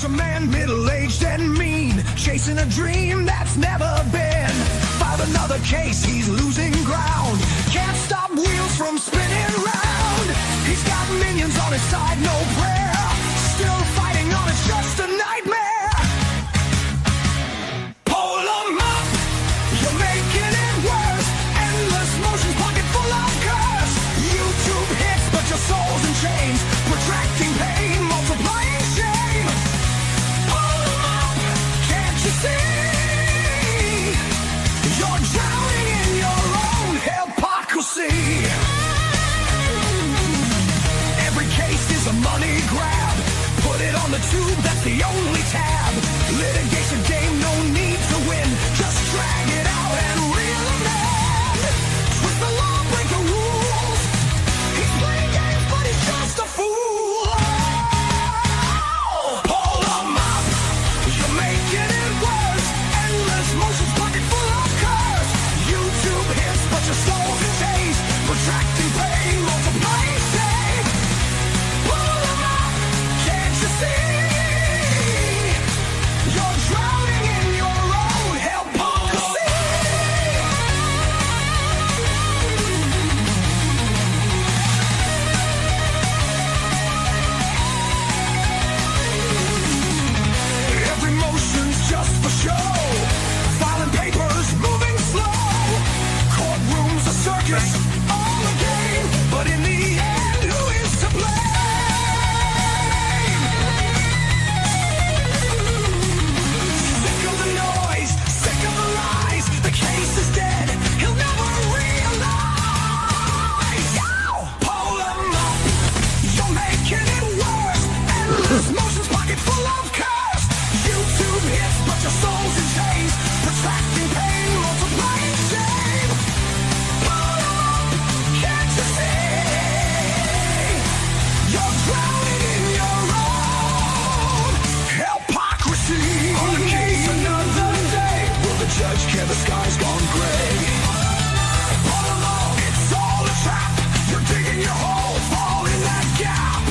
Here's a man middle-aged and mean, chasing a dream that's never been. Filed another case, he's losing ground. Can't stop wheels from spinning round. He's got minions on his side, no prayer. Still fighting on, it's just a nightmare. Pull 'em up, you're making it worse. Endless motions, pocket full of curse. YouTube hits, but your soul's in chains. Protracting pain, multiplying shame. Pull 'em up, can't you see? You're drowning in your own hypocrisy. Every case is a money grab. Put it on the tube, that's the only tab. Litigation game, no need to win. Just drag it out and reel 'em in. Twist the law, break the rules. He's playing games, but he's just a fool. Pull 'em up, you're making it worse. Endless motions, pocket full of curse. YouTube hits, but your soul's in chains. Protracting pain, multiplying shame. Pull 'em up, can't you see? You're drowning in your own hypocrisy. Every motion's just for show. Filing papers, moving slow. Courtrooms a circus, all a game. But in the end, who is to blame? Sick of the noise, sick of the lies. The case is dead, he'll never realize. Pull 'em up, you're making it worse. Endless motions, pocket full of curse. YouTube hits, but your soul's in chains. Protracting pain, multiplying shame. Pull 'em up, can't you see? You're drowning in your own hypocrisy. On the case another day. Will the judge care the sky's gone gray? All along, it's all a trap. You're digging your hole, fall in that gap.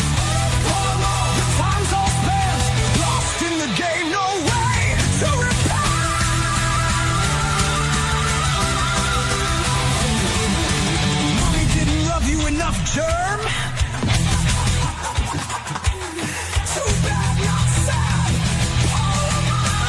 All along, the time's all spent. Lost in the game, no way to repent. Mommy didn't love you enough, germ. Too bad, not sad. Pull 'em up.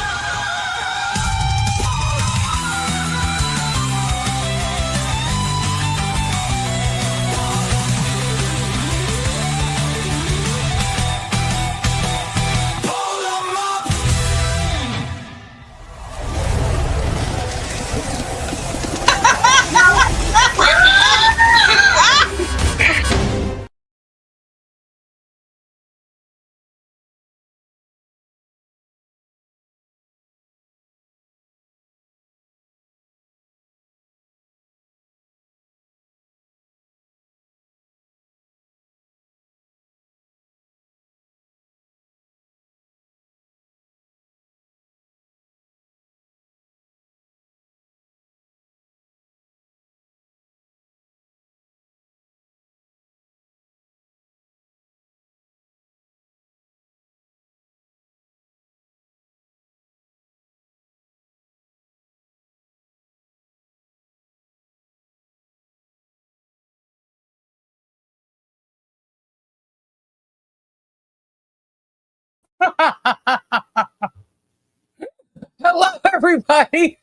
Hello, everybody.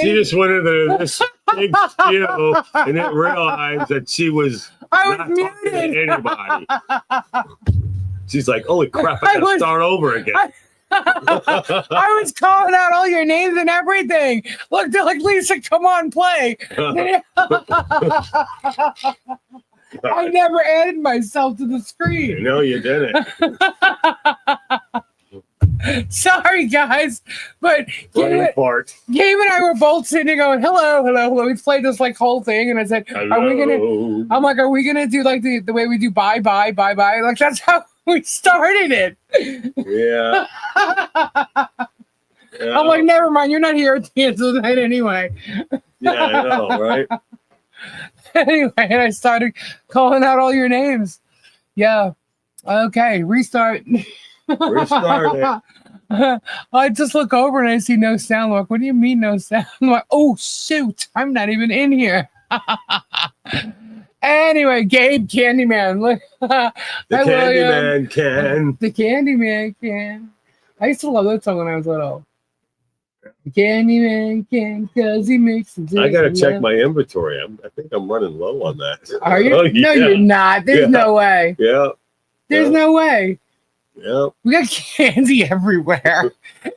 She just went into this big spiel and didn't realize that she was I was not talking to muted. anybody. She's like, holy crap, I gotta start over again. I was calling out all your names and everything. Look, they're like, Lisa, come on, play. I never added myself to the screen. No, you didn't. Sorry, guys, but Funny part. Gabe and I were both sitting there going, hello, hello, hello. We played this like whole thing, and I said, Hello. I'm like, are we gonna do like the way we do bye, bye, bye, bye? Like that's how we started it. Yeah. Yeah. I'm like, never mind, you're not here at the end of the night anyway. Yeah, I know, right? Anyway, and I started calling out all your names. Yeah. Okay, restart. Restart it. I just look over and I see no sound. I'm like, what do you mean no sound? I'm like, oh shoot, I'm not even in here. Anyway, Gabe Candyman. Look, The Candyman can. The Candyman can. I used to love that song when I was little. The Candyman can, cause he makes it. I gotta check my inventory. I think I'm running low on that. Are you? Oh, No, yeah. you're not. There's no way. Yeah. There's no way. Yeah. We got candy everywhere.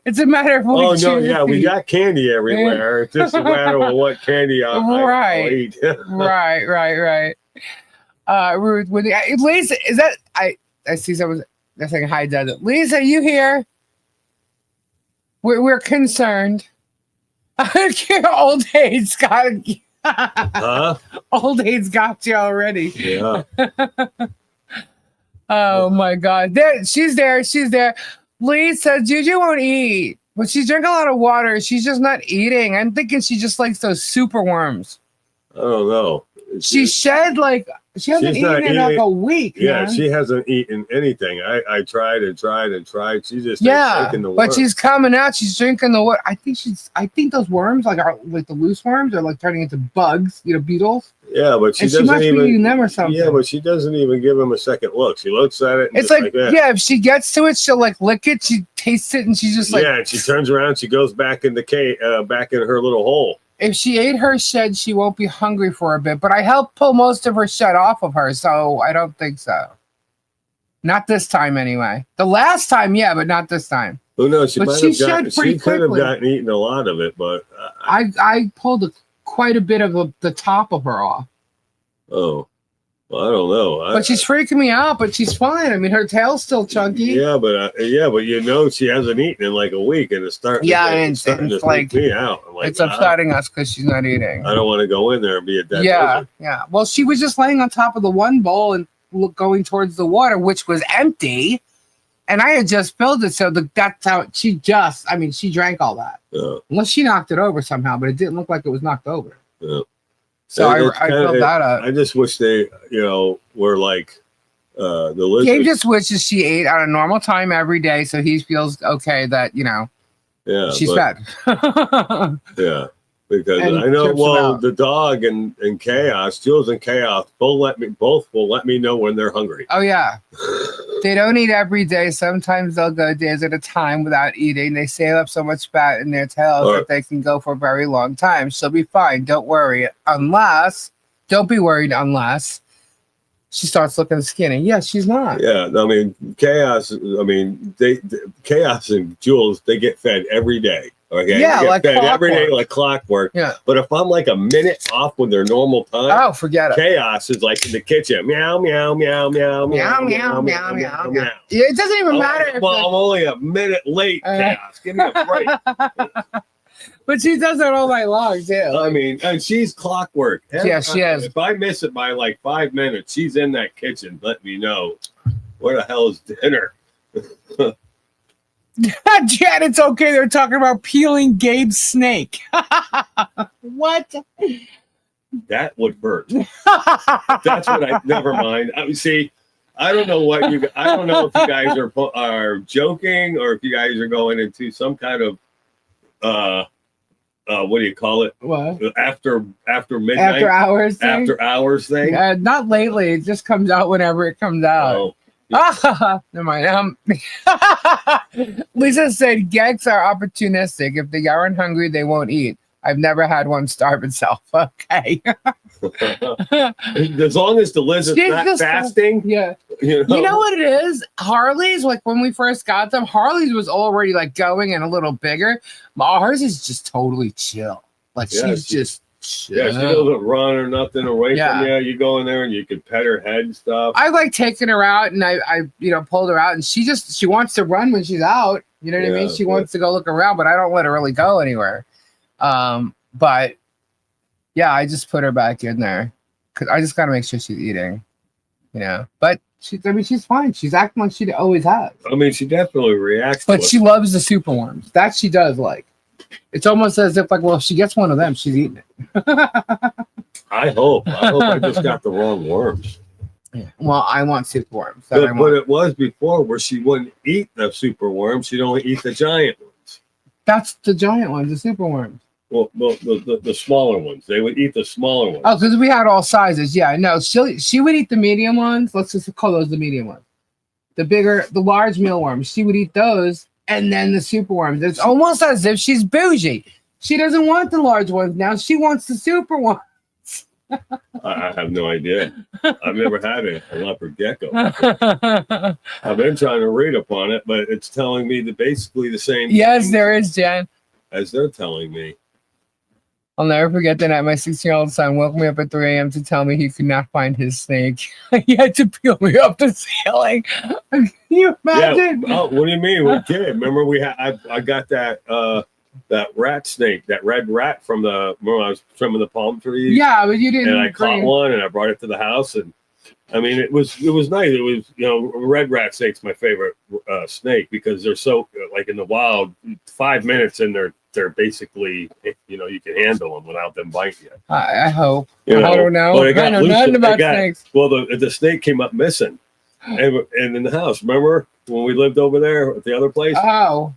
It's a matter of Oh what no, yeah, we got candy everywhere. It's just a matter of what candy I'll eat. right. Ruth, Lisa, is that I see someone that's saying hi, does it? Lisa, are you here? We're concerned. Old age got Huh? Old age got you already. Yeah. Oh my God. She's there. Lisa, Juju won't eat. But she's drinking a lot of water. She's just not eating. I'm thinking she just likes those super worms. I don't know. She hasn't eaten in like a week. Yeah, man. she hasn't eaten anything. I tried and tried and tried. She just taking the but worms. she's coming out. She's drinking the water. I think those worms are like the loose worms are like turning into bugs, beetles. Yeah, but she must doesn't be even eating them or something. Yeah, but she doesn't even give him a second look. She looks at it. And It's just like that. if she gets to it, she'll like lick it. She tastes it, and she's just like, and she turns around. She goes back in back in her little hole. if she ate her shed, she won't be hungry for a bit. But I helped pull most of her shed off of her, so I don't think so. Not this time, anyway. The last time, yeah, but not this time. Who knows? She But might she have shed gotten. pretty She could have quickly. gotten eaten a lot of it, but I pulled quite a bit of the top of her off. oh, well, I don't know. But she's freaking me out. But she's fine. I mean, her tail's still chunky. Yeah, but she hasn't eaten in like a week, and it's starting. It's to like freak me out. I'm like, it's upsetting us because she's not eating. I don't want to go in there and be a dead Yeah. person. Well, she was just laying on top of the one bowl and going towards the water, which was empty, and I had just filled it. So that's how she drank all that. Yeah. Unless she knocked it over somehow, but it didn't look like it was knocked over. Yeah. So And I filled that up. I just wish they, were like the lizard. Gabe just wishes she ate at a normal time every day, so he feels okay that she's fed. Yeah, because And I know. trips Well, about. the dog and Chaos, Jules and Chaos, both will let me know when they're hungry. Oh yeah. They don't eat every day. Sometimes they'll go days at a time without eating. They save up so much fat in their tails that they can go for a very long time. She'll be fine. Don't worry. Don't be worried unless she starts looking skinny. Yes, she's not. Yeah, I mean, Chaos. I mean, Chaos and Jules, they get fed every day. Okay, Yeah, they get like fed every day clockwork. like clockwork. Yeah. But if I'm like a minute off with their normal time, Oh, forget it. Chaos is like in the kitchen. Meow, meow, meow, meow, Meow, meow, meow, meow, meow. Yeah, it doesn't even matter. If I'm only a minute late, Chaos. Give me a break. but she does it all night long, too. I mean, and she's clockwork. Yeah, she is. If I miss it by like 5 minutes, she's in that kitchen. Let me know. What the hell is dinner? Jan, it's okay. They're talking about peeling Gabe's snake. What? That would hurt. That's what I. Never mind. See, I don't know what you. I don't know if you guys are joking or if you guys are going into some kind of what do you call it? What? After midnight. After hours thing? After hours thing. Not lately. It just comes out whenever it comes out. Oh. Never mind. Lisa said geeks are opportunistic. If they aren't hungry, they won't eat. I've never had one starve itself. Okay. As long as the lizard's not fasting. Yeah. You know what it is? Harley's, like when we first got them, Harley's was already like going and a little bigger. Ours is just totally chill. Like she's just chill. Yeah, she doesn't run or nothing away from you. You go in there and you can pet her head and stuff. I like taking her out and I pulled her out and she wants to run when she's out. You know what I mean? She wants to go look around, but I don't let her really go anywhere. But yeah, I just put her back in there because I just got to make sure she's eating, but she's fine. She's acting like she always has. I mean, she definitely reacts but she loves the super worms. That she does like. It's almost as if like, well, if she gets one of them, she's eating it. I hope I just got the wrong worms. Yeah. Well, I want superworms. But it was before where she wouldn't eat the super worms. She'd only eat the giant ones. That's the giant ones, the superworms. Well, the smaller ones. They would eat the smaller ones. Oh, because we had all sizes. Yeah, no, she would eat the medium ones. Let's just call those the medium ones. The large mealworms. She would eat those, and then the superworms. It's almost as if she's bougie. She doesn't want the large ones now. She wants the super ones. I have no idea. I've never had a leopard gecko. I've been trying to read upon it, but it's telling me basically the same. Yes, there is, Jen. As they're telling me. I'll never forget the night my 16-year-old son woke me up at 3 a.m. to tell me he could not find his snake. He had to peel me up the ceiling. Can you imagine? Yeah. Oh, what do you mean? We're kidding. Remember I got that rat snake, that red rat remember I was trimming the palm trees? Yeah, but you didn't. And I caught one and I brought it to the house, and I mean it was nice. It was, red rat snake's my favorite snake because they're so like in the wild, 5 minutes and they're basically, you can handle them without them biting you. I hope. I don't know. But I know nothing about snakes. Well, the snake came up missing, and in the house. Remember when we lived over there at the other place? Oh,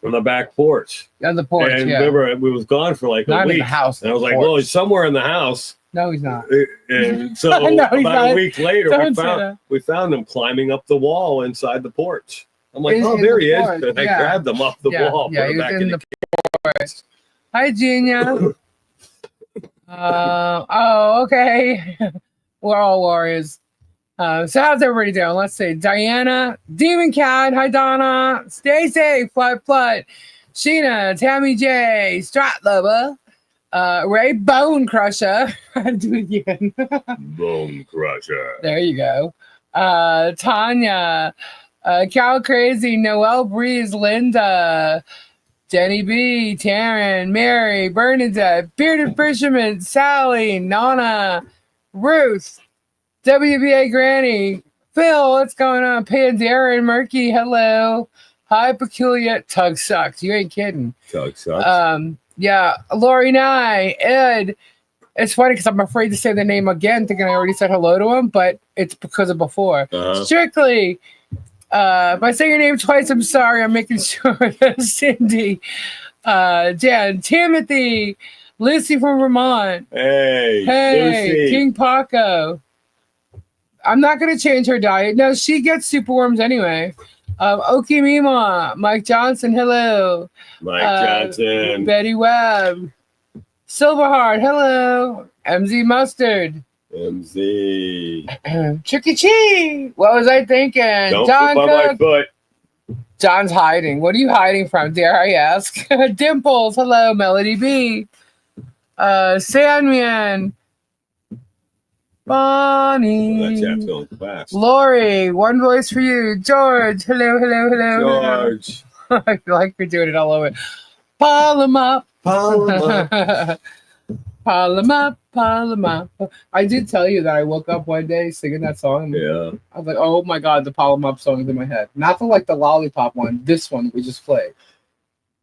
on the back porch. On the porch. And yeah. remember, we was gone for like not a week. In the house. And I was like, well, he's somewhere in the house. No, he's not. And so No, about a week later, Don't we found him climbing up the wall inside the porch. I'm like, In there the he is. porch, And I grabbed him off the wall, Yeah, put him he was back in in the porch. Hi, Gina. Okay. We're all warriors. So how's everybody doing? Let's see. Diana, Demon Cat, hi Donna, stay safe, Flut, Sheena, Tammy J, Strat Lover, Ray Bone Crusher. I do it again. Bone Crusher. There you go. Tanya, Cal Crazy, Noelle Breeze, Linda, Jenny B, Taryn, Mary, Bernadette, Bearded Fisherman, Sally, Nana, Ruth, WBA Granny, Phil, what's going on? Pandaren, Murky, hello. Hi, Peculiar. Tug sucks. You ain't kidding. Tug sucks. Yeah. Lori Nye, Ed. It's funny because I'm afraid to say the name again, thinking I already said hello to him, but it's because of before. Strictly. If I say your name twice, I'm sorry. I'm making sure. Cindy, Jan, Timothy, Lucy from Vermont. Hey, Lucy. King Paco. I'm not going to change her diet. No, she gets superworms anyway. Oki Mima, Mike Johnson, hello. Mike Johnson. Betty Webb. Silverheart, hello. MZ Mustard. MZ. Tricky Chee. What was I thinking? Don't John put Cook. my foot. John's hiding. What are you hiding from, dare I ask? Dimples, hello. Melody B. Sandman. Bonnie. That chap's going fast. Lori, one voice for you. George, hello. George. I feel like we're doing it all over. Pile 'em up. Pile 'em up. Pile 'em up, pile 'em up. I did tell you that I woke up one day singing that song. Yeah. I was like, oh my God, the Pile 'em up song is in my head. Not the lollipop one. This one we just played.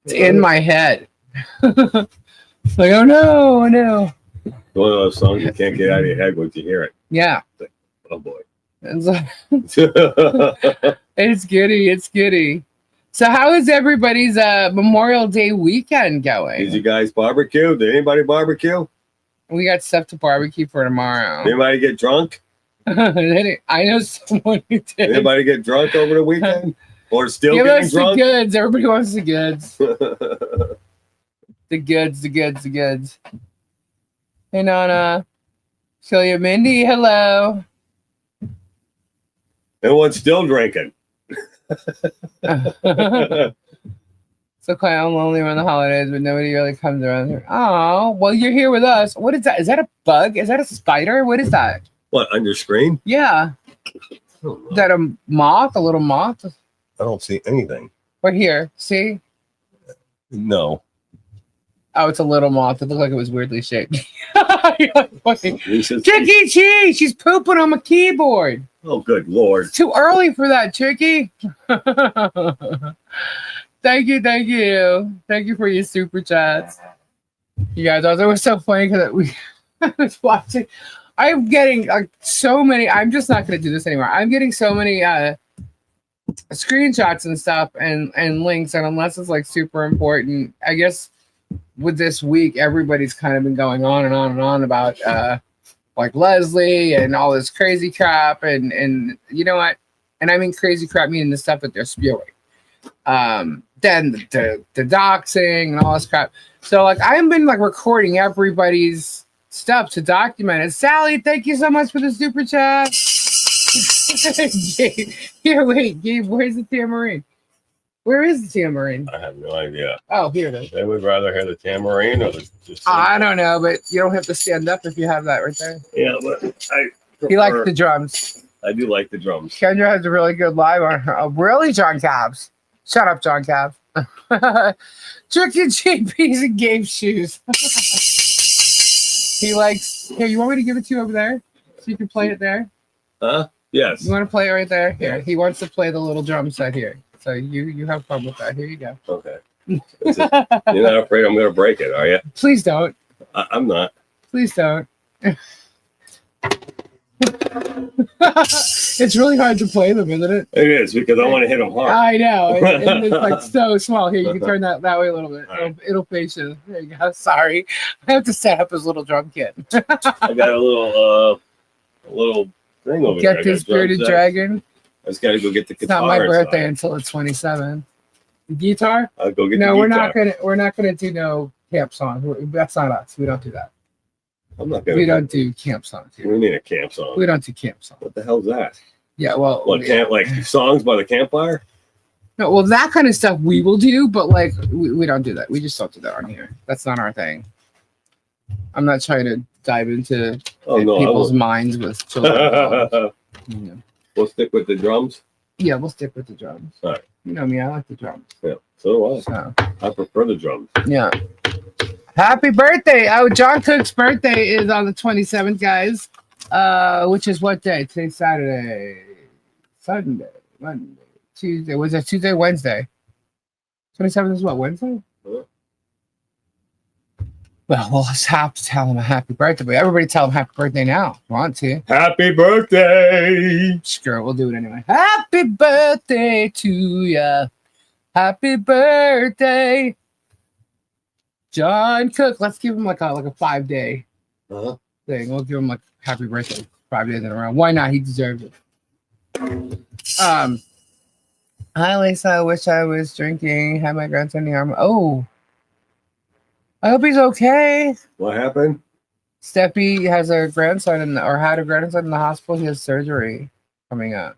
It's in my head. It's like, oh no. One of those songs you can't get out of your head once you hear it. Yeah. Like, oh boy. It's giddy. So how is everybody's Memorial Day weekend going? Did you guys barbecue? Did anybody barbecue? We got stuff to barbecue for tomorrow. Anybody get drunk? I know someone who did. Anybody get drunk over the weekend? Or still Give getting us drunk? the goods. Everybody wants the goods. The goods. Hey, Nana. Celia Mindy, hello. Everyone's still drinking. So quiet and lonely around the holidays, but nobody really comes around here. Oh, well, you're here with us. What is that? Is that a bug? Is that a spider? What is that? What, on your screen? Yeah. Is that a moth? A little moth? I don't see anything. We're here. See? No. Oh, it's a little moth. It looked like it was weirdly shaped. Lisa's- Chicky Chee! She's pooping on my keyboard. Oh, good Lord. It's too early for that, Chicky. Thank you. Thank you for your super chats. You guys, it was so funny because I was watching. I'm getting like so many. I'm just not going to do this anymore. I'm getting so many screenshots and stuff and links, and unless it's like super important, I guess with this week everybody's kind of been going on and on and on about like Leslie and all this crazy crap, and you know what? And I mean crazy crap meaning the stuff that they're spewing. Then the doxing and all this crap. So like I've been like recording everybody's stuff to document it. Sally, thank you so much for the super chat. Here, wait, Gabe, where's the tambourine? Where is the tambourine? I have no idea. Oh, here it is. They would rather hear the tambourine or just. I don't know, but you don't have to stand up if you have that right there. Yeah, but He likes the drums. I do like the drums. Kendra has a really good live on her. Oh, really, John Cabs? Shut up, John Cabs. Tricky JP's and Gabe's shoes. He likes. Here, you want me to give it to you over there so you can play it there? Huh? Yes. You want to play it right there? Here. Yeah. He wants to play the little drum set here. So you have fun with that. Here you go. Okay. You're not afraid I'm going to break it, are you? Please don't. I'm not. Please don't. It's really hard to play them, isn't it? It is because I want to hit them hard. I know. And it's like so small. Here, you can turn that way a little bit. It'll face you. There you go. Sorry. I have to set up his little drum kit. I got a little thing over there. Get this bearded dragon. I just got to go get the It's guitar. not my birthday inside. until it's 27. The guitar? I'll go get No, the we're guitar. not gonna do no camp song. That's not us. We don't do that. I'm not going to. We don't do camp songs here. We need a camp song. We don't do camp songs. What the hell's that? Yeah, well, What, camp, like songs by the campfire? no, well, that kind of stuff we will do, but like we don't do that. We just don't do that on here. That's not our thing. I'm not trying to dive into people's minds with children. You know. We'll stick with the drums. Yeah, we'll stick with the drums. All right. You know me, I like the drums. Yeah, so do I. So I prefer the drums. yeah. Happy birthday! Oh, John Cook's birthday is on the 27th, guys. Which is what day? Today's Saturday, Sunday, Monday, Tuesday. Was it Tuesday? Wednesday. 27th is what? Wednesday? Yeah. Well, we'll just have to tell him a happy birthday. But everybody tell him happy birthday now if you want to. Happy birthday! Screw it, we'll do it anyway. Happy birthday to ya. Happy birthday, John Cook. Let's give him like a 5-day thing. We'll give him like happy birthday 5 days in a row. Why not? He deserves it. Hi, Lisa. I wish I was drinking. Had my grandson in the arm. Oh, I hope he's okay. What happened? Steppy has a grandson or had a grandson in the hospital. He has surgery coming up.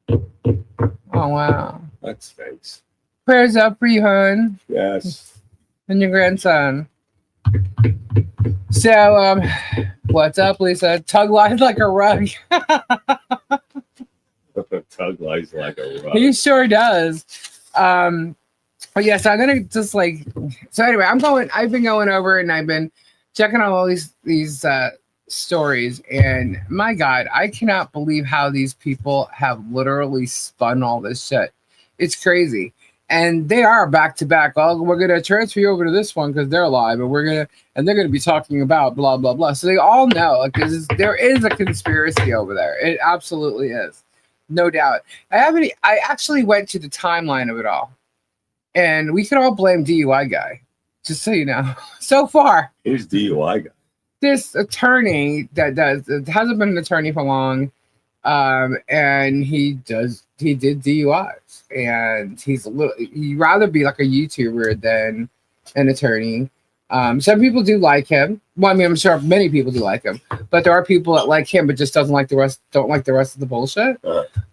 Oh, wow. That stinks. Prayers up for you, hon, Yes. and your grandson. So, what's up, Lisa? Tug lies like a rug. Tug lies like a rug. He sure does. But yeah, so I'm gonna just like. So anyway, I've been going over and I've been checking out all these stories, and my God, I cannot believe how these people have literally spun all this shit. It's crazy. And they are back to back. Oh, we're gonna transfer you over to this one because they're live, and they're gonna be talking about blah blah blah. So they all know like there is a conspiracy over there. It absolutely is, no doubt. I actually went to the timeline of it all, and we can all blame DUI guy, just so you know. So far, Who's DUI guy? this attorney that hasn't been an attorney for long, and he did DUIs, and he'd rather be like a YouTuber than an attorney. Some people do like him. Well, I mean, I'm sure many people do like him, but there are people that like him, but just don't like the rest of the bullshit.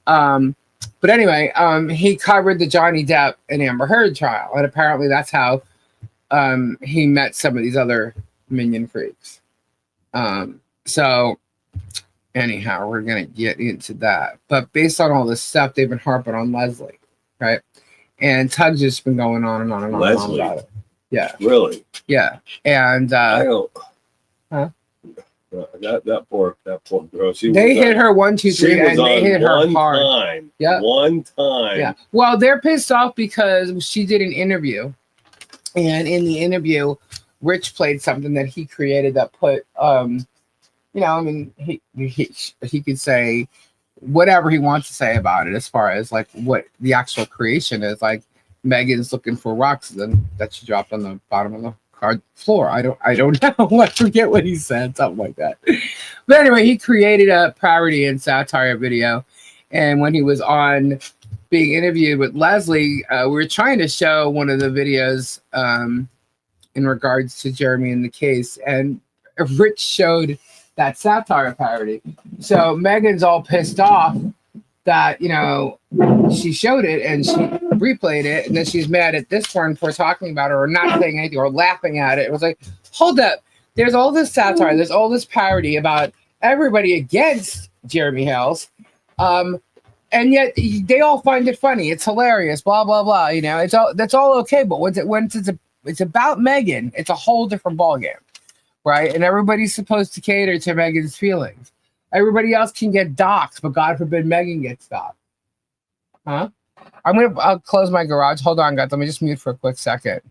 But anyway, he covered the Johnny Depp and Amber Heard trial, and apparently that's how he met some of these other minion freaks. So anyhow, we're gonna get into that. But based on all this stuff, they've been harping on Leslie, right? And Tug's just been going on and on and on, and on about it. Yeah. Really? Yeah. And I don't. Huh? That poor girl. They hit her 1, 2, 3, and they hit her hard. Time. Yeah. One time. Yeah. Well, they're pissed off because she did an interview, and in the interview, Rich played something that he created that put you know, I mean, he could say whatever he wants to say about it as far as like what the actual creation is. Like Megan's looking for rocks that she dropped on the bottom of the car floor. I don't know. I forget what he said, something like that. But anyway, he created a parody and satire video, and when he was on being interviewed with Leslie, we were trying to show one of the videos in regards to Jeremy and the case, and Rich showed that satire parody. So Megan's all pissed off that, you know, she showed it and she replayed it, and then she's mad at this one for talking about it or not saying anything or laughing at it. It was like, hold up, there's all this satire, there's all this parody about everybody against Jeremy Hales, and yet they all find it funny, it's hilarious, blah blah blah. You know, that's all okay, but when it's about Megan, it's a whole different ballgame. Right? And everybody's supposed to cater to Megan's feelings. Everybody else can get doxxed, but God forbid Megan gets doxxed. Huh? I'll close my garage. Hold on, guys. Let me just mute for a quick second.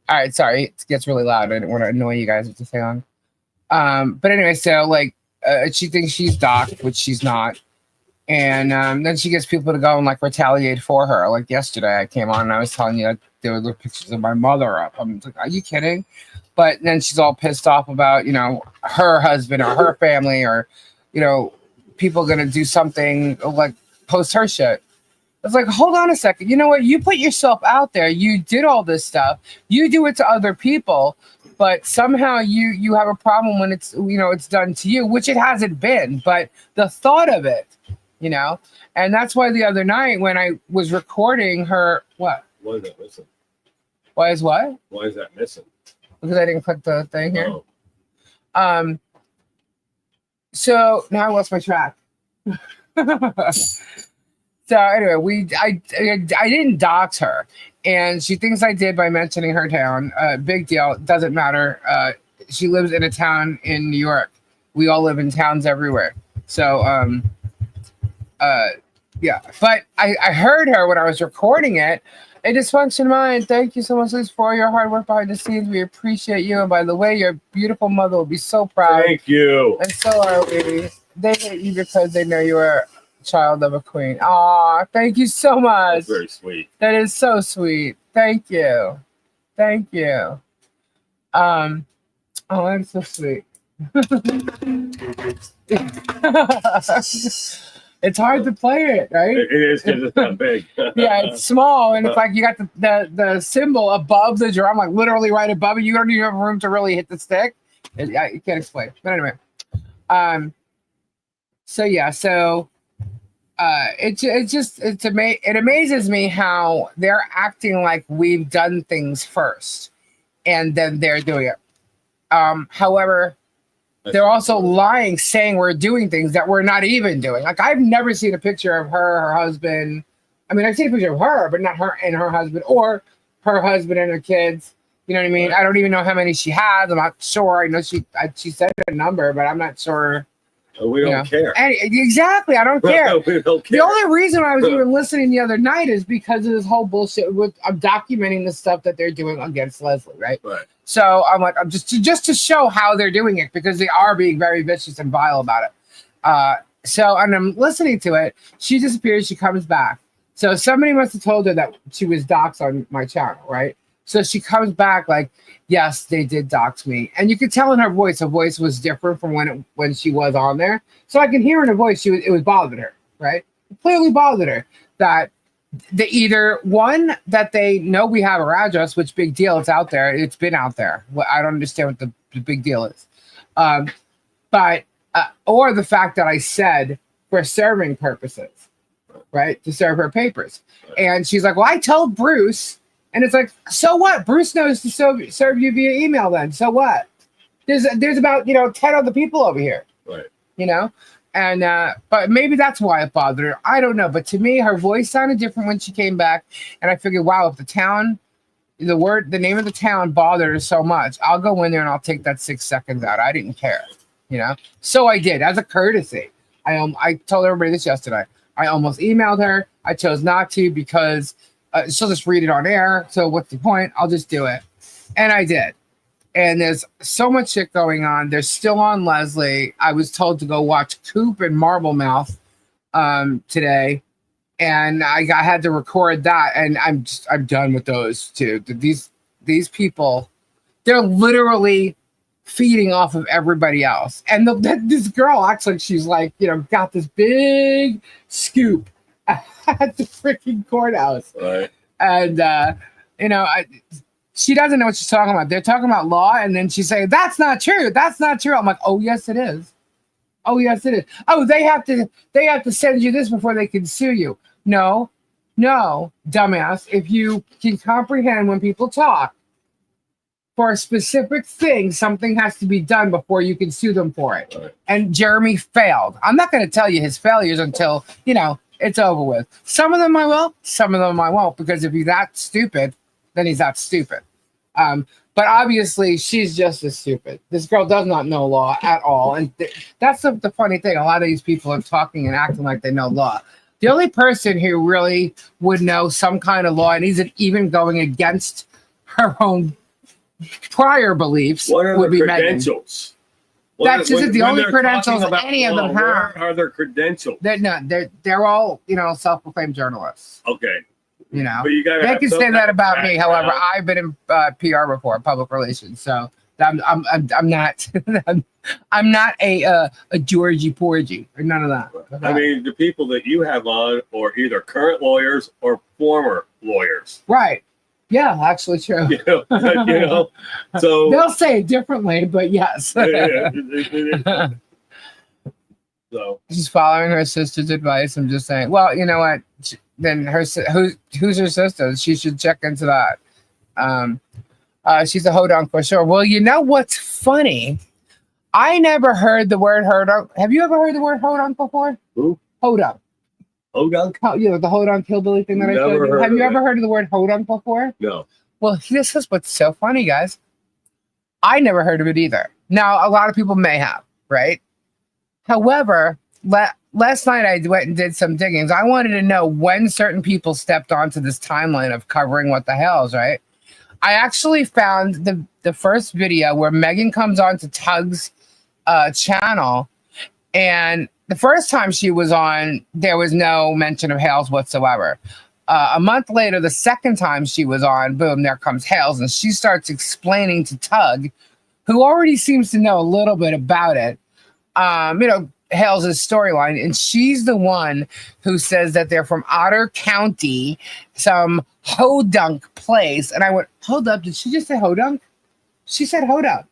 All right, sorry. It gets really loud. I didn't want to annoy you guys with this thing on. But anyway, so like, she thinks she's doxxed, which she's not. And then she gets people to go and like retaliate for her. Like yesterday, I came on and I was telling you like, there were pictures of my mother up. I'm like, are you kidding? But then she's all pissed off about, you know, her husband or her family or, you know, people going to do something like post her shit. It's like, hold on a second. You know what? You put yourself out there. You did all this stuff. You do it to other people. But somehow you have a problem when it's, you know, it's done to you, which it hasn't been. But the thought of it, you know, and that's why the other night when I was recording her, what? Why is that missing? Why is what? Why is that missing? Because I didn't click the thing here. Oh. So now I lost my track. So anyway, I didn't dox her, and she thinks I did by mentioning her town. Big deal. Doesn't matter. She lives in a town in New York. We all live in towns everywhere. So yeah. But I heard her when I was recording it. A dysfunction mind. Thank you so much, Liz, for all your hard work behind the scenes. We appreciate you. And by the way, your beautiful mother will be so proud. Thank you. And so are we. They hate you because they know you are child of a queen. Aw, thank you so much. That's very sweet. That is so sweet. Thank you. Thank you. Oh, that's so sweet. It's hard to play it, right? It is because it's not big. Yeah, it's small, and it's like you got the symbol above the drum, like literally right above it. You don't even have room to really hit the stick. You can't explain. But anyway, so yeah, so it amazes me how they're acting like we've done things first, and then they're doing it. However, they're also lying, saying we're doing things that we're not even doing. Like, I've never seen a picture of her husband. I mean, I've seen a picture of her, but not her and her husband, or her husband and her kids. You know what I mean? Right. I don't even know how many she has. I'm not sure. I know she said a number, but I'm not sure. We don't care. Exactly. I don't care. We don't care. The only reason I was even listening the other night is because of this whole bullshit with I'm documenting the stuff that they're doing against Leslie, right? Right. So I'm like, I'm just to show how they're doing it, because they are being very vicious and vile about it. And I'm listening to it. She disappears. She comes back. So somebody must have told her that she was doxxed on my channel, right? So she comes back like, yes, they did dox me. And you could tell in her voice was different from when she was on there. So I can hear in her voice, it was bothering her, right? It clearly bothered her that that they know we have her address, which big deal. It's out there. It's been out there. Well, I don't understand what the big deal is. Or the fact that I said for serving purposes, right? To serve her papers. And she's like, well, I told Bruce. And it's like, so what? Bruce knows to serve you via email then. So what? There's about, 10 other people over here. Right. And but maybe that's why it bothered her. I don't know. But to me, her voice sounded different when she came back. And I figured, wow, if the name of the town bothered her so much, I'll go in there and I'll take that 6 seconds out. I didn't care, So I did as a courtesy. I told everybody this yesterday. I almost emailed her. I chose not to because she'll just read it on air. So what's the point? I'll just do it. And I did. And there's so much shit going on. They're still on Leslie. I was told to go watch Coop and Marble Mouth today. And I had to record that. And I'm done with those two. These people, they're literally feeding off of everybody else. And this girl acts like she's like, got this big scoop at the freaking courthouse. Right. And, she doesn't know what she's talking about. They're talking about law. And then she say, that's not true. That's not true. I'm like, oh, yes, it is. Oh, yes, it is. Oh, they have to send you this before they can sue you. No, dumbass. If you can comprehend when people talk, for a specific thing, something has to be done before you can sue them for it. Right. And Jeremy failed. I'm not going to tell you his failures until, it's over with. Some of them I will, some of them I won't, because if he's that stupid, then he's that stupid. But obviously, she's just as stupid. This girl does not know law at all. And that's the funny thing. A lot of these people are talking and acting like they know law. The only person who really would know some kind of law and isn't even going against her own prior beliefs would be credentials? That's just the only credentials any of them have. Where are their credentials? They're all self-proclaimed journalists. Okay. But you gotta they can say that about me. However, background. I've been in PR before, public relations, so I'm not I'm not a Georgie Porgy or none of that. I mean, the people that you have on are either current lawyers or former lawyers. Right. Yeah, actually true. So they'll say it differently, but yes. So she's following her sister's advice. I'm just saying. Well, you know what? Then who's her sister? She should check into that. She's a hodunk for sure. Well, you know what's funny? I never heard the word hodunk. Have you ever heard the word hodunk before? Who? Hodunk. Hodunk? The hodunk hillbilly thing that I showed you. Have you ever heard of the word hodunk before? No. Well, this is what's so funny, guys. I never heard of it either. Now, a lot of people may have, right? However, last night I went and did some diggings. I wanted to know when certain people stepped onto this timeline of covering what the hell's, right? I actually found the first video where Megan comes on to Tug's channel, and the first time she was on, there was no mention of Hales whatsoever. A month later, the second time she was on, boom, there comes Hales, and she starts explaining to Tug, who already seems to know a little bit about it, Hales' storyline, and she's the one who says that they're from Otter County, some hodunk place. And I went, hold up, did she just say hodunk? She said hodunk.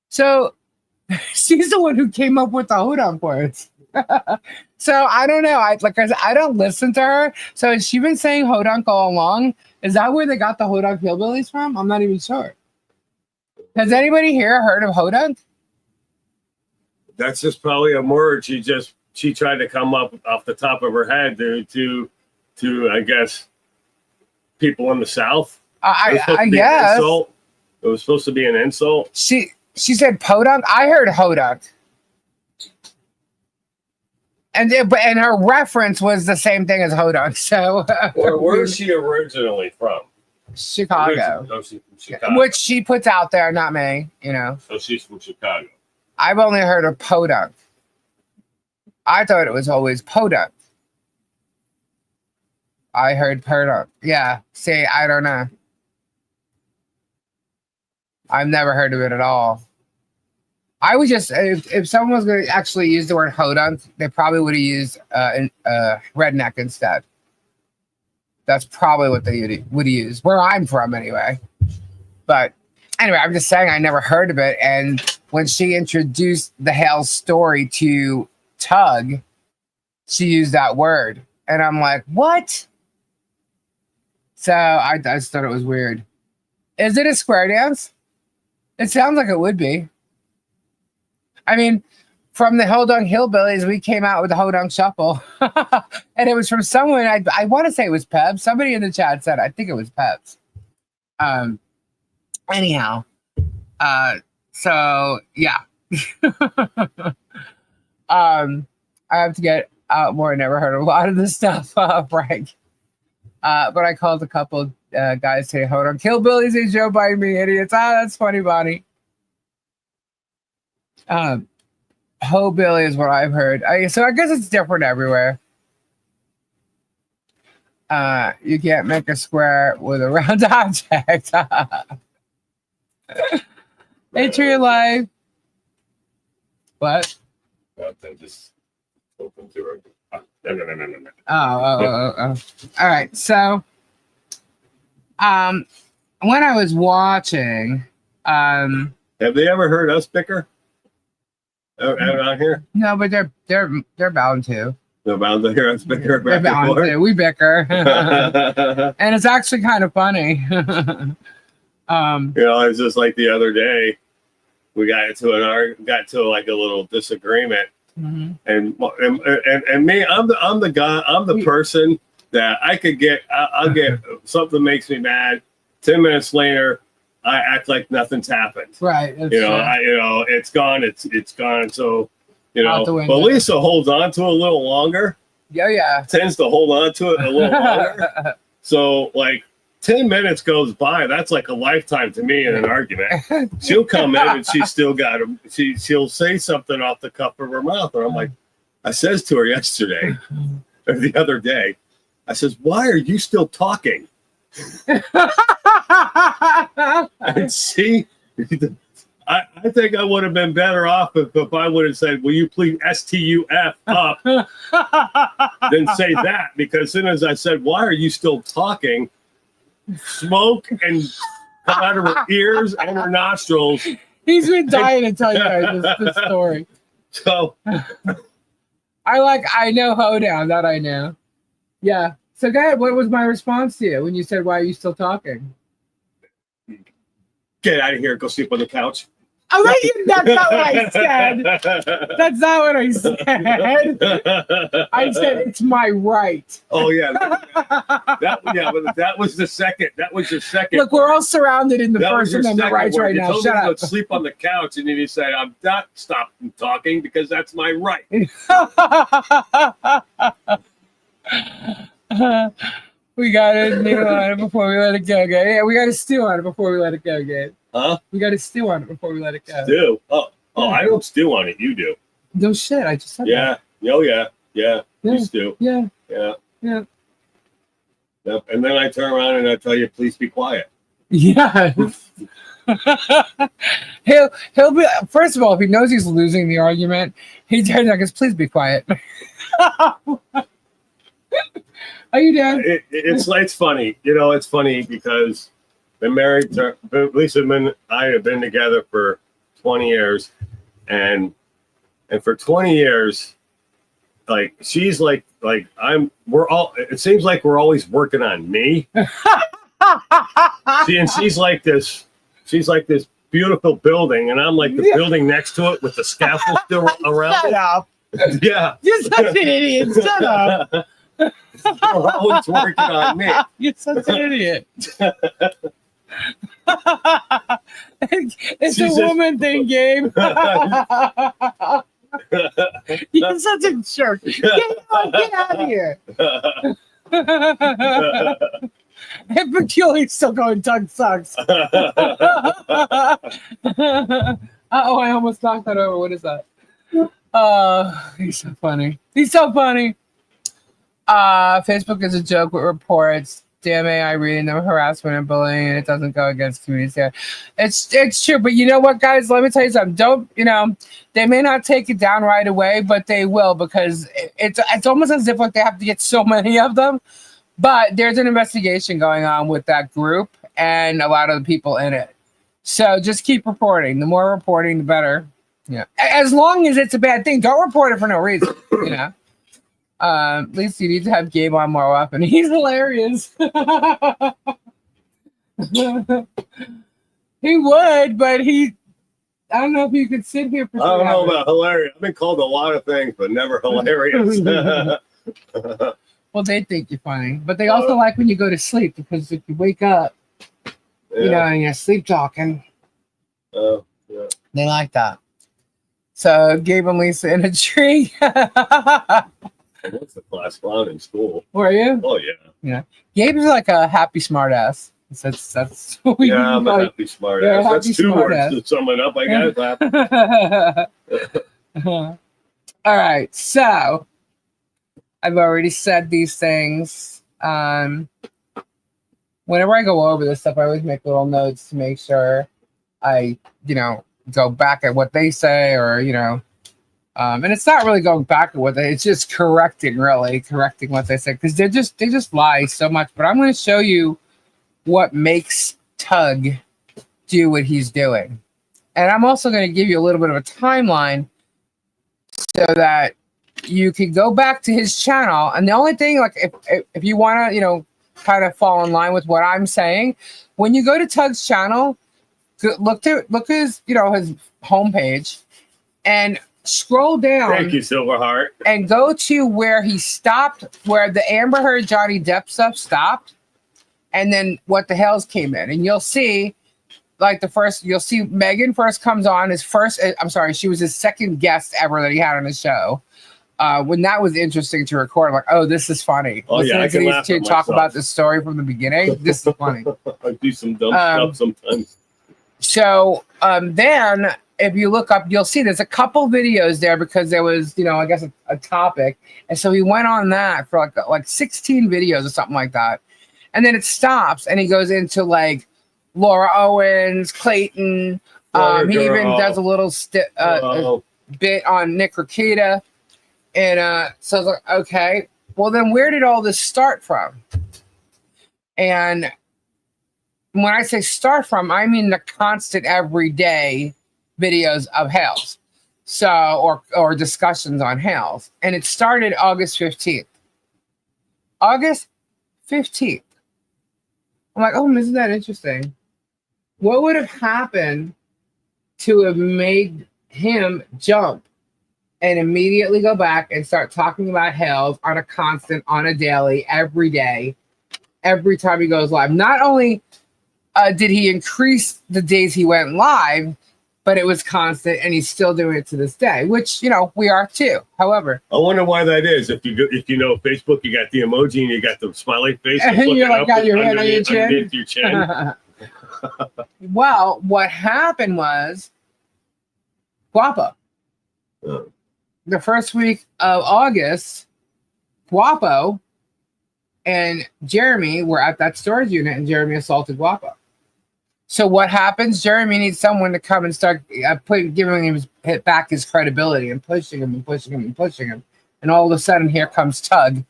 So she's the one who came up with the hodunk words. So I don't know. I said, I don't listen to her. So has she been saying hodunk all along? Is that where they got the hodunk hillbillies from? I'm not even sure. Has anybody here heard of hodunk? That's just probably a word she tried to come up off the top of her head to I guess people in the South. I guess it was supposed to be an insult. She said podunk. I heard hodunk, and her reference was the same thing as hodunk. So where is she originally from? Chicago. She's from Chicago. Which she puts out there, not me. So she's from Chicago. I've only heard of podunk. I thought it was always podunk. I heard podunk. Yeah. See, I don't know. I've never heard of it at all. I would just, if someone was going to actually use the word hodunk, they probably would have used redneck instead. That's probably what they would use, where I'm from anyway. But anyway, I'm just saying I never heard of it. And when she introduced the Hales story to Tug, she used that word. And I'm like, what? So I just thought it was weird. Is it a square dance? It sounds like it would be. I mean, from the Hodunk Hillbillies, we came out with the Hodunk Shuffle. And it was from someone, I want to say it was Pebs. Somebody in the chat said, I think it was Pebs. Anyhow, so yeah. I have to get out more. I never heard a lot of this stuff, Frank. But I called a couple guys today. Hold on, Hillbillies and Joe Biden being idiots. That's funny, Bonnie. Ho Billy is what I've heard. So I guess it's different everywhere. You can't make a square with a round object. Hey, Tree Life. What? Then just open to her. No. Oh. All right. So, when I was watching, have they ever heard us bicker? Out here? No, but they're bound to. They're bound to hear us bicker. They're bound to. We bicker, and it's actually kind of funny. It's just like the other day, we got to like a little disagreement, mm-hmm. and me, I'm the guy, I'm the person that I'll get something makes me mad. 10 minutes later, I act like nothing's happened. Right. It's gone. It's gone. So, Out the but window. Lisa holds on to it a little longer. Yeah. Tends to hold on to it a little longer. So, like, 10 minutes goes by. That's like a lifetime to me in an argument. She'll come in and she's still got him. She'll say something off the cuff of her mouth. And I'm like, I says to her yesterday or the other day, I says, why are you still talking? And she, I think I would have been better off if I would have said, will you please STUF up than say that, because as soon as I said, why are you still talking, smoke and come out of her ears and her nostrils. He's been dying to tell you guys this story. So I know hoedown, that I know. Yeah. So go ahead, what was my response to you when you said, why are you still talking? Get out of here, go sleep on the couch. Oh, that's not what I said. That's not what I said. I said it's my right. Oh yeah, but that was the second. That was the second. Look, we're all surrounded in the that First Amendment rights right now. Shut up. Sleep on the couch, and then you said, "I'm not stopping talking because that's my right." We got to stew on it before we let it go, Gabe. Yeah, we got to stew on it before we let it go, Gabe. Huh? We got to stew on it before we let it go. Stew? Oh, I don't stew on it. You do. No shit. I just said that. Oh yeah. You stew. Yeah. Yep. And then I turn around and I tell you, please be quiet. Yeah. he'll be, first of all, if he knows he's losing the argument, he turns around and goes, please be quiet. Are you done? It's funny. It's funny because been married to Lisa and I have been together for 20 years, and for 20 years, like she's like it seems like we're always working on me. She's like this beautiful building, and I'm like the building next to it with the scaffold still around. Shut up. Yeah. You're such an idiot. Shut up. You're always working on me. You're such an idiot. It's a woman thing, Gabe. You're such a jerk. Get out of here. And Peculiar's still going, Doug sucks. Uh-oh, I almost knocked that over. What is that? He's so funny. Facebook is a joke with reports. Damn AI reading them, harassment and bullying, and it doesn't go against communities here. It's true, but you know what, guys? Let me tell you something. They may not take it down right away, but they will, because it's almost as if like they have to get so many of them. But there's an investigation going on with that group and a lot of the people in it. So just keep reporting. The more reporting, the better. Yeah. As long as it's a bad thing, don't report it for no reason. At least you need to have Gabe on more often. He's hilarious. He would, but I don't know if you could sit here for I don't know about hilarious. I've been called a lot of things, but never hilarious. Well, they think you're funny, but they also like when you go to sleep, because if you wake up, and you're sleep talking, yeah. they like that. So Gabe and Lisa in a tree. I was the class clown in school. Were you? Oh yeah. Yeah. Gabe's like a happy smartass. That's what we Yeah, I'm a happy smart ass. That's two words to sum it up, I guess. All right. So I've already said these things. Whenever I go over this stuff, I always make little notes to make sure I, go back at what they say, or, and it's not really going back at it's just correcting what they say, because they just lie so much. But I'm going to show you what makes Tug do what he's doing. And I'm also going to give you a little bit of a timeline so that you can go back to his channel. And the only thing, like, if you want to, kind of fall in line with what I'm saying, when you go to Tug's channel, look at his, his homepage, and scroll down. Thank you, Silverheart. And go to where he stopped, where the Amber Heard Johnny Depp stuff stopped, and then what the Hales came in, and you'll see. Like you'll see Megan first comes on she was his second guest ever that he had on his show. When that was interesting to record, I'm like, oh, this is funny. Oh, yeah, I can laugh to talk about the story from the beginning. This is funny. I do some dumb stuff sometimes. So then if you look up, you'll see there's a couple videos there because there was, I guess a topic. And so he went on that for like 16 videos or something like that. And then it stops and he goes into like Laura Owens, Clayton. He even does a little bit on Nick Rakita. And so I was like, okay, well then where did all this start from? And when I say start from, I mean the constant everyday videos of Hales. So, or discussions on Hales. And it started August 15th. August 15th. I'm like, oh, isn't that interesting? What would have happened to have made him jump and immediately go back and start talking about Hales on a constant, on a daily, every day, every time he goes live? Not only did he increase the days he went live, but it was constant, and he's still doing it to this day, which, we are too. However, I wonder why that is. If you know Facebook, you got the emoji and you got the smiley face. You're like, got your hand on your chin. Underneath your chin. Well, what happened was Guapo. Oh. The first week of August, Guapo and Jeremy were at that storage unit, and Jeremy assaulted Guapo. So what happens? Jeremy needs someone to come and start giving him back his credibility and pushing him and pushing him and pushing him. And all of a sudden, here comes Tug,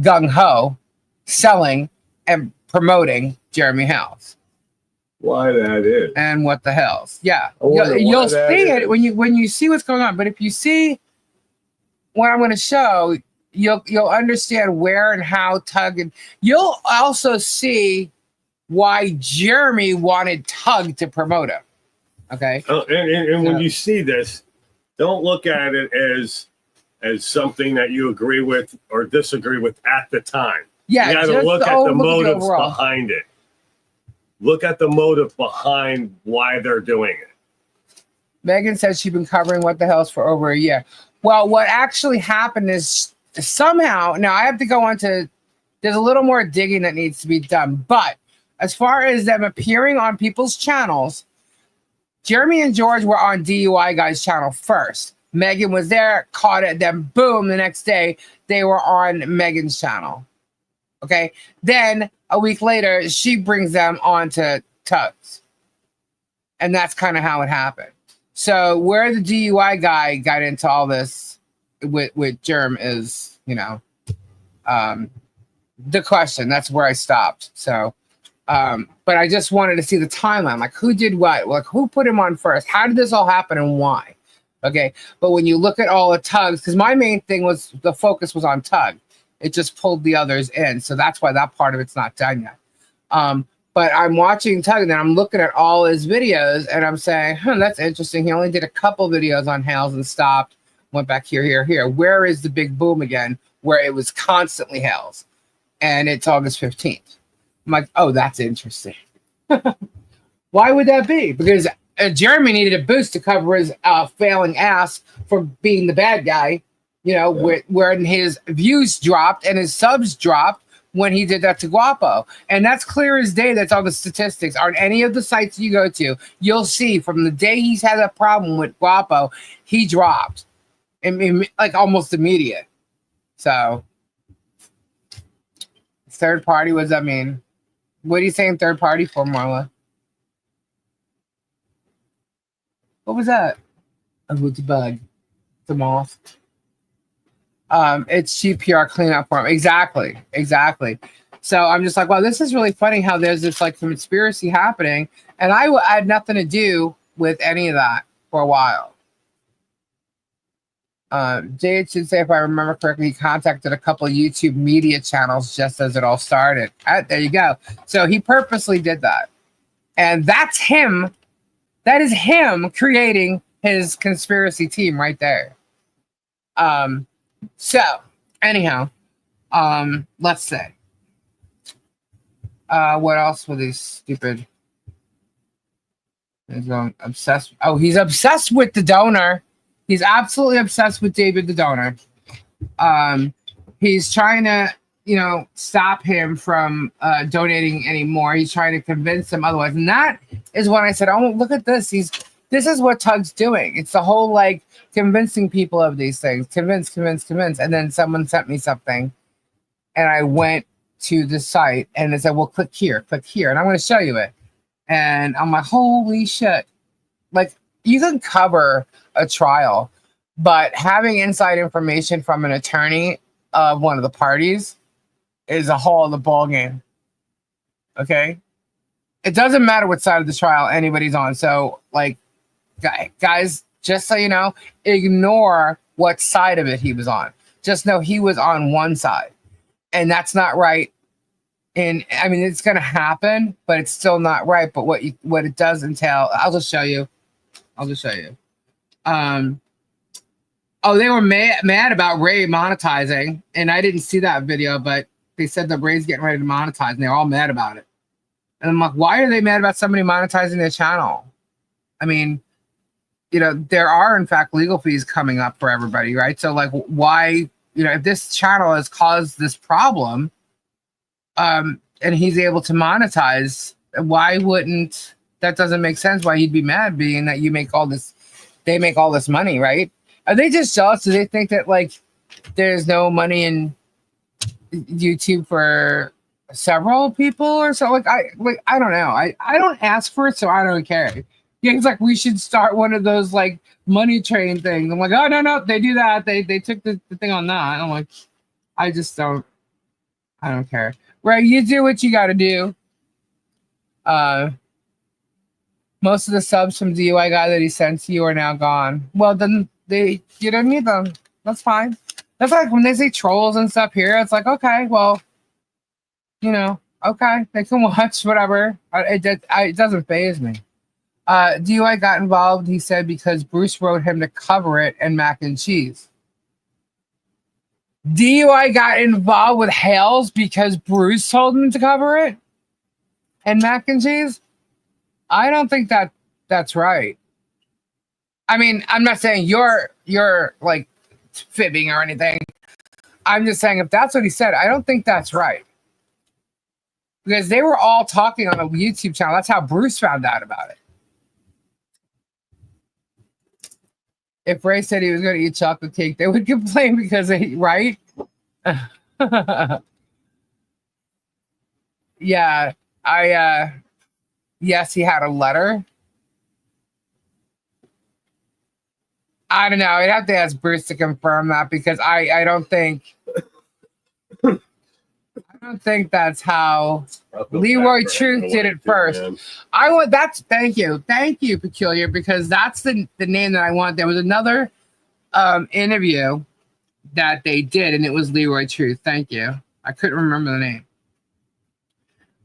gung-ho, selling and promoting Jeremy Hales. Why that is? And what the hells? Yeah, you'll see it when you see what's going on. But if you see what I'm going to show, you'll understand where and how Tug, and you'll also see why Jeremy wanted Tug to promote him. Okay. Oh, and when you see this, don't look at it as something that you agree with or disagree with at the time. Yeah, you got to look at the motives behind it. Look at the motive behind why they're doing it. Megan says she's been covering What the Hell's for over a year. Well, what actually happened is somehow, now I have to go on to, there's a little more digging that needs to be done. But as far as them appearing on people's channels, Jeremy and George were on DUI Guy's channel first. Megan was there, caught it, then boom, the next day, they were on Megan's channel. Okay. Then a week later, she brings them onto Tug's. And that's kind of how it happened. So where the DUI guy got into all this with Germ is, the question. That's where I stopped. So, but I just wanted to see the timeline, like who did what, like who put him on first, how did this all happen and why? Okay. But when you look at all the Tugs, because my main thing was the focus was on Tug. It just pulled the others in. So that's why that part of it's not done yet. But I'm watching Tug and then I'm looking at all his videos and I'm saying, that's interesting. He only did a couple videos on Hales and stopped, went back here. Where is the big boom again? Where it was constantly Hales. And it's August 15th. I'm like, oh, that's interesting. Why would that be? Because Jeremy needed a boost to cover his failing ass for being the bad guy, you know, when his views dropped and his subs dropped when he did that to Guapo. And that's clear as day. That's all the statistics. On any of the sites you go to, you'll see from the day he's had a problem with Guapo, he dropped. Like almost immediate. So third party, what does that mean? What are you saying third party for, Marla? What was that? Oh, it's a bug. It's a moth. It's cheap PR cleanup form. Exactly. So I'm just like, well, this is really funny how there's this like conspiracy happening, and I had nothing to do with any of that for a while. JH should say, if I remember correctly, he contacted a couple of YouTube media channels just as it all started. There you go. So he purposely did that, and that's him. That is him creating his conspiracy team right there. So anyhow, let's say, what else were these stupid? He's going obsessed. Oh, he's obsessed with the donor. He's absolutely obsessed with David the donor. He's trying to, you know, stop him from donating anymore. He's trying to convince him otherwise. And that is when I said, oh, look at this. This is what Tug's doing. It's the whole like convincing people of these things. Convince. And then someone sent me something. And I went to the site and it said, well, click here. And I'm going to show you it. And I'm like, holy shit. Like, you can cover a trial, but having inside information from an attorney of one of the parties is a whole other ball game. Okay, it doesn't matter what side of the trial anybody's on. So, like, guys, just so you know, ignore what side of it he was on. Just know he was on one side, and that's not right. And I mean, it's going to happen, but it's still not right. But what it does entail, I'll just show you. Oh, they were mad about Ray monetizing, and I didn't see that video, but they said that Ray's getting ready to monetize, and they're all mad about it. And I'm like, why are they mad about somebody monetizing their channel? I mean, you know, there are in fact legal fees coming up for everybody, right? So like, why, you know, if this channel has caused this problem, and he's able to monetize, why wouldn't that doesn't make sense? Why he'd be mad, being that you make all this, they make all this money, right? Are they just jealous? Do they think that like there's no money in YouTube for several people or so? Like I don't know. I don't ask for it, so I don't care. Yeah, it's like we should start one of those like money train things. I'm like, oh no, they do that. They took the thing on that. I'm like, I don't care. Right, you do what you gotta do. Most of the subs from DUI guy that he sent to you are now gone. Well, then you don't need them. That's fine. That's like when they say trolls and stuff here, it's like, okay, well, you know, okay, they can watch whatever. It doesn't faze me. DUI got involved, he said, because Bruce wrote him to cover it and mac and cheese. DUI got involved with Hales because Bruce told him to cover it and mac and cheese? I don't think that's right. I mean, I'm not saying you're like fibbing or anything. I'm just saying if that's what he said, I don't think that's right. Because they were all talking on a YouTube channel. That's how Bruce found out about it. If Ray said he was going to eat chocolate cake, they would complain because they, right? Yeah, yes, he had a letter. I don't know. I'd have to ask Bruce to confirm that because I don't think that's how Leroy Truth did it first. Thank you, Peculiar, because that's the name that I want. There was another interview that they did, and it was Leroy Truth. Thank you. I couldn't remember the name.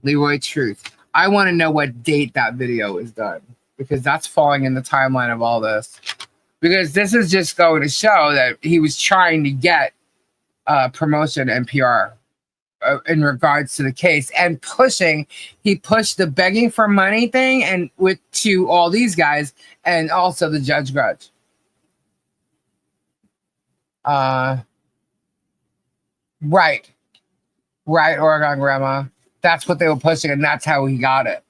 Leroy Truth. I want to know what date that video was done because that's falling in the timeline of all this. Because this is just going to show that he was trying to get promotion and PR in regards to the case and pushing. He pushed the begging for money thing and with to all these guys and also the judge grudge. Right, Oregon Grandma. That's what they were pushing, and that's how he got it.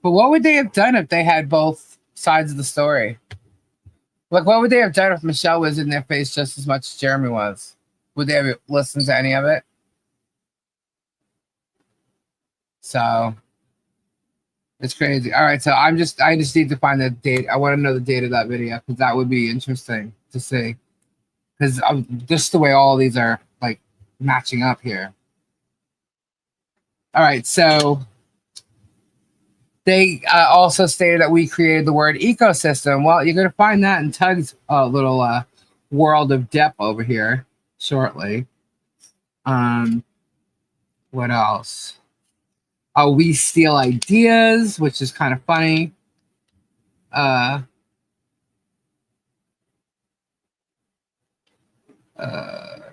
But what would they have done if they had both sides of the story? Like, what would they have done if Michelle was in their face just as much as Jeremy was? Would they have listened to any of it? So it's crazy. All right, so I just need to find the date. I want to know the date of that video because that would be interesting to see. Because just the way all these are like matching up here. All right, so they also stated that we created the word ecosystem. Well, you're going to find that in Tug's little world of depth over here shortly. What else? Oh, we steal ideas, which is kind of funny.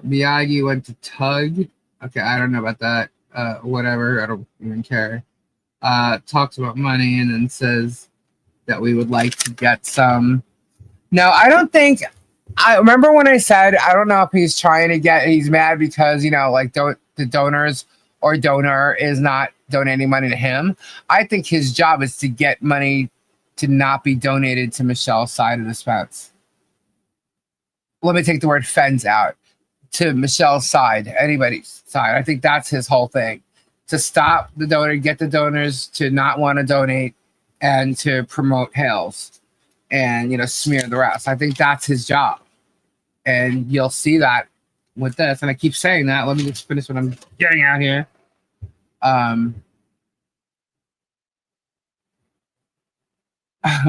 Miyagi went to Tug. Okay, I don't know about that. Whatever, I don't even care. Talks about money and then says that we would like to get some. No, I don't think. I remember when I said I don't know if he's trying to get. He's mad because like the donors or donor is not donating money to him. I think his job is to get money to not be donated to Michelle's side of the fence. Let me take the word fence out. To Michelle's side, anybody's side. I think that's his whole thing. To stop the donor, get the donors to not want to donate, and to promote Hales, and smear the rest. I think that's his job, and you'll see that with this. And I keep saying that. Let me just finish what I'm getting out here.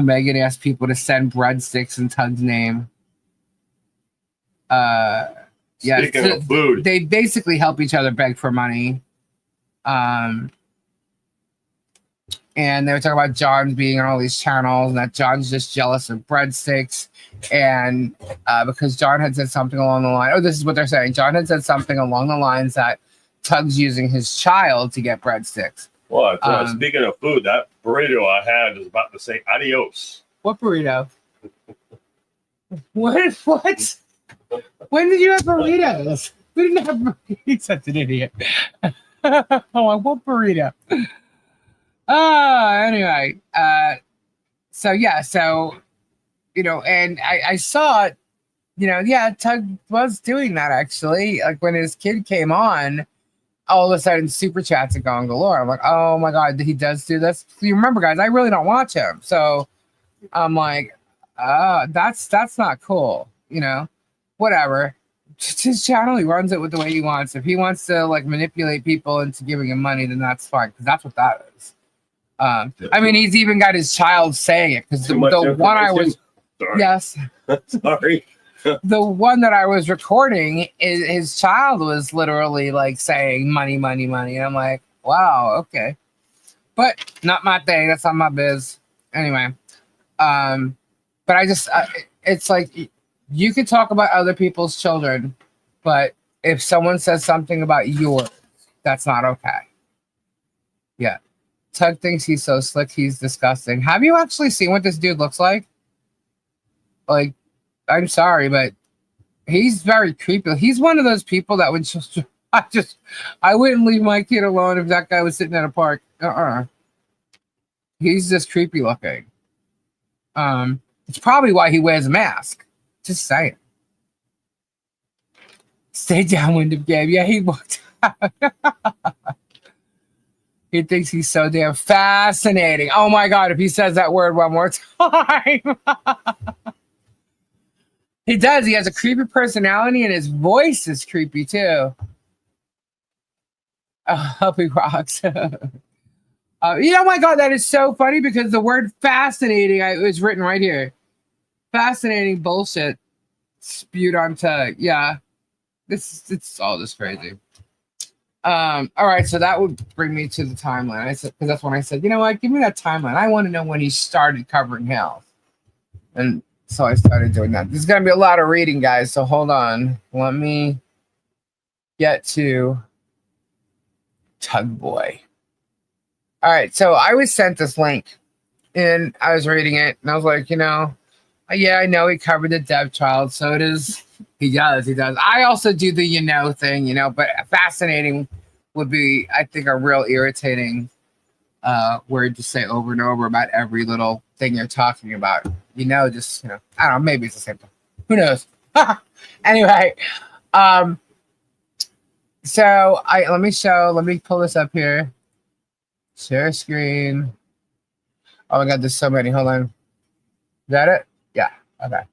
Megan asked people to send breadsticks in Tug's name. Yeah, Speaking of food, they basically help each other beg for money. And they were talking about John being on all these channels and that John's just jealous of breadsticks. And because John had said something along the line, this is what they're saying. John had said something along the lines that Tug's using his child to get breadsticks. Well, speaking of food, that burrito I had is about to say adios. What burrito? What? When did you have burritos? We didn't have burritos. He's such an idiot. Oh, what burrito? Anyway. So and I saw it, Tug was doing that actually. Like when his kid came on, all of a sudden super chats are going galore. I'm like, oh my God, he does do this. So you remember, guys, I really don't watch him. So I'm like, that's not cool, whatever. It's his channel. He runs it with the way he wants. If he wants to like manipulate people into giving him money, then that's fine, because that's what that is. I mean, he's even got his child saying it, because the one I was yes sorry. The one that I was recording, his child was literally like saying money, money, money. And I'm like, wow, okay. But not my thing. That's not my biz. Anyway. But it's like, you can talk about other people's children, but if someone says something about yours, that's not okay. Yeah. Tug thinks he's so slick, he's disgusting. Have you actually seen what this dude looks like? Like, I'm sorry, but he's very creepy. He's one of those people that would I wouldn't leave my kid alone if that guy was sitting at a park. He's just creepy looking. It's probably why he wears a mask. Just saying. Stay downwind of Gabe. Yeah, he walked out. He thinks he's so damn fascinating. Oh my God, if he says that word one more time. He does. He has a creepy personality, and his voice is creepy too. He rocks. Oh my God, that is so funny, because the word fascinating was written right here. Fascinating bullshit spewed on Tug. Yeah, it's all just crazy. All right, so that would bring me to the timeline. I said, because that's when I said, you know what, give me that timeline. I want to know when he started covering Hales. And so I started doing that. There's gonna be a lot of reading, guys. So hold on. Let me get to Tugboy. All right, so I was sent this link, and I was reading it, and I was like, yeah, I know he covered the dev child, so it is. He does. I also do the thing, but fascinating would be, I think, a real irritating word to say over and over about every little thing you're talking about. Just I don't know, maybe it's the same thing. Who knows? Anyway, so let me pull this up here. Share screen. Oh my god, there's so many. Hold on. Is that it? Yeah. Okay.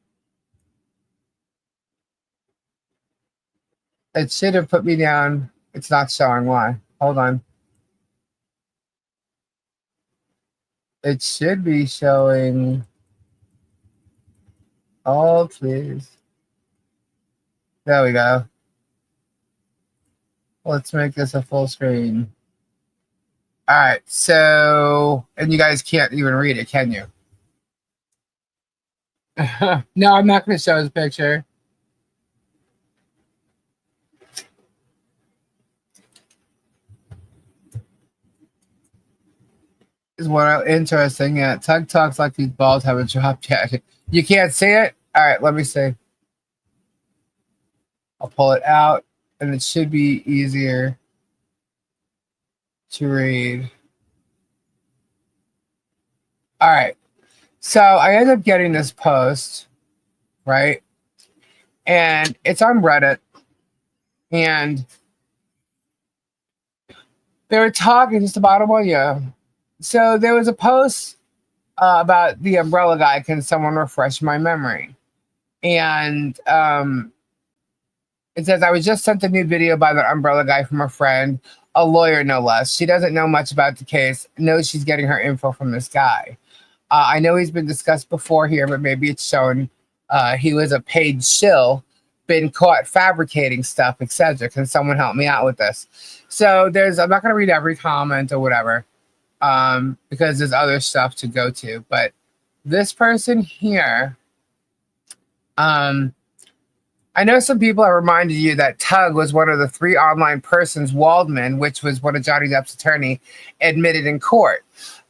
It should have put me down. It's not showing. Why? Hold on. It should be showing. Oh, please. There we go. Let's make this a full screen. All right. So, and you guys can't even read it, can you? No, I'm not going to show his picture. Is what interesting. Yeah, Tug talks like these balls haven't dropped yet. You can't see it? All right, let me see. I'll pull it out, and it should be easier to read. All right. So I ended up getting this post, right? And it's on Reddit. And they were talking just about, well, yeah. So there was a post about the umbrella guy. Can someone refresh my memory? And it says, I was just sent a new video by the umbrella guy from a friend, a lawyer no less. She doesn't know much about the case, knows she's getting her info from this guy. I know he's been discussed before here, but maybe it's shown he was a paid shill, been caught fabricating stuff, etc. Can someone help me out with this? So I'm not going to read every comment or whatever, because there's other stuff to go to. But this person here, I know some people have reminded you that Tug was one of the 3 online persons Waldman, which was one of Johnny Depp's attorney, admitted in court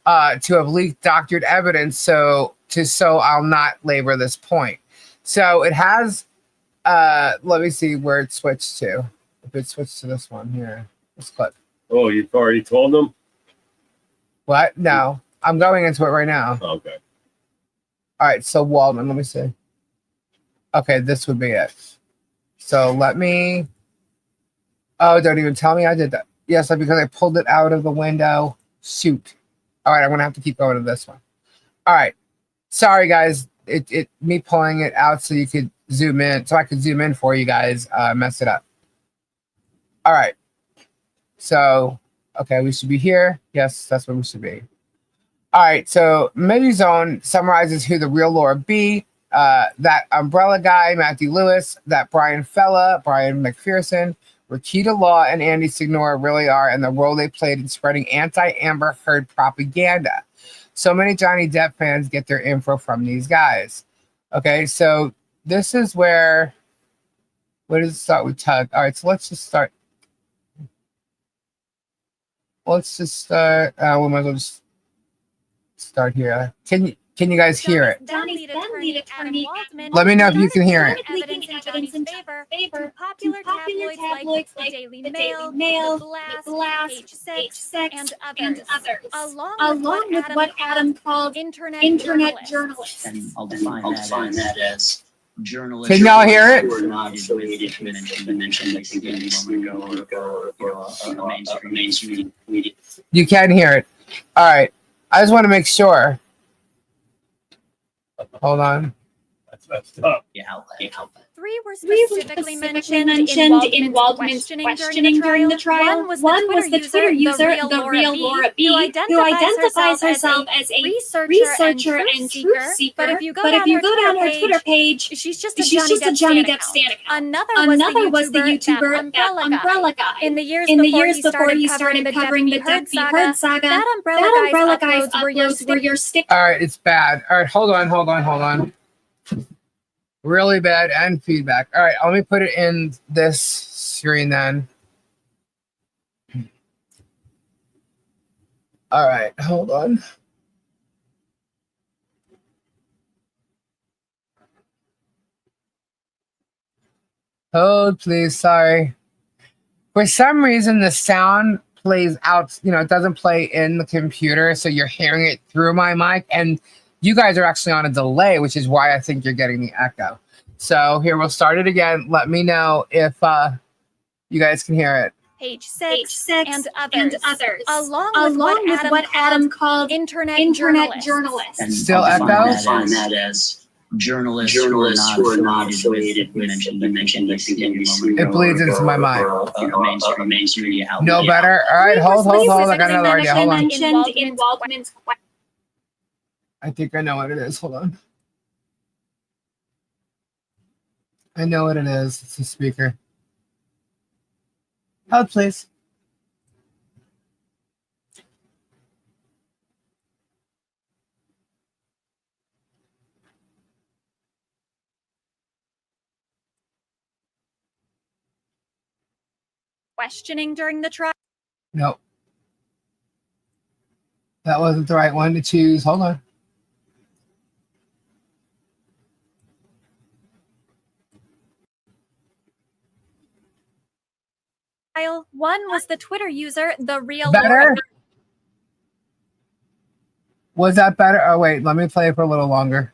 to have leaked doctored evidence. So I'll not labor this point. So it has, let me see where it switched to. If it switched to this one here, this clip. Oh, you've already told them? What? No, I'm going into it right now. Okay. All right, so Waldman, let me see. Okay, this would be it. So let me. Oh, don't even tell me I did that. Yes, because I pulled it out of the window. Shoot. All right, I'm gonna have to keep going to this one. All right. Sorry, guys. Me pulling it out so you could zoom in, so I could zoom in for you guys. Mess it up. All right. So, okay, we should be here. Yes, that's where we should be. All right. So, Medizone summarizes who the real Laura B. That umbrella guy, Matthew Lewis, that Brian Fella, Brian McPherson, Rakita Law, and Andy Signora really are, and the role they played in spreading anti-Amber Heard propaganda. So many Johnny Depp fans get their info from these guys. Okay, so this is where does it start with Tug? All right, so let's just start. We might as well just start here. Can you guys hear it? Let me know if you can hear it. Evidence in Johnny's favor to popular tabloids like the Daily Mail, The Blast, H6, and others, along with what Adam called internet journalists. And I'll define that as journalists. Can y'all hear it? Who are not mentioned like a mainstream media. You can hear it. All right. I just want to make sure. Hold on. That's tough. Yeah, outlet. 3 were specifically mentioned in Waldman's questioning during the trial. One was the Twitter user, the real Laura B, who identifies herself as a researcher and truth seeker. But if you go down her Twitter page, she's just a Johnny Depp stan account. Another was the YouTuber, that umbrella guy. In the years before he started covering the Depp v. Heard saga, that umbrella guy's uploads were your stick. All right, it's bad. All right, hold on. Really bad and feedback. All right, let me put it in this screen then. All right, hold on. Hold, please. Sorry. For some reason, the sound plays out. You know, it doesn't play in the computer, so you're hearing it through my mic, and you guys are actually on a delay, which is why I think you're getting the echo. So here, we'll start it again. Let me know if you guys can hear it. Page 6 and others, along with what Adam called internet journalists. And Still I'll echo? define that as journalists who are not affiliated with, you mentioned, I think, NBC. It bleeds into my mic. A mainstream media outlet. No better. All right, hold. I got another idea. Hold on. Mentioned in Waldman's I think I know what it is. Hold on. I know what it is. It's a speaker. Hold, please. questioning during the trial. Nope. That wasn't the right one to choose. Hold on. One was the Twitter user, the real Better? Was that better? Oh, wait. Let me play it for a little longer.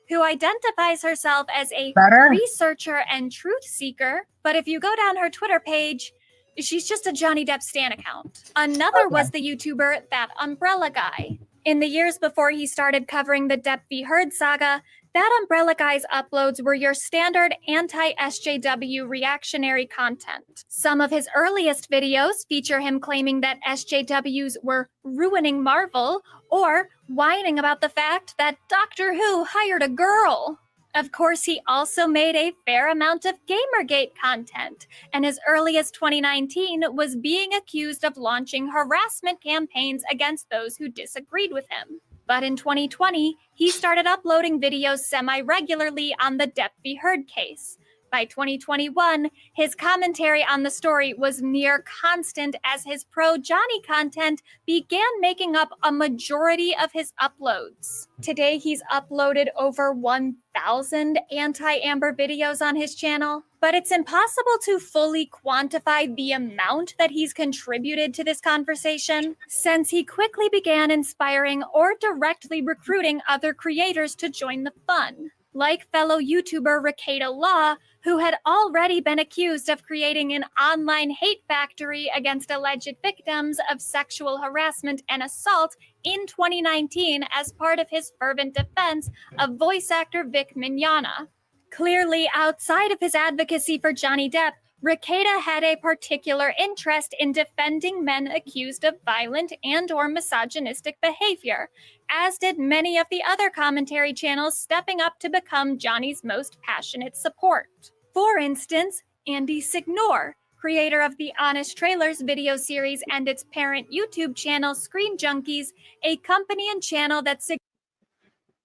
Who identifies herself as a Better? researcher and truth seeker, but if you go down her Twitter page, she's just a Johnny Depp stan account. Another was the YouTuber That Umbrella Guy. In the years before he started covering the Depp v. Heard saga, That Umbrella Guy's uploads were your standard anti-SJW reactionary content. Some of his earliest videos feature him claiming that SJWs were ruining Marvel or whining about the fact that Doctor Who hired a girl. Of course, he also made a fair amount of Gamergate content, and as early as 2019 was being accused of launching harassment campaigns against those who disagreed with him. But in 2020, he started uploading videos semi-regularly on the Depp v. Heard case. By 2021, his commentary on the story was near constant as his pro-Johnny content began making up a majority of his uploads. Today, he's uploaded over 1,000 anti-Amber videos on his channel, but it's impossible to fully quantify the amount that he's contributed to this conversation, since he quickly began inspiring or directly recruiting other creators to join the fun. Like fellow YouTuber Rakeda Law, who had already been accused of creating an online hate factory against alleged victims of sexual harassment and assault in 2019 as part of his fervent defense of voice actor Vic Mignogna. Clearly, outside of his advocacy for Johnny Depp, Rakeda had a particular interest in defending men accused of violent and/or misogynistic behavior, as did many of the other commentary channels stepping up to become Johnny's most passionate support. For instance, Andy Signor, creator of the Honest Trailers video series and its parent YouTube channel Screen Junkies, a company and channel that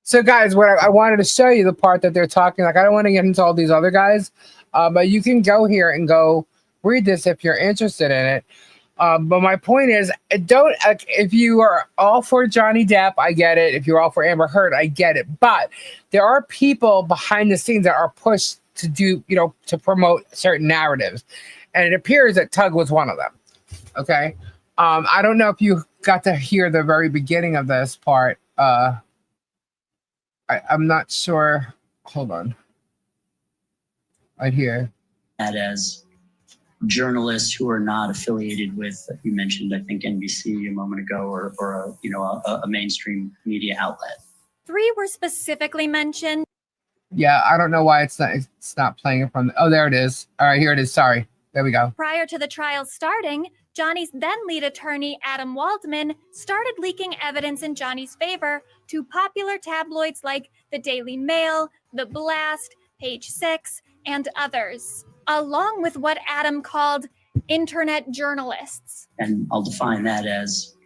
So, guys, what I wanted to show you the part that they're talking. Like, I don't want to get into all these other guys, but you can go here and go read this if you're interested in it. But my point is, don't. If you are all for Johnny Depp, I get it. If you're all for Amber Heard, I get it. But there are people behind the scenes that are pushed to do, to promote certain narratives, and it appears that Tug was one of them. Okay, I don't know if you got to hear the very beginning of this part. I'm not sure. Hold on. Right here. That as journalists who are not affiliated with, you mentioned, I think, NBC a moment ago, or a mainstream media outlet. 3 were specifically mentioned. Yeah, I don't know why it's not playing it from. Oh, there it is. All right, here it is. Sorry. There we go. Prior to the trial starting, Johnny's then lead attorney, Adam Waldman, started leaking evidence in Johnny's favor to popular tabloids like the Daily Mail, The Blast, Page 6, and others, along with what Adam called internet journalists. And I'll define that as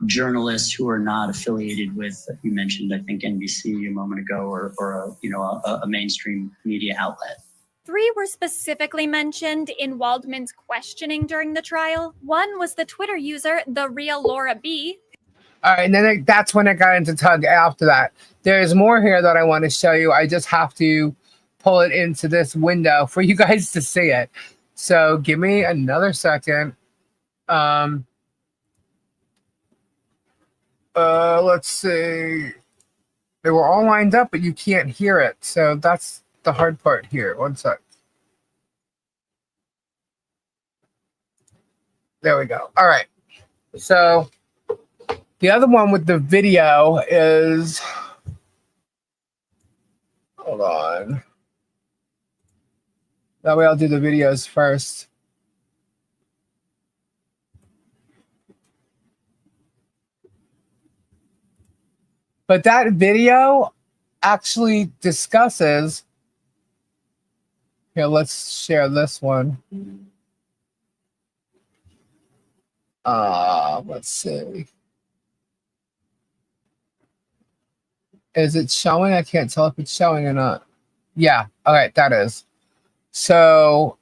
journalists who are not affiliated with, you mentioned, I think, NBC a moment ago, or a mainstream media outlet. 3 were specifically mentioned in Waldman's questioning during the trial. One was the Twitter user, the real Laura B. All right, and then that's when I got into Tug after that. There's more here that I want to show you. I just have to pull it into this window for you guys to see it. So give me another second. Let's see. They were all lined up, but you can't hear it. So that's the hard part here. One sec. There we go. All right. So the other one with the video is, hold on. That way I'll do the videos first. But that video actually discusses, here, let's share this one. Let's see. Is it showing? I can't tell if it's showing or not. Yeah, all right, that is. So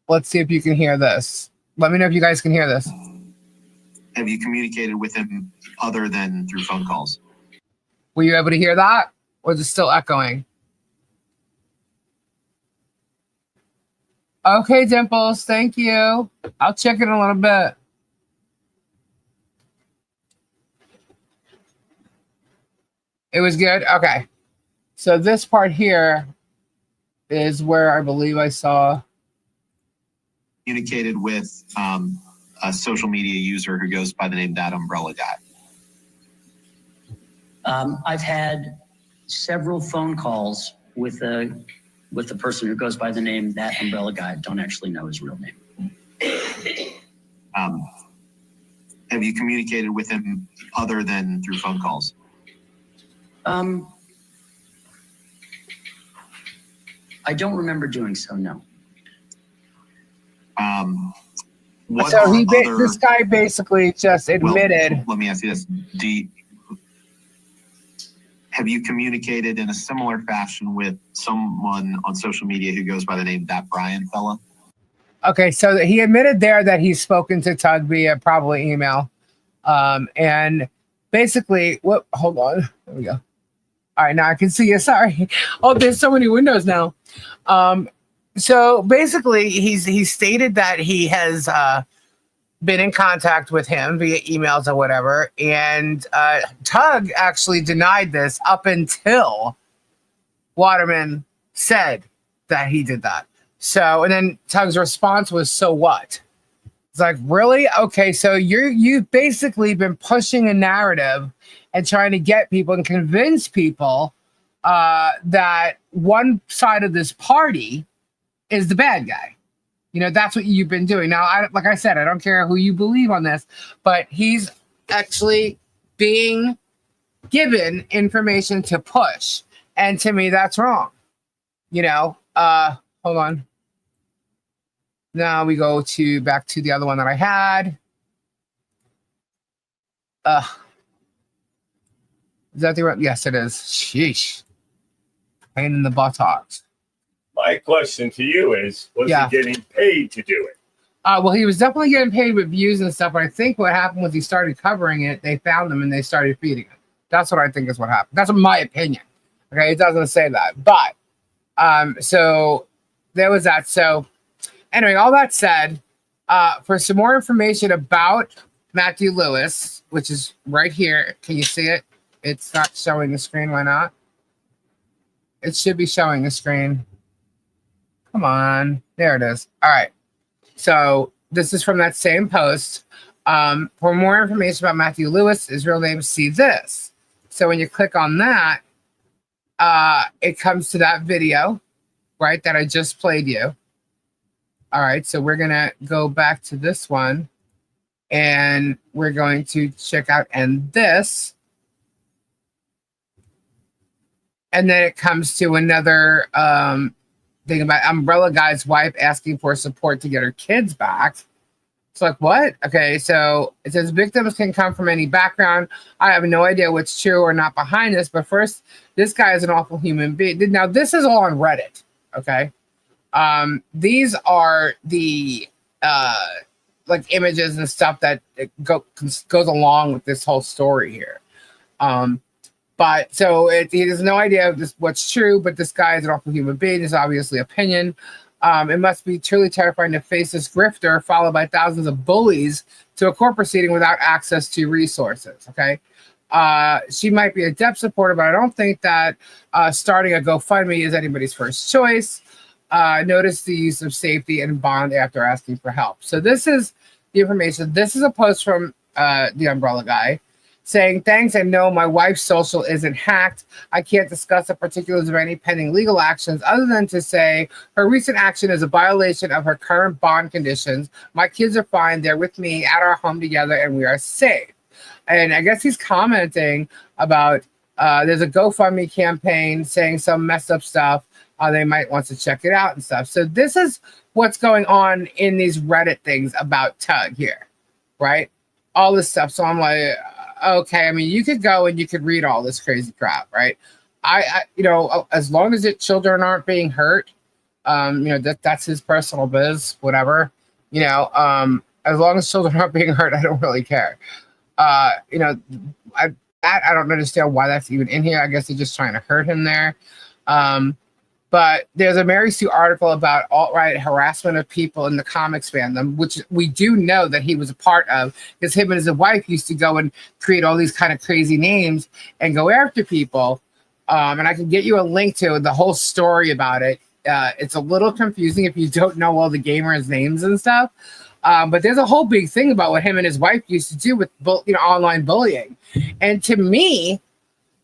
let's see if you can hear this. Let me know if you guys can hear this. Have you communicated with him other than through phone calls? Were you able to hear that? Or is it still echoing? Okay, Dimples, thank you. I'll check it in a little bit. It was good? Okay. So this part here is where I believe I saw. Communicated with a social media user who goes by the name That Umbrella Guy. I've had several phone calls with the person who goes by the name That Umbrella Guy. I don't actually know his real name. Have you communicated with him other than through phone calls? I don't remember doing so, no. What So other, this guy basically just admitted. Well, let me ask you this. Have you communicated in a similar fashion with someone on social media who goes by the name That Brian fella? Okay, so he admitted there that he's spoken to Tug via probably email. And basically, hold on. There we go. All right, now I can see you. Sorry. Oh, there's so many windows now. So basically, he stated that he has been in contact with him via emails or whatever, and Tug actually denied this up until Waterman said that he did that. So, and then Tug's response was, "So what?" It's like, really? Okay, so you've basically been pushing a narrative and trying to get people and convince people that one side of this party is the bad guy. You know, that's what you've been doing. Now, like I said, I don't care who you believe on this, but he's actually being given information to push. And to me, that's wrong. You know, hold on. Now we go back to the other one that I had. Is that the right? Yes, it is. Sheesh. Pain in the buttocks. My question to you is, was he getting paid to do it? Well, he was definitely getting paid with views and stuff. But I think what happened was he started covering it. They found him and they started feeding it. That's what I think is what happened. That's my opinion. Okay, it doesn't say that. But so there was that. So anyway, all that said, for some more information about Matthew Lewis, which is right here. Can you see it? It's not showing the screen. Why not? It should be showing the screen. Come on. There it is. All right. So this is from that same post. For more information about Matthew Lewis, his real name, see this. So when you click on that, it comes to that video, right, that I just played you. All right. So we're going to go back to this one. And we're going to check out and this. And then it comes to another thing about Umbrella Guy's wife asking for support to get her kids back. It's like, what? Okay, so it says victims can come from any background. I have no idea what's true or not behind this. But first, this guy is an awful human being. Now, this is all on Reddit, okay? These are the like images and stuff that goes along with this whole story here. But so he has no idea of what's true, but this guy is an awful human being. It's obviously opinion. It must be truly terrifying to face this grifter followed by thousands of bullies to a court proceeding without access to resources. Okay. She might be a Depp supporter, but I don't think that starting a GoFundMe is anybody's first choice. Notice the use of safety and bond after asking for help. So this is the information. This is a post from the Umbrella guy saying, thanks, and no, my wife's social isn't hacked. I can't discuss the particulars of any pending legal actions other than to say her recent action is a violation of her current bond conditions. My kids are fine. They're with me at our home together, and we are safe. And I guess he's commenting about there's a GoFundMe campaign saying some messed up stuff. They might want to check it out and stuff. So this is what's going on in these Reddit things about Tug here, right? All this stuff. So I'm like, okay, I mean, you could go and you could read all this crazy crap, right? I you know, as long as children aren't being hurt, you know, that's his personal biz, whatever. You know, as long as children aren't being hurt, I don't really care. You know, I don't understand why that's even in here. I guess they're just trying to hurt him there. But there's a Mary Sue article about alt-right harassment of people in the comics fandom, which we do know that he was a part of, because him and his wife used to go and create all these kind of crazy names and go after people. And I can get you a link to the whole story about it. It's a little confusing if you don't know all the gamers' names and stuff. But there's a whole big thing about what him and his wife used to do with online bullying. And to me,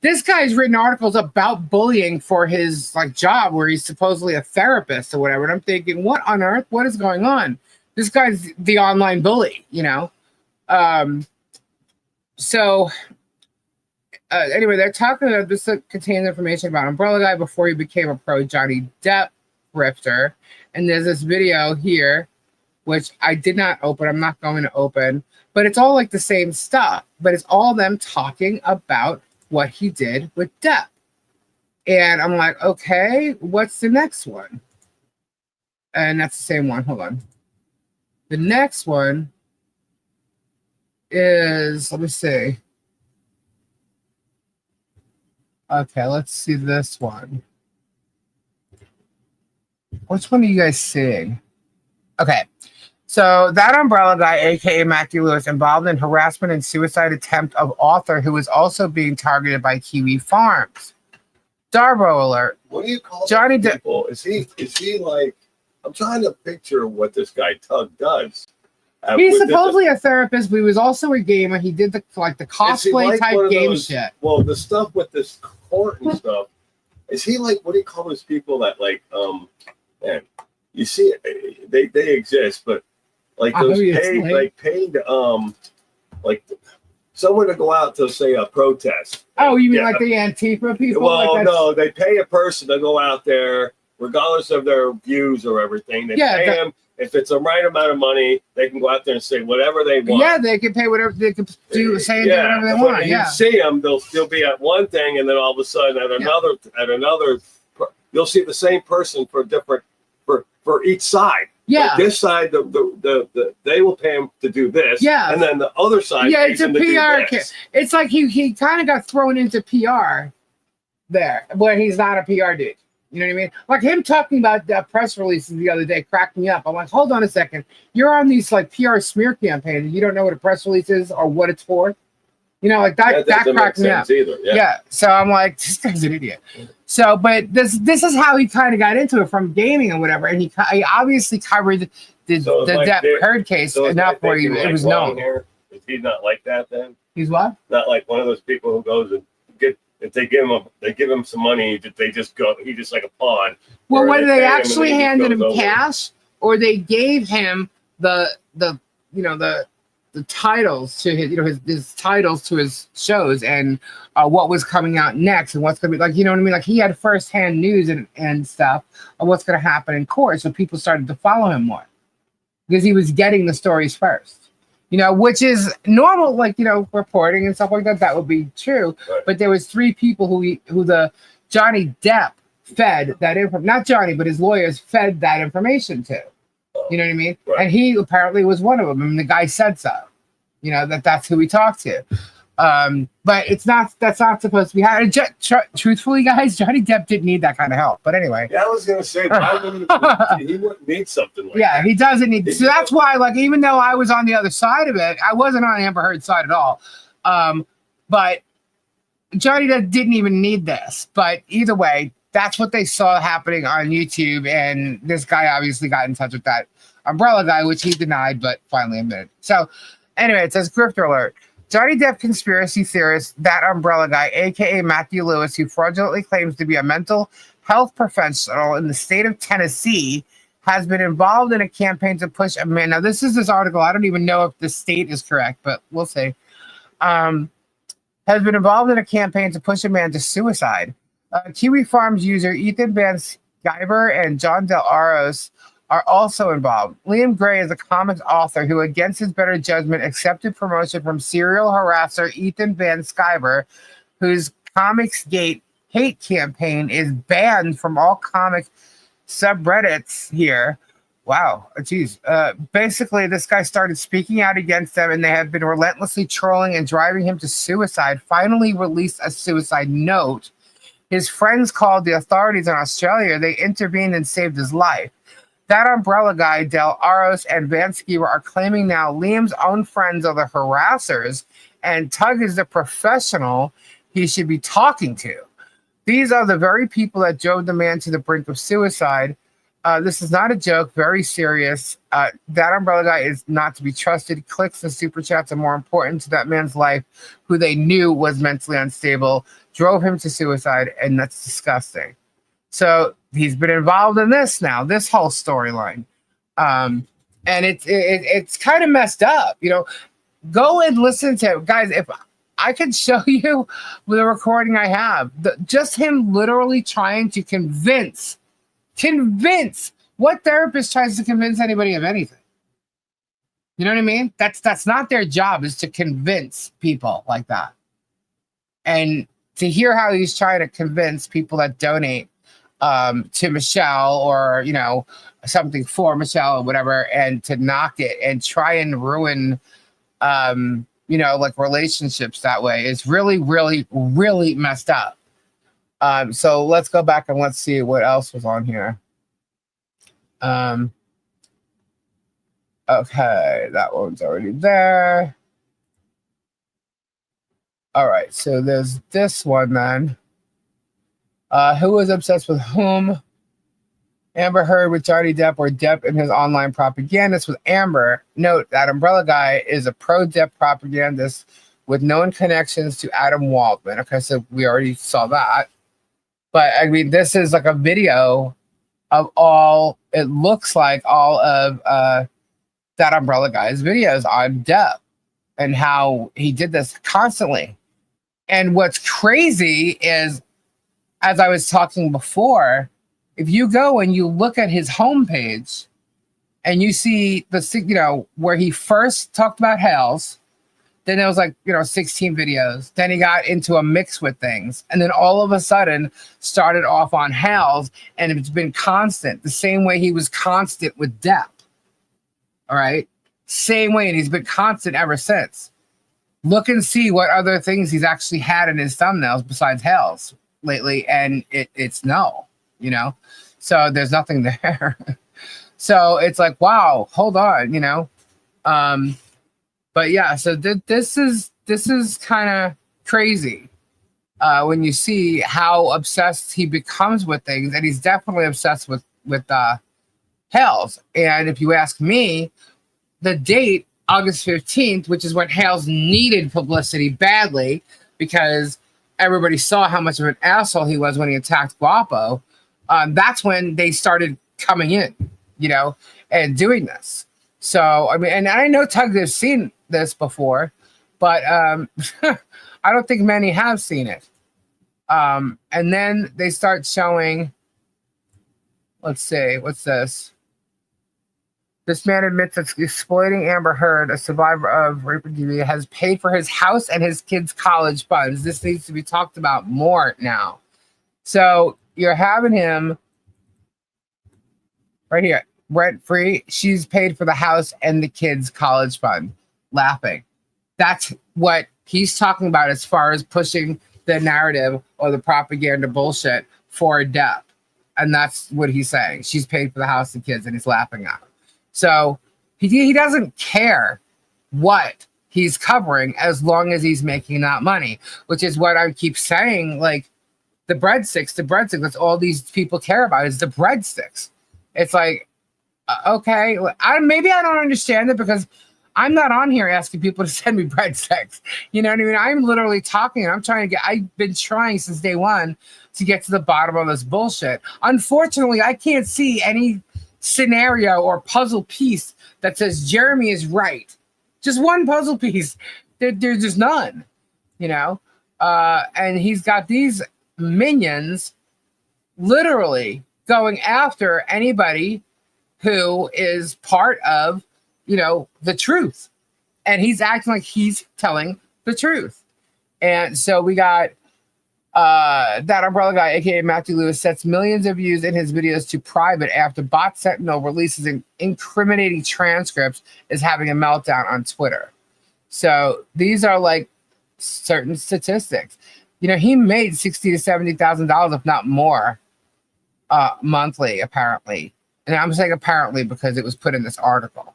this guy's written articles about bullying for his job where he's supposedly a therapist or whatever. And I'm thinking, what on earth? What is going on? This guy's the online bully, you know? Anyway, they're talking about this contains information about Umbrella Guy before he became a pro Johnny Depp grifter. And there's this video here, which I did not open. I'm not going to open. But it's all like the same stuff. But it's all them talking about what he did with Depp. And I'm like, okay, what's the next one? And that's the same one. Hold on. The next one is, let me see. Okay, let's see this one. Which one are you guys seeing? Okay. So that Umbrella Guy, aka Matthew Lewis, involved in harassment and suicide attempt of author who is also being targeted by Kiwi Farms. Darbo alert. What do you call Johnny people? Is he like? I'm trying to picture what this guy Tug does. He's supposedly a therapist, but he was also a gamer. He did the cosplay type game shit. Well, the stuff with this court and stuff. Is he like, what do you call those people that man, you see, they exist, but like those paid someone to go out to say a protest. Oh, you mean like the Antifa people? Well, no, they pay a person to go out there, regardless of their views or everything. They pay them. If it's the right amount of money, they can go out there and say whatever they want. Yeah, they can pay whatever they can do, say and do whatever they want. You see them, they'll still be at one thing, and then all of a sudden at another, you'll see the same person for different for each side. Yeah, like this side, they will pay him to do this. Yeah, and then the other side. Yeah, it's a PR. It's like he kind of got thrown into PR there, but he's not a PR dude. You know what I mean? Like him talking about press releases the other day cracked me up. I'm like, hold on a second. You're on these PR smear campaigns and you don't know what a press release is or what it's for. You know, like that cracked me up. Either. Yeah. So I'm like, this guy's an idiot. So, but this is how he kind of got into it from gaming and whatever. And he obviously covered the Depp Heard case enough where it was known. Is he not like that then? He's what? Not like one of those people who goes and if they give him some money, they just go. He's just like a pawn. Well, whether they actually handed him cash or they gave him the titles to his titles to his shows and what was coming out next and what's gonna be like, you know what I mean? Like he had firsthand news and stuff of what's gonna happen in court, so people started to follow him more because he was getting the stories first. You know, which is normal, reporting and stuff like that. That would be true. Right. But there was 3 people who the Johnny Depp fed that info, not Johnny, but his lawyers fed that information to. You know what I mean? Right. And he apparently was one of them. I mean, the guy said so. You know, that's who we talked to. But that's not supposed to be how. Truthfully, guys, Johnny Depp didn't need that kind of help. But anyway. Yeah, I was gonna say, why he wouldn't need something like Yeah, that. he doesn't need. So that's why, like, even though I was on the other side of it, I wasn't on Amber Heard's side at all. But Johnny Depp didn't even need this. But either way, that's what they saw happening on YouTube, and this guy obviously got in touch with that umbrella guy, which he denied, but finally admitted. So, anyway, it says grifter alert. Johnny Depp conspiracy theorist, that umbrella guy, aka Matthew Lewis, who fraudulently claims to be a mental health professional in the state of Tennessee, has been involved in a campaign to push a man. Now, this is this article. I don't even know if the state is correct, but we'll see. Has been involved in a campaign to push a man to suicide. Kiwi Farms user Ethan Van Sciver and John Del Aros are also involved. Liam Gray is a comics author who, against his better judgment, accepted promotion from serial harasser Ethan Van Sciver, whose Comicsgate hate campaign is banned from all comic subreddits here. Wow, geez. Basically, this guy started speaking out against them, and they have been relentlessly trolling and driving him to suicide. Finally released a suicide note. His friends called the authorities in Australia. They intervened and saved his life. That umbrella guy, Del Aros and Van Sciver, are claiming now Liam's own friends are the harassers and Tug is the professional he should be talking to. These are the very people that drove the man to the brink of suicide. This is not a joke, very serious. That umbrella guy is not to be trusted. Clicks and super chats are more important to that man's life, who they knew was mentally unstable, drove him to suicide, and that's disgusting. So he's been involved in this now, this whole storyline. And it's kind of messed up. You know, go and listen to it. Guys, if I could show you with a recording I have, just him literally trying to convince. What therapist tries to convince anybody of anything? You know what I mean? That's not their job, is to convince people like that. And to hear how he's trying to convince people that donate to Michelle, or, you know, something for Michelle or whatever, and to knock it and try and ruin, you know, like relationships that way is really, really, really messed up. So let's go back and let's see what else was on here. Okay, that one's already there. All right, so there's this one then. Who was obsessed with whom? Amber Heard with Johnny Depp, or Depp and his online propagandist with Amber. Note that umbrella guy is a pro-Depp propagandist with known connections to Adam Waldman. Okay, so we already saw that. But I mean, this is like a video of all, it looks like all of that umbrella guy's videos on Depp and how he did this constantly. And what's crazy is, as I was talking before, if you go and you look at his homepage and you see the, you know, where he first talked about Hales, then there was like, you know, 16 videos. Then he got into a mix with things. And then all of a sudden started off on Hales, and it's been constant, the same way he was constant with Depp. All right? Same way, and he's been constant ever since. Look and see what other things he's actually had in his thumbnails besides Hales lately, and it's no, you know? So there's nothing there. So it's like, wow, hold on, you know? But yeah, so this is kind of crazy when you see how obsessed he becomes with things, and he's definitely obsessed with Hales. And if you ask me, the date, August 15th, which is when Hales needed publicity badly because everybody saw how much of an asshole he was when he attacked Guapo, that's when they started coming in, you know, and doing this. So, I mean, and I know Tug has seen this before, but I don't think many have seen it. And then they start showing, let's see, what's this? This man admits that exploiting Amber Heard, a survivor of rape and DV, has paid for his house and his kids' college funds. This needs to be talked about more now. So you're having him right here, rent free. She's paid for the house and the kids' college fund. Laughing. That's what he's talking about as far as pushing the narrative or the propaganda bullshit for Depp. And that's what he's saying. She's paid for the house and kids, and he's laughing at her. So he doesn't care what he's covering as long as he's making that money, which is what I keep saying. Like the breadsticks, that's all these people care about is the breadsticks. It's like, okay, maybe I don't understand it because I'm not on here asking people to send me breadsticks. You know what I mean? I'm literally talking. I've been trying since day one to get to the bottom of this bullshit. Unfortunately, I can't see any scenario or puzzle piece that says Jeremy is right. Just one puzzle piece. There's just none, you know? And he's got these minions literally going after anybody who is part of, you know, the truth. And he's acting like he's telling the truth. And so we got that umbrella guy, aka Matthew Lewis, sets millions of views in his videos to private after Bot Sentinel releases incriminating transcripts, is having a meltdown on Twitter. So these are like certain statistics. You know, he made $60,000 to $70,000, if not more, monthly, apparently. And I'm saying apparently because it was put in this article.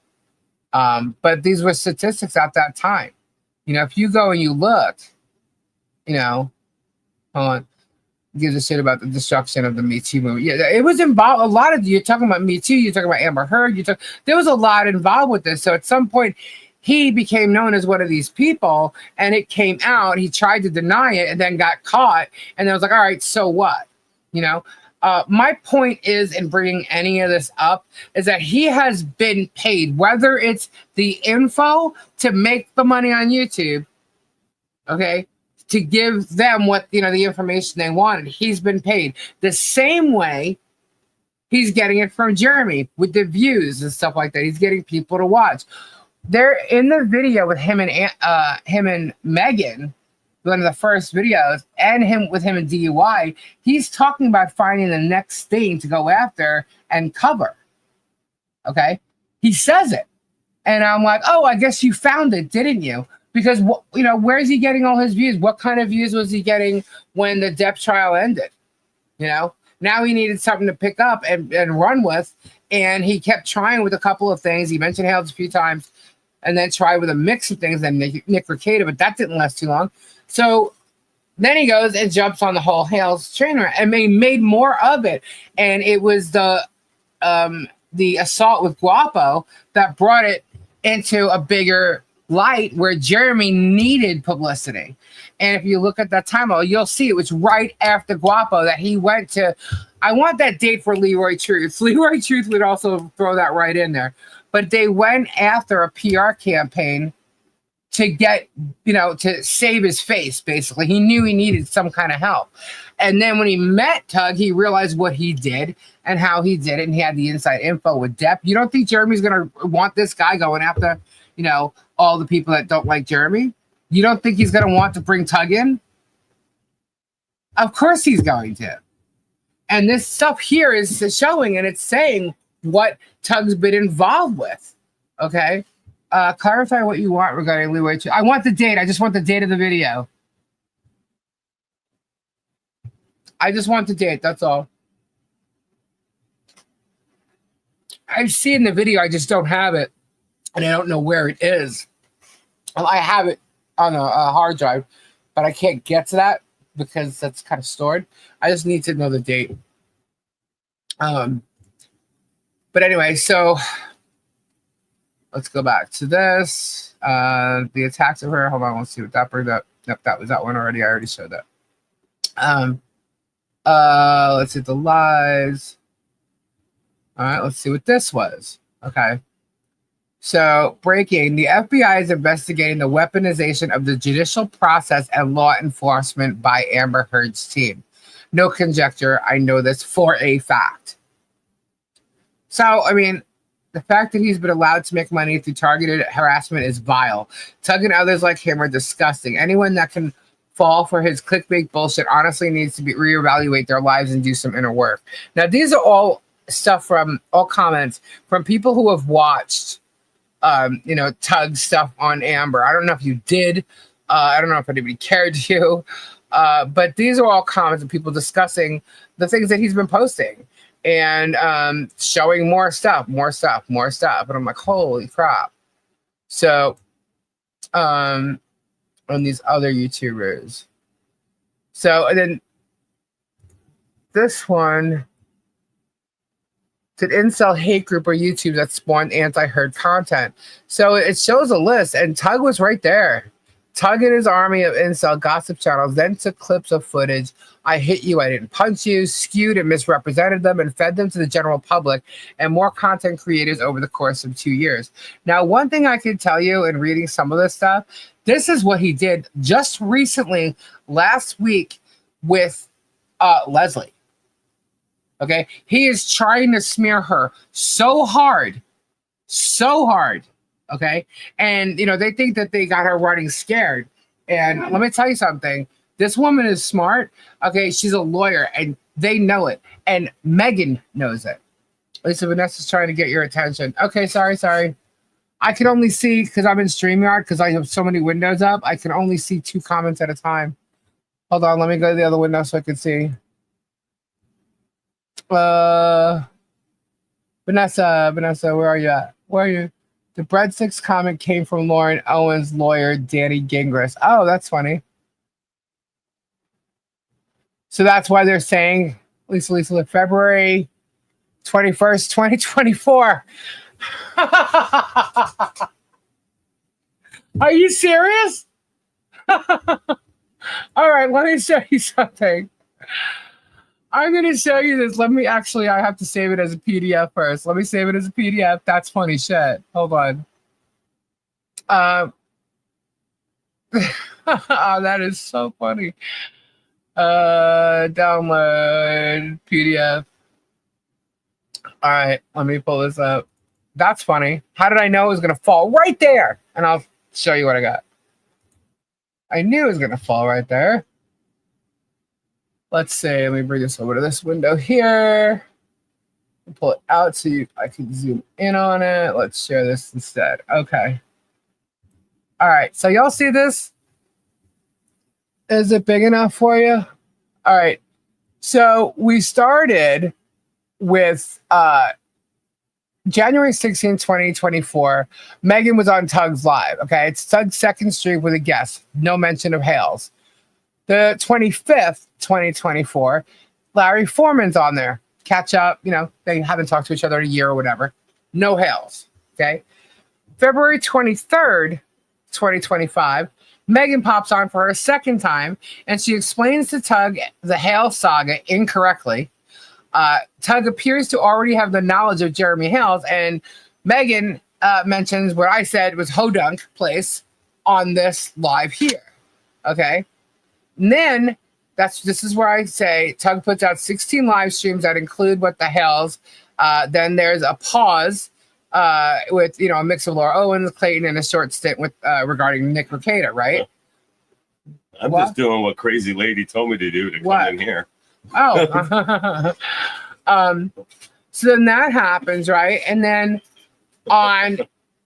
But these were statistics at that time. You know, if you go and you look, you know, hold on, gives a shit about the destruction of the Me Too movement. Yeah, it was involved. A lot of you're talking about Me Too. You're talking about Amber Heard. There was a lot involved with this. So at some point, he became known as one of these people, and it came out. He tried to deny it, and then got caught. And then was like, all right, so what? You know. My point is, in bringing any of this up, is that he has been paid, whether it's the info to make the money on YouTube, okay, to give them what, you know, the information they wanted. He's been paid the same way he's getting it from Jeremy with the views and stuff like that. He's getting people to watch. They're in the video with him and Megan, one of the first videos, and him and DUI. He's talking about finding the next thing to go after and cover. Okay, he says it, and I'm like, oh, I guess you found it, didn't you? Because, you know, where's he getting all his views? What kind of views was he getting when the Depp trial ended? You know, now he needed something to pick up and run with, and he kept trying with a couple of things. He mentioned Hales a few times, and then tried with a mix of things, and Nick Rekieta, but that didn't last too long. So then he goes and jumps on the whole Hales trainer and made more of it. And it was the assault with Guapo that brought it into a bigger light where Jeremy needed publicity. And if you look at that timeline, you'll see it was right after Guapo that he went to. I want that date for Leroy Truth. Leroy Truth would also throw that right in there. But they went after a PR campaign to get, you know, to save his face, basically. He knew he needed some kind of help. And then when he met Tug, he realized what he did and how he did it, and he had the inside info with Depp. You don't think Jeremy's going to want this guy going after, you know, all the people that don't like Jeremy? You don't think he's going to want to bring Tug in? Of course he's going to. And this stuff here is showing, and it's saying what Tug's been involved with, okay? Clarify what you want regarding Leeway. I want the date. I just want the date of the video. I just want the date. That's all. I've seen the video. I just don't have it. And I don't know where it is. Well, I have it on a hard drive, but I can't get to that because that's kind of stored. I just need to know the date. But anyway, so let's go back to this. The attacks of her. Hold on, let's see what that brings up. Nope, that was that one already. I already showed that. Let's see the lies. All right, let's see what this was. Okay. So, breaking. The FBI is investigating the weaponization of the judicial process and law enforcement by Amber Heard's team. No conjecture. I know this for a fact. So, I mean, the fact that he's been allowed to make money through targeted harassment is vile. Tug and others like him are disgusting. Anyone that can fall for his clickbait bullshit honestly needs to be reevaluate their lives and do some inner work. Now, these are all stuff from all comments from people who have watched, Tug stuff on Amber. I don't know if you did. I don't know if anybody cared to, but these are all comments of people discussing the things that he's been posting and showing more stuff. And I'm like, holy crap. So, on these other YouTubers. So, and then this one, it's an incel hate group or YouTube that spawned anti-herd content. So it shows a list, and Tug was right there. Tug and his army of incel gossip channels then took clips of footage. I hit you, I didn't punch you, skewed and misrepresented them, and fed them to the general public and more content creators over the course of 2 years. Now, one thing I can tell you in reading some of this stuff, this is what he did just recently, last week, with Leslie. Okay, he is trying to smear her so hard. Okay, and they think that they got her running scared. And let me tell you something. This woman is smart. Okay, she's a lawyer, and they know it. And Megan knows it. Lisa, Vanessa's trying to get your attention. Okay, sorry. I can only see, because I'm in StreamYard, because I have so many windows up, I can only see 2 comments at a time. Hold on, let me go to the other window so I can see. Vanessa, where are you at? Where are you? The breadsticks comment came from Lauren Owen's lawyer, Danny Gingras. Oh, that's funny. So that's why they're saying, Lisa, February 21st, 2024. Are you serious? All right, let me show you something. I'm going to show you this. I have to save it as a PDF first. Let me save it as a PDF. That's funny shit. Hold on. Oh, that is so funny. Download PDF. All right, let me pull this up. That's funny. How did I know it was going to fall right there? And I'll show you what I got. I knew it was going to fall right there. Let's see. Let me bring this over to this window here. Pull it out so I can zoom in on it. Let's share this instead. Okay. All right. So y'all see this? Is it big enough for you? All right. So we started with January 16, 2024. Megan was on Tug's Live. Okay. It's Tug's second stream with a guest. No mention of Hales. The 25th, 2024, Larry Foreman's on there. Catch up, they haven't talked to each other in a year or whatever. No Hales, okay? February 23rd, 2025, Megan pops on for her second time, and she explains to Tug the Hales saga incorrectly. Tug appears to already have the knowledge of Jeremy Hales, and Megan mentions what I said was hodunk place on this live here, okay? And then this is where I say Tug puts out 16 live streams that include what the hells. Then there's a pause with a mix of Laura Owens, Clayton, and a short stint with regarding Nick Rekieta, right? I'm just doing what crazy lady told me to do to come in here. Oh, so then that happens, right? And then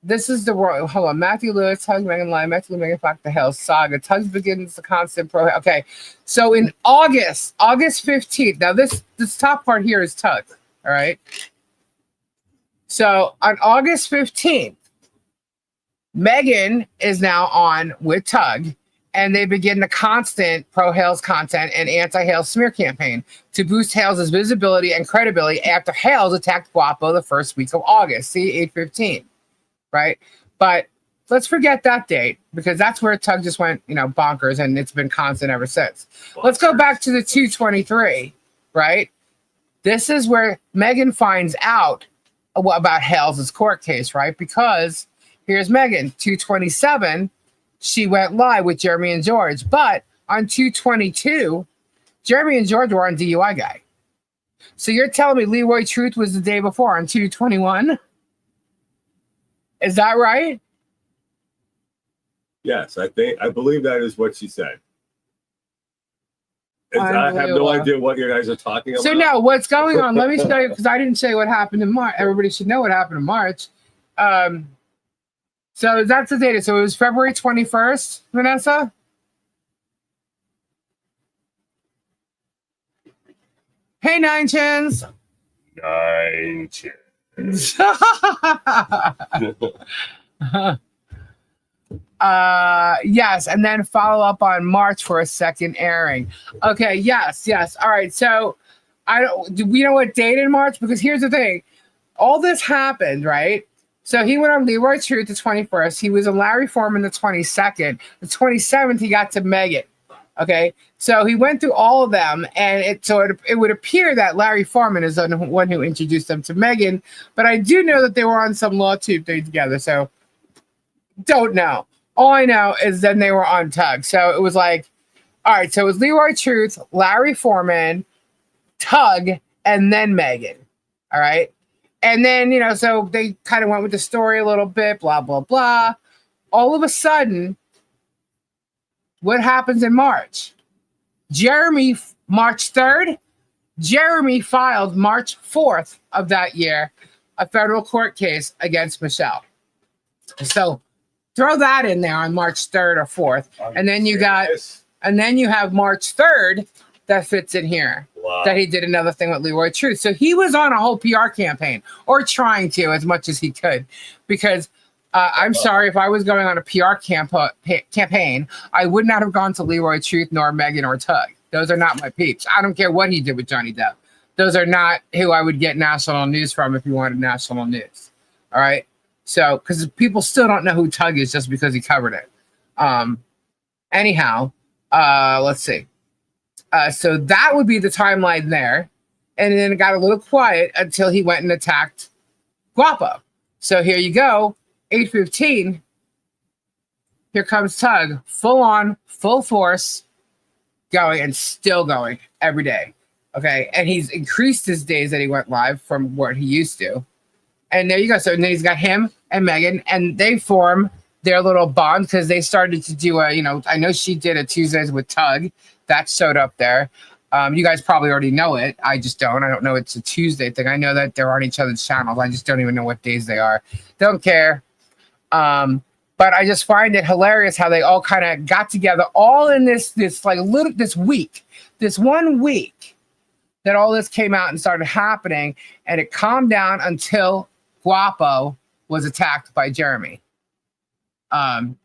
this is the world. Hold on. Matthew Lewis, Tug, Megan Live, Matthew Megan Fox, the Hell saga. Tug begins the constant pro. Okay. So in August 15th, now this top part here is Tug. All right. So on August 15th, Megan is now on with Tug, and they begin the constant pro-Hales content and anti-Hales smear campaign to boost Hales' visibility and credibility after Hales attacked Guapo the first week of August. See, 8/15. Right? But let's forget that date because that's where Tug just went, bonkers, and it's been constant ever since. Let's go back to the 223, right? This is where Megan finds out about Hales' court case, right? Because here's Megan, 227, she went live with Jeremy and George, but on 222, Jeremy and George were on DUI guy. So you're telling me Leroy Truth was the day before on 221? Is that right? Yes, I believe that is what she said. I have no idea what you guys are talking about. So now, what's going on? Let me show you, because I didn't show you what happened in March. Everybody should know what happened in March. So that's the data. So it was February 21st, Vanessa? Hey, Nine Chins. Nine Chins. Yes, and then follow up on March for a second airing. Okay, yes. All right, so do we know what date in March? Because here's the thing. All this happened, right? So he went on Leroy Truth the 21st. He was on Larry Foreman the 22nd. The 27th, he got to Megan. Okay, so he went through all of them, and it would appear that Larry Foreman is the one who introduced them to Megan. But I do know that they were on some lawsuit thing together, so don't know. All I know is then they were on Tug. So it was like, all right, so it was Leroy Truth, Larry Foreman, Tug, and then Megan. All right. And then, so they kind of went with the story a little bit, blah, blah, blah. All of a sudden, what happens in March? March 3rd, Jeremy filed March 4th of that year, a federal court case against Michelle. So throw that in there on March 3rd or 4th. And then you have March 3rd that fits in here. Wow. That he did another thing with Leroy Truth. So he was on a whole PR campaign, or trying to as much as he could, because I'm sorry, if I was going on a PR campaign, I would not have gone to Leroy Truth nor Megan or Tug. Those are not my peeps. I don't care what he did with Johnny Depp. Those are not who I would get national news from if you wanted national news. All right. So, because people still don't know who Tug is just because he covered it. Anyhow, let's see. So that would be the timeline there. And then it got a little quiet until he went and attacked Guapo. So here you go, 8:15. Here comes Tug, full on, full force, going and still going every day. Okay. And he's increased his days that he went live from what he used to. And there you go. So then he's got him and Megan, and they form their little bond because they started to do I know she did a Tuesdays with Tug. That showed up there. You guys probably already know it. I just don't. I don't know it's a Tuesday thing. I know that they're on each other's channels. I just don't even know what days they are. Don't care. But I just find it hilarious how they all kind of got together all in this week, this 1 week that all this came out and started happening, and it calmed down until Guapo was attacked by Jeremy. Talking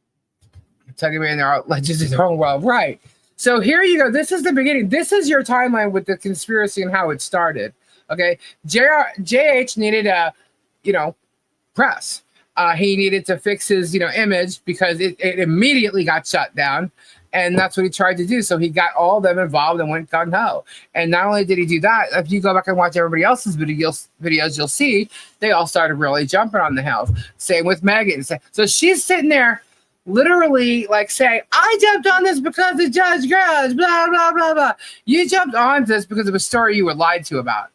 about their legends in their own world, right? So here you go. This is the beginning. This is your timeline with the conspiracy and how it started. Okay, JH needed a, press. He needed to fix his, image because it immediately got shut down, and that's what he tried to do. So he got all of them involved and went gung ho. And not only did he do that, if you go back and watch everybody else's videos, you'll see they all started really jumping on the Hales. Same with Megan. So she's sitting there, literally saying, I jumped on this because the judge grows, blah, blah, blah, blah. You jumped on this because of a story you were lied to about.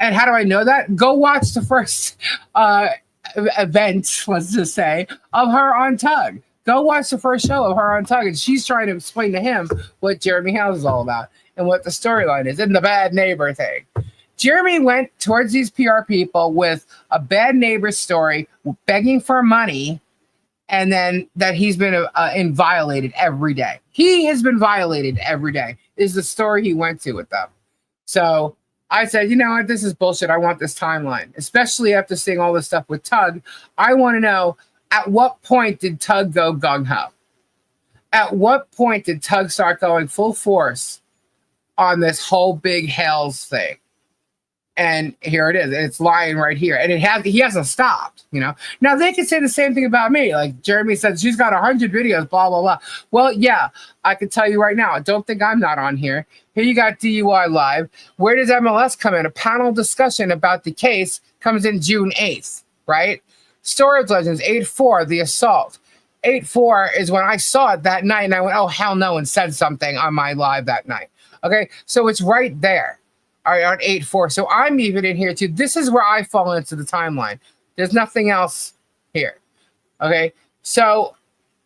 And how do I know that? Go watch the first event, let's just say, of her on Tug. Go watch the first show of her on Tug. And she's trying to explain to him what Jeremy Hales is all about and what the storyline is and the bad neighbor thing. Jeremy went towards these PR people with a bad neighbor story, begging for money, and then that he's been violated every day. He has been violated every day is the story he went to with them. So I said, you know what? This is bullshit. I want this timeline, especially after seeing all this stuff with Tug. I want to know, at what point did Tug go gung-ho? At what point did Tug start going full force on this whole big Hales thing? And here it is. It's lying right here. And he hasn't stopped, Now, they could say the same thing about me. Like Jeremy said, she's got 100 videos, blah, blah, blah. Well, yeah, I can tell you right now, I don't think I'm not on here. Here you got DUI Live. Where does MLS come in? A panel discussion about the case comes in June 8th, right? Storage Legends, 8/4, the assault. 8/4 is when I saw it that night, and I went, oh, hell no, and said something on my live that night. Okay, so it's right there. All right, on 8/4. So I'm even in here too. This is where I fall into the timeline. There's nothing else here. Okay, so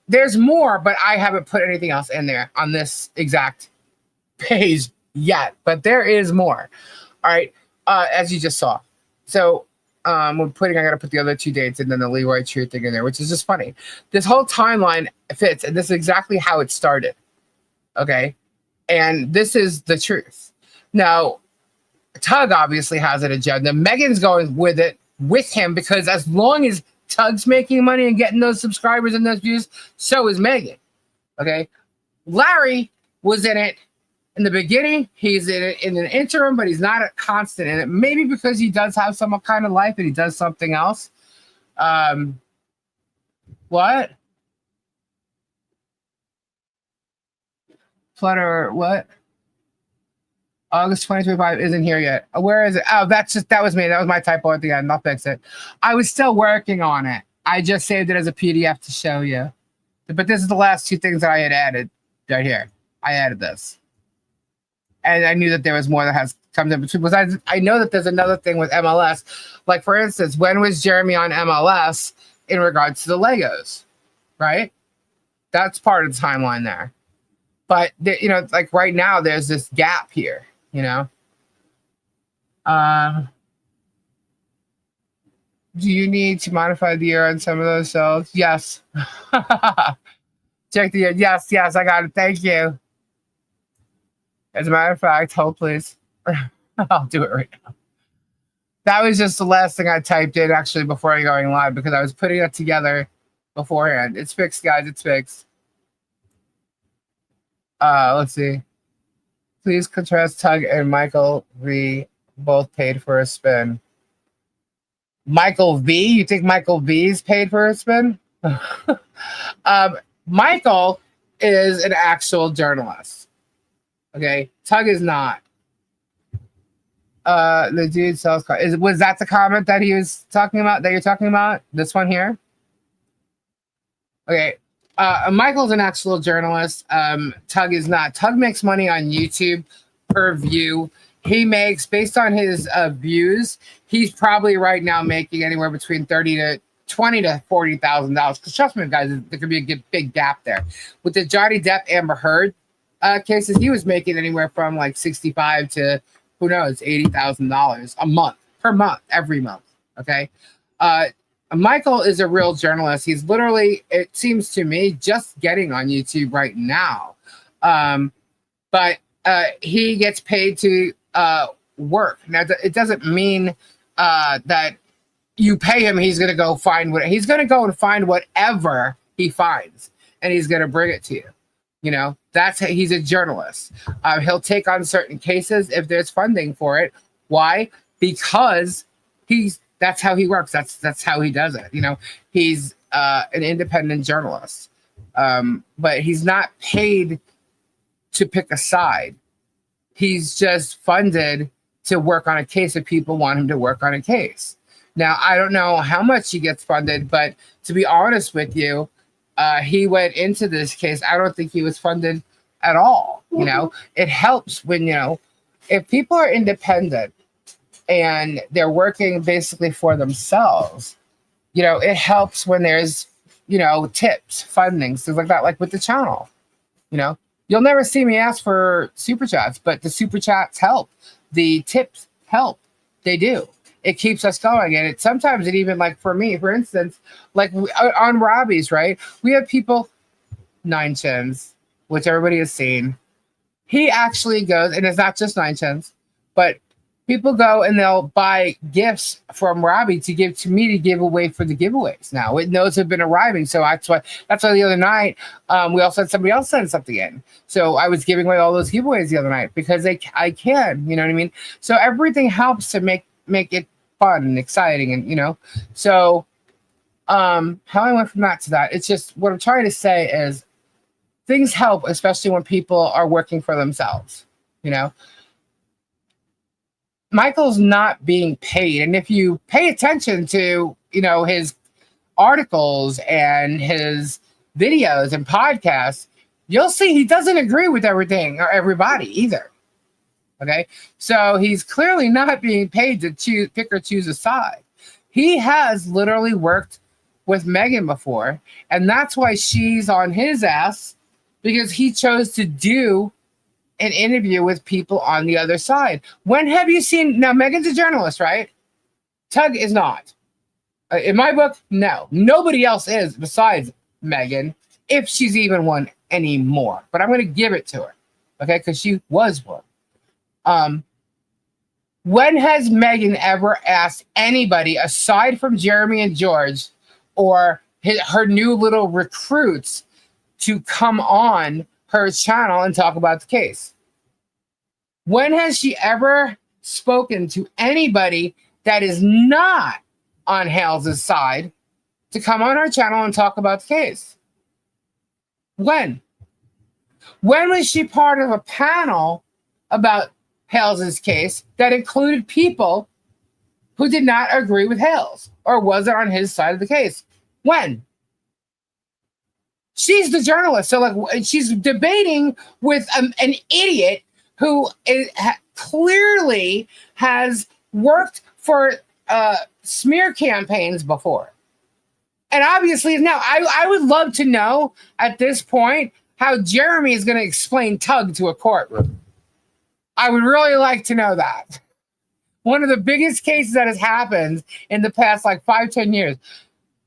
there's more, but I haven't put anything else in there on this exact page yet, but there is more. All right, as you just saw. So I gotta put the other 2 dates and then the Leroy True thing in there, which is just funny. This whole timeline fits, and this is exactly how it started. Okay, and this is the truth. Now, Tug obviously has an agenda. Megan's going with it with him because as long as Tug's making money and getting those subscribers and those views, so is Megan. Okay, Larry was in it in the beginning. He's in it in an interim, but he's not a constant in it. Maybe because he does have some kind of life and he does something else. What? Flutter, what? August 2025 isn't here yet. Where is it? Oh, that was me. That was my typo at the end. I'll fix it. I was still working on it. I just saved it as a PDF to show you. But this is the last 2 things that I had added right here. I added this. And I knew that there was more that comes in between. Because I know that there's another thing with MLS. Like, for instance, when was Jeremy on MLS in regards to the Legos? Right? That's part of the timeline there. But, like right now, there's this gap here, Do you need to modify the year on some of those cells? Yes. Check the year. Yes, I got it. Thank you. As a matter of fact, hold please. I'll do it right now. That was just the last thing I typed in actually before going live because I was putting it together beforehand. It's fixed, guys. It's fixed. Let's see. Please contrast Tug and Michael V. Both paid for a spin. Michael V? You think Michael V's paid for a spin? Michael is an actual journalist. Okay, Tug is not. The dude sells cars. Was that the comment that he was talking about? That you're talking about? This one here. Okay. Michael's an actual journalist. Tug is not. Tug makes money on YouTube per view. He makes, based on his views, he's probably right now making anywhere between $20,000 to $40,000. Because trust me, guys, there could be a big gap there. With the Johnny Depp Amber Heard cases, he was making anywhere from like $65,000 to who knows $80,000 a month, per month, every month. Okay. Michael is a real journalist. He's literally, it seems to me, just getting on YouTube right now. But he gets paid to work. Now, it doesn't mean that you pay him, he's going to go find he's going to go and find whatever he finds, and he's going to bring it to you. He's a journalist. He'll take on certain cases if there's funding for it. Why? Because that's how he works. That's how he does it. He's an independent journalist, but he's not paid to pick a side. He's just funded to work on a case if people want him to work on a case. Now, I don't know how much he gets funded, but to be honest with you, he went into this case. I don't think he was funded at all. It helps when, if people are independent and they're working basically for themselves, it helps when there's, tips, funding, things like that, like with the channel. You'll never see me ask for super chats, but the super chats help. The tips help. They do. It keeps us going. And sometimes it even, like for me, for instance, like on Robbie's, right? We have people, 9 chins, which everybody has seen. He actually goes, and it's not just 9 chins, but people go and they'll buy gifts from Robbie to give to me to give away for the giveaways. Now it knows have been arriving, so that's why the other night we also had somebody else send something in. So I was giving away all those giveaways the other night because I can, you know what I mean. So everything helps to make it fun and exciting, and So how I went from that to that, it's just what I'm trying to say is things help, especially when people are working for themselves. Michael's not being paid. And if you pay attention to, his articles and his videos and podcasts, you'll see he doesn't agree with everything or everybody either. Okay. So he's clearly not being paid to pick or choose a side. He has literally worked with Megan before, and that's why she's on his ass, because he chose to do an interview with people on the other side. When have you seen, now Megan's a journalist, right? Tug is not. In my book, no. Nobody else is besides Megan, if she's even one anymore. But I'm going to give it to her, okay? Because she was one. When has Megan ever asked anybody, aside from Jeremy and George, or her new little recruits, to come on her channel and talk about the case? When has she ever spoken to anybody that is not on Hales' side to come on our channel and talk about the case? When? When was she part of a panel about Hales' case that included people who did not agree with Hales or wasn't on his side of the case? When? She's the journalist, so like she's debating with an idiot who clearly has worked for smear campaigns before. And obviously now I would love to know at this point how Jeremy is going to explain Tug to a courtroom. I would really like to know that. One of the biggest cases that has happened in the past like 5-10 years.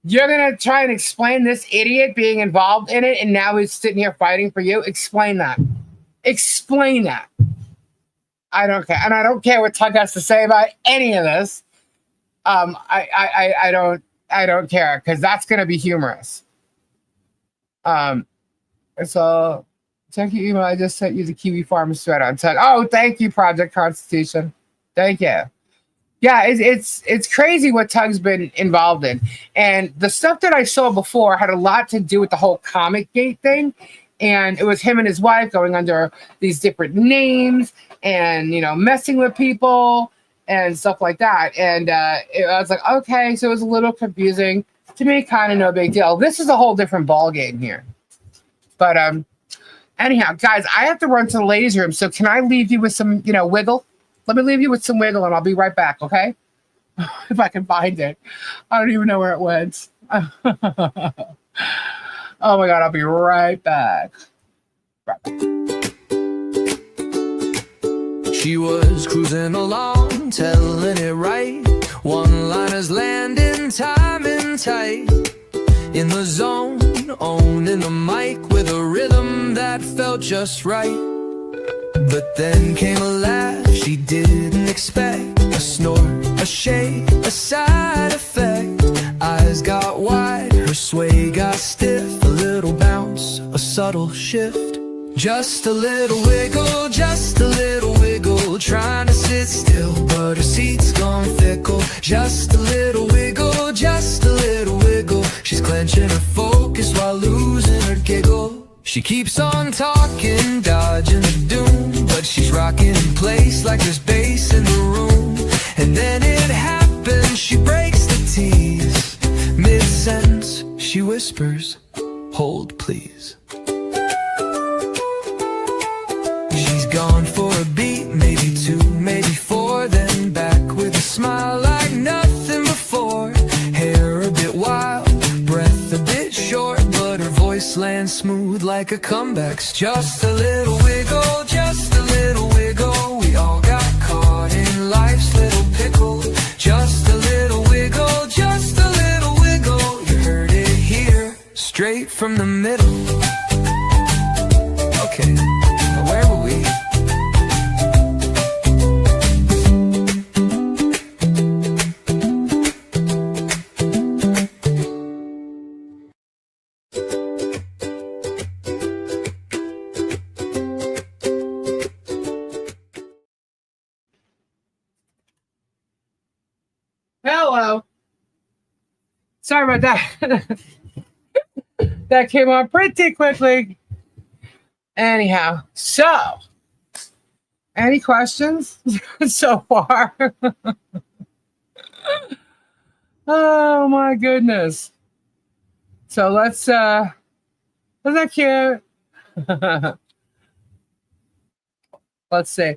You're going to try and explain this idiot being involved in it, and now he's sitting here fighting for you? Explain that. Explain that. I don't care. And I don't care what Tug has to say about any of this. I don't care, because that's going to be humorous. So check your email. I just sent you the Kiwi Farm sweater on Tug. Oh, thank you, Project Constitution. Thank you. Yeah, it's crazy what Tug's been involved in. And the stuff that I saw before had a lot to do with the whole Comic Gate thing. And it was him and his wife going under these different names and, you know, messing with people and stuff like that. And I was like, okay, so it was a little confusing. To me, kind of no big deal. This is a whole different ball game here. But anyhow, guys, I have to run to the ladies' room. So can I leave you with some, you know, wiggle? Let me leave you with some wiggle, and I'll be right back, okay? If I can find it. I don't even know where it went. Oh, my God, I'll be right back. She was cruising along, telling it right. One-liners landing, timing tight. In the zone, owning the mic with a rhythm that felt just right. But then came a laugh she didn't expect. A snort, a shake, a side effect. Eyes got wide, her sway got stiff. A little bounce, a subtle shift. Just a little wiggle, just a little wiggle. Trying to sit still, but her seat's gone fickle. Just a little wiggle, just a little wiggle. She's clenching her focus while losing her giggle. She keeps on talking, dodging the doom, but she's rocking in place like there's bass in the room. And then it happens, she breaks the tease. Mid-sentence, she whispers, hold please. She's gone for a beat, maybe 2, maybe 4. Then back with a smile like nothing before. Hair a bit wild, breath a bit short, but her voice lands smooth like a comeback's. Just a little wiggle, just a little wiggle. We all got caught in life's little pickle. Just a little wiggle, just a little wiggle. You heard it here, straight from the middle. Okay, where were we? Hello. Sorry about that. That came on pretty quickly. Anyhow, so any questions so far? Oh my goodness. So let's isn't that cute? Let's see.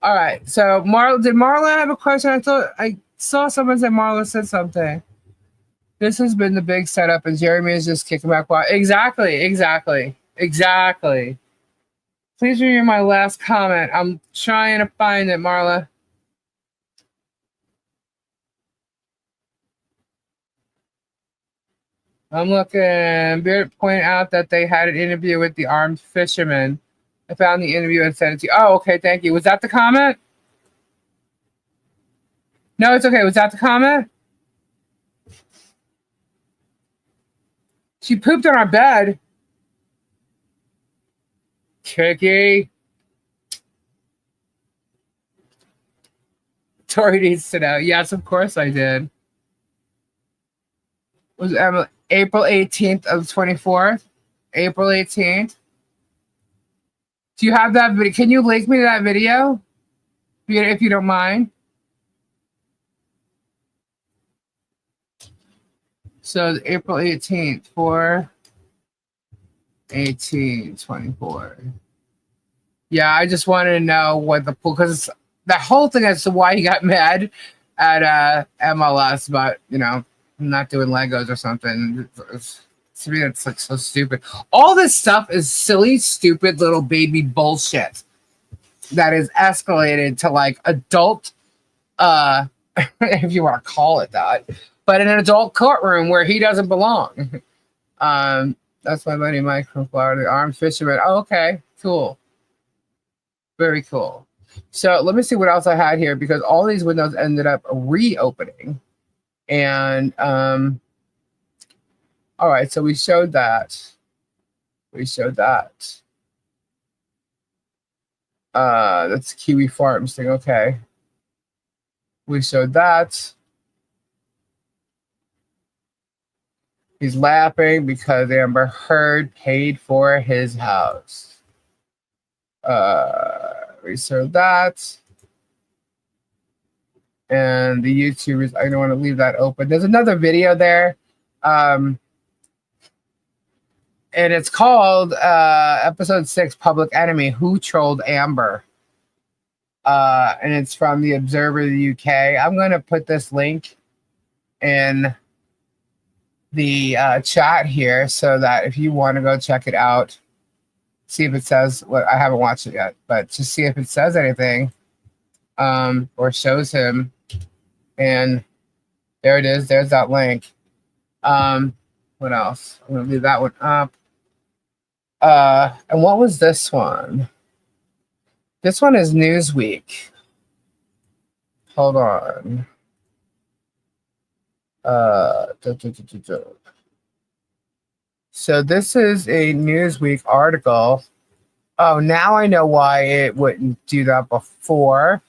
All right. So did Marla have a question? I thought I saw someone say Marla said something. This has been the big setup, and Jeremy is just kicking back. Exactly. Please review my last comment. I'm trying to find it, Marla. I'm looking. Beard pointed out that they had an interview with the armed fisherman. I found the interview and sent it to you. Oh, okay, thank you. Was that the comment? No, it's okay. Was that the comment? She pooped on our bed. Tricky. Tori needs to know. Yes, of course I did. Was April 18th of 24th? April 18th. Do you have that video? Can you link me to that video? If you don't mind. So April 18th, 4/18/24. Yeah, I just wanted to know what the pool, because the whole thing as to why he got mad at MLS about, not doing Legos or something. To me, it's like so stupid. All this stuff is silly, stupid little baby bullshit that is escalated to like adult, if you want to call it that, but in an adult courtroom where he doesn't belong. That's my buddy Mike from Florida, the armed fisherman. Oh, okay, cool. Very cool. So let me see what else I had here, because all these windows ended up reopening. And all right, so we showed that. That's Kiwi Farms thing. Okay. We showed that. He's laughing because Amber Heard paid for his house. We showed that. And the YouTubers, I don't want to leave that open. There's another video there. And it's called episode 6, Public Enemy, Who Trolled Amber? And it's from the Observer of the UK. I'm going to put this link in the chat here so that if you want to go check it out, see if it says what. I haven't watched it yet, but just see if it says anything or shows him. And there it is. There's that link. What else? I'm going to leave that one up. And what was this one? This one is Newsweek. Hold on. So this is a Newsweek article. Oh, now I know why it wouldn't do that before.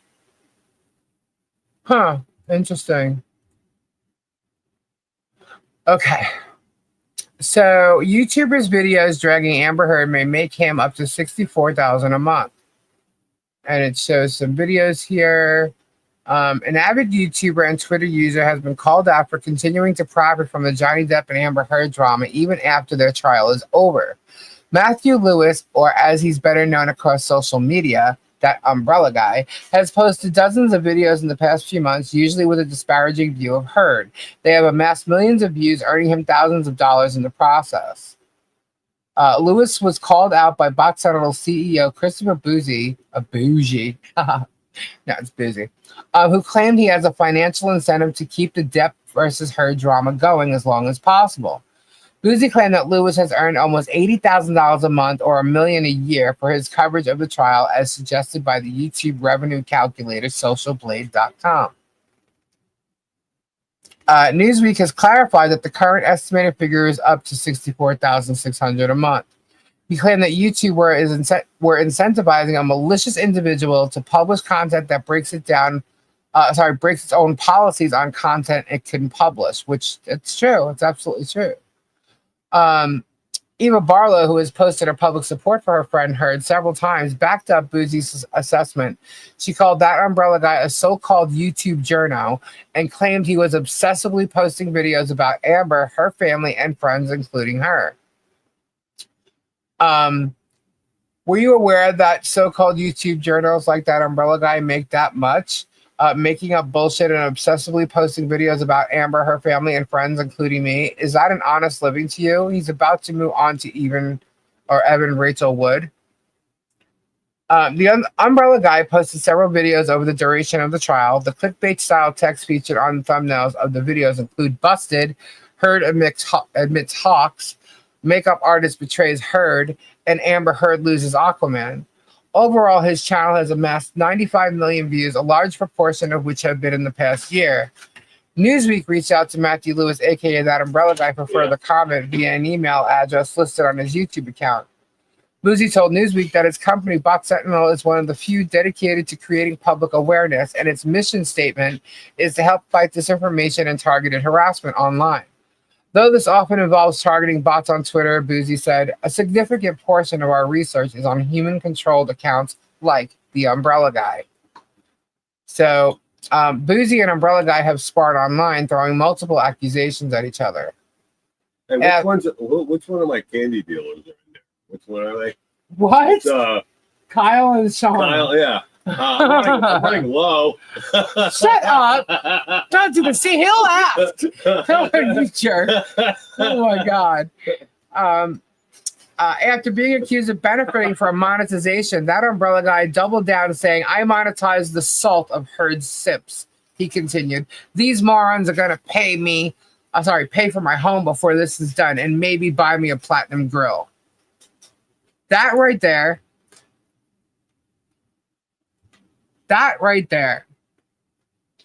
Huh. Interesting. Okay. So YouTubers' videos dragging Amber Heard may make him up to $64,000 a month. And it shows some videos here. An avid YouTuber and Twitter user has been called out for continuing to profit from the Johnny Depp and Amber Heard drama even after their trial is over. Matthew Lewis, or as he's better known across social media, that umbrella guy, has posted dozens of videos in the past few months, usually with a disparaging view of Heard. They have amassed millions of views, earning him thousands of dollars in the process. Lewis was called out by Box Central CEO Christopher Bougie, no, it's Boozy, who claimed he has a financial incentive to keep the Depp versus Heard drama going as long as possible. Boozy claimed that Lewis has earned almost $80,000 a month or $1 million a year for his coverage of the trial, as suggested by the YouTube revenue calculator socialblade.com. Newsweek has clarified that the current estimated figure is up to $64,600 a month. He claimed that YouTube were incentivizing a malicious individual to publish content that breaks its own policies on content it can publish, which it's true. It's absolutely true. Eva Barlow, who has posted her public support for her friend Heard several times, backed up Boozy's assessment. She called that umbrella guy a so-called YouTube journo and claimed he was obsessively posting videos about Amber, her family, and friends, including her. Were you aware that so-called YouTube journals like that umbrella guy make that much? Making up bullshit and obsessively posting videos about Amber, her family, and friends, including me. Is that an honest living to you? He's about to move on to Evan Rachel Wood. The Umbrella Guy posted several videos over the duration of the trial. The clickbait-style text featured on the thumbnails of the videos include "Busted," "Heard admits Hawks," "Makeup artist betrays Heard," and "Amber Heard loses Aquaman." Overall, his channel has amassed 95 million views, a large proportion of which have been in the past year. Newsweek reached out to Matthew Lewis, aka That Umbrella Guy, for further comment via an email address listed on his YouTube account. Boozy told Newsweek that its company, Bot Sentinel, is one of the few dedicated to creating public awareness, and its mission statement is to help fight disinformation and targeted harassment online. Though this often involves targeting bots on Twitter, Boozy said, a significant portion of our research is on human-controlled accounts like the Umbrella Guy. So, Boozy and Umbrella Guy have sparred online, throwing multiple accusations at each other. And which one of my candy dealers are in there? Which one are they? What? Kyle and Sean. Kyle, yeah. I'm running low. Shut up! Don't do this. See, he'll laugh. You jerk. Oh my god. After being accused of benefiting from monetization, That Umbrella Guy doubled down, saying, "I monetize the salt of Heard's sips." He continued, "These morons are gonna pay for my home before this is done, and maybe buy me a platinum grill." That right there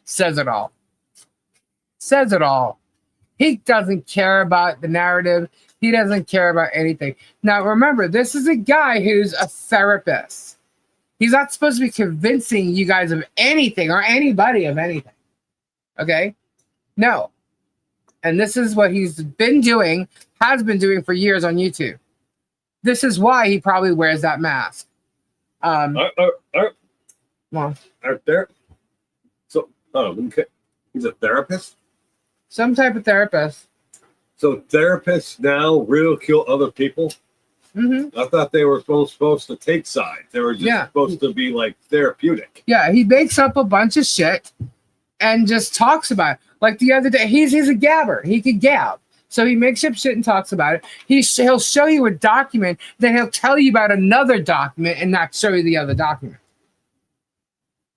says it all. Says it all. He doesn't care about the narrative. He doesn't care about anything. Now, remember, this is a guy who's a therapist. He's not supposed to be convincing you guys of anything or anybody of anything. Okay? No. And this is what he's been doing, has been doing for years on YouTube. This is why he probably wears that mask. Well, there. So, okay. He's a therapist? Some type of therapist. So therapists now ridicule other people? Mm-hmm. I thought they were supposed to take sides. They were just supposed to be like therapeutic. Yeah, he makes up a bunch of shit and just talks about it. Like the other day, he's a gabber. He could gab. So he makes up shit and talks about it. He'll show you a document, then he'll tell you about another document and not show you the other document.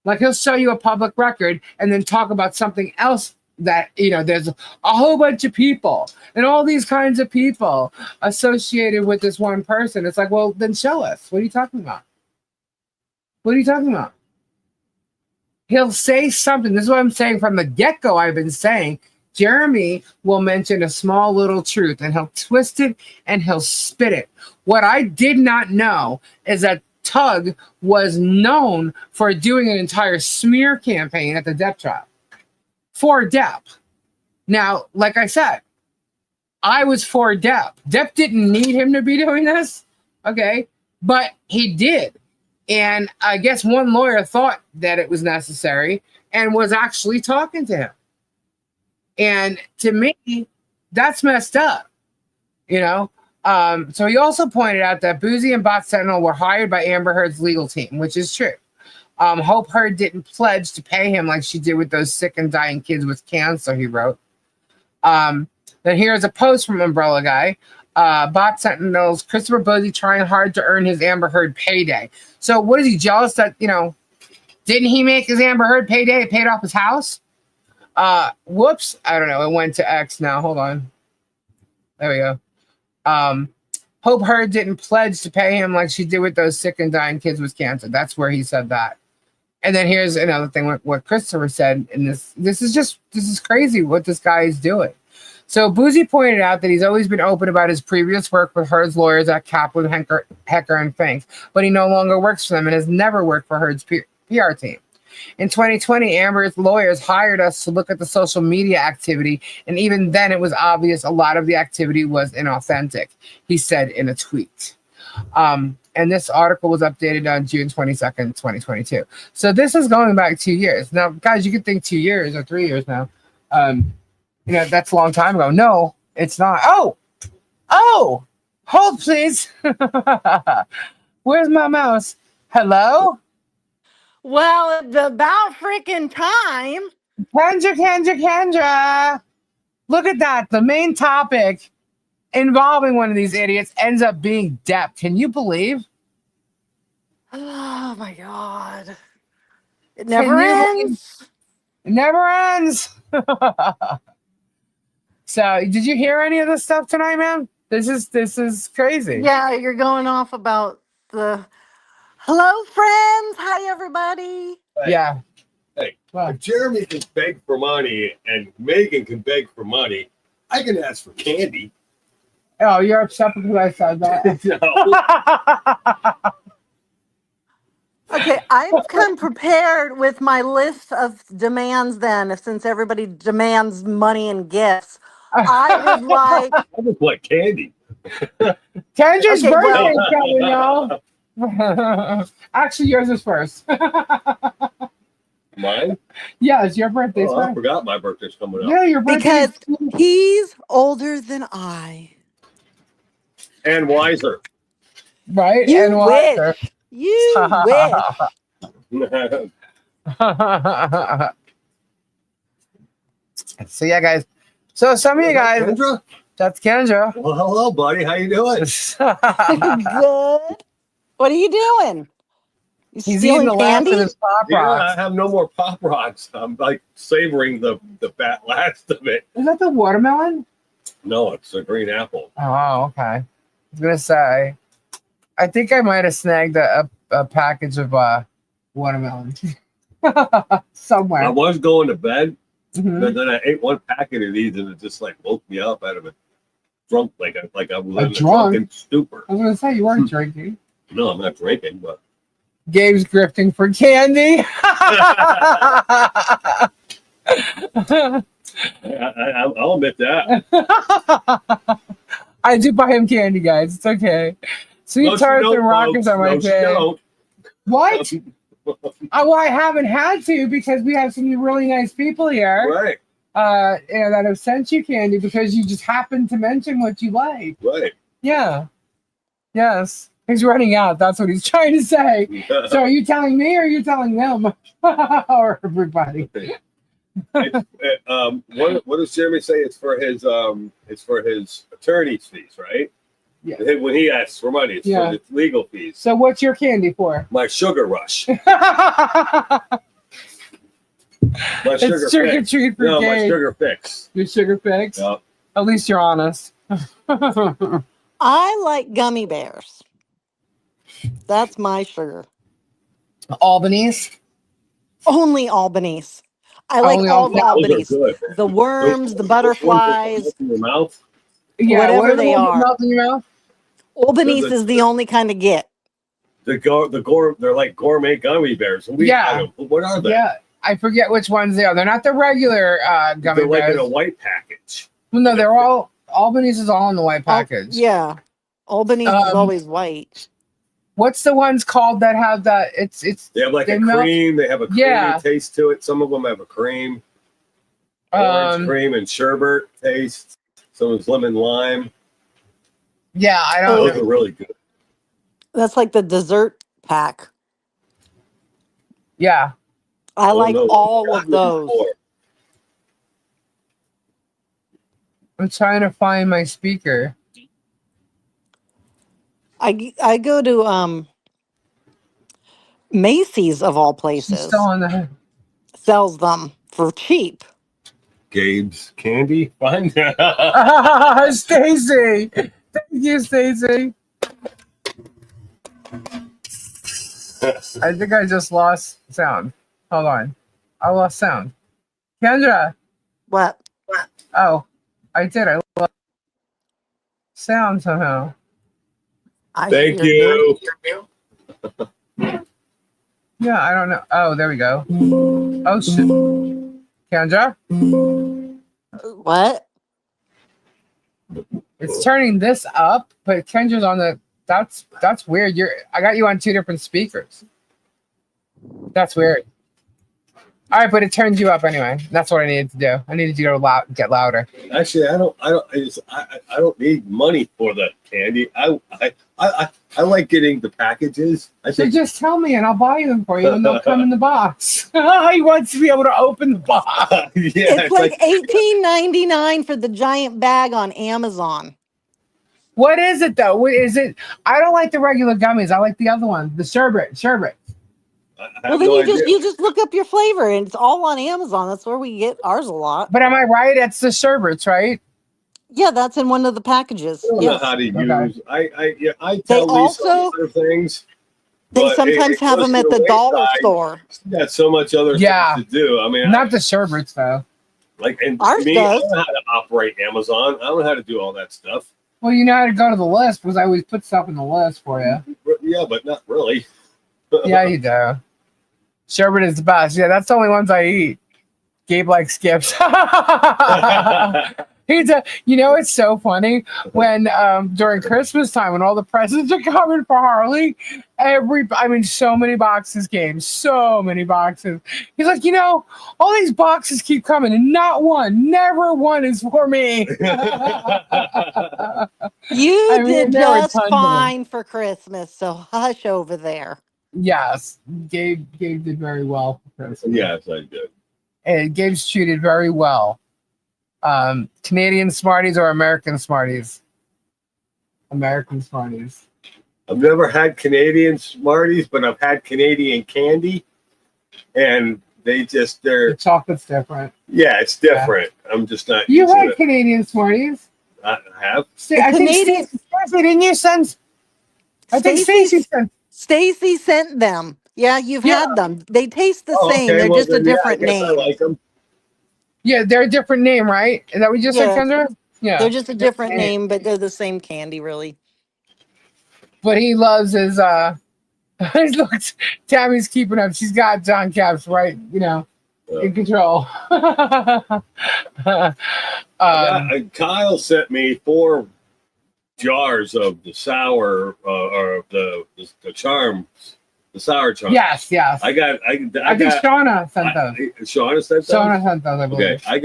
Like he'll show you a public record and then talk about something else that, there's a whole bunch of people and all these kinds of people associated with this one person. It's like, well, then show us. What are you talking about? What are you talking about? He'll say something. This is what I'm saying from the get-go. I've been saying Jeremy will mention a small little truth and he'll twist it and he'll spit it. What I did not know is that Tug was known for doing an entire smear campaign at the Depp trial for Depp. Now, like I said, I was for Depp. Depp didn't need him to be doing this, okay? But he did. And I guess one lawyer thought that it was necessary and was actually talking to him. And to me, that's messed up, So he also pointed out that Boozy and Bot Sentinel were hired by Amber Heard's legal team, which is true. Hope Heard didn't pledge to pay him like she did with those sick and dying kids with cancer, he wrote. Then here's a post from Umbrella Guy. Bot Sentinel's Christopher Boozy trying hard to earn his Amber Heard payday. So what is he, jealous that, didn't he make his Amber Heard payday? It paid off his house? Whoops. I don't know. It went to X now. Hold on. There we go. Hope Heard didn't pledge to pay him like she did with those sick and dying kids with cancer. That's where he said that. And then here's another thing, what Christopher said. And this is crazy what this guy is doing. So Boozy pointed out that he's always been open about his previous work with Heard's lawyers at Kaplan, Hecker, and Fink, but he no longer works for them and has never worked for Heard's PR team. In 2020, Amber's lawyers hired us to look at the social media activity, and even then it was obvious a lot of the activity was inauthentic, he said in a tweet. And this article was updated on June 22nd, 2022. So this is going back 2 years. Now, guys, you could think 2 years or 3 years now. That's a long time ago. No, it's not. Oh, hold please. Where's my mouse? Hello? Well, it's about freaking time. Kendra. Look at that. The main topic involving one of these idiots ends up being Depp. Can you believe? Oh my god. It Can never you believe- ends. It never ends. So, did you hear any of this stuff tonight, man? This is crazy. Yeah, you're going off about the hello friends. Hi everybody. Yeah. Hey, Well, if Jeremy can beg for money and Megan can beg for money, I can ask for candy. oh, you're upset because I said that. No. Okay, I've come prepared with my list of demands then, since everybody demands money and gifts. I would like I just want candy. Kendra's Okay, well- birthday is coming, y'all. Actually, yours is first. Mine? Yeah, it's your birthday. Oh, I forgot my birthday's coming up. Yeah, your birthday. because he's older than I. And wiser. Right? You and wish. wiser. You wish. So yeah, guys. So some of you guys, Kendra? that's Kendra. Well, hello, buddy. How you doing? Good. What are you doing? You He's eating stealing the last candy? of his pop Yeah, I rocks. have no more Pop Rocks. I'm like savoring the fat last of it. Is that the watermelon? No, it's a green apple. Oh, okay. I was gonna say, I think I might have snagged a package of watermelon somewhere. I was going to bed, Mhm. but then I ate one packet of these and it just like woke me up out of a drunk, like I was in a drunk? drunken stupor. I was gonna say you weren't drinking. No, I'm not drinking, but Gabe's grifting for candy. I'll admit that. I do buy him candy, guys. It's okay. Sweet No, she tarts don't, and rockets folks. on my No, she pay. don't. What? Well, I haven't had to because we have some really nice people here. Right, That have sent you candy because you just happened to mention what you like. right. Yeah. Yes. He's running out. That's what he's trying to say. So are you telling me or are you telling them? Or everybody? What does Jeremy say? It's for his attorney's fees, right? Yeah. When he asks for money, it's Yeah. for the legal fees. So what's your candy for? My sugar rush. My It's sugar trick or fix. treat for No, my Gabe. sugar fix. Your sugar fix? Yeah. At least you're honest. I like gummy bears. That's my sugar. Albany's? Only Albany's. I like Only all the Those are Albany's. good. The worms, the butterflies, In your mouth. Yeah, Whatever what are the they ones that are. melt in your mouth? Albany's The- is the only kind to get. They're like gourmet gummy bears. And Yeah. What are they? Yeah, I forget which ones they are. They're not the regular gummy They're like bears. in a white package. Well, no, they're all Albany's is all in the white package. Yeah. Albany's is Um, always white. What's the ones called that have that? It's They have like They a melt- cream. They have a creamy Yeah. taste to it. Some of them have a cream, orange um cream and sherbet taste. Some is lemon lime. yeah, I Oh. Those don't. are really good. That's like the dessert pack. Yeah, I Oh, like no. all of those. I'm trying to find my speaker. I go to Macy's of all She's places. still on the. Sells them for cheap. Gabe's candy. Fun. Stacy, thank you, Stacy. I think I just lost sound. Hold on, I lost sound. Kendra, What? oh, I did. I lost sound somehow. I Thank hear you. Yeah, I don't know. Oh, there we go. Oh shit, Kendra, What? it's turning this up, but Kendra's on the. That's weird. I got you on two different speakers. That's weird. All right, but it turns you up anyway. That's what I needed to do. I needed you to get louder. Actually, I don't need money for the candy. I like getting the packages. I So think just tell me and I'll buy them for you and they'll come in the box. He wants to be able to open the box. yeah, It's like $18.99 for the giant bag on Amazon. What is it though? What is it? I don't like the regular gummies. I like the other one, the sherbet. I Well, have then no you idea. just look up your flavor, and it's all on Amazon. That's where we get ours a lot. But am I right? It's the sherbets, right? Yeah, that's in one of the packages. I don't know Yes. how to Okay. use. I They tell Lisa also other things. they but sometimes have goes them to at the dollar wayside. store. She's got so much other Yeah. things to do. I mean, Not the sherbets though. and Ours me, does. I don't know how to operate Amazon. I don't know how to do all that stuff. Well, you know how to go to the list because I always put stuff in the list for you. Yeah, but not really. Yeah, you do. Sherbet is the best. Yeah, that's the only ones I eat. Gabe likes skips. It's so funny when during Christmas time when all the presents are coming for Harley, so many boxes came, so many boxes. He's like, all these boxes keep coming and never one is for me. You did there were just tons of them. fine for Christmas, so hush over there. Yes, Gabe did very well for Christmas. Yes, I did. And Gabe's treated very well. Canadian Smarties or American Smarties? American Smarties. I've never had Canadian Smarties, but I've had Canadian candy, and they're The chocolate's different. yeah, it's different. I'm just not. You using had it. Canadian Smarties. I have. I think Canadian- Stacey, didn't you send? I think Stacey sent. Stacy sent them. Yeah, you've Yeah. had them. They taste the Oh, same. okay, They're well, just a then, yeah, I different guess I name. like them. Yeah, they're a different name, right? Is that what you just said, Yes. Kendra? Yeah. They're just a different Hey. name, but they're the same candy, really. But he loves his look, Tammy's keeping up. She's got John Caps right, in control. Kyle sent me 4 jars of the sour or the charms, the sour charms. yes. I think got. Shauna sent those. Shauna sent those. Shauna sent those, I believe. Okay, I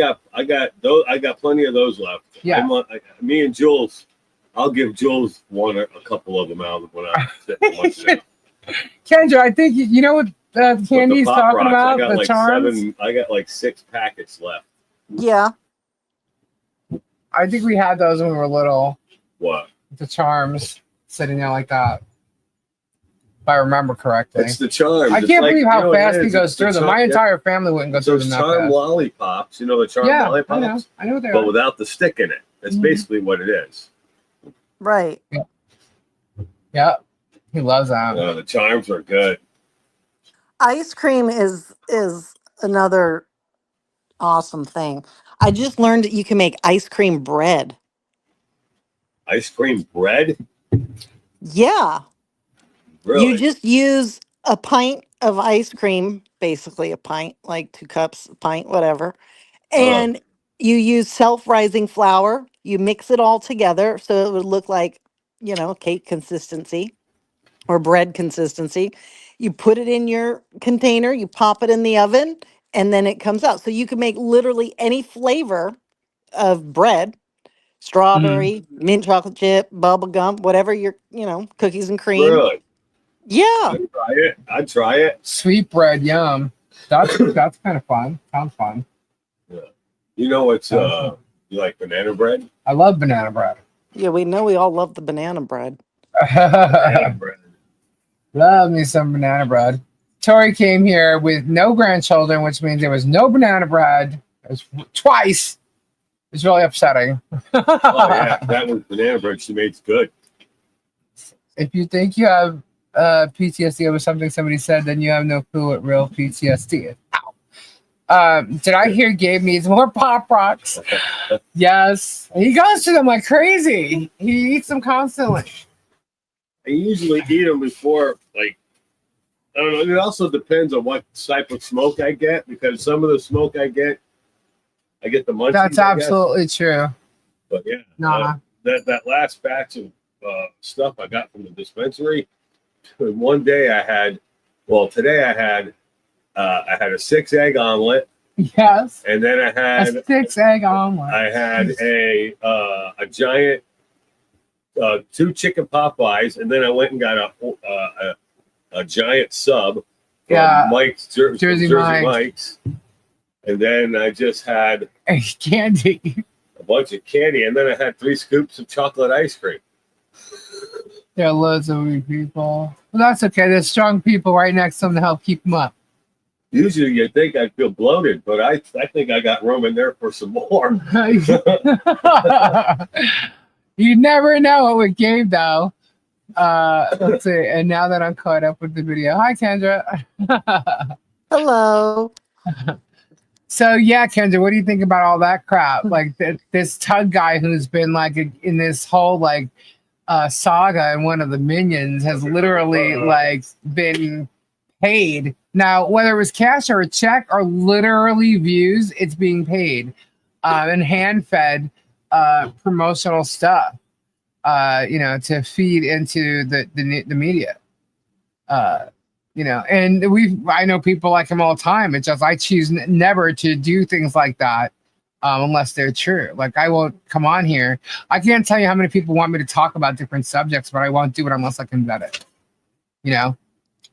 got those. I got plenty of those left. Yeah. Me and Jules. I'll give Jules a couple of them out when I sit once in. Kendra, I think you know what Candy's With the Pop talking Rocks, about? I got The like charms? I got like 6 packets left. Yeah. I think we had those when we were little. What? The charms sitting there like that. If I remember correctly. It's the charms. I It's can't like, believe you how know what it fast he is? goes It's the through them. charm- My entire family wouldn't go through Those them that charm fast. lollipops. You know the charm Yeah, lollipops? I know what they But are. without the stick in it. That's Mhm. basically what it is. Right. Yeah, he loves that. The charms are good. Ice cream is another awesome thing. I just learned that you can make ice cream bread. Ice cream bread? Yeah. Really? You just use a pint of ice cream, basically a pint, like 2 cups, a pint, whatever. And you use self-rising flour. You mix it all together so it would look like, cake consistency or bread consistency. You put it in your container, you pop it in the oven, and then it comes out. So you can make literally any flavor of bread, strawberry, mint chocolate chip, bubble gum, whatever your, cookies and cream. Really? Yeah. I'd try it. Sweet bread, yum. That's kind of fun. Sounds fun. You know what's you like banana bread? I love banana bread. Yeah, we know we all love the banana bread. Banana bread. Love me some banana bread. Tori came here with no grandchildren, which means there was no banana bread. It was twice. It's really upsetting. Oh yeah, that was banana bread she made's good. If you think you have PTSD over something somebody said, then you have no clue what real PTSD is. Ow. Did I hear Gabe needs more Pop Rocks? Yes. He goes to them like crazy. He eats them constantly. I usually eat them before, like, I don't know. It also depends on what type of smoke I get, because some of the smoke I get the munchies. That's I guess. absolutely true. But yeah, Nah. that last batch of stuff I got from the dispensary. One day today I had a 6-egg omelet, Yes. and then I A had 6-egg omelet. I had a giant 2 chicken Popeyes, and then I went and got a giant sub from Yeah. Mike's Jersey Mike's, and then I just had Candy. a bunch of candy, and then I had 3 scoops of chocolate ice cream. There are loads of weak people. Well, that's okay. There's strong people right next to them to help keep them up. Usually you'd think I'd feel bloated, but I think I got room in there for some more. You never know with Gabe though. Let's see. And now that I'm caught up with the video, hi Kendra. Hello. So yeah, Kendra, what do you think about all that crap? Like this Tug guy who's been like in this whole like saga, and one of the minions has literally like been paid. Now, whether it was cash or a check or literally views, it's being paid and hand fed promotional stuff, to feed into the media. And I know people like him all the time. It's just I choose never to do things like that unless they're true. Like I won't come on here. I can't tell you how many people want me to talk about different subjects, but I won't do it unless I can vet it.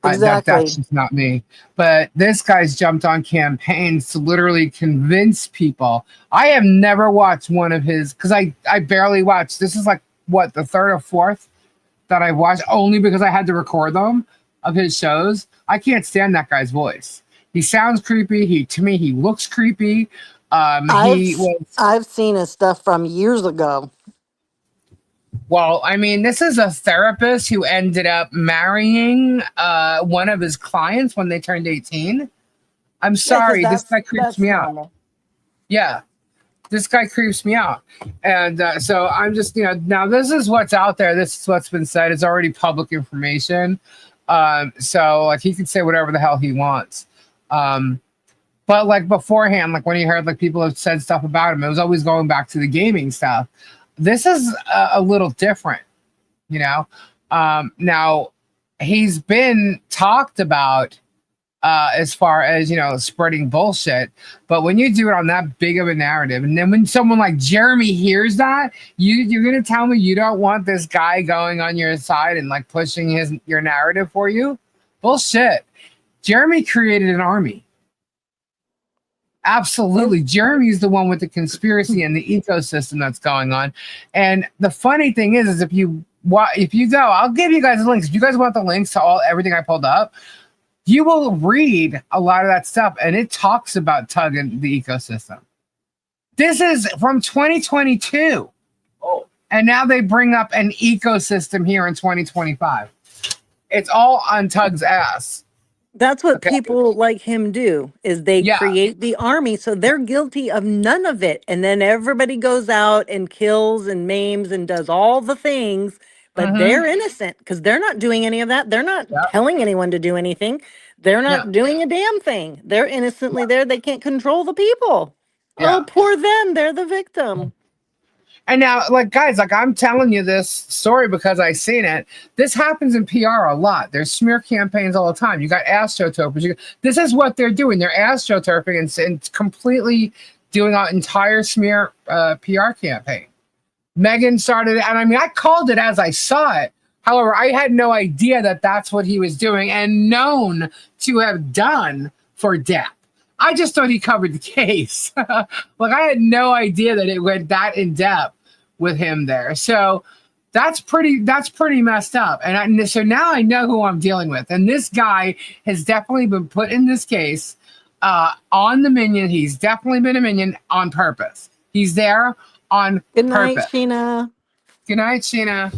Exactly. That's just not me. But this guy's jumped on campaigns to literally convince people. I have never watched one of his, because I barely watched. This is like, what, the third or fourth that I've watched, only because I had to record them, of his shows. I can't stand that guy's voice. He sounds creepy. To me, he looks creepy. I've seen his stuff from years ago. Well, I mean, this is a therapist who ended up marrying one of his clients when they turned 18. I'm sorry, this guy creeps me out. Normal. Yeah, this guy creeps me out. And so I'm just, now this is what's out there. This is what's been said. It's already public information. So like he can say whatever the hell he wants. But like beforehand, like when he heard like people have said stuff about him, it was always going back to the gaming stuff. This is a little different, now he's been talked about as far as, spreading bullshit. But when you do it on that big of a narrative, and then when someone like Jeremy hears that, you're going to tell me you don't want this guy going on your side and like pushing your narrative for you? Bullshit. Jeremy created an army. Absolutely. Jeremy's the one with the conspiracy and the ecosystem that's going on. And the funny thing is if you go, I'll give you guys the links. If you guys want the links to everything I pulled up, you will read a lot of that stuff, and it talks about Tug and the ecosystem. This is from 2022. Oh. And now they bring up an ecosystem here in 2025. It's all on Tug's ass. That's what people like him do, is they create the army, so they're guilty of none of it. And then everybody goes out and kills and maims and does all the things, but they're innocent because they're not doing any of that. They're not telling anyone to do anything. They're not doing a damn thing. They're innocently there. They can't control the people. Yeah. Oh, poor them. They're the victim. And now, like, guys, like I'm telling you this story because I've seen it. This happens in PR a lot. There's smear campaigns all the time. You got astroturfers. This is what they're doing. They're astroturfing and completely doing an entire smear PR campaign. Megan started it, and I mean, I called it as I saw it. However, I had no idea that that's what he was doing and known to have done for Depp. I just thought he covered the case. Like I had no idea that it went that in depth with him there. So that's pretty messed up. And so now I know who I'm dealing with. And this guy has definitely been put in this case on the minion. He's definitely been a minion on purpose. He's there on purpose. Good night, Sheena. Good night, Sheena.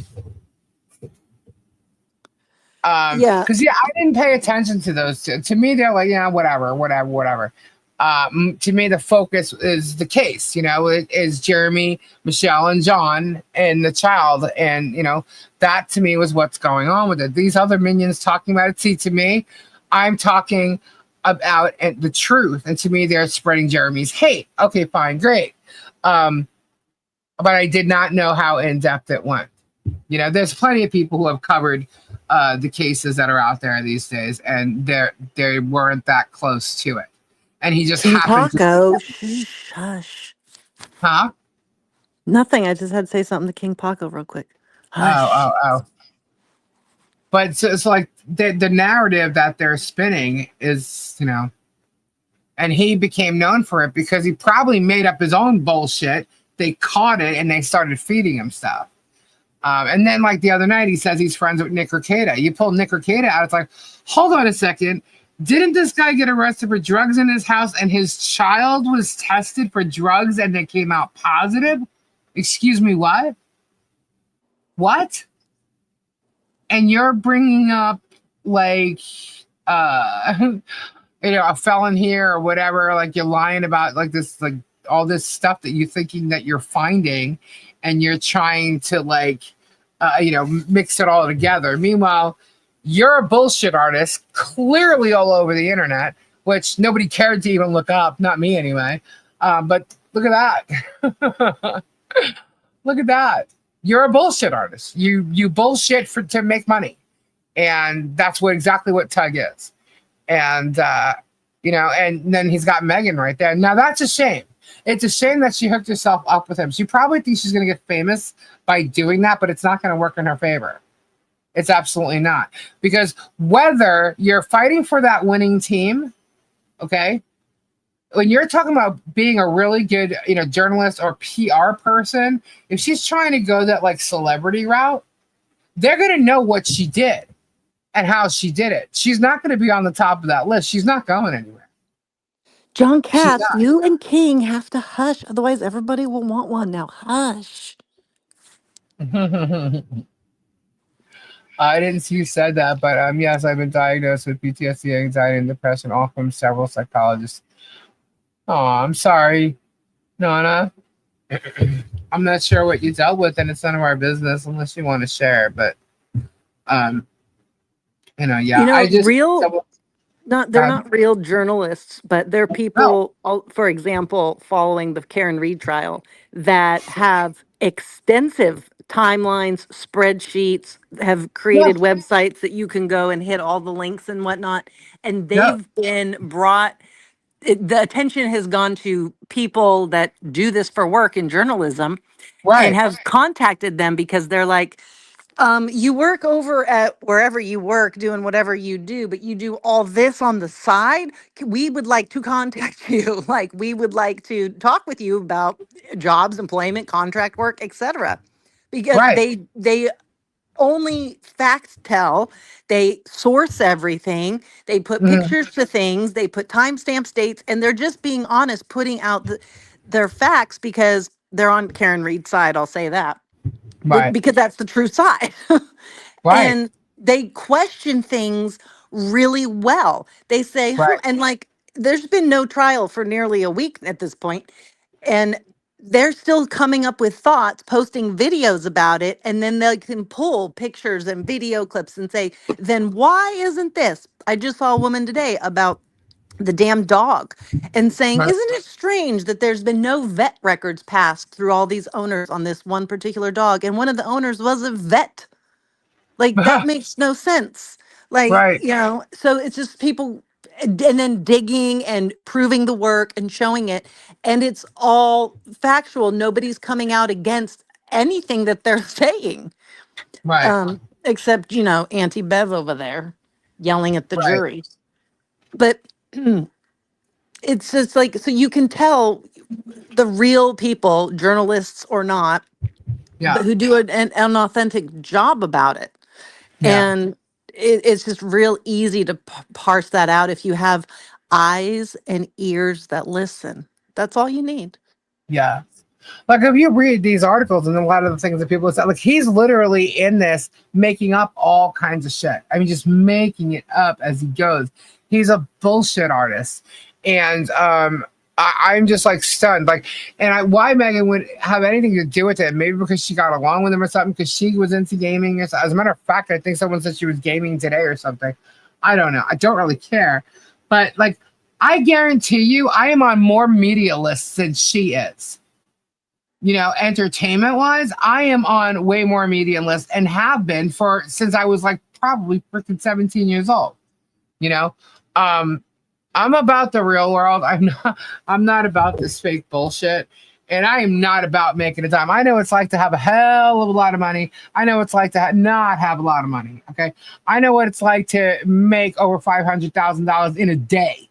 Yeah, because I didn't pay attention to those two. To me, they're like, whatever. To me, the focus is the case. It is Jeremy, Michelle, and John, and the child, and that to me was what's going on with it. These other minions talking about it. See, to me, I'm talking about the truth, and to me, they're spreading Jeremy's hate. Okay, fine, great. But I did not know how in depth it went. There's plenty of people who have covered the cases that are out there these days, and they weren't that close to it. And he just happened Paco. Hush. Huh? Nothing. I just had to say something to King Paco real quick. Hush. Oh. But so it's like the narrative that they're spinning is, and he became known for it because he probably made up his own bullshit. They caught it and they started feeding him stuff. And then like the other night, he says he's friends with Nick Rekieta. You pull Nick Rekieta out, it's like, hold on a second. Didn't this guy get arrested for drugs in his house and his child was tested for drugs and they came out positive? Excuse me, what? What? And you're bringing up like, a felon here or whatever, like you're lying about like this, like all this stuff that you're thinking that you're finding and you're trying to like, mix it all together. Meanwhile, you're a bullshit artist, clearly all over the internet, which nobody cared to even look up, not me anyway. But look at that. Look at that. You're a bullshit artist. You bullshit to make money. And that's exactly what Tug is. And, and then he's got Megan right there. Now, that's a shame. It's a shame that she hooked herself up with him. She probably thinks she's going to get famous by doing that, but it's not going to work in her favor. It's absolutely not. Because whether you're fighting for that winning team, okay, when you're talking about being a really good, journalist or PR person, if she's trying to go that like celebrity route, they're going to know what she did and how she did it. She's not going to be on the top of that list. She's not going anywhere. John Katz, you and King have to hush. Otherwise, everybody will want one. Now, hush. I didn't see you said that, but yes, I've been diagnosed with PTSD, anxiety, and depression, all from several psychologists. Oh, I'm sorry, Nana. I'm not sure what you dealt with, and it's none of our business unless you want to share. But, I just they're not real journalists, but they're people, for example, following the Karen Reed trial, that have extensive timelines, spreadsheets, have created websites that you can go and hit all the links and whatnot. And they've been brought, the attention has gone to people that do this for work in journalism and have contacted them because they're like, you work over at wherever you work doing whatever you do, but you do all this on the side. We would like to contact you. Like, we would like to talk with you about jobs, employment, contract work, etc. Because they only fact tell, they source everything, they put pictures to things, they put timestamp dates, and they're just being honest, putting out their facts because they're on Karen Reed's side, I'll say that. Because that's the true side. And they question things really well. They say, and like, there's been no trial for nearly a week at this point, and they're still coming up with thoughts, posting videos about it, and then they can pull pictures and video clips and say, then why isn't this? I just saw a woman today about the damn dog and saying, isn't it strange that there's been no vet records passed through all these owners on this one particular dog? And one of the owners was a vet. Like, that makes no sense. Like, so it's just people, and then digging and proving the work and showing it. And it's all factual. Nobody's coming out against anything that they're saying. Except, Auntie Bev over there yelling at the jury. But it's just like, so you can tell the real people, journalists or not, who do an authentic job about it. And it's just real easy to parse that out if you have eyes and ears that listen. That's all you need. Yeah. Like, if you read these articles and a lot of the things that people say, like, he's literally in this making up all kinds of shit. I mean, just making it up as he goes. He's a bullshit artist. And I'm just like stunned. Like, why Megan would have anything to do with it? Maybe because she got along with him or something, because she was into gaming. As a matter of fact, I think someone said she was gaming today or something. I don't know. I don't really care. But like, I guarantee you, I am on more media lists than she is. Entertainment wise, I am on way more media lists and have been since I was like probably freaking 17 years old. I'm about the real world. I'm not about this fake bullshit. And I am not about making a dime. I know it's like to have a hell of a lot of money. I know it's like to not have a lot of money. Okay. I know what it's like to make over $500,000 in a day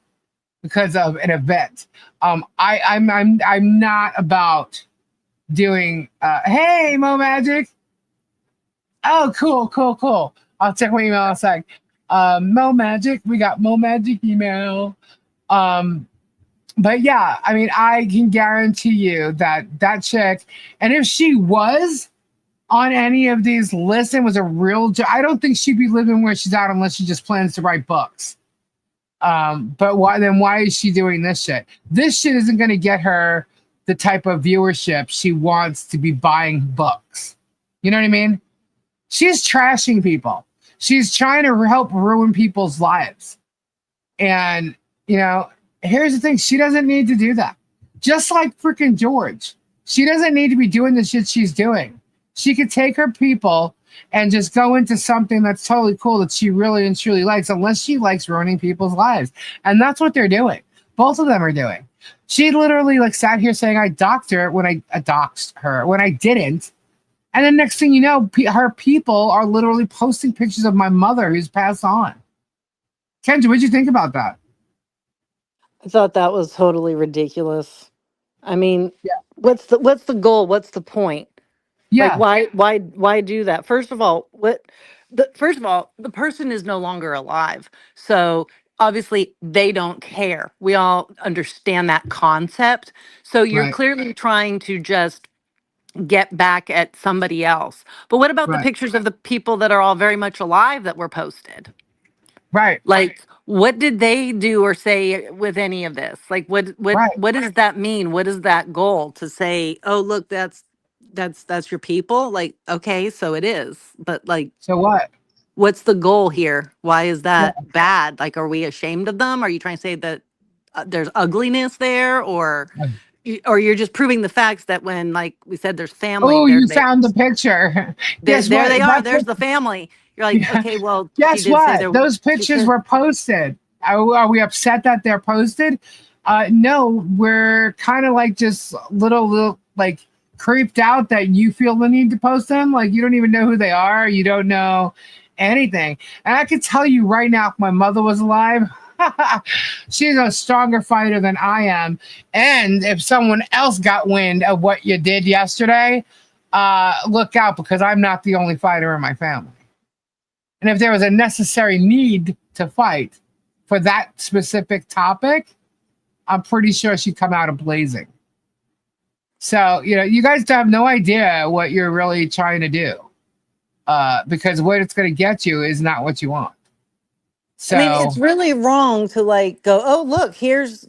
because of an event. I'm not about doing, hey, MoMagic. Oh, cool. I'll check my email in a sec. MoMagic, we got MoMagic email. Um, but yeah, I mean, I can guarantee you that that chick, and if she was on any of these lists and was a real, I don't think she'd be living where she's at unless she just plans to write books. But why is she doing this shit? This shit isn't going to get her the type of viewership she wants to be buying books. You know what I mean? She's trashing people. She's trying to help ruin people's lives. And, you know, here's the thing. She doesn't need to do that. Just like freaking George. She doesn't need to be doing the shit she's doing. She could take her people and just go into something that's totally cool that she really and truly likes, unless she likes ruining people's lives. And that's what they're doing. Both of them are doing. She literally like sat here saying I doxed her when I doxed her when I didn't. And then next thing you know, her people are literally posting pictures of my mother who's passed on. Kendra, what'd you think about that? I thought that was totally ridiculous. I mean, Yeah. what's the goal? What's the point? Yeah. Like why do that? First of all, the person is no longer alive. So obviously they don't care. We all understand that concept. So you're Right. clearly trying to just get back at somebody else. But what about the Right. pictures of the people that are all very much alive that were posted? Right. Like, what did they do or say with any of this? Like, Right. what does that mean? What is that goal to say? Oh, look, that's your people. Like, okay, so it is. But like, So what? what's the goal here? Why is Yeah. that bad? Like, are we ashamed of them? Are you trying to say that there's ugliness there, or you're just proving the facts that when, like we said, there's family Oh, there, you found the picture. Guess there what? they are. That There's the family. You're like, yeah. okay, well, she Guess did say what? there. Those She pictures said, were posted. Are we upset that they're posted? No, we're kind of like just little like creeped out that you feel the need to post them. Like you don't even know who they are. You don't know anything. And I can tell you right now, if my mother was alive, she's a stronger fighter than I am. And if someone else got wind of what you did yesterday, look out, because I'm not the only fighter in my family. And if there was a necessary need to fight for that specific topic, I'm pretty sure she'd come out blazing. So, you know, you guys have no idea what you're really trying to do, because what it's going to get you is not what you want. So, I mean, it's really wrong to like go, oh, look, here's,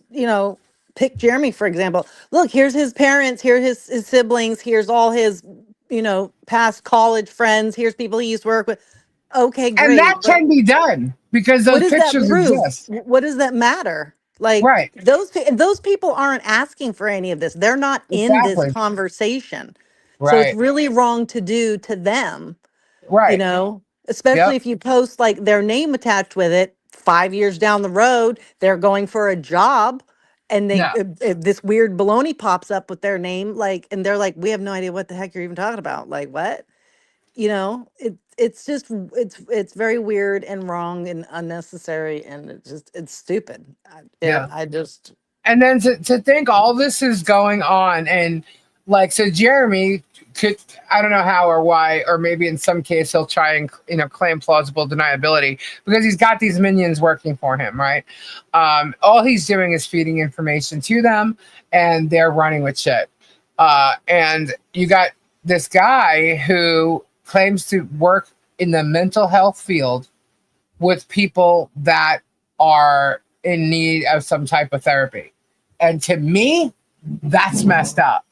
pick Jeremy, for example. Look, here's his parents, his siblings, here's all his, past college friends, here's people he used to work with. Okay, and that great. But can be done because what those does that pictures prove? exist. What does that matter? Like Right. those people aren't asking for any of this. They're not in this Exactly. conversation. So it's Right. really wrong to do to them, Right. especially Yep. if you post like their name attached with it. 5 years down the road, they're going for a job and they Yeah. this weird baloney pops up with their name, like, and they're like, we have no idea what the heck you're even talking about. Like, what? It's just it's very weird and wrong and unnecessary, and it's stupid. Yeah. I just And then to think all this is going on, and like, so Jeremy could, I don't know how or why, or maybe in some case he'll try and claim plausible deniability because he's got these minions working for him, right? All he's doing is feeding information to them, and they're running with shit. And you got this guy who claims to work in the mental health field with people that are in need of some type of therapy. And to me, that's messed up.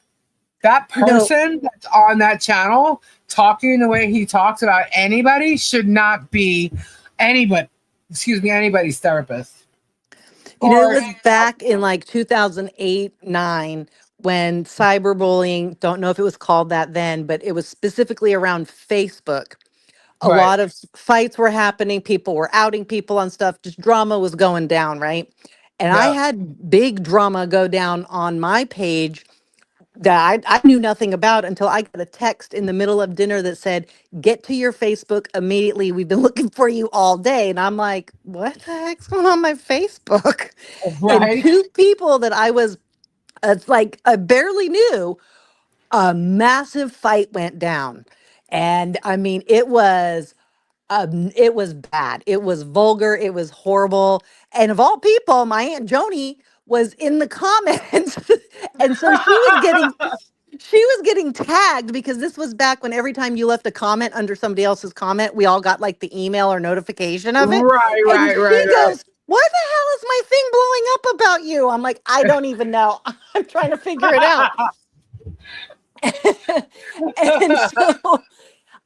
That person that's on that channel talking the way he talks about anybody should not be anybody's therapist. it was back in like 2008, 9 when cyberbullying, don't know if it was called that then, but it was specifically around Facebook. A Right. lot of fights were happening, people were outing people on stuff, just drama was going down, right? And I Yeah. had big drama go down on my page that I knew nothing about until I got a text in the middle of dinner that said, get to your Facebook immediately. We've been looking for you all day. And I'm like, what the heck's going on my Facebook? And Right. two people that I was I barely knew, a massive fight went down. And I mean, it was bad. It was vulgar. It was horrible. And of all people, my Aunt Joni was in the comments. And so she was getting tagged because this was back when every time you left a comment under somebody else's comment, we all got like the email or notification of it. Right, And right, she right, right. goes, "Why the hell is my thing blowing up about you?" I'm like, "I don't even know. I'm trying to figure it out." And so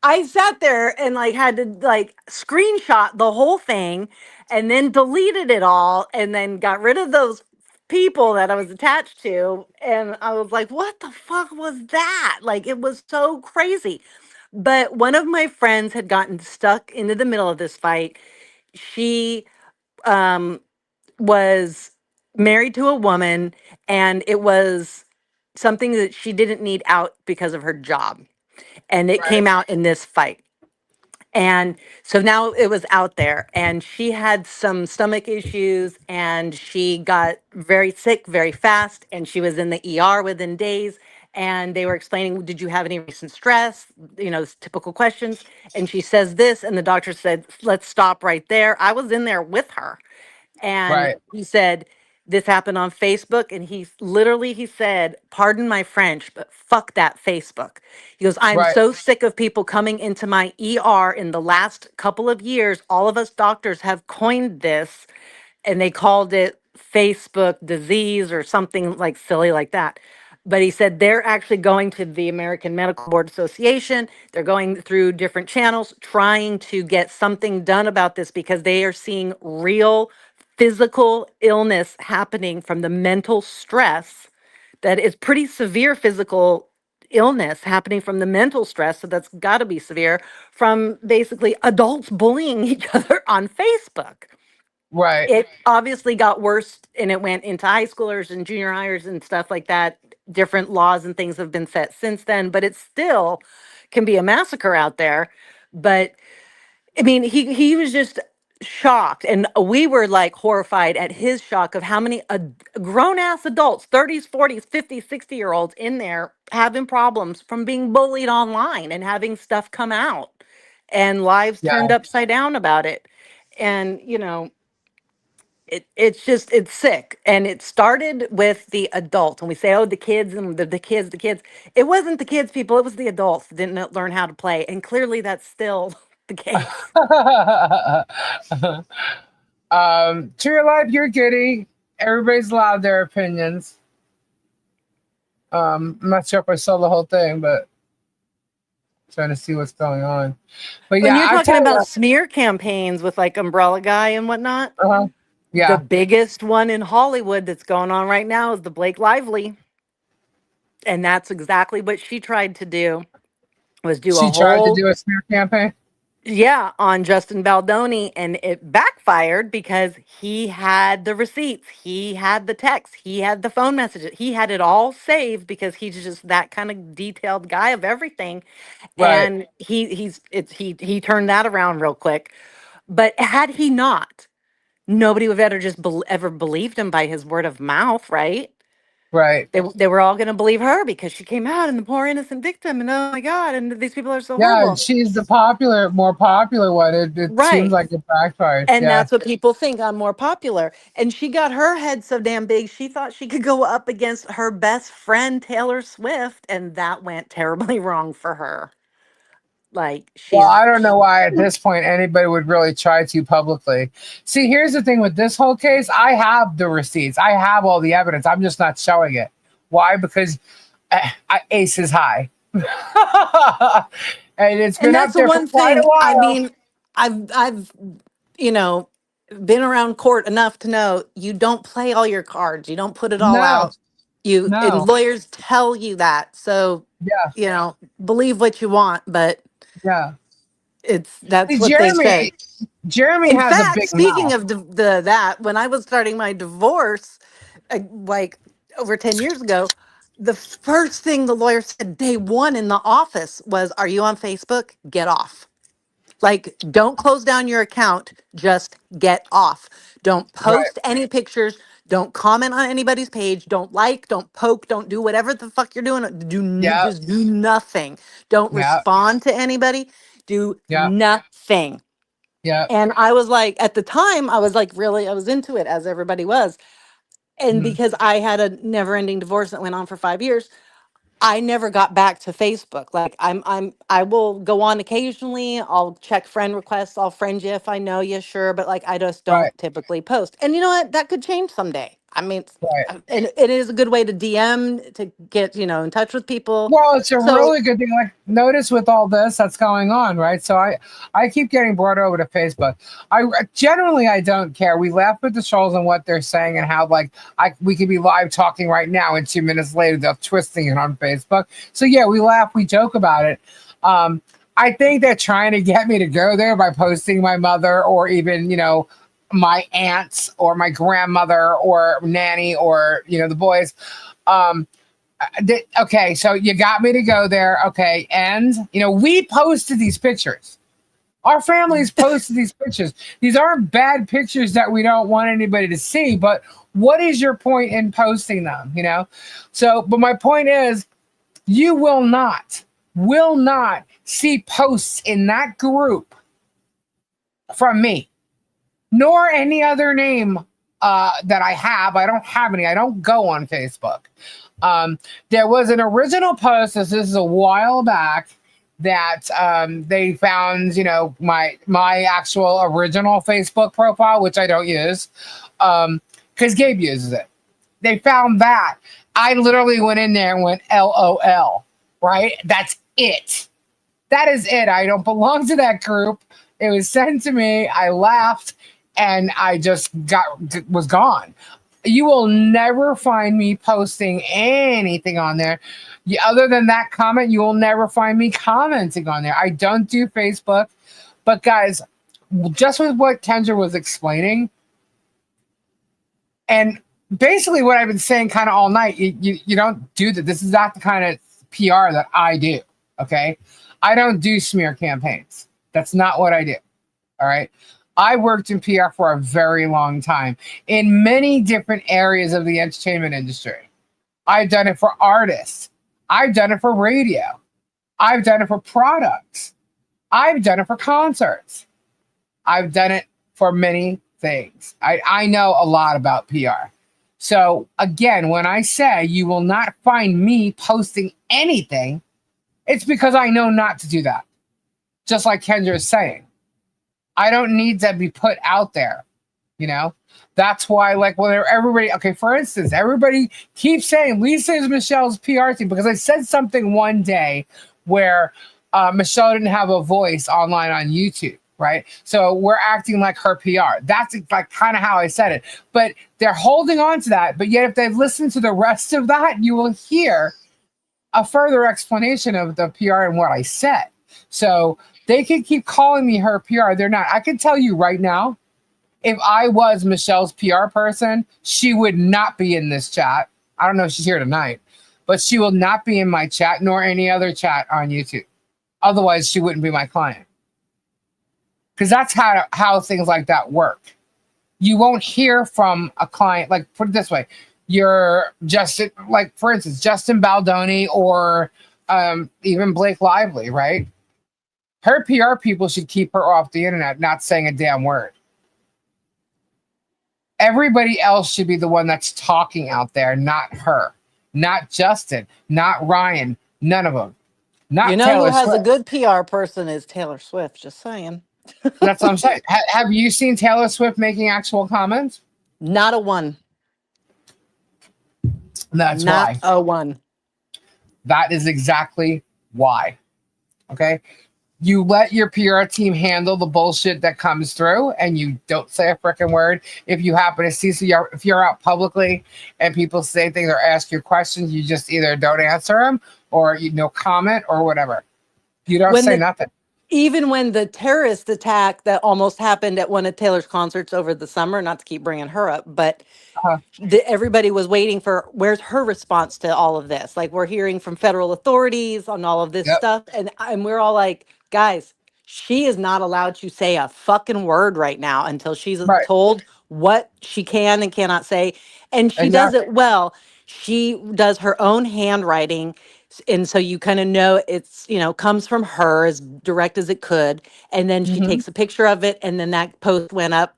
I sat there and like had to like screenshot the whole thing and then deleted it all and then got rid of those people that I was attached to. And I was like, what the fuck was that? Like, it was so crazy. But one of my friends had gotten stuck into the middle of this fight. She um, was married to a woman, and it was something that she didn't need out because of her job. And it Right, came out in this fight. And so now it was out there, and she had some stomach issues, and she got very sick very fast, and she was in the ER within days. And they were explaining, did you have any recent stress? Typical questions. And she says this, and the doctor said, let's stop right there. I was in there with her. And right, he said, this happened on Facebook. And he said, pardon my French, but fuck that Facebook. He goes, I'm right, so sick of people coming into my ER in the last couple of years. All of us doctors have coined this, and they called it Facebook disease or something like silly like that. But he said they're actually going to the American Medical Board Association. They're going through different channels trying to get something done about this because they are seeing real physical illness happening from the mental stress that is pretty severe physical illness happening from the mental stress. So that's got to be severe from basically adults bullying each other on Facebook. right. It obviously got worse and it went into high schoolers and junior hires and stuff like that. Different laws and things have been set since then, but it still can be a massacre out there. But I mean, he was just shocked, and we were like horrified at his shock of how many grown ass adults, 30s, 40s, 50s, 60-year-olds in there having problems from being bullied online and having stuff come out and lives Yeah. turned upside down about it. And it's sick. And it started with the adult. And we say, oh, the kids and the kids. It wasn't the kids, people. It was the adults that didn't learn how to play. And clearly that's still the case. To your life, you're giddy. Everybody's allowed their opinions. I'm not sure if I saw the whole thing, but trying to see what's going on. But When yeah, you're I talking tell you, about smear campaigns with like Umbrella Guy and whatnot, the yeah, biggest one in Hollywood that's going on right now is the Blake Lively. And that's exactly what she tried to do, was do a she tried to whole, do a smear campaign. yeah, on Justin Baldoni, and it backfired because he had the receipts, he had the texts, he had the phone messages, he had it all saved because he's just that kind of detailed guy of everything. Right, And he turned that around real quick. But had he not, nobody would ever just ever believed him by his word of mouth, right? right. They were all going to believe her because she came out and the poor innocent victim, and oh my god, and these people are so Yeah, horrible, she's the more popular one. It seems right? like it backfired. And Yeah. that's what people think, I'm more popular. And she got her head so damn big, she thought she could go up against her best friend Taylor Swift, and that went terribly wrong for her. Like Well, she's I don't know why at this point anybody would really try to publicly. See, here's the thing with this whole case. I have the receipts. I have all the evidence. I'm just not showing it. Why? Because Ace is high. And it's And been that's up the there for one quite a thing. I while. mean, I've you know been around court enough to know you don't play all your cards. You don't put it all No, out. You and no. lawyers tell you that. So, Yeah, believe what you want, but yeah. that's See, what they say. Jeremy In has a fact, big speaking mouth. of that, when I was starting my divorce, like over 10 years ago, the first thing the lawyer said day one in the office was, "Are you on Facebook? Get off." Like, don't close down your account, just get off. Don't Right. post any pictures. Don't comment on anybody's page. Don't like, don't poke, don't do whatever the fuck you're doing. Yep. Just do nothing. Don't Yep. respond to anybody. Do Yep. nothing. Yep. And I was like, at the time, I was like, really, I was into it, as everybody was. And Mhm. because I had a never ending divorce that went on for 5 years, I never got back to Facebook. Like, I will go on occasionally. I'll check friend requests. I'll friend you if I know you, sure. But like, I just Right. don't typically post. And you know what? That could change someday. I mean, Right. and it is a good way to DM, to get, in touch with people. Well, it's a So really good thing. Like, notice with all this that's going on, right? So I keep getting brought over to Facebook. I generally I don't care. We laugh with the trolls and what they're saying and how like we could be live talking right now and 2 minutes later they're twisting it on Facebook. So yeah, we laugh, we joke about it. I think they're trying to get me to go there by posting my mother or even my aunts or my grandmother or nanny or the boys. Um, okay, so you got me to go there. Okay, and we posted these pictures. Our families posted these pictures. These aren't bad pictures that we don't want anybody to see, but what is your point in posting them? So, but my point is, you will not see posts in that group from me, nor any other name that I have. I don't have any. I don't go on Facebook. There was an original post. This is a while back that they found, my actual original Facebook profile, which I don't use, because Gabe uses it. They found that. I literally went in there and went LOL. Right? That's it. That is it. I don't belong to that group. It was sent to me. I laughed, and I just was gone. You will never find me posting anything on there. Other than that comment, you will never find me commenting on there. I don't do Facebook. But guys, just with what Kendra was explaining, and basically what I've been saying kind of all night, you don't do that. This is not the kind of PR that I do. Okay. I don't do smear campaigns. That's not what I do. All right. I worked in PR for a very long time in many different areas of the entertainment industry. I've done it for artists. I've done it for radio. I've done it for products. I've done it for concerts. I've done it for many things. I know a lot about PR. So again, when I say you will not find me posting anything, it's because I know not to do that. Just like Kendra is saying. I don't need to be put out there, That's why, like, when everybody, okay, for instance, everybody keeps saying Lisa is Michelle's PR team because I said something one day where Michelle didn't have a voice online on YouTube, right? So we're acting like her PR. That's like kind of how I said it. But they're holding on to that. But yet, if they listen to the rest of that, you will hear a further explanation of the PR and what I said. So they can keep calling me her PR. They're not. I can tell you right now, if I was Michelle's PR person, she would not be in this chat. I don't know if she's here tonight, but she will not be in my chat nor any other chat on YouTube. Otherwise, she wouldn't be my client. Because that's how things like that work. You won't hear from a client, like, put it this way. You're Justin, like, for instance, Justin Baldoni or even Blake Lively, right? Her PR people should keep her off the internet, not saying a damn word. Everybody else should be the one that's talking out there, not her, not Justin, not Ryan, none of them. Not Taylor who has Swift. a good PR person is Taylor Swift. Just saying. That's what I'm saying. Have you seen Taylor Swift making actual comments? Not a one. That's Not why. a one. That is exactly why. Okay. You let your PR team handle the bullshit that comes through and you don't say a freaking word. If you happen to see, if you're out publicly and people say things or ask you questions, you just either don't answer them or comment or whatever. You don't say nothing. Even when the terrorist attack that almost happened at one of Taylor's concerts over the summer, not to keep bringing her up, but everybody was waiting for where's her response to all of this. Like, we're hearing from federal authorities on all of this stuff. And we're all like, guys, she is not allowed to say a fucking word right now until she's Right. told what she can and cannot say. And she And does it well. She does her own handwriting. And so you kind of know it's, comes from her as direct as it could. And then she Mhm. takes a picture of it. And then that post went up.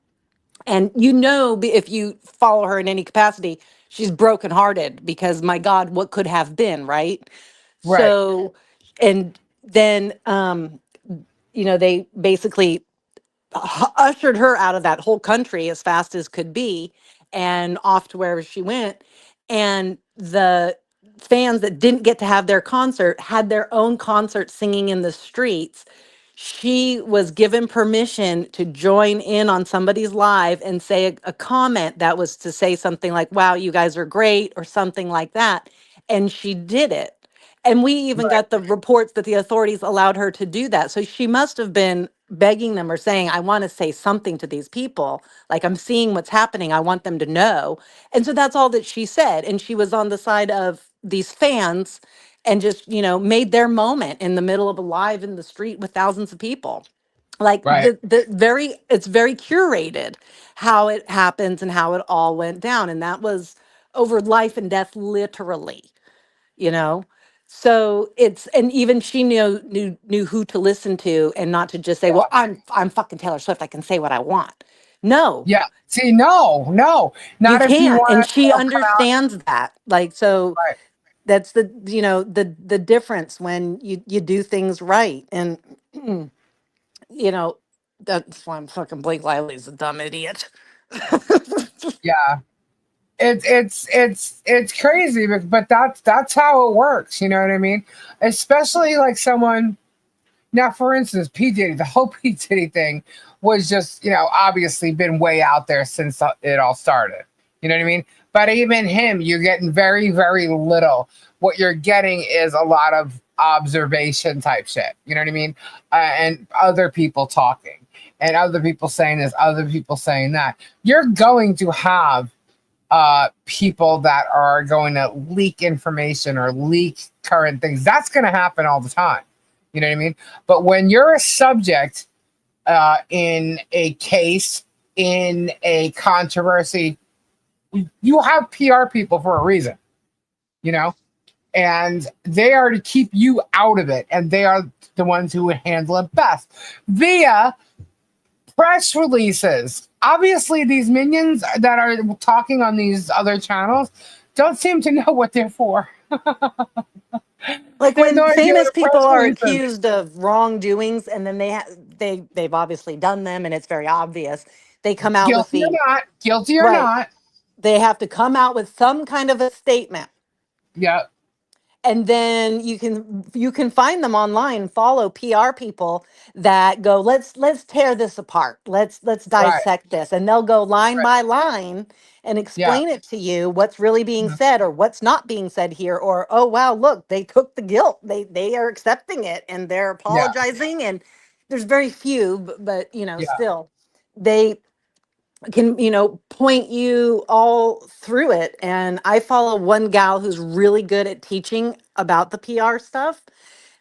And if you follow her in any capacity, she's brokenhearted because my God, what could have been, right? Right. So, and then, they basically ushered her out of that whole country as fast as could be and off to wherever she went. And the fans that didn't get to have their concert had their own concert singing in the streets. She was given permission to join in on somebody's live and say a comment that was to say something like, wow, you guys are great, or something like that. And she did it. And we even Right. got the reports that the authorities allowed her to do that. So she must have been begging them or saying, I want to say something to these people. Like, I'm seeing what's happening. I want them to know. And so that's all that she said. And she was on the side of these fans and just, made their moment in the middle of a live in the street with thousands of people. Like Right. it's very curated how it happens and how it all went down. And that was over life and death, literally, you know? So and even she knew who to listen to and not to just say, well, I'm fucking Taylor Swift. I can say what I want. No, Yeah. See, no, you not if you can't. And want she to come out. understands that. Like, so Right. that's the difference when you do things right. And, that's why I'm fucking Blake Lively's a dumb idiot. Yeah. It's crazy, but that's how it works. You know what I mean? Especially like someone. Now, for instance, P. Diddy, the whole P. Diddy thing was just, obviously been way out there since it all started. You know what I mean? But even him, you're getting very, very little. What you're getting is a lot of observation type shit. You know what I mean? And other people talking and other people saying this, other people saying that. You're going to have people that are going to leak information or leak current things. That's going to happen all the time. You know what I mean? But when you're a subject in a case, in a controversy, you have PR people for a reason, and they are to keep you out of it. And they are the ones who would handle it best via press releases. Obviously, these minions that are talking on these other channels don't seem to know what they're for. Like They have no when idea what famous a people press are release is. accused of wrongdoings and then they've obviously done them and it's very obvious. They come out with Guilty or not, guilty or right. not. They have to come out with some kind of a statement. Yeah. And then you can find them online, follow PR people that go, let's tear this apart. Let's Right. dissect this. And they'll go line Right. by line and Yeah. explain it to you what's really being Mhm. said or what's not being said here. Or, oh wow, look, they took the guilt. They are accepting it and they're Yeah. apologizing. And there's very few, but Yeah. still they can point you all through it. And I follow one gal who's really good at teaching about the PR stuff,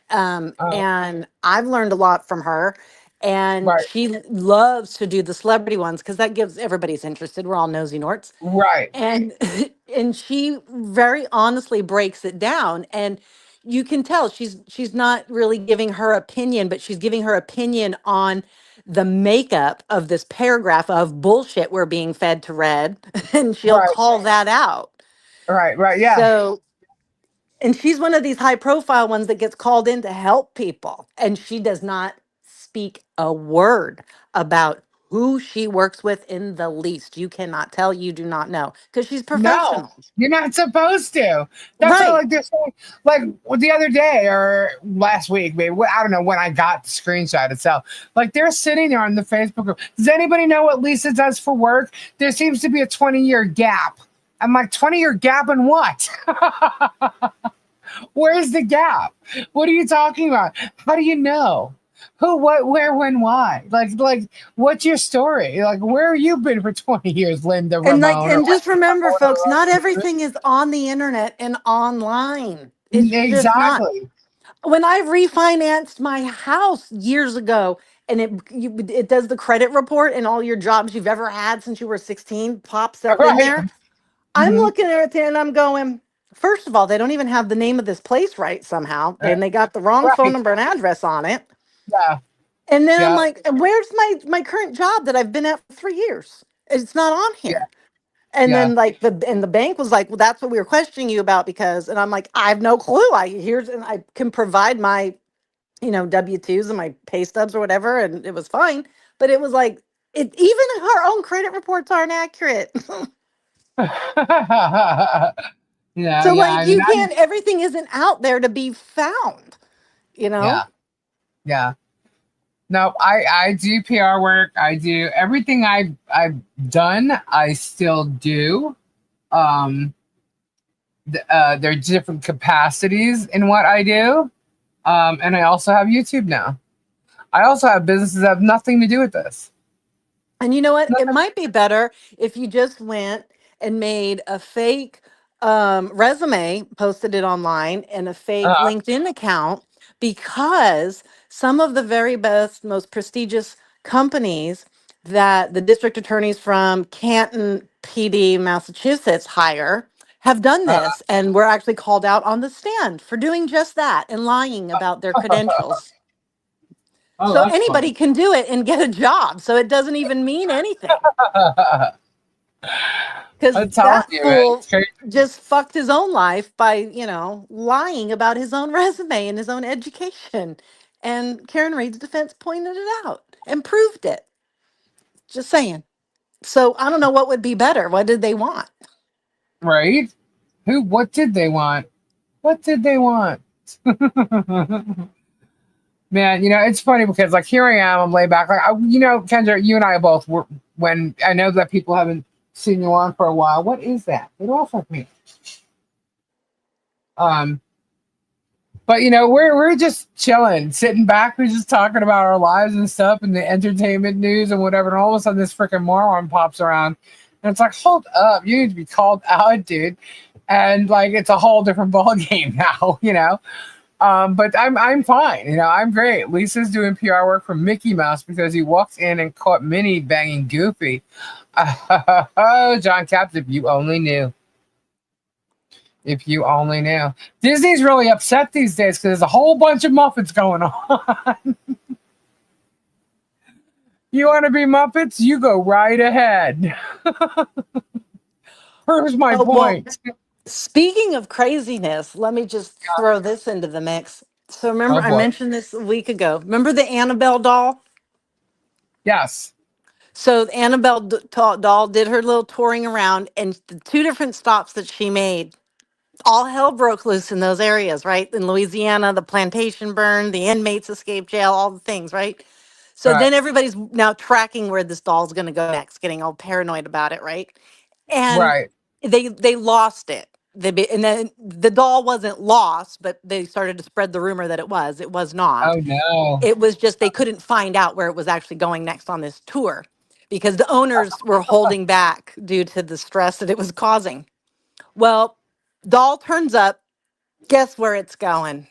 Uh, and I've learned a lot from her. And right. she loves to do the celebrity ones because that gives everybody's interested. We're all nosy norts. Right. And and she very honestly breaks it down, and you can tell she's not really giving her opinion, but she's giving her opinion on the makeup of this paragraph of bullshit we're being fed to read, and she'll Right. call that out. Right. Right. Yeah. So, and she's one of these high profile ones that gets called in to help people, and she does not speak a word about who she works with in the least. You cannot tell, you do not know, because she's No, professional. you're not supposed to. That's all Right. like they're saying. Like the other day or last week, maybe I don't know when I got the screenshot itself. Like they're sitting there on the Facebook group. Does anybody know what Lisa does for work? There seems to be a 20-year gap. I'm like, 20-year gap in what? Where's the gap? What are you talking about? How do you know? Who, what, where, when, why? Like, what's your story? Like, where have you been for 20 years, Linda Ramone? Or And just remember, whatever folks, not else? everything is on the internet and online. It's just not. Exactly. when I refinanced my house years ago, and it does the credit report and all your jobs you've ever had since you were 16 pops up in Right. there. I'm Mhm. looking at it and I'm going, first of all, they don't even have the name of this place right somehow. And they got the wrong phone Right. number and address on it. Yeah. And then I'm Yeah. like, where's my current job that I've been at for 3 years? It's not on Yeah. here. And Yeah. then like the bank was like, well, that's what we were questioning you about because, and I'm like, I have no clue. And I can provide my, W-2s and my pay stubs or whatever, and it was fine. But it was like, even our own credit reports aren't accurate. Yeah. So Yeah. like I mean, you can't, everything isn't out there to be found, you know? yeah. Yeah. No, I do PR work. I do everything I've done. I still do. Um, there are different capacities in what I do. And I also have YouTube now. I also have businesses that have nothing to do with this. And you know what? It Nothing. might be better if you just went and made a fake resume, posted it online, and a fake Uh, LinkedIn account, because some of the very best, most prestigious companies that the district attorneys from Canton PD, Massachusetts hire have done uh, this and were actually called out on the stand for doing just that and lying about their credentials. oh, So that's anybody funny. can do it and get a job. So it doesn't even mean anything because I'm telling that you, man, fool it's crazy. just fucked his own life by, lying about his own resume and his own education. And Karen Reed's defense pointed it out and proved it. Just saying. So I don't know what would be better. What did they want? Right? Who? What did they want? What did they want? Man, it's funny because like here I am, I'm laid back. Like Kendra, you and I both were when I know that people haven't seen you on for a while. What is that? Get off of me. Um, but we're just chilling, sitting back, we're just talking about our lives and stuff and the entertainment news and whatever, and all of a sudden this freaking moron pops around and it's like, hold up, you need to be called out, dude. And like it's a whole different ball game now. But I'm fine. I'm great. Lisa's doing PR work for Mickey Mouse because he walked in and caught Minnie banging Goofy. Oh, John Captain, if you only knew. If you only knew. Disney's really upset these days because there's a whole bunch of Muppets going on. You want to be Muppets? You go right ahead. Proves my Oh, well, point. speaking of craziness, let me just throw this into the mix. So remember, Oh I boy. mentioned this a week ago. Remember the Annabelle doll? Yes. So the Annabelle doll did her little touring around, and the two different stops that she made, all hell broke loose in those areas, right? In Louisiana, the plantation burned, the inmates escaped jail, all the things, right? So Right. then everybody's now tracking where this doll's going to go next, getting all paranoid about it, right? And Right. they lost it. And then the doll wasn't lost, but they started to spread the rumor that it was. It was not. Oh no. It was just they couldn't find out where it was actually going next on this tour because the owners were holding back due to the stress that it was causing. Well, doll turns up. Guess where it's going?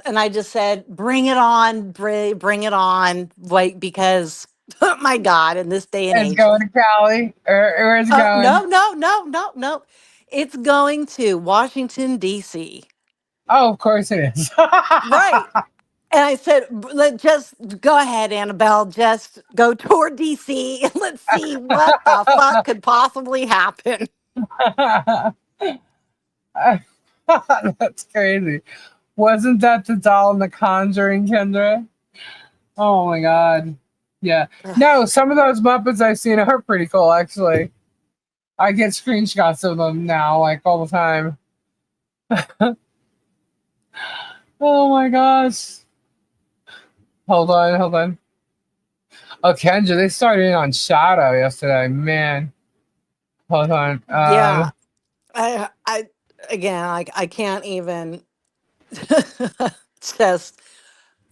And I just said, bring it on, bring it on. Wait, because oh my God, in this day and It's age. going to Cali. Or is it going? No, no, no, no, no. It's going to Washington, D.C. Oh, of course it is. Right. And I said, just go ahead, Annabelle. Just go toward DC and let's see what the fuck could possibly happen. That's crazy. Wasn't that the doll in The Conjuring, Kendra? Oh my god. Yeah. No, some of those Muppets I've seen are pretty cool, actually. I get screenshots of them now, like all the time. Oh my gosh. Hold on, hold on. Oh, Kendra, they started in on Shadow yesterday. Man. Hold on. Yeah. I again, I can't even just,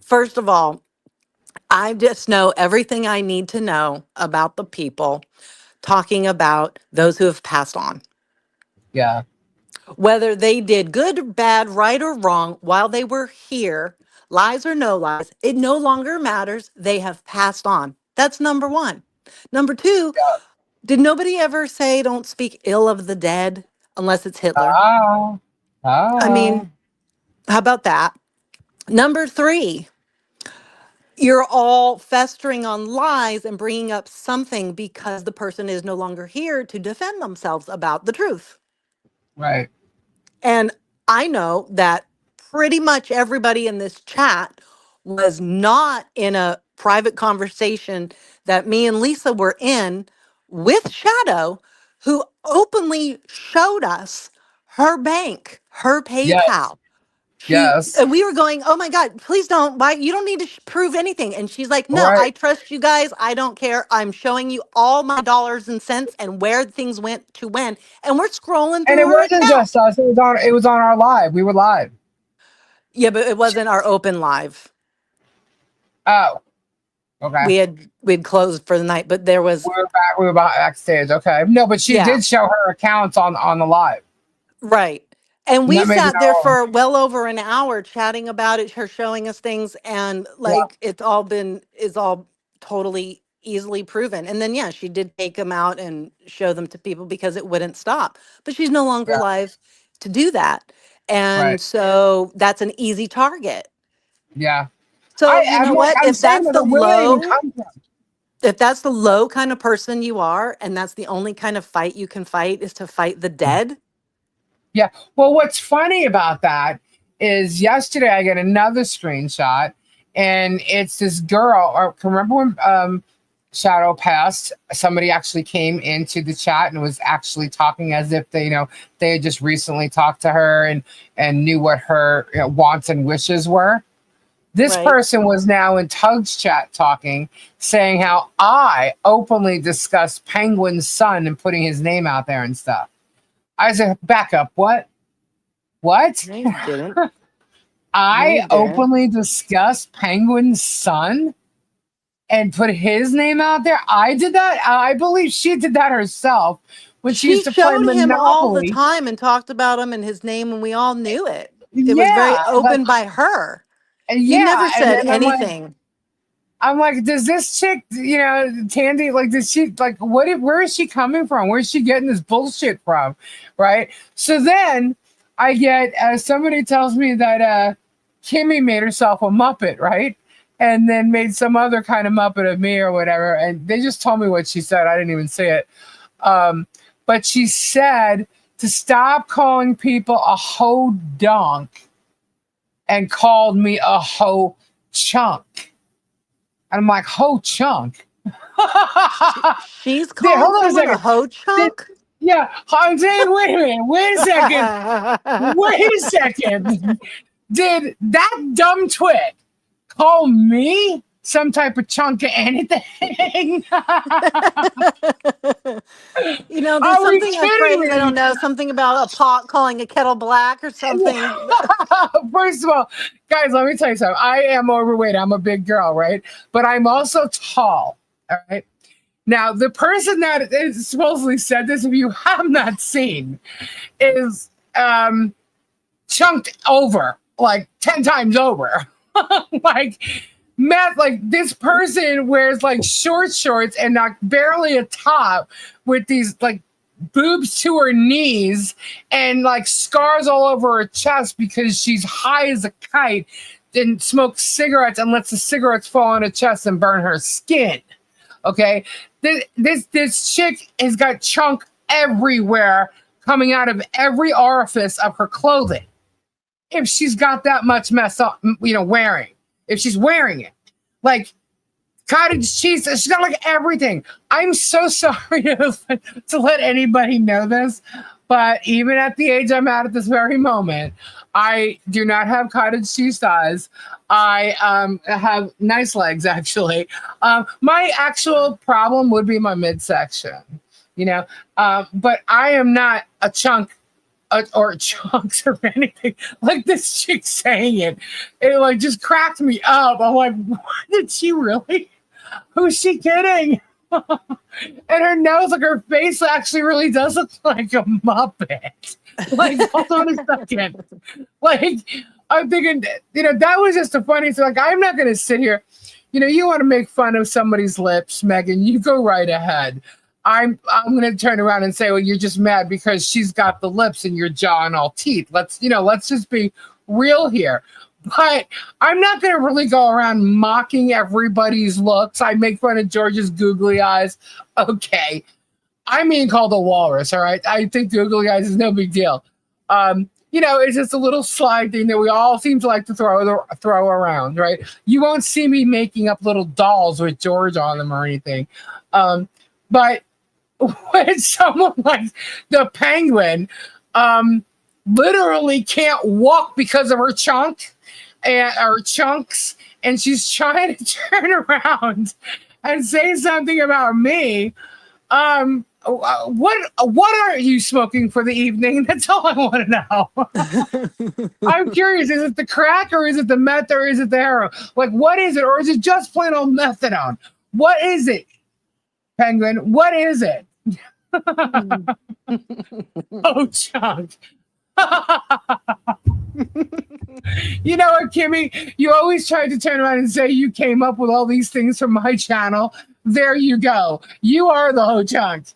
first of all, I just know everything I need to know about the people talking about those who have passed on. Yeah. Whether they did good, bad, right, or wrong while they were here, lies or no lies, it no longer matters. They have passed on. That's number one. Number two, did nobody ever say don't speak ill of the dead unless it's Hitler? Ah, I ah. mean, how about that? Number three, you're all festering on lies and bringing up something because the person is no longer here to defend themselves about the truth. Right. And I know that pretty much everybody in this chat was not in a private conversation that me and Lisa were in with Shadow, who openly showed us her bank, her Yes. PayPal. Yes. And we were going, oh my God, please don't, why, you don't need to prove anything. And she's like, no, Right. I trust you guys. I don't care. I'm showing you all my dollars and cents and where things went to when. And we're scrolling And through it her wasn't account. just us. It was on our live. We were live. Yeah, but it wasn't our open live. Oh, okay. We'd closed for the night, but there was, We were backstage. Okay. No, but she yeah, did show her accounts on the live. right. And And we that made me sat there go, for well over an hour chatting about it, her showing us things, and yeah, like it's all totally easily proven. And then yeah, she did take them out and show them to people because it wouldn't stop. But she's no longer yeah, live to do that. right. And so that's an easy target. Yeah. So you know what? I'm saying that where did that even come from? If that's the low kind of person you are, and that's the only kind of fight you can fight is to fight the dead. Yeah. Well, what's funny about that is yesterday I get another screenshot, and it's this girl. Or remember when Shadow passed? Somebody actually came into the chat and was actually talking as if they had just recently talked to her and knew what her wants and wishes were. This Right. person was now in Tug's chat talking, saying how I openly discussed Penguin's son and putting his name out there and stuff. I said, back up. What? What? No, you didn't. No, I you didn't. openly discussed Penguin's son and put his name out there. I did that. I believe she did that herself when she She used to play showed him all the Monopoly. time and talked about him and his name, and we all knew it. It was very Yeah, open by her. You never yeah. And said then anything. I'm like, does this chick, Tandy, like, does she, like, where is she coming from? Where's she getting this bullshit from? Right. So then I get, somebody tells me that Kimmy made herself a Muppet, right? And then made some other kind of Muppet of me or whatever. And they just told me what she said. I didn't even say it. But she said to stop calling people a hodunk and called me a ho chunk. And I'm like, ho chunk. She's Hold calling on a someone a second. hoe chunk? Yeah, I'm saying, wait a minute. Wait a second. Wait a second. Did that dumb twit call me some type of chunk of anything? There's Are we something, a kidding phrase, I don't me? know, something about a pot calling a kettle black or something. First of all, guys, let me tell you something. I am overweight. I'm a big girl, right? But I'm also tall. All right. Now, the person that is supposedly said this, if you have not seen, is chunked over like 10 times over. Like, Matt, like this person wears like short shorts and not barely a top with these like boobs to her knees and like scars all over her chest because she's high as a kite and smokes cigarettes and lets the cigarettes fall on her chest and burn her skin. Okay, this chick has got chunk everywhere coming out of every orifice of her clothing. If she's got that much mess up, wearing, if she's wearing it, like cottage cheese, she's got like everything. I'm so sorry to let anybody know this, but even at the age I'm at this very moment, I do not have cottage cheese thighs. I have nice legs, actually. My actual problem would be my midsection, but I am not a chunk or chunks or anything. Like this chick saying it like just cracked me up. I'm like, what, did she really? Who's she kidding? And her nose, like her face actually really does look like a Muppet. Like, hold on a second. Like, I'm thinking, that was just the funniest. Like, I'm not going to sit here. You want to make fun of somebody's lips, Megan. You go right ahead. I'm going to turn around and say, well, you're just mad because she's got the lips and your jaw and all teeth. Let's just be real here. But I'm not going to really go around mocking everybody's looks. I make fun of George's googly eyes. Okay. I'm being called a walrus, all right? I think googly eyes is no big deal. It's just a little slide thing that we all seem to like to throw around, right? You won't see me making up little dolls with George on them or anything. But when someone like the Penguin literally can't walk because of her chunks, and she's trying to turn around and say something about me, what are you smoking for the evening? That's all I want to know. I'm curious. Is it the crack or is it the meth or is it the heroin? Like, what is it? Or is it just plain old methadone? What is it, Penguin? What is it? Oh, Chunk. You know what, Kimmy? You always tried to turn around and say you came up with all these things from my channel. There you go. You are the Ho Chunk.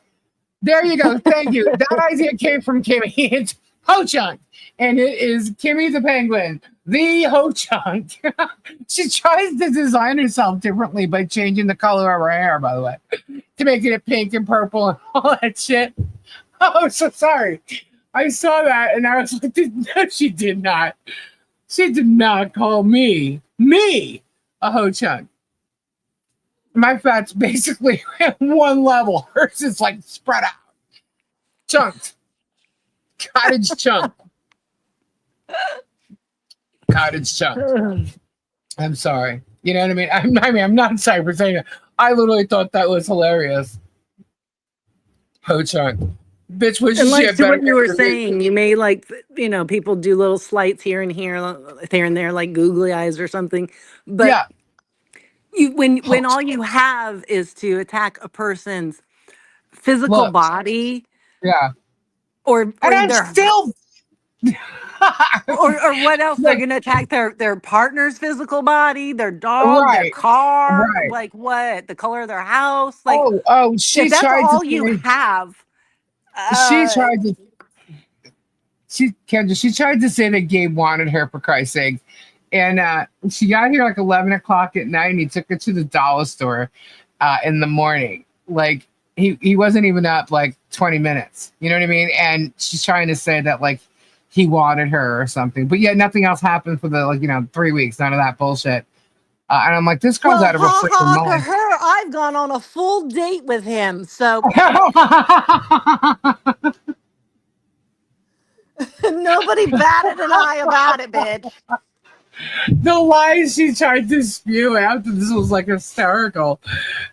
There you go. Thank you. That idea came from Kimmy. It's Ho Chunk. And it is Kimmy the Penguin, the Ho Chunk. She tries to design herself differently by changing the color of her hair, by the way, to making it pink and purple and all that shit. Oh, so sorry. I saw that and I was like, no, she did not. She did not call me, a Ho Chunk. My fat's basically at one level. Hers is like spread out. Chunked. Cottage chunk. Cottage chunk. I'm sorry. You know what I mean? I'm not sorry for saying it. I literally thought that was hilarious. Ho Chunk. Bitch, wish And she like had to better what you were information. saying, you may people do little slights here and there, like googly eyes or something. But Yeah. when all you have is to attack a person's physical Look. body Yeah. or And I'm their still or what else? They're Look, gonna attack their partner's physical body, their dog, their car, right. like what? The color of their house. Like Oh, if that's all you have, she tried to Kendra, she tried to say that Gabe wanted her for Christ's sake. And she got here like 11 o'clock at night and he took her to the dollar store in the morning. Like he wasn't even up like 20 minutes. You know what I mean? And she's trying to say that like he wanted her or something. But yet nothing else happened for the 3 weeks. None of that bullshit. And I'm like, this girl's out of her freaking to mind. her, I've gone on a full date with him. So nobody batted an eye about it, bitch. The lies she tried to spew out, this was like hysterical.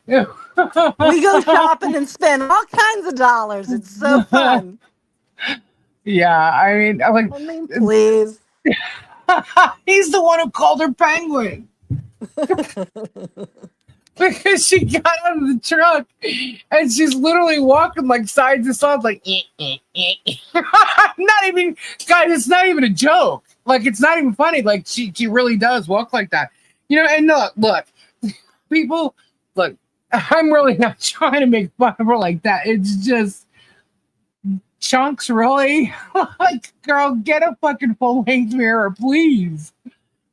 We go shopping and spend all kinds of dollars. It's so fun. Yeah, I mean, please. He's the one who called her Penguin. Because she got out of the truck and she's literally walking like side to side, like, not even, guys, it's not even a joke. Like, it's not even funny. Like, she really does walk like that. And look, people, look, I'm really not trying to make fun of her like that. It's just, Chunks, really? Like, girl, get a fucking full-length mirror, please.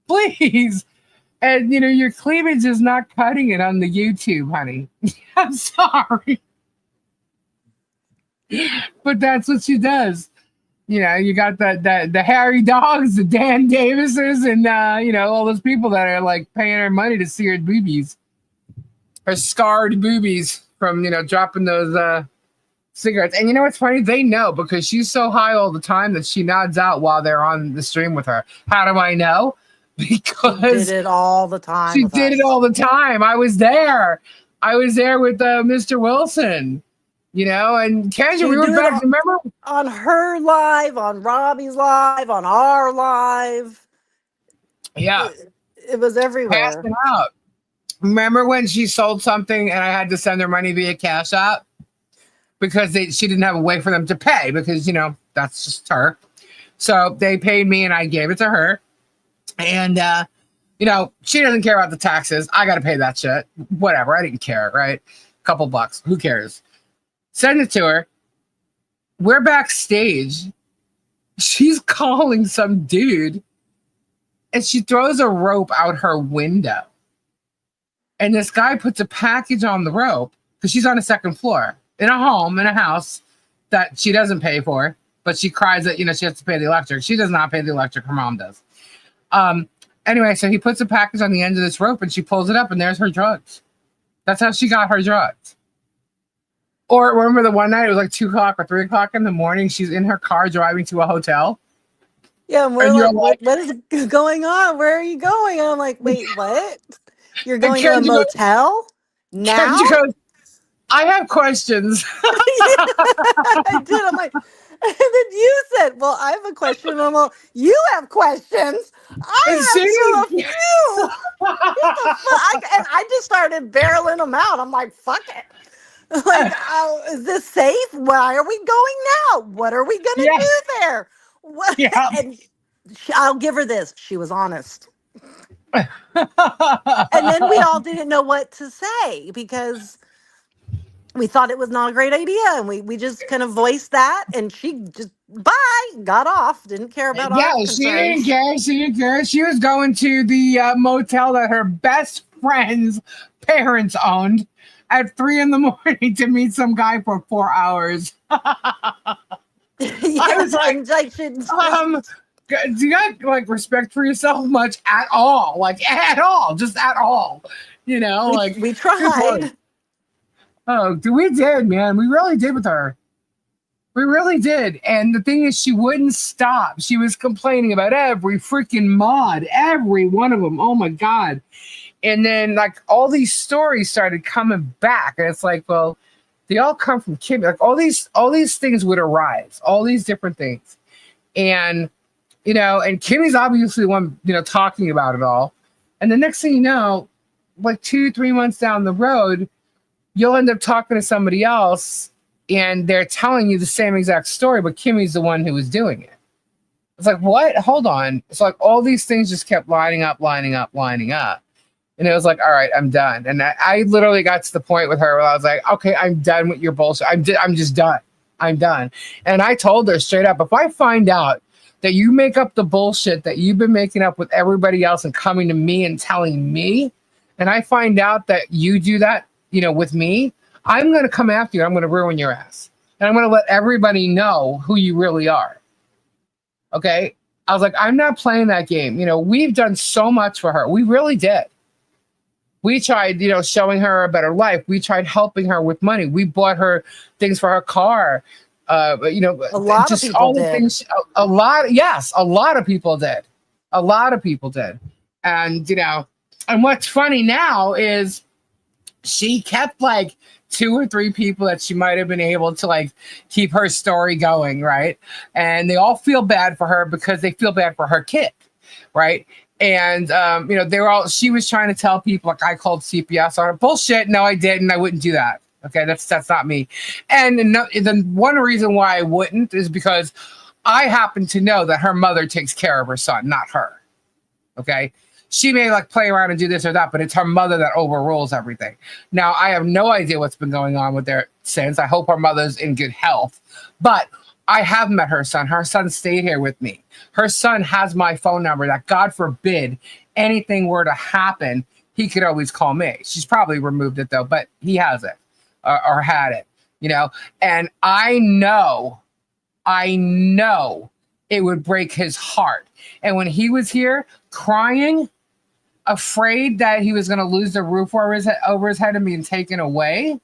Please. And, your cleavage is not cutting it on the YouTube, honey. I'm sorry. But that's what she does. You got the Harry Dogs, the Dan Davises, and, all those people that are, like, paying her money to see her boobies. Her scarred boobies from, dropping those cigarettes. And you know what's funny? They know because she's so high all the time that she nods out while they're on the stream with her. How do I know? Because she did it all the time. She did it all the time. I was there. I was there with Mr. Wilson, and Kendra, we were back. Remember? On her live, on Robbie's live, on our live. Yeah. It was everywhere. Passing out. Remember when she sold something and I had to send her money via CashApp? because she didn't have a way for them to pay because, that's just her. So they paid me and I gave it to her. And, she doesn't care about the taxes. I got to pay that shit. Whatever. I didn't care, right? Couple bucks. Who cares? Send it to her. We're backstage. She's calling some dude and she throws a rope out her window. And this guy puts a package on the rope because she's on the second floor in a home, in a house that she doesn't pay for, but she cries that, she has to pay the electric. She does not pay the electric. Her mom does. Anyway, so he puts a package on the end of this rope and she pulls it up and there's her drugs. That's how she got her drugs. Or remember the one night, it was like 2 o'clock or 3 o'clock in the morning. She's in her car driving to a hotel. Yeah, and we're like, what is going on? Where are you going? And I'm like, wait, what? You're going to a motel now? Kenji goes, I have questions. I did. I'm like, and then you said, well, I have a question. And I'm like, you have questions. I have a few. What the fuck? And I just started barreling them out. I'm like, fuck it. Like, is this safe? Why are we going now? What are we going to do there? What? Yeah. And I'll give her this. She was honest. And then we all didn't know what to say because we thought it was not a great idea. And we just kind of voiced that. And she just, got off. Didn't care about our concerns. She didn't care. She was going to the motel that her best friend's parents owned at 3 a.m. to meet some guy for 4 hours. I was like, do you got respect for yourself much at all? At all, just at all. We tried. Oh, we did, man. We really did with her. We really did. And the thing is, she wouldn't stop. She was complaining about every freaking mod, every one of them. Oh my God. And then all these stories started coming back. And it's like, well, they all come from Kimmy. All these things would arise, all these different things. And, and Kimmy's obviously the one, talking about it all. And the next thing you know, 2-3 months down the road, you'll end up talking to somebody else and they're telling you the same exact story, but Kimmy's the one who was doing it. It's like, what? Hold on. It's like all these things just kept lining up. And it was like, all right, I'm done. And I literally got to the point with her where I was like, okay, I'm done with your bullshit. I'm just done. I'm done. And I told her straight up, if I find out that you make up the bullshit that you've been making up with everybody else and coming to me and telling me, and I find out that you do that, with me, I'm going to come after you. I'm going to ruin your ass. And I'm going to let everybody know who you really are. Okay? I was like, I'm not playing that game. We've done so much for her. We really did. We tried, showing her a better life. We tried helping her with money. We bought her things for her car. A lot of people did. A lot of people did. A lot of people did. And, and what's funny now is she kept 2 or 3 people that she might have been able to keep her story going, right? And they all feel bad for her because they feel bad for her kid, right? And she was trying to tell people I called CPS on her. Bullshit. No, I didn't. I wouldn't do that. Okay, that's not me. And the one reason why I wouldn't is because I happen to know that her mother takes care of her son, not her. Okay. She may play around and do this or that, but it's her mother that overrules everything. Now, I have no idea what's been going on with their since. I hope her mother's in good health. But I have met her son. Her son stayed here with me. Her son has my phone number that, God forbid, anything were to happen, he could always call me. She's probably removed it, though, but he has it or had it, And I know it would break his heart. And when he was here crying, afraid that he was going to lose the roof over his head and being taken away,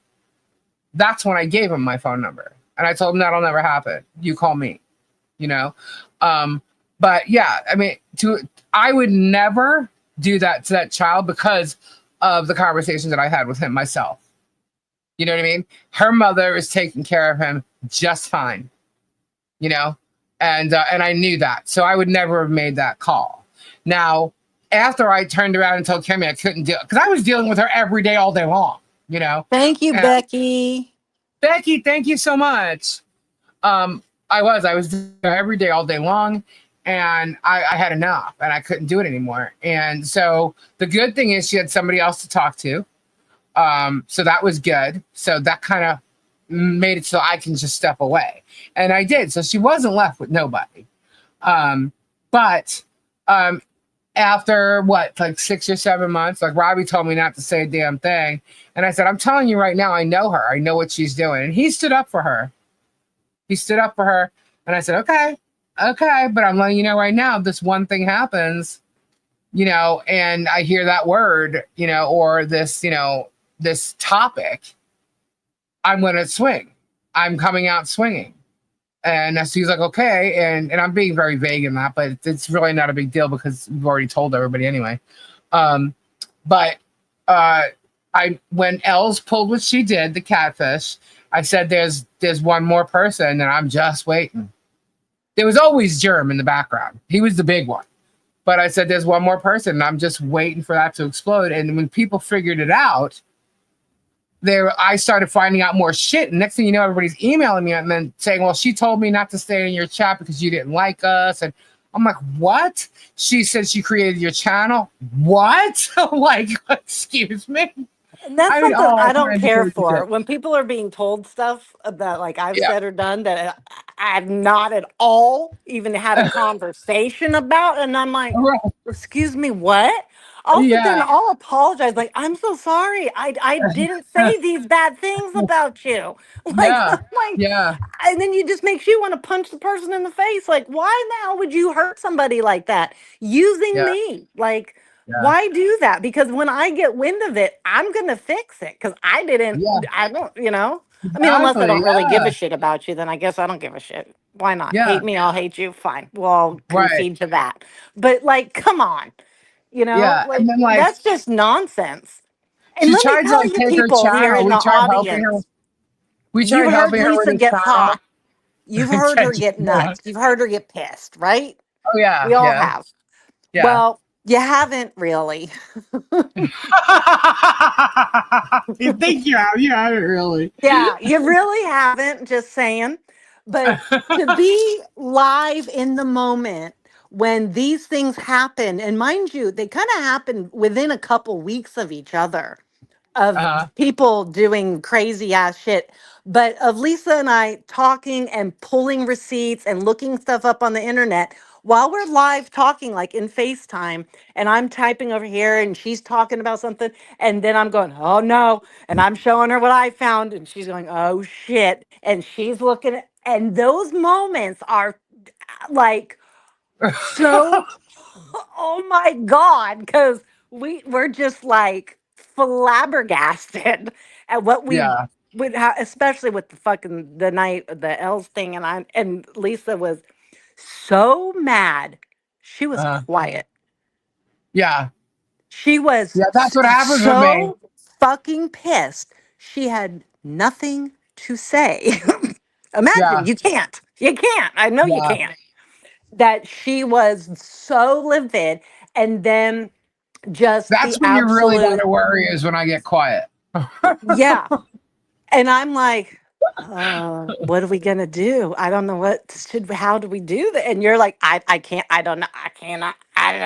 that's when I gave him my phone number. And I told him that'll never happen. You call me, But yeah, I mean, I would never do that to that child because of the conversation that I had with him myself. You know what I mean? Her mother is taking care of him just fine, and I knew that. So I would never have made that call. Now, after I turned around and told Kimmy I couldn't deal, because I was dealing with her every day, all day long, Thank you, Becky. Becky, thank you so much. I was there every day, all day long, and I had enough, and I couldn't do it anymore. And so the good thing is she had somebody else to talk to. So that was good. So that kind of made it so I can just step away, and I did. So she wasn't left with nobody. But after what, like 6 or 7 months, like Robbie told me not to say a damn thing, and I said, I'm telling you right now, I know her. I know what she's doing, and he stood up for her. He stood up for her, and I said, okay, but I'm letting you know right now, this one thing happens, and I hear that word, or this, this topic, I'm going to swing. I'm coming out swinging. And so he's like, okay. And I'm being very vague in that, but it's really not a big deal because we've already told everybody anyway. But when Els pulled what she did, the catfish, I said, there's one more person and I'm just waiting. There was always Germ in the background. He was the big one. But I said, there's one more person and I'm just waiting for that to explode. And when people figured it out, I started finding out more shit. And next thing you know, everybody's emailing me and then saying, well, she told me not to stay in your chat because you didn't like us. And I'm like, what? She said she created your channel. What? Like, excuse me. And that's something I don't care for. When people are being told stuff that like I've said or done that I have not at all even had a conversation about. And I'm like, excuse me, what? I'll apologize. Like, I'm so sorry. I didn't say these bad things about you. Like, and then it just makes you want to punch the person in the face. Like, why now would you hurt somebody like that using me? Like, why do that? Because when I get wind of it, I'm going to fix it. Because I didn't, I don't, I mean, unless I don't really give a shit about you, then I guess I don't give a shit. Why not? Hate me, I'll hate you. Fine. We'll all concede to that. But like, come on. Like, and then, like, that's just nonsense. And she let tried me tell to you take her people here in channel. the audience. We tried helping her with Lisa her get channel. hot. You've heard her get nuts. You've heard her get pissed, right? Oh, yeah. We all have. Yeah. Well, you haven't really. You think you have. You haven't really. Yeah, you really haven't, just saying. But to be live in the moment when these things happen, and mind you, they kind of happen within a couple weeks of each other, of people doing crazy ass shit, but of Lisa and I talking and pulling receipts and looking stuff up on the internet while we're live talking, like in FaceTime, and I'm typing over here and she's talking about something, and then I'm going, oh no, and I'm showing her what I found, and she's going, oh shit, and she's looking at, and those moments are like so oh my god, because we're just like flabbergasted at what we would have, especially with the night the Els thing, and Lisa was so mad. She was quiet. She was that's what happens with me. fucking pissed. She had nothing to say. Imagine, you can't. I know you can't. That she was so livid, and then just that's when you really got to worry is when I get quiet. Yeah. And I'm like, what are we gonna do? I don't know how do we do that? And you're like, I can't, I don't know, I cannot, I don't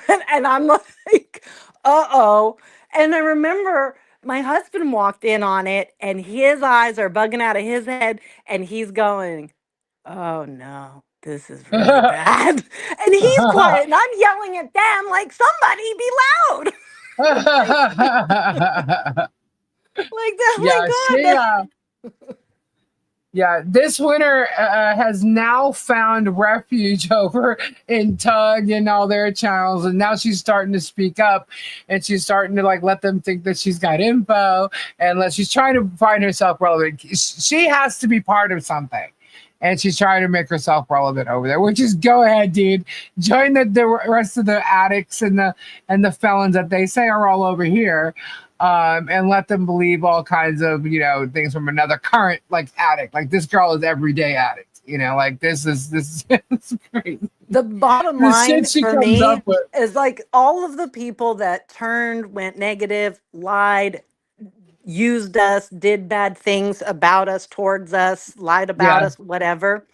know. And I'm like, uh-oh. And I remember my husband walked in on it and his eyes are bugging out of his head and he's going, oh no, this is really bad. And he's quiet and I'm yelling at them like, somebody be loud. Like that. Oh my God. This winter has now found refuge over in Tug and all their channels, and now she's starting to speak up, and she's starting to like let them think that she's got info, and she's trying to find herself relevant. She has to be part of something, and she's trying to make herself relevant over there. Which is, go ahead, dude, join the rest of the addicts and the felons that they say are all over here. And let them believe all kinds of, things from another current like addict. Like this girl is everyday addict, like this is crazy. The bottom line for me is like all of the people that went negative, lied, used us, did bad things about us, towards us, lied about Yeah. us, whatever.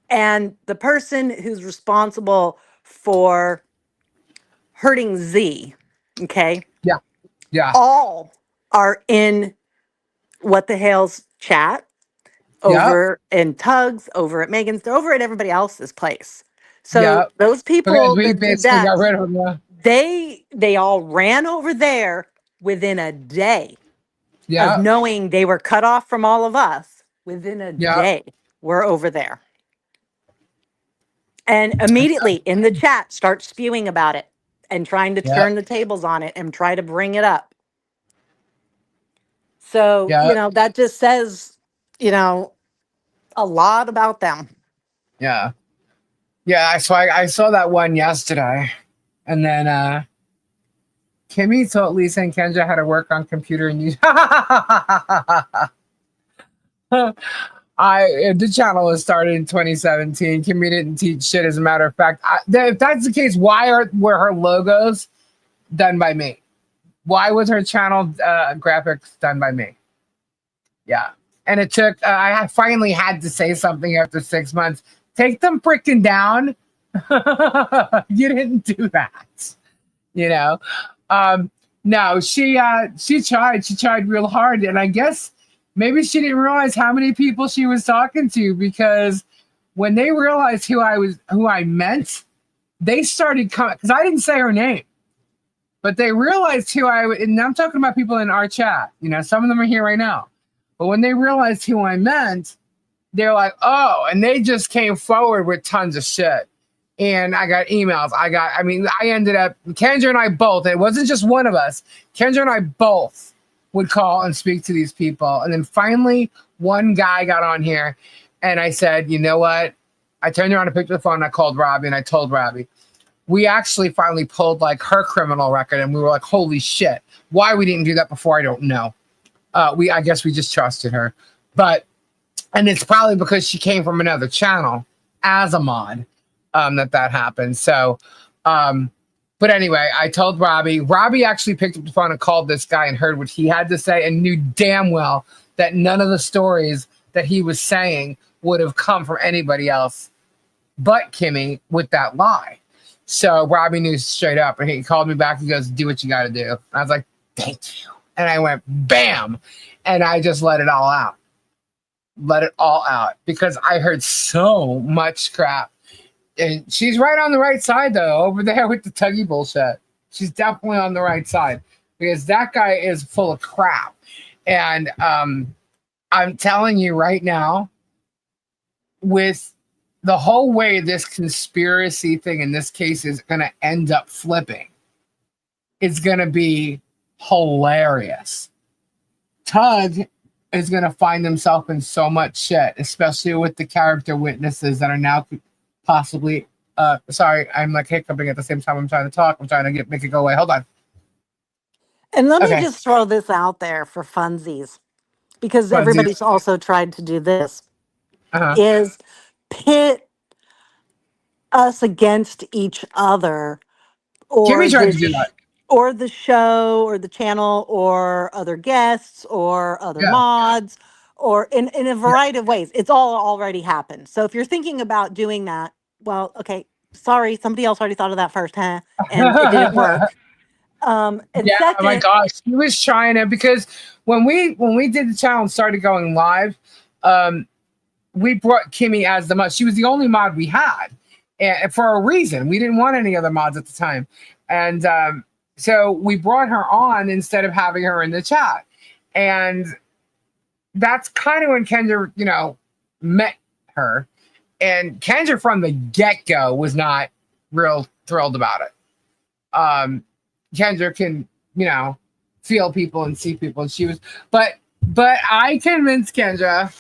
And the person who's responsible for hurting Z, okay, Yeah. all are in What the Hales chat, Yeah. over in Tugs, over at Megan's, they're over at everybody else's place. Yeah. So those Because people we that did basically that, got rid of them. they all ran over there within a day of Yeah. knowing they were cut off from all of us. Within a Yeah. day, we're over there. And immediately in the chat, start spewing about it and trying to Yeah. turn the tables on it and try to bring it up. So, Yeah. that just says, a lot about them. Yeah. Yeah. So I saw that one yesterday. And then Kimmy told Lisa and Kendra how to work on computer and use. The channel was started in 2017. Kimmy didn't teach shit. As a matter of fact, if that's the case, were her logos done by me? Why was her channel graphics done by me? Yeah, and it took. I finally had to say something after 6 months. Take them freaking down. You didn't do that. No, she tried. She tried real hard, and I guess maybe she didn't realize how many people she was talking to, because when they realized who I meant, they started coming, because I didn't say her name, but they realized and I'm talking about people in our chat. Some of them are here right now, but when they realized who I meant, they're like, oh, and they just came forward with tons of shit. And I got emails. I ended up, Kendra and I both, it wasn't just one of us, Kendra and I both would call and speak to these people. And then finally, one guy got on here and I said, you know what? I turned around and picked up the phone and I called Robbie and I told Robbie. We actually finally pulled like her criminal record and we were like, holy shit. Why we didn't do that before, I don't know. I guess we just trusted her. And it's probably because she came from another channel as a mod. That happened. So, but anyway, I told Robbie. Robbie actually picked up the phone and called this guy and heard what he had to say and knew damn well that none of the stories that he was saying would have come from anybody else but Kimmy with that lie. So Robbie knew straight up, and he called me back. He goes, "Do what you got to do." And I was like, "Thank you." And I went, bam, and I just let it all out. Let it all out because I heard so much crap. And she's right on the right side, though, over there with the Tuggy bullshit. She's definitely on the right side because that guy is full of crap. And I'm telling you right now, with the whole way this conspiracy thing in this case is going to end up flipping, it's going to be hilarious. Tug is going to find himself in so much shit, especially with the character witnesses that are now possibly sorry, I'm like hiccuping at the same time I'm trying to talk. I'm trying to make it go away. Hold on. And let me Okay. just throw this out there for funsies, because Funsies. everybody's also tried to do this, Uh-huh. is pit us against each other, or Kimmy tried to do that. or the show or the channel or other guests or other mods, or in a variety of ways. It's all already happened. So if you're thinking about doing that, well, okay, sorry, somebody else already thought of that first, huh? And it didn't work. And yeah, second, oh my gosh, he was trying to, because when we did the channel and started going live, we brought Kimmy as the mod. She was the only mod we had, and for a reason. We didn't want any other mods at the time, and so we brought her on instead of having her in the chat, and that's kind of when Kendra, met her, and Kendra from the get-go was not real thrilled about it. Kendra can, feel people and see people, and she was, but I convinced Kendra,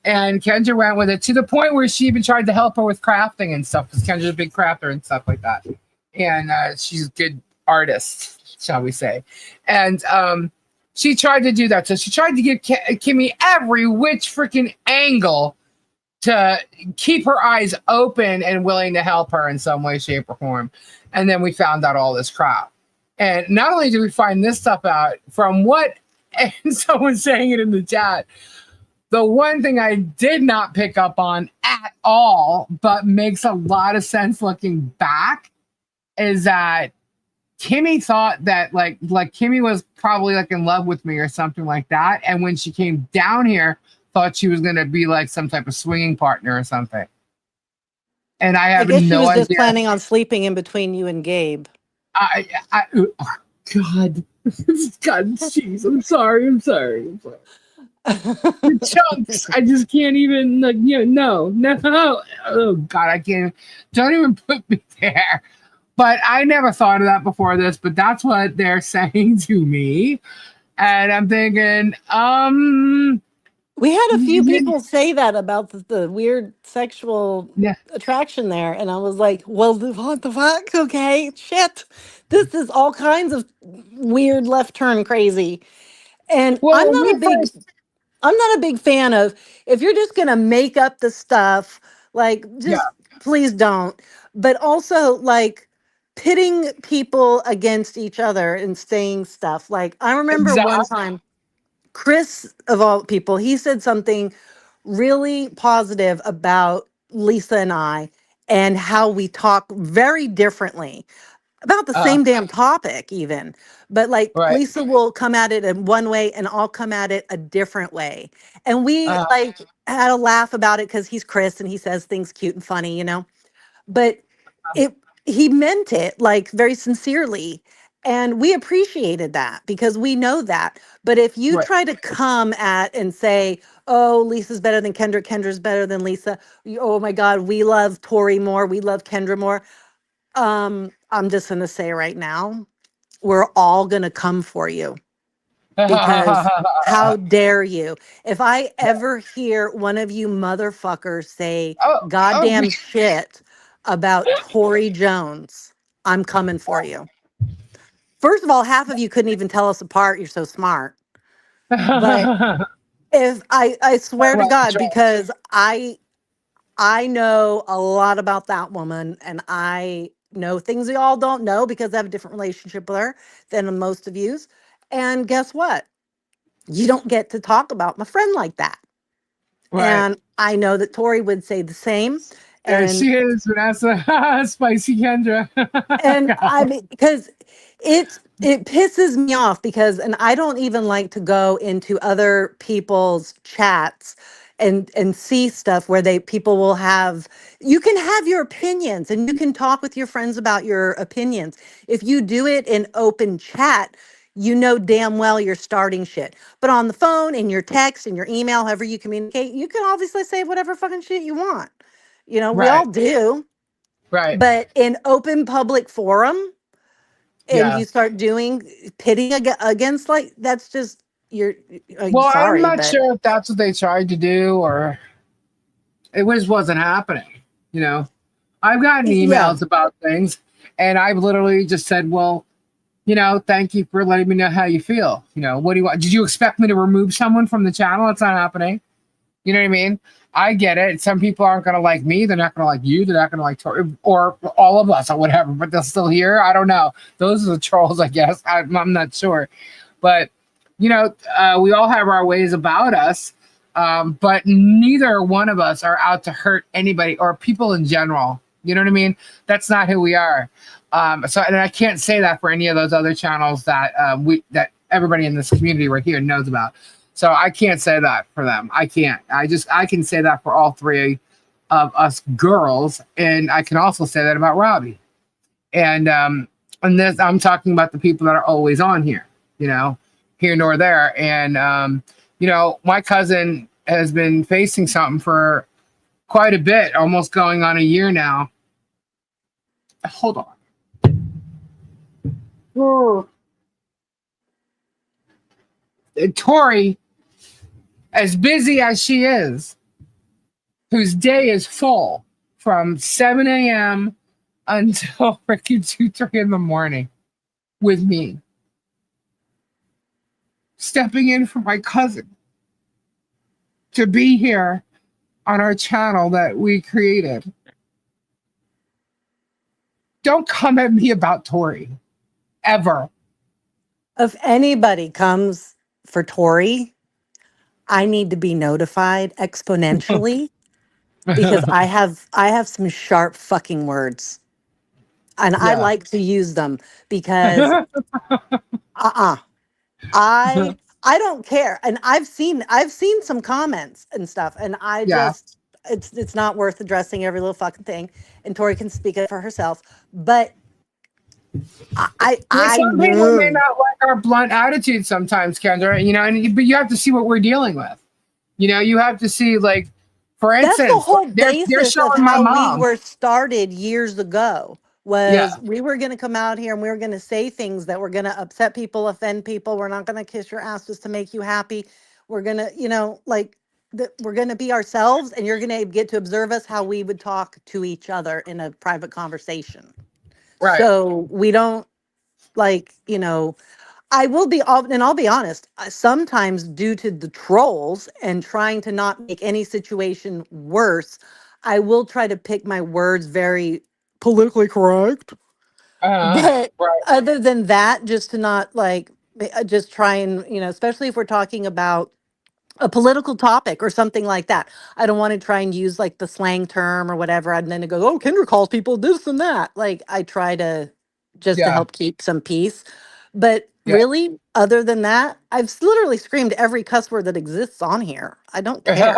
and Kendra went with it to the point where she even tried to help her with crafting and stuff, because Kendra's a big crafter and stuff like that, and she's a good artist, shall we say, and she tried to do that. So she tried to give Kimmy every which freaking angle to keep her eyes open and willing to help her in some way, shape, or form. And then we found out all this crap. And not only did we find this stuff out, from what And someone's saying it in the chat. The one thing I did not pick up on at all, but makes a lot of sense looking back, is that Kimmy thought that like Kimmy was probably like in love with me or something like that. And when she came down here, thought she was gonna be like some type of swinging partner or something. And I I have guess she no was just idea. planning on sleeping in between you and Gabe. Oh, God, God, jeez, I'm sorry. The chunks, I just can't even, like, no. Oh God, I can't. Don't even put me there. But I never thought of that before this. But that's what they're saying to me, and I'm thinking, We had a few yeah, people say that about the weird sexual yeah. attraction there, and I was like, "Well, what the fuck? Okay, shit, this is all kinds of weird left turn crazy." And Well, when we first, I'm not a big fan of, if you're just gonna make up the stuff, like, yeah, just please don't. But also, like, pitting people against each other and saying stuff. Like, I remember one exactly, time, Chris, of all people, he said something really positive about Lisa and I, and how we talk very differently about the same damn topic, even. But like, right, Lisa will come at it in one way and I'll come at it a different way. And we like had a laugh about it because he's Chris and he says things cute and funny, But it he meant it like very sincerely. And we appreciated that because we know that. But if you right. try to come at and say, "Oh, Lisa's better than Kendra, Kendra's better than Lisa. Oh my God, we love Tori more, we love Kendra more." I'm just gonna say right now, we're all gonna come for you, because how dare you? If I ever hear one of you motherfuckers say Oh, goddamn shit about Tori Jones, I'm coming for you. First of all, half of you couldn't even tell us apart. You're so smart. But if I swear to God, because I know a lot about that woman, and I know things y'all don't know because I have a different relationship with her than most of yous. And guess what? You don't get to talk about my friend like that. right. And I know that Tori would say the same. There And she is, Vanessa. Spicy Kendra. And I mean, because it pisses me off, because, and I don't even like to go into other people's chats and see stuff where people will have, you can have your opinions and you can talk with your friends about your opinions. If you do it in open chat, you know damn well you're starting shit. But on the phone, in your text, in your email, however you communicate, you can obviously say whatever fucking shit you want. We all Right, do. right. But in open public forum, and Yeah. you start doing pitting against, like, that's just, you're Well, I'm sorry, not but sure if that's what they tried to do or it just wasn't happening. I've gotten yeah. emails about things and I've literally just said, well, thank you for letting me know how you feel. What do you want? Did you expect me to remove someone from the channel? It's not happening. You know what I mean? I get it. Some people aren't going to like me. They're not going to like you. They're not going to like Tori or all of us or whatever, but they're still here. I don't know. Those are the trolls, I guess. I'm not sure. But, we all have our ways about us. But neither one of us are out to hurt anybody or people in general. You know what I mean? That's not who we are. And I can't say that for any of those other channels that that everybody in this community right here knows about. So I can't say that for them. I can't. I can say that for all three of us girls, and I can also say that about Robbie. And this, I'm talking about the people that are always on here. Here nor there. And my cousin has been facing something for quite a bit, almost going on a year now. Hold on. Tori, as busy as she is, whose day is full from 7 a.m. until freaking 2, 3 in the morning with me, stepping in for my cousin to be here on our channel that we created. Don't come at me about Tori, ever. If anybody comes for Tori, I need to be notified exponentially because I have some sharp fucking words. And I Yeah. like to use them because uh-uh. I I don't care. And I've seen some comments and stuff, and I Yeah. just it's not worth addressing every little fucking thing. And Tori can speak up for herself. But Well, I some people may not like our blunt attitude sometimes, Kendra. But you have to see what we're dealing with. You have to see, like, for That's the instance, whole they're basis of showing my how we mom. were started years ago. Yeah. Was we were going to come out here and we were going to say things that were going to upset people, offend people. We're not going to kiss your ass just to make you happy. We're going to, like, we're going to be ourselves, and you're going to get to observe us how we would talk to each other in a private conversation. Right. So we don't, like, and I'll be honest, sometimes due to the trolls and trying to not make any situation worse, I will try to pick my words very politically correct. But Right. other than that, just to not, like, just try and, especially if we're talking about a political topic or something like that. I don't want to try and use, like, the slang term or whatever. And then it goes, oh, Kendra calls people this and that. Like, I try to just to Yeah. help keep some peace. But Yeah. really, other than that, literally screamed every cuss word that exists on here. I don't care.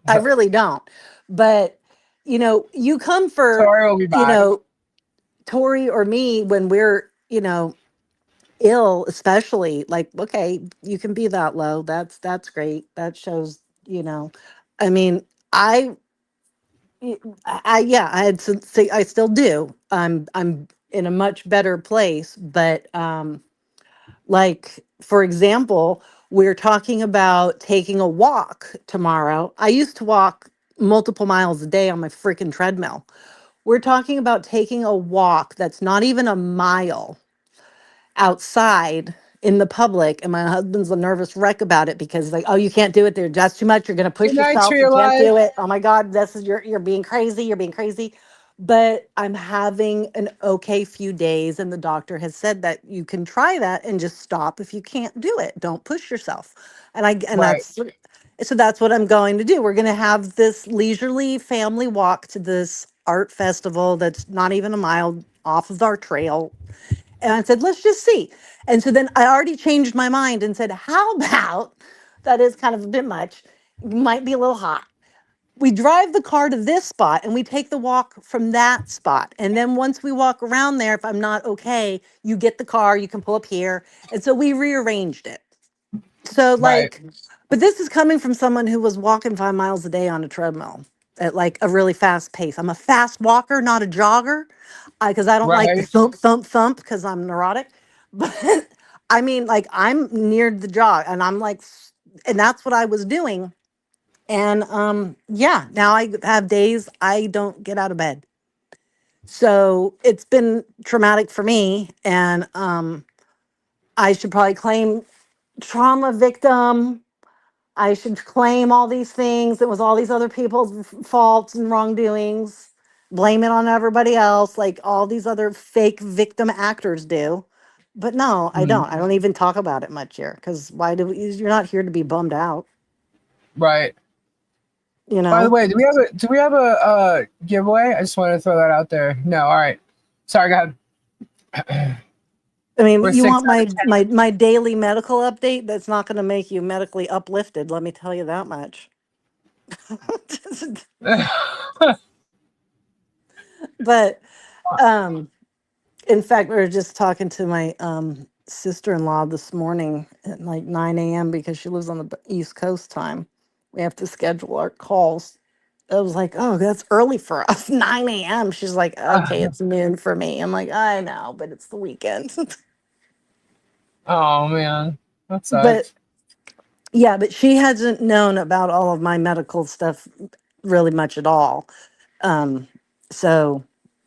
I really don't. But, you come for, Tori will be you back. know, Tori or me when we're, ill, especially, like, okay, you can be that low. That's great. That shows, I mean, I yeah, I had to say I still do. I'm in a much better place, but like, for example, we're talking about taking a walk tomorrow. I used to walk multiple miles a day on my freaking treadmill. We're talking about taking a walk that's not even a mile outside in the public, and my husband's a nervous wreck about it because, like, oh, you can't do it there, that's too much, you're going to Good push night, yourself, Tree you can't Life. do it, oh my god, this is you're being crazy, but I'm having an okay few days, and the doctor has said that you can try that and just stop if you can't do it, don't push yourself. And Right. that's what I'm going to do. We're going to have this leisurely family walk to this art festival that's not even a mile off of our trail. And I said, let's just see. And so then I already changed my mind and said, how about, that is kind of a bit much, might be a little hot. We drive the car to this spot and we take the walk from that spot. And then once we walk around there, if I'm not okay, you get the car, you can pull up here. And so we rearranged it. So, Right. like, but this is coming from someone who was walking 5 miles a day on a treadmill at, like, a really fast pace. I'm a fast walker, not a jogger, because I don't like the Right. thump, thump, thump because I'm neurotic. But I mean, like, I'm near the jog, and I'm like, and that's what I was doing. And yeah, now I have days I don't get out of bed. So it's been traumatic for me, and I should probably claim trauma victim. I should claim all these things. It was all these other people's faults and wrongdoings. Blame it on everybody else, like all these other fake victim actors do. But no, I Mhm. don't. I don't even talk about it much here because you're not here to be bummed out, Right. you By the know? way, do we have a giveaway? I just wanted to throw that out there. No. All right. Sorry, go ahead. I mean, We're you six want out my of my daily medical update? That's not going to make you medically uplifted. Let me tell you that much. ten. But um in fact, we were just talking to my sister-in-law this morning at like 9 a.m. because she lives on the East Coast time. We have to schedule our calls. I was like, oh, that's early for us, 9 a.m. She's like, okay, it's noon for me. I'm like, I know, but it's the weekend. Oh man, that But sucks. yeah, but she hasn't known about all of my medical stuff really much at all. Um, so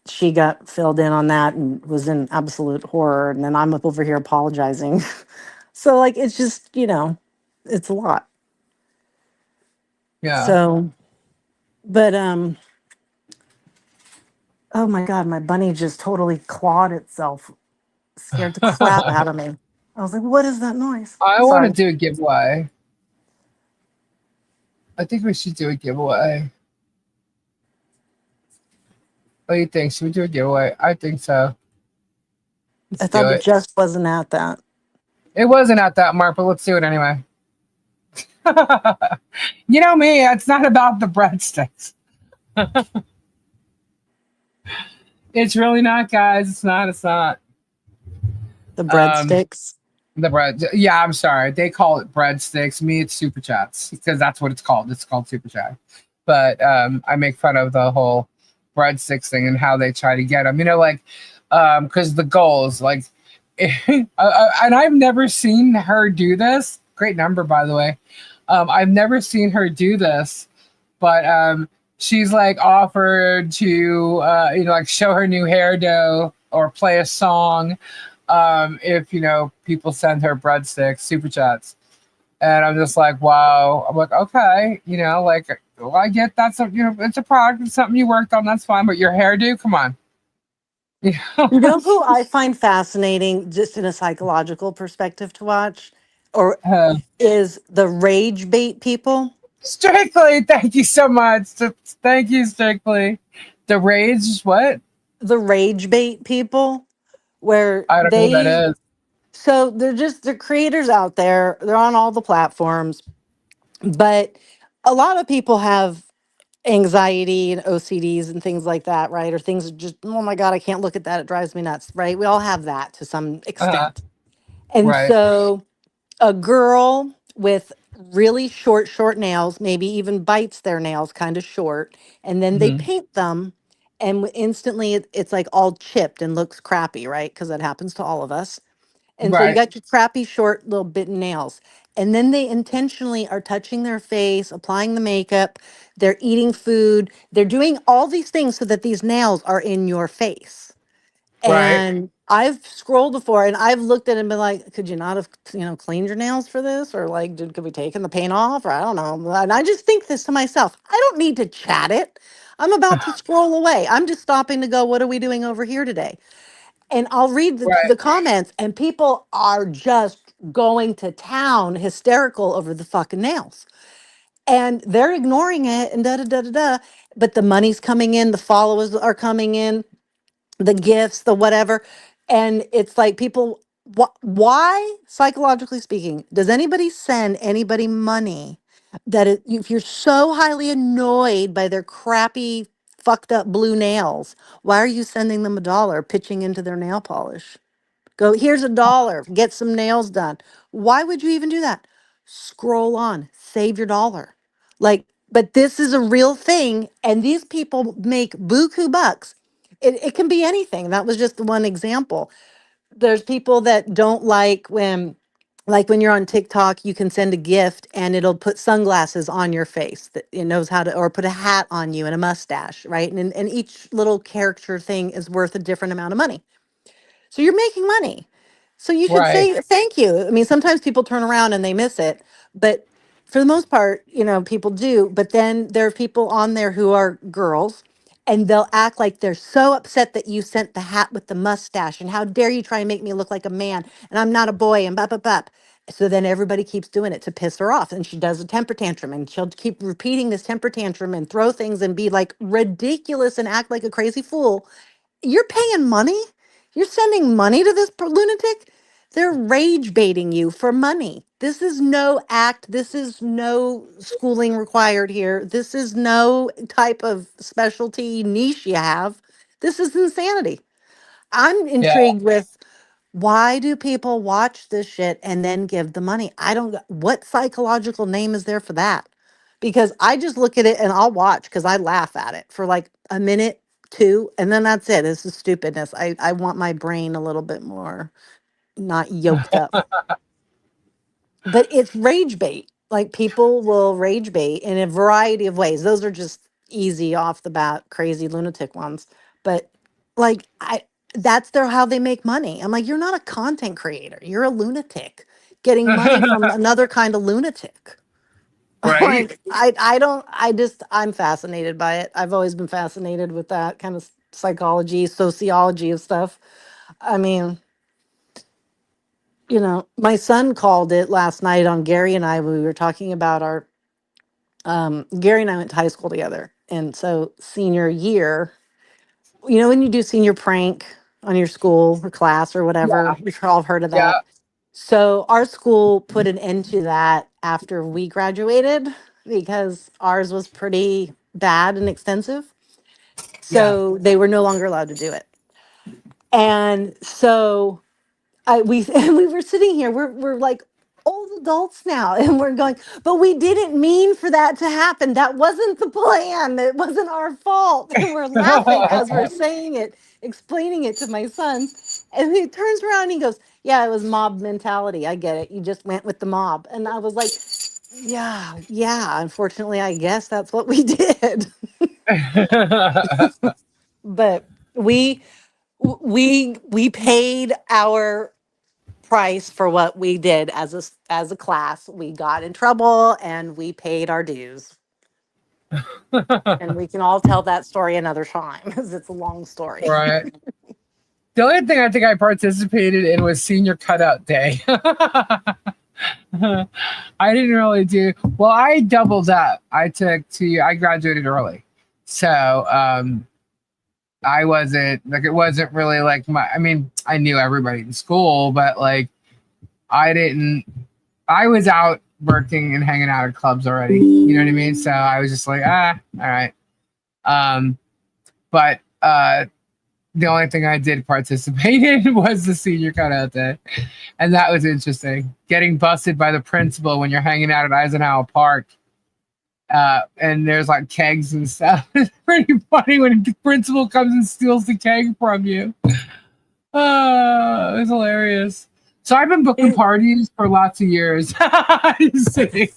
she got filled in on that and was in absolute horror. And then I'm up over here apologizing. So, like, it's just, it's a lot. Yeah. So, but, oh my God, my bunny just totally clawed itself, scared the crap out of me. I was like, what is that noise? I want to Sorry. do a giveaway. I think we should do a giveaway. What do you think? Should we do a giveaway? I think so. I Let's do thought it it. just wasn't at that. It wasn't at that mark, but let's do it anyway. You know me, it's not about the breadsticks. It's really not, guys. It's not. It's not. The Um, breadsticks. the bread. Yeah, I'm sorry. They call it breadsticks. Me, it's super chats because that's what it's called. It's called super chat. But I make fun of the whole breadsticks thing and how they try to get them. You know, like because the goals, like, and I've never seen her do this. Great number, by the way. I've never seen her do this, but she's like offered to like show her new hairdo or play a song if people send her breadsticks super chats, and I'm just like, wow. I'm like, okay, like, well, I get that's it's a product, it's something you worked on, that's fine, but your hairdo, come on. you You know know who I find fascinating, just in a psychological perspective to watch, or uh, is the rage bait people? Strictly, thank you so much. Thank you, Strictly. The rage, what? The rage bait people, where I don't know who that is. so they're creators out there. They're on all the platforms, but a lot of people have anxiety and OCDs and things like that, right? Or things that just, oh my God, I can't look at that. It drives me nuts, right? We all have that to some Uh, extent. And right. so a girl with really short nails, maybe even bites their nails kind of short, and then they Hmm. paint them, and instantly it's like all chipped and looks crappy, right? Because that happens to all of us. And so you Right. got your crappy short little bitten nails. And then they intentionally are touching their face, applying the makeup, they're eating food, they're doing all these things so that these nails are in your face. Right. And I've scrolled before and I've looked at it and been like, could you not have, cleaned your nails for this? Or like, could we taken the paint off? Or I don't know. And I just think this to myself, I don't need to chat it. I'm about to scroll away. I'm just stopping to go, what are we doing over here today? And I'll read Right. the comments, and people are just going to town hysterical over the fucking nails. And they're ignoring it and da da da da da. But the money's coming in, the followers are coming in, the gifts, the whatever. And it's like people, why, psychologically speaking, does anybody send anybody money if you're so highly annoyed by their crappy, fucked up blue nails, why are you sending them $1 pitching into their nail polish? Go, here's $1, get some nails done. Why would you even do that? Scroll on, save your dollar. Like, but this is a real thing, and these people make buku bucks. It can be anything. That was just the one example. There's people that don't like when you're on TikTok, you can send a gift and it'll put sunglasses on your face that it knows how to, or put a hat on you and a mustache, right? And each little character thing is worth a different amount of money. So you're making money. So you should Right. say thank you. I mean, sometimes people turn around and they miss it, but for the most part, people do. But then there are people on there who are girls and they'll act like they're so upset that you sent the hat with the mustache and how dare you try and make me look like a man and I'm not a boy and blah, blah, blah. So then everybody keeps doing it to piss her off. And she does a temper tantrum and she'll keep repeating this temper tantrum and throw things and be like ridiculous and act like a crazy fool. You're paying money. You're sending money to this lunatic. They're rage baiting you for money. This is no act. This is no schooling required here. This is no type of specialty niche you have. This is insanity. I'm Yeah. intrigued with, why do people watch this shit and then give the money? I don't, what psychological name is there for that? Because I just look at it and I'll watch because I laugh at it for like a minute, two, and then that's it. This is stupidness. I want my brain a little bit more not yoked up. But it's rage bait. Like people will rage bait in a variety of ways. Those are just easy off the bat, crazy lunatic ones. But like that's how they make money. I'm like, you're not a content creator. You're a lunatic getting money from another kind of lunatic. Right. Like I'm fascinated by it. I've always been fascinated with that kind of psychology, sociology of stuff. I mean, You know, my son called it last night on Gary and I when we were talking about our Gary and I went to high school together. And so senior year, you know, when you do senior prank on your school or class or Yeah, whatever, we've all heard of yeah, that. So our school put an end to that after we graduated because ours was pretty bad and extensive. yeah. So they were no longer allowed to do it. And so I we and we were sitting here, we're like old adults now, and we're going, but we didn't mean for that to happen. That wasn't the plan. It wasn't our fault. And we're laughing as we're saying it, explaining it to my sons. And he turns around and he goes, yeah, it was mob mentality. I get it. You just went with the mob. And I was like, yeah, unfortunately, I guess that's what we did. But we paid our price for what we did as as a class. We got in trouble and we paid our dues. And we can all tell that story another time because it's a long story. Right. The only thing I think I participated in was senior cutout day. I didn't really do well. I doubled up. I graduated early. So I wasn't like, it wasn't really like I mean, I knew everybody in school, but like I was out working and hanging out at clubs already. You know what I mean? So I was just like, all right. But the only thing I did participate in was the senior cutout day. And that was interesting. Getting busted by the principal when you're hanging out at Eisenhower Park. And there's like kegs and stuff. It's pretty funny when the principal comes and steals the keg from you. It's hilarious. So I've been booking parties for lots of years. Just kidding.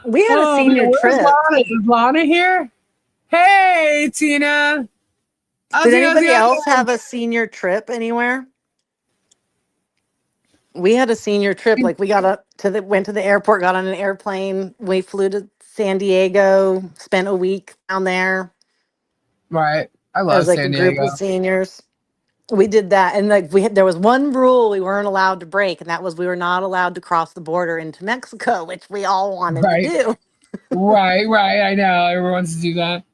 We had a senior where's trip. Lana? Is Lana here? Hey, Tina. Did anybody else have a senior trip anywhere? We had a senior trip. Like we got up to went to the airport, got on an airplane. We flew to San Diego, spent a week down there. Right. I It love was like San a group Diego. of seniors. We did that, and like there was one rule we weren't allowed to break, and that was we were not allowed to cross the border into Mexico, which we all wanted to Right. do. Right. I know. Everyone wants to do that.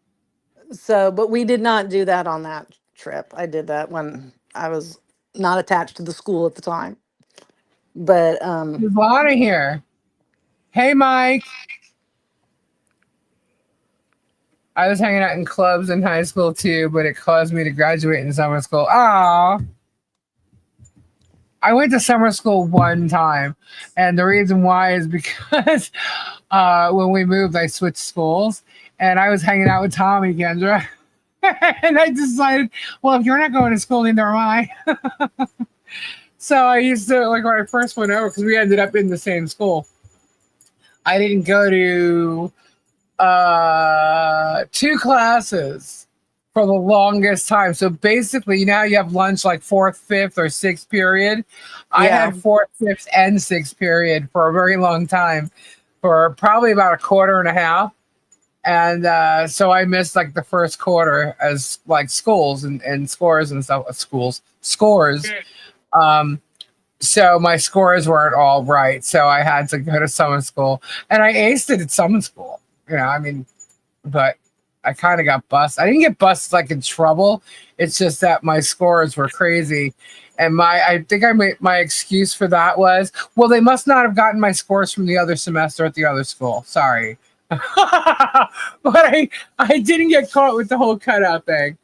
So, but we did not do that on that trip. I did that when I was not attached to the school at the time. But There's Lana here. Hey, Mike. I was hanging out in clubs in high school too, but it caused me to graduate in summer school. Ah, I went to summer school one time, and the reason why is because when we moved, I switched schools, and I was hanging out with Tommy Kendra, and I decided, well, if you're not going to school, neither am I. So I used to, like, when I first went over, because we ended up in the same school, I didn't go to 2 classes for the longest time. So basically, now you have lunch like 4th, 5th, or 6th period. I Yeah. had 4th, 5th, and 6th period for a very long time, for probably about a quarter and a half. And so I missed like the first quarter as like schools and scores and stuff. Scores. So my scores weren't all right. So I had to go to summer school, and I aced it at summer school. You know, I mean, but I kind of got busted. I didn't get busted like in trouble. It's just that my scores were crazy. And I think my excuse for that was, well, they must not have gotten my scores from the other semester at the other school. Sorry. But I didn't get caught with the whole cutout thing.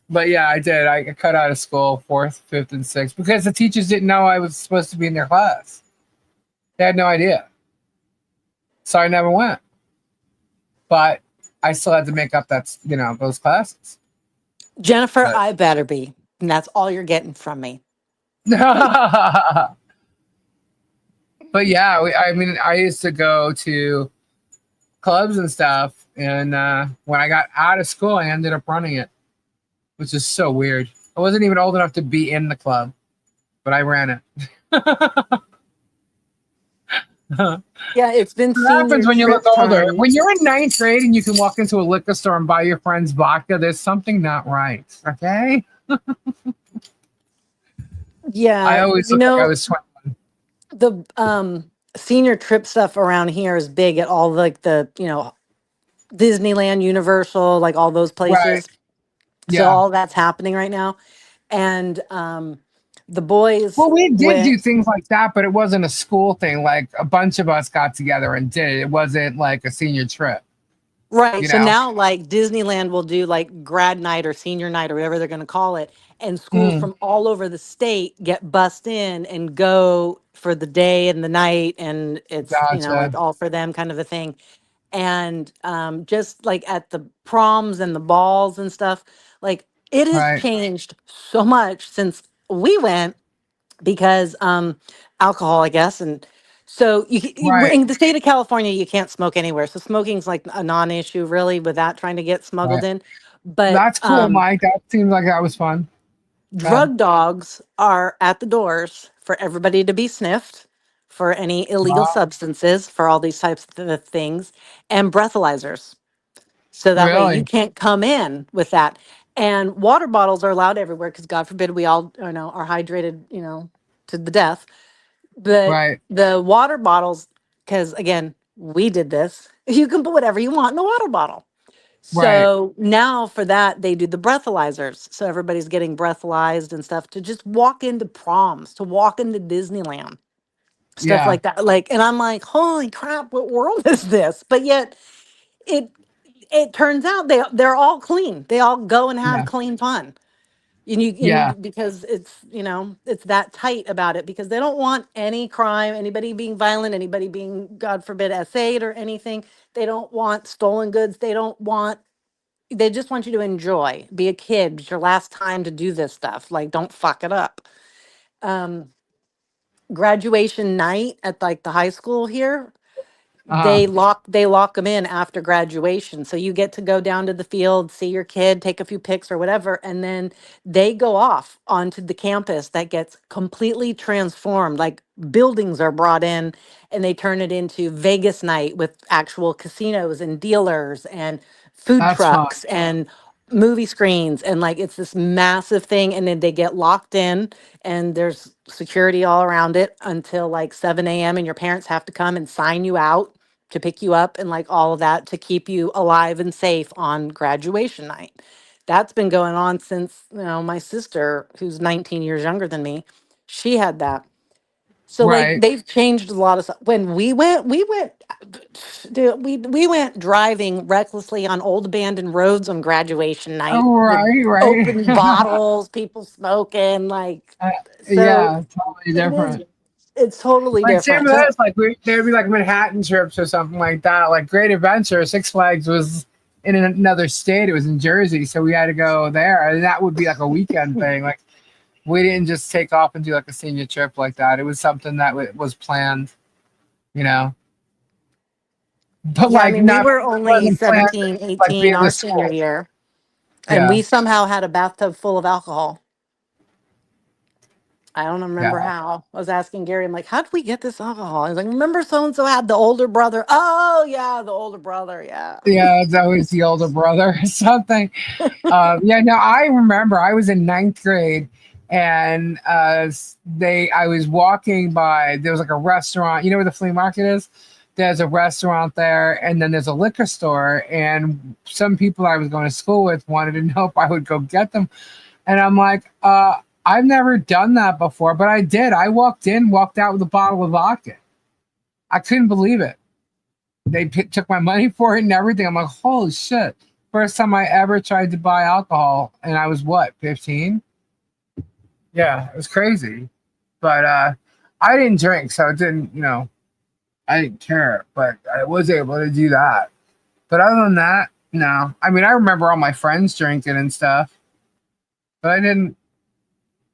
But yeah, I did. I got cut out of school 4th, 5th, and 6th because the teachers didn't know I was supposed to be in their class. They had no idea. So I never went. But I still had to make up those classes. Jennifer, But- I better be. And that's all you're getting from me. But yeah, I used to go to clubs and stuff. And when I got out of school, I ended up running it, which is so weird. I wasn't even old enough to be in the club, but I ran it. Yeah, it's been What senior happens when you look trip older? time. When you're in ninth grade and you can walk into a liquor store and buy your friend's vodka, there's something not right. Okay? I Yeah, always looked like I was 21. the senior trip stuff around here is big at all like the, Disneyland, Universal, like all those Right. places. So Yeah. all that's happening right now. And the boys Well, we did went do things like that, but it wasn't a school thing. Like a bunch of us got together and did it. It wasn't like a senior trip, right. you So know? now like Disneyland will do like grad night or senior night or whatever they're going to call it. And schools Mm, from all over the state get bussed in and go for the day and the night. And it's, like gotcha. all for them kind of a thing. And just like at the proms and the balls and stuff, like it has Right. changed so much since we went because alcohol, I guess. And so we're Right. in the state of California, you can't smoke anywhere. So smoking's like a non-issue really without trying to get smuggled Right. in. But That's cool, Mike. That seems like that was fun. God. drug dogs are at the doors for everybody to be sniffed for any illegal Wow. substances, for all these types of things, and breathalyzers. So that way you Really? can't come in with that. And water bottles are allowed everywhere because God forbid we all are hydrated, to the death. But Right. the water bottles, because again, we did this, you can put whatever you want in the water bottle. Right. So now for that, they do the breathalyzers. So everybody's getting breathalyzed and stuff to just walk into proms, to walk into Disneyland, stuff Yeah. like that. Like, and I'm like, holy crap, what world is this? But yet it it turns out they're all clean. They all go and have Yeah. clean fun. Yeah. And because it's that tight about it because they don't want any crime, anybody being violent, anybody being, God forbid, essayed or anything. They don't want stolen goods. They just want you to enjoy, be a kid. It's your last time to do this stuff. Like, don't fuck it up. Um, Graduation night at like the high school here, Uh-huh. they lock them in after graduation, so you get to go down to the field, see your kid, take a few pics or whatever, and then they go off onto the campus that gets completely transformed. Like buildings are brought in and they turn it into Vegas night with actual casinos and dealers and food That's fun. trucks and movie screens, and like it's this massive thing, and then they get locked in and there's security all around it until like 7 a.m. and your parents have to come and sign you out to pick you up and like all of that to keep you alive and safe on graduation night. That's been going on since, my sister, who's 19 years younger than me, she had that. So like Right. they've changed a lot of stuff. When we went dude, we went driving recklessly on old abandoned roads on graduation night Oh, with right. Right. open bottles, people smoking, like Uh, so yeah. Totally it is, different. it's totally Like same different. with So us. Like there'd be like Manhattan trips or something like that. Like Great Adventure, Six Flags was in another state. It was in Jersey, so we had to go there, and that would be like a weekend thing. Like we didn't just take off and do like a senior trip like that. It was something that was planned, you know. But yeah, I like mean we not were only wasn't planned 17, like 18 being the our senior school. year, and Yeah, we somehow had a bathtub full of alcohol. I don't remember yeah, how. I was asking Gary, I'm like, how did we get this alcohol? He's like, remember so and so had the older brother? Oh, yeah, the older brother. Yeah. yeah. It's always the older brother or something. Yeah, no, I remember I was in ninth grade and I was walking by, there was like a restaurant, you know where the flea market is? There's a restaurant there, and then there's a liquor store, and some people I was going to school with wanted to know if I would go get them. And I'm like, I've never done that before, but I did. I walked in, walked out with a bottle of vodka. I couldn't believe it. They took my money for it and everything. I'm like, holy shit. First time I ever tried to buy alcohol, and I was what, 15? Yeah, it was crazy. But I didn't drink, so it didn't, I didn't care. But I was able to do that. But other than that, no. I mean, I remember all my friends drinking and stuff, but I didn't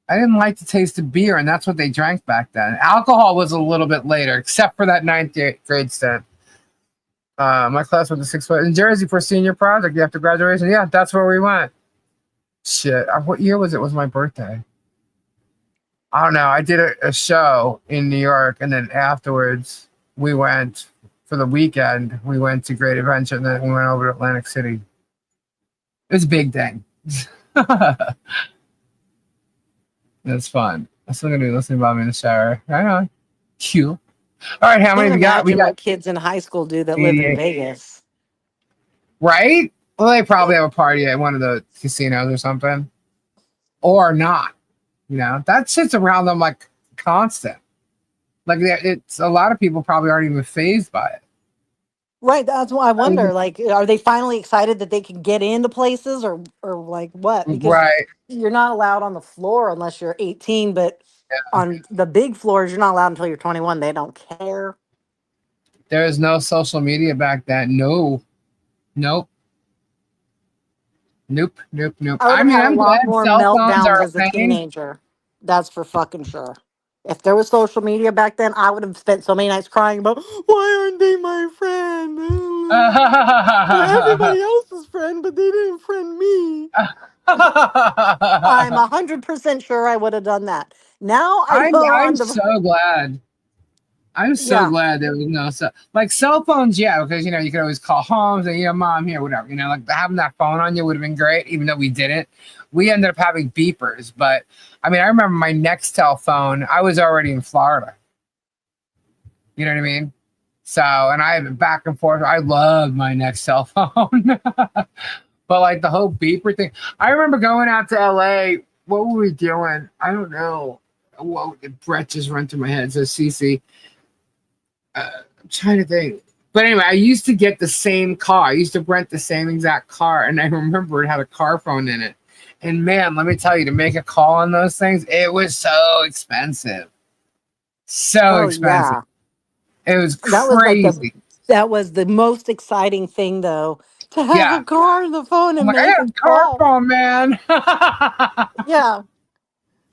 like the taste of beer, and that's what they drank back then. Alcohol was a little bit later, except for that ninth grade stint. My class went to 6 foot in Jersey for senior project after graduation. Yeah, that's where we went. Shit, what year was it? Was my birthday? I don't know. I did a show in New York, and then afterwards we went for the weekend. We went to Great Adventure, and then we went over to Atlantic City. It was a big thing. It's fun. I'm still gonna be listening about me in the shower. Right on. Cute. All right, how many Can't we got? We imagine got what kids in high school do that live in 88. Vegas. Right? Well, they probably have a party at one of the casinos or something, or not. You know, that shit's around them like constant. Like it's a lot of people probably aren't even phased by it. Right, that's why I wonder, like, are they finally excited that they can get into places or like what? Because Right. you're not allowed on the floor unless you're 18, but on the big floors, you're not allowed until you're 21. They don't care. There was no social media back then. No. Nope. Nope. Nope. Nope. I would I have mean, had a I'm lot glad more cell phones meltdowns are as a a thing. teenager. That's for fucking sure. If there was social media back then, I would have spent so many nights crying about why aren't they my friend? They're everybody else's friend, but they didn't friend me. I'm 100% sure I would have done that. Now I go I'm on to so glad. I'm so yeah. glad there was no like cell phones, yeah, because you could always call home and say, mom here, whatever. Like having that phone on you would have been great, even though we didn't. We ended up having beepers, but I mean, I remember my Nextel phone. I was already in Florida. You know what I mean? So, and I have it back and forth. I love my Nextel phone, but like the whole beeper thing. I remember going out to LA. What were we doing? I don't know. Whoa, Brett just run through my head. So Cece. I'm trying to think. But anyway, I used to get the same car. I used to rent the same exact car, and I remember it had a car phone in it. And man, let me tell you, to make a call on those things, it was so expensive. So expensive. Yeah. It was That was like crazy. that was the most exciting thing though, to have Yeah. a car on the phone I'm and like, I make got a a car call. phone, man. Yeah.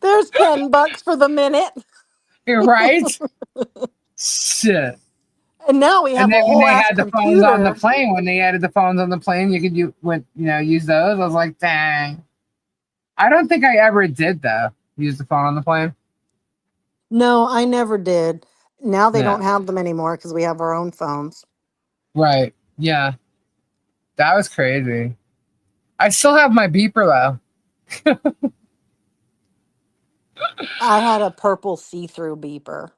There's $10 for the minute. You're right. Shit. And now we And have then a when whole they ass had the phones on the computer. plane, when they added the phones on the plane, you could use those. I was like, dang. I don't think I ever did though. Use the phone on the plane. No, I never did. Now they Yeah. don't have them anymore because we have our own phones. Right. Yeah. That was crazy. I still have my beeper though. I had a purple see-through beeper.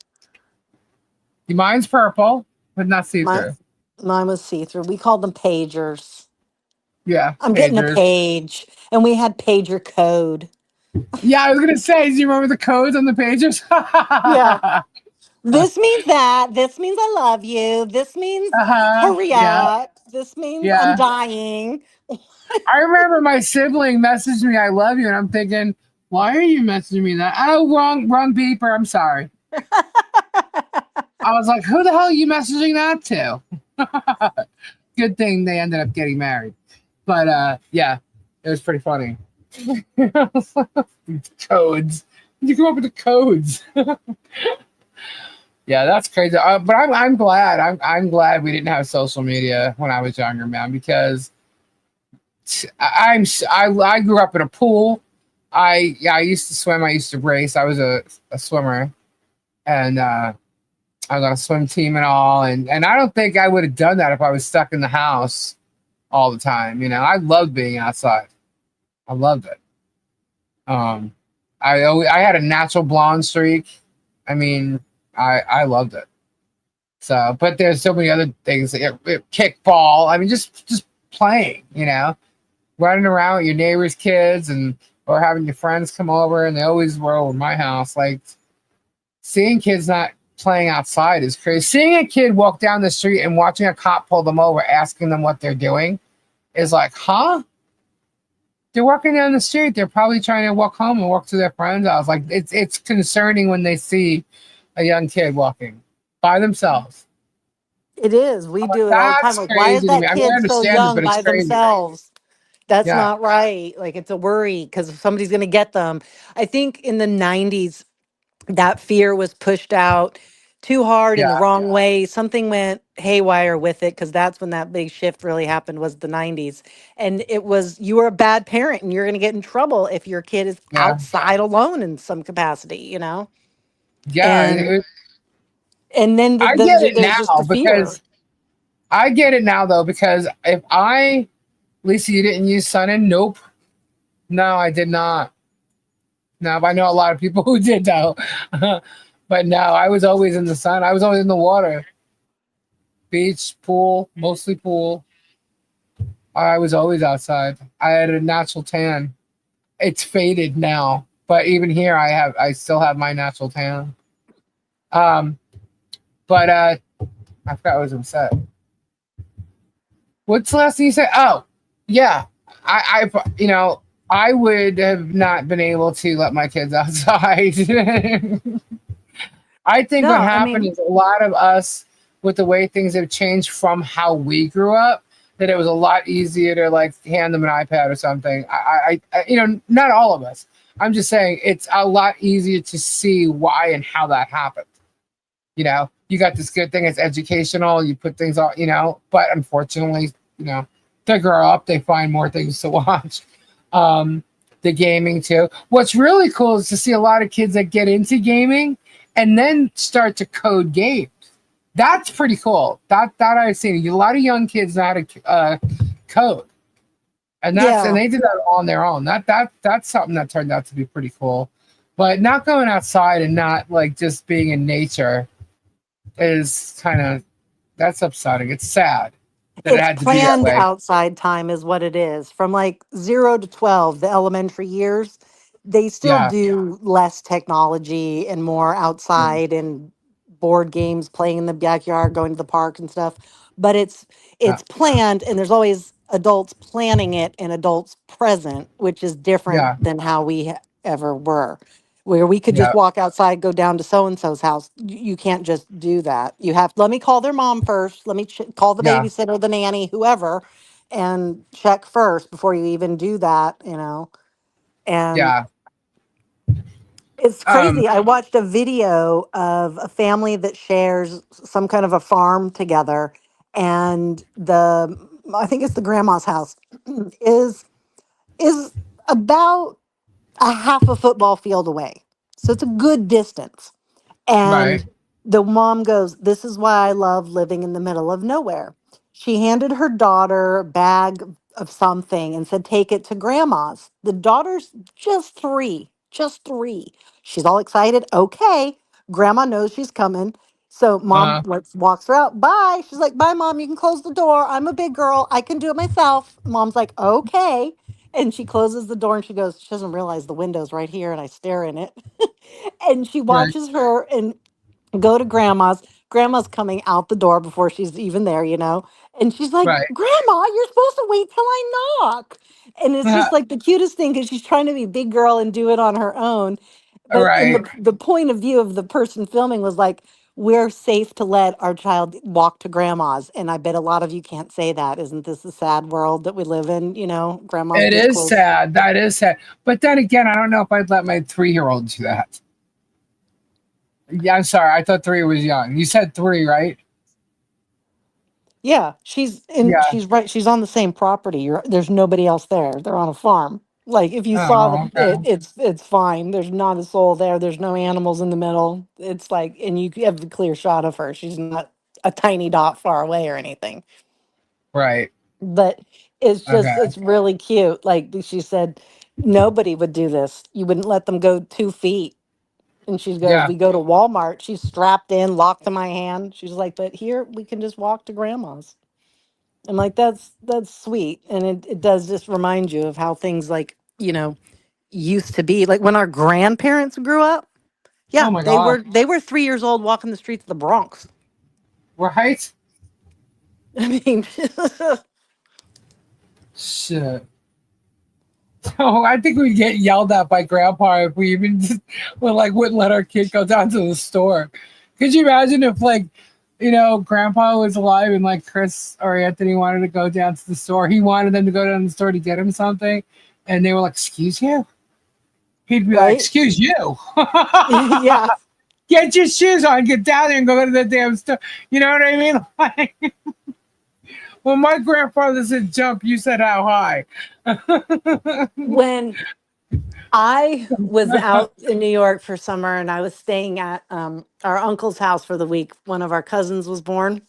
Mine's purple, but not see My through. Mine was see-through. We called them pagers. Yeah. I'm getting a Pagers. page. And we had pager code. Yeah, I was gonna say, do you remember the codes on the pagers? Yeah. This means that. This means I love you. This means Uh-huh. hurry Yeah. up. This means I'm Yeah. dying. I remember my sibling messaged me, I love you, and I'm thinking, why are you messaging me that? Oh, wrong beeper. I'm sorry. I was like, who the hell are you messaging that to? Good thing they ended up getting married. But yeah, it was pretty funny. Codes. You come up with the codes. Yeah, that's crazy. But I'm glad. I'm glad we didn't have social media when I was younger, man, because I grew up in a pool. I used to swim. I used to race. I was a swimmer, and I was on a swim team and all. And I don't think I would have done that if I was stuck in the house all the time. I loved being outside. I loved it. I had a natural blonde streak. I mean, I loved it. So, but there's so many other things. Kickball. I mean, just playing. Running around with your neighbor's kids or having your friends come over, and they always were over my house. Like, seeing kids not playing outside is crazy. Seeing a kid walk down the street and watching a cop pull them over, asking them what they're doing, is like, huh? They're walking down the street. They're probably trying to walk home and walk to their friends' house. Like, it's concerning when they see a young kid walking by themselves. It is. We do it all the time. That's Like, why is crazy to me. that I mean, I kid so understand it, young but it's by crazy. themselves? That's Yeah. not right. Like, it's a worry because somebody's going to get them. I think in the 90s, that fear was pushed out too hard in the Yeah. wrong way. Something went haywire with it because that's when that big shift really happened, was the 90s. And it was, you were a bad parent and you're going to get in trouble if your kid is Yeah. outside alone in some capacity, Yeah. And And then I get it there's just now the fear. because I get it now though, because if Lisa, you didn't use Sun-In? Nope. No, I did not. No, but I know a lot of people who did though. But no, I was always in the sun. I was always in the water. Beach, pool, mostly pool. I was always outside. I had a natural tan. It's faded now, but even here I still have my natural tan. Um, but I forgot what I was gonna say. What's the last thing you said? Oh, yeah. I would have not been able to let my kids outside. I think what No, I happened mean, is a lot of us, with the way things have changed from how we grew up, that it was a lot easier to like hand them an iPad or something. Not all of us. I'm just saying it's a lot easier to see why and how that happened. You got this good thing, it's educational, you put things on, but unfortunately, they grow up, they find more things to watch. The gaming too. What's really cool is to see a lot of kids that get into gaming and then start to code games. That's pretty cool. That I've seen. A lot of young kids know how to code. And yeah. they did that on their own. That's something that turned out to be pretty cool. But not going outside and not like just being in nature is that's upsetting. It's sad that it It's had to be that planned way. outside time is what it is. From like 0 to 12, the elementary years, they still Yeah. do less technology and more outside and board games, playing in the backyard, going to the park and stuff. But Yeah. it's planned, and there's always adults planning it and adults present, which is different Yeah. than how ever were. Where we could just Yeah. walk outside, go down to so and so's house. You can't just do that. You have, let me call their mom first. Let me call the Yeah. babysitter, the nanny, whoever, and check first before you even do that. And Yeah. it's Um, crazy. I watched a video of a family that shares some kind of a farm together, and I think it's the grandma's house is is about a half a football field away. So it's a good distance. right. And the mom goes, "This is why I love living in the middle of nowhere." She handed her daughter a bag of something and said, "Take it to grandma's." The daughter's just three, just three. She's all excited. Okay. Grandma knows she's coming. So mom Uh, walks her out. Bye. She's like, "Bye, mom. You can close the door. I'm a big girl. I can do it myself." Mom's like, "Okay." And she closes the door and she goes, she doesn't realize the window's right here and I stare in it. And she right. watches her and go to grandma's. Grandma's coming out the door before she's even there. And she's like, Right. "Grandma, you're supposed to wait till I knock." And it's just like the cutest thing because she's trying to be big girl and do it on her own. But in Right. the point of view of the person filming was like, we're safe to let our child walk to grandma's. And I bet a lot of you can't say that. Isn't this a sad world that we live in? Grandma's It this is close. sad. That is sad. But then again, I don't know if I'd let my 3-year-old do that. Yeah, I'm sorry. I thought 3 was young. You said 3, right? Yeah, Yeah. she's right. She's on the same property. There's nobody else there. They're on a farm. Like if you saw Oh, it's fine. There's not a soul there. There's no animals in the middle. It's like, and you have a clear shot of her. She's not a tiny dot far away or anything. right. But Okay. it's really cute. Like she said, nobody would do this. You wouldn't let them go 2 feet. And she goes, Yeah. "We go to Walmart." She's strapped in, locked in my hand. She's like, "But here we can just walk to grandma's." I'm like, that's sweet. And it does just remind you of how things used to be. Like when our grandparents grew up, Oh yeah, my they God. were they were 3 years old walking the streets of the Bronx. Right? I mean, Shit. Oh, I think we'd get yelled at by grandpa if we even just wouldn't let our kid go down to the store. Could you imagine if grandpa was alive and like Chris or Anthony wanted to go down to the store? He wanted them to go down to the store to get him something, and they were like, "Excuse you?" He'd be like, right? "Excuse you." Yeah. Get your shoes on, get down there and go to the damn store. You know what I mean? Like, well, my grandfather said jump, you said how high. When I was out in New York for summer and I was staying at our uncle's house for the week. One of our cousins was born.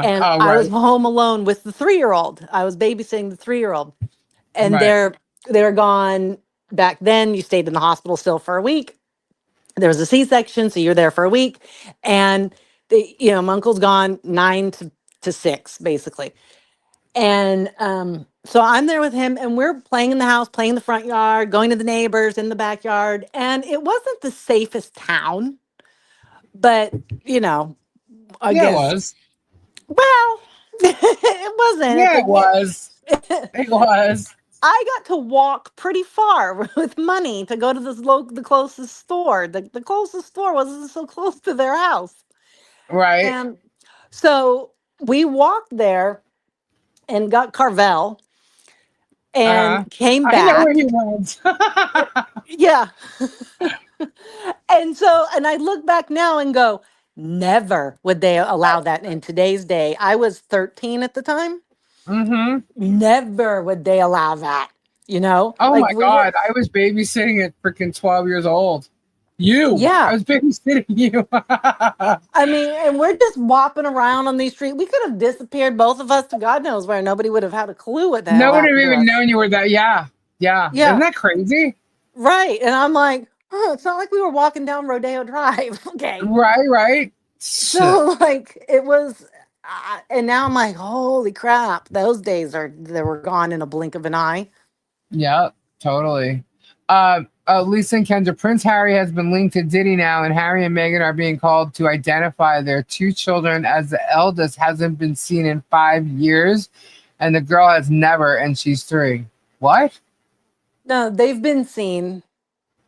And Oh, I was right, home alone with the 3-year-old. I was babysitting the 3-year-old. And right. they were gone back then. You stayed in the hospital still for a week. There was a C-section, so you're there for a week. And my uncle's gone 9 to 6, basically. And so I'm there with him, and we're playing in the house, playing in the front yard, going to the neighbors in the backyard. And it wasn't the safest town, but I Yeah, it guess, was. well, it wasn't at Yeah, it was. the. It was. I got to walk pretty far with money to go to the closest store. The closest store wasn't so close to their house. Right. And so we walked there and got Carvel Uh-huh. and came I know where back. he went. Yeah. And I look back now and go, never would they allow that in today's day. I was 13 at the time. Mm-hmm. Never would they allow that. Oh Like my we were, God. I was babysitting at freaking 12 years old. I yeah. was babysitting you. I mean, and we're just whopping around on these streets. We could have disappeared, both of us, to God knows where. Nobody would have had a clue what the No hell one would have happened to even us. known you were that. Yeah. Yeah. Isn't Yeah, that crazy? right. And I'm like, it's not like we were walking down Rodeo Drive. Okay. Right, right. So, like, it was, and now I'm like, holy crap, those days they were gone in a blink of an eye. Yeah, totally. Lisa and Kendra, Prince Harry has been linked to Diddy now, and Harry and Meghan are being called to identify their 2 children, as the eldest hasn't been seen in 5 years, and the girl has never, and she's 3. What? No, they've been seen.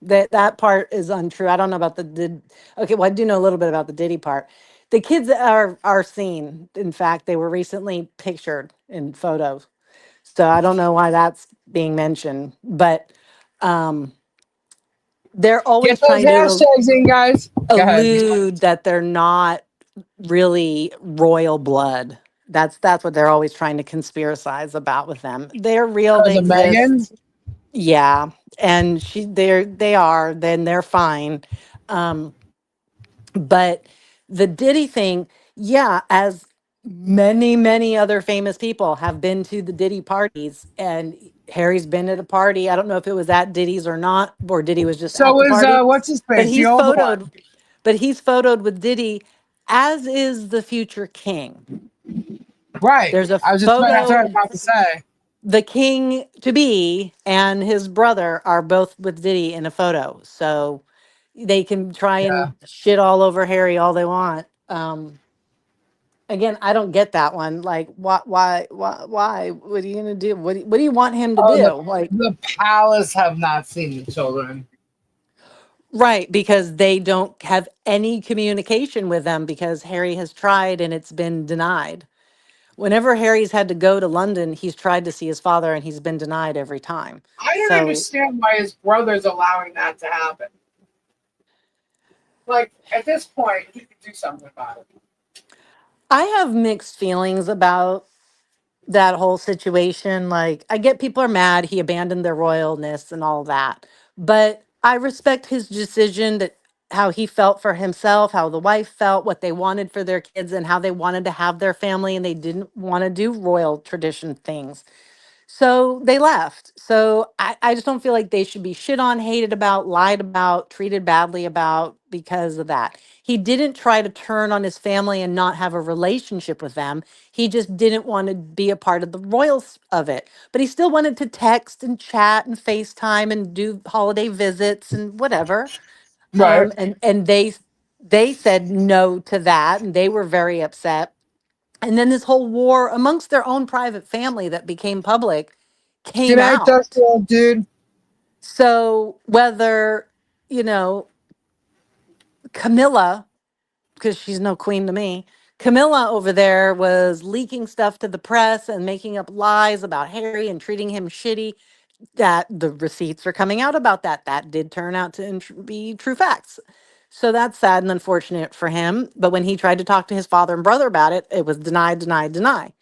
That part is untrue. I don't know about okay, well, I do know a little bit about the Diddy part. The kids are seen. In fact, they were recently pictured in photos. So I don't know why that's being mentioned, but um they're Get always those trying to hashtags in, guys. Go ahead. allude that they're not really royal blood. That's what they're always trying to conspiracize about with them. They're real, Oh, they the Megan? exist. Yeah, and they are, then they're fine. Um, but the Diddy thing, yeah, as many other famous people have been to the Diddy parties, and Harry's been at a party. I don't know if it was at Diddy's or not, or Diddy was just So at the was, party. what's his But face? The he's old one. photoed, but he's photoed with Diddy, as is the future king. Right. There's a That's what I was photo. about to say. The king to be and his brother are both with Diddy in a photo. So they can try Yeah. and shit all over Harry all they want. Again, I don't get that one. Like, why? What are you gonna do? What do you want him to Oh, do? Like, the palace have not seen the children. right, because they don't have any communication with them because Harry has tried and it's been denied. Whenever Harry's had to go to London, he's tried to see his father and he's been denied every time. I don't So understand why his brother's allowing that to happen. Like, at this point, he could do something about it. I have mixed feelings about that whole situation. Like, I get people are mad he abandoned their royalness and all that, but I respect his decision, that how he felt for himself, how the wife felt, what they wanted for their kids, and how they wanted to have their family, and they didn't want to do royal tradition things. So they left. So I just don't feel like they should be shit on, hated about, lied about, treated badly about because of that. He didn't try to turn on his family and not have a relationship with them. He just didn't want to be a part of the royals of it. But he still wanted to text and chat and FaceTime and do holiday visits and whatever. Right. And they said no to that, and they were very upset. And then this whole war amongst their own private family that became public Good came night, out. Dusty old dude. So whether, you know, Camilla, because she's no queen to me, Camilla over there was leaking stuff to the press and making up lies about Harry and treating him shitty, that the receipts are coming out about that. That did turn out to be true facts. So that's sad and unfortunate for him. But when he tried to talk to his father and brother about it, it was denied, denied, denied.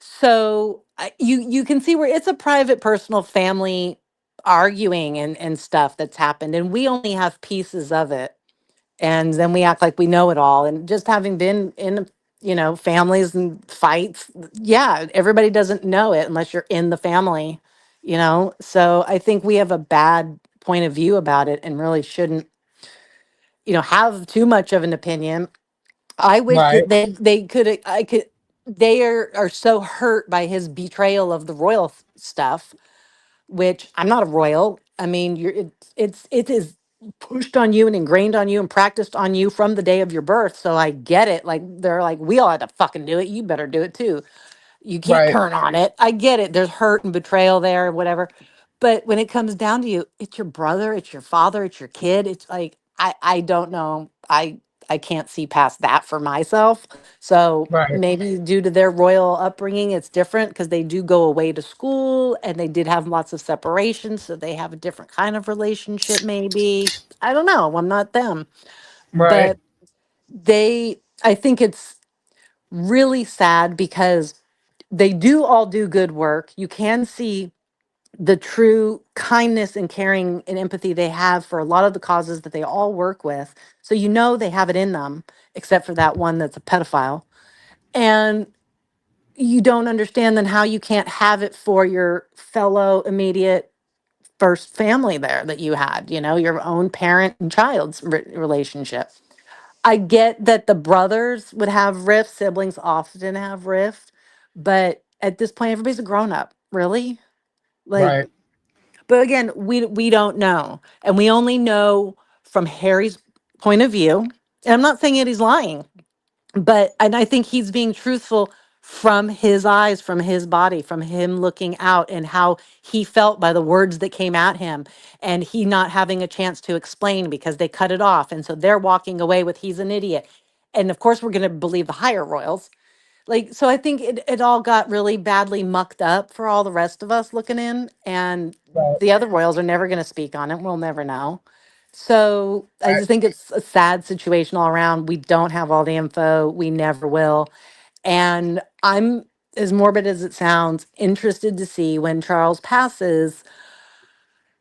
So you can see where it's a private, personal, family arguing and stuff that's happened, and we only have pieces of it, and then we act like we know it all. And just having been in, families and fights, yeah, everybody doesn't know it unless you're in the family, so I think we have a bad point of view about it and really shouldn't, have too much of an opinion. I wish Right. that they could I could they are so hurt by his betrayal of the royal stuff, which I'm not a royal. I mean, it is pushed on you and ingrained on you and practiced on you from the day of your birth. So I get it. Like they're like, we all had to fucking do it. You better do it too. You can't Right. turn on it. I get it. There's hurt and betrayal there, whatever. But when it comes down to you, it's your brother, it's your father, it's your kid. It's like I don't know. I can't see past that for myself. So Right. maybe due to their royal upbringing, it's different because they do go away to school and they did have lots of separation, so they have a different kind of relationship. Maybe I don't know. I'm not them, Right. but I think it's really sad because they do all do good work. You can see the true kindness and caring and empathy they have for a lot of the causes that they all work with. So they have it in them, except for that one that's a pedophile. And you don't understand then how you can't have it for your fellow immediate first family there that you had, your own parent and child's relationship. I get that the brothers would have rifts, siblings often have rifts, but at this point, everybody's a grown up, really. Like, Right. but again, we don't know, and we only know from Harry's point of view. And I'm not saying that he's lying, and I think he's being truthful from his eyes, from his body, from him looking out and how he felt by the words that came at him, and he not having a chance to explain because they cut it off, and so they're walking away with he's an idiot. And of course, we're going to believe the higher royals. Like, so I think it all got really badly mucked up for all the rest of us looking in, and Right. the other royals are never going to speak on it. We'll never know. So I Right. just think it's a sad situation all around. We don't have all the info. We never will. And I'm, as morbid as it sounds, interested to see when Charles passes,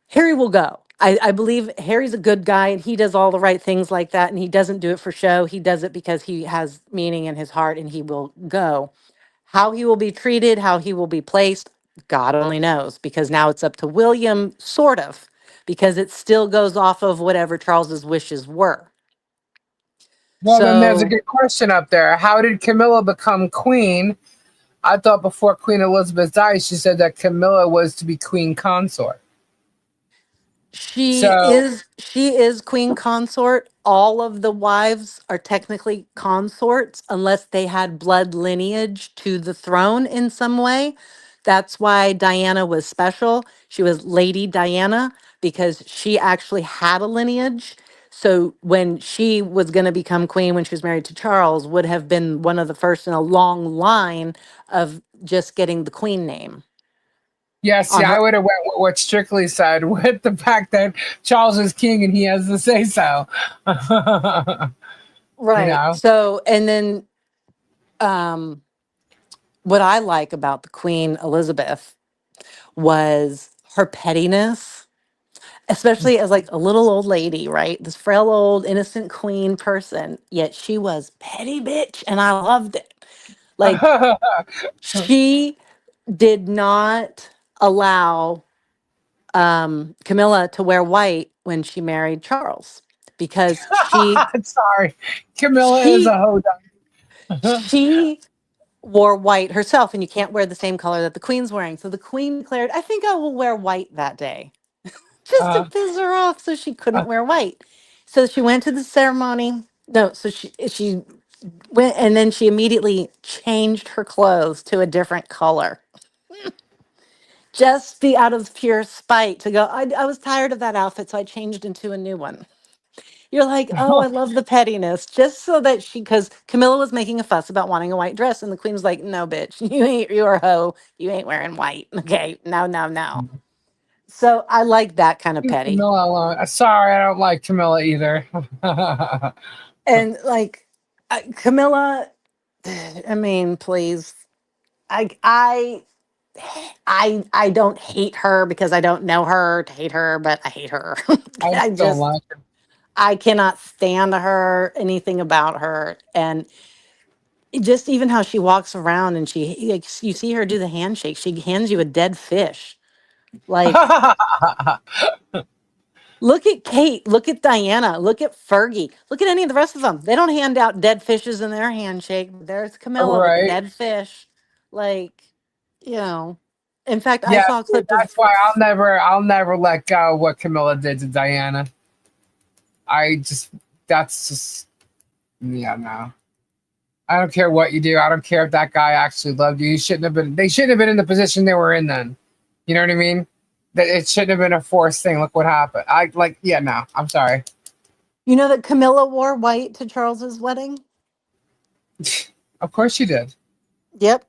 Harry will go. I believe Harry's a good guy and he does all the right things like that. And he doesn't do it for show. He does it because he has meaning in his heart and he will go. How he will be treated, how he will be placed, God only knows, because now it's up to William, sort of, because it still goes off of whatever Charles's wishes were. Well, then there's a So good question up there. How did Camilla become queen? I thought before Queen Elizabeth died, she said that Camilla was to be queen consort. So, she is queen consort. All of the wives are technically consorts unless they had blood lineage to the throne in some way. That's why Diana was special. She was Lady Diana because she actually had a lineage. So when she was going to become queen when she was married to Charles would have been one of the first in a long line of just getting the queen name yes, on yeah, I her. would have went with what Strictly said with the fact that Charles is king and he has to say so. you Right. know? So, and then um what I like about the Queen Elizabeth was her pettiness, especially as like a little old lady, right? This frail old innocent queen person, yet she was petty bitch and I loved it. Like she did not allow Camilla to wear white when she married Charles because Sorry. Camilla is a she hodunk. she wore white herself, and you can't wear the same color that the queen's wearing. So the queen declared, I think I will wear white that day, just to uh, piss her off so she couldn't wear white. So she went to the ceremony. No, so she went and then she immediately changed her clothes to a different color. Just be out of pure spite to go, I was tired of that outfit, so I changed into a new one. You're like, oh, I love the pettiness. Just so that because Camilla was making a fuss about wanting a white dress, and the queen was like, no, bitch, you're a hoe. You ain't wearing white. Okay, no, no, no. So I like that kind of leave petty. Camilla alone. Sorry, I don't like Camilla either. And like Camilla, I mean, please. I I don't hate her because I don't know her to hate her, but I hate her. I I just don't just like her. I cannot stand her, anything about her. And just even how she walks around and she like you see her do the handshake. She hands you a dead fish. Like, look at Kate, look at Diana, look at Fergie, look at any of the rest of them. They don't hand out dead fishes in their handshake. There's Camilla with the Right? dead fish. Like, you know. In fact, I Yeah, saw a see, clip of that's why I'll never let go of what Camilla did to Diana. That's just, yeah, no. I don't care what you do. I don't care if that guy actually loved you. They shouldn't have been in the position they were in then. You know what I mean? That it shouldn't have been a forced thing. Look what happened. Yeah, no, I'm sorry. you know that Camilla wore white to Charles's wedding? Of course you did. Yep.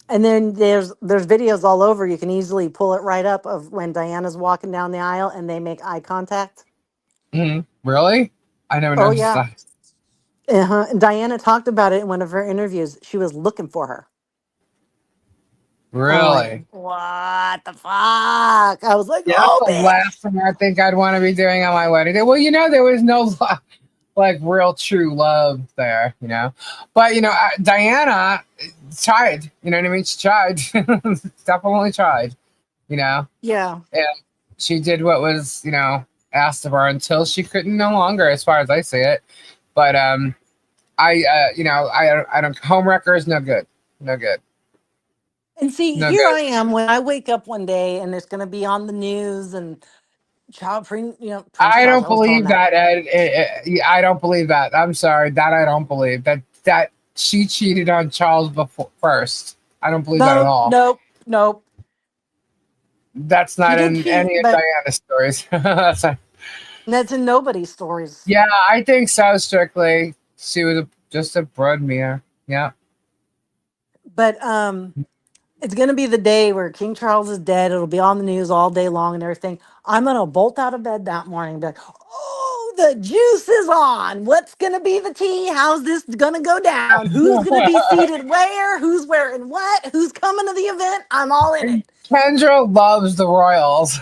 And then there's videos all over. You can easily pull it right up of when Diana's walking down the aisle and they make eye contact. Really? I never Oh noticed yeah. that. Uh-huh. And Diana talked about it in one of her interviews. She was looking for her. I'm like, Really? what the fuck? I was like, Yeah, that's oh, the bitch. last thing I think I'd want to be doing on my wedding day. Well, there was no like real true love there, But Diana tried. You know what I mean? She tried. Definitely tried. You know, Yeah. and she did what was asked of her until she couldn't no longer, as far as I see it. But I don't. Homewrecker is no good. No good. And see, No here good. I am when I wake up one day and it's going to be on the news and Prince I Charles, don't I always call him believe that. that, Ed. I don't believe that. I'm sorry, that I don't believe that she cheated on Charles before first. I don't believe that at Nope, all. nope, nope. That's She not did in cheat, any of but Diana's stories. that's in nobody's stories. Yeah, I think so. Strictly, she was just a broadmere. Yeah. But it's going to be the day where King Charles is dead. It'll be on the news all day long and everything. I'm going to bolt out of bed that morning and be like, oh, the juice is on. What's going to be the tea? How's this going to go down? Who's going to be seated where? Who's wearing what? Who's coming to the event? I'm all in it. Kendra loves the Royals.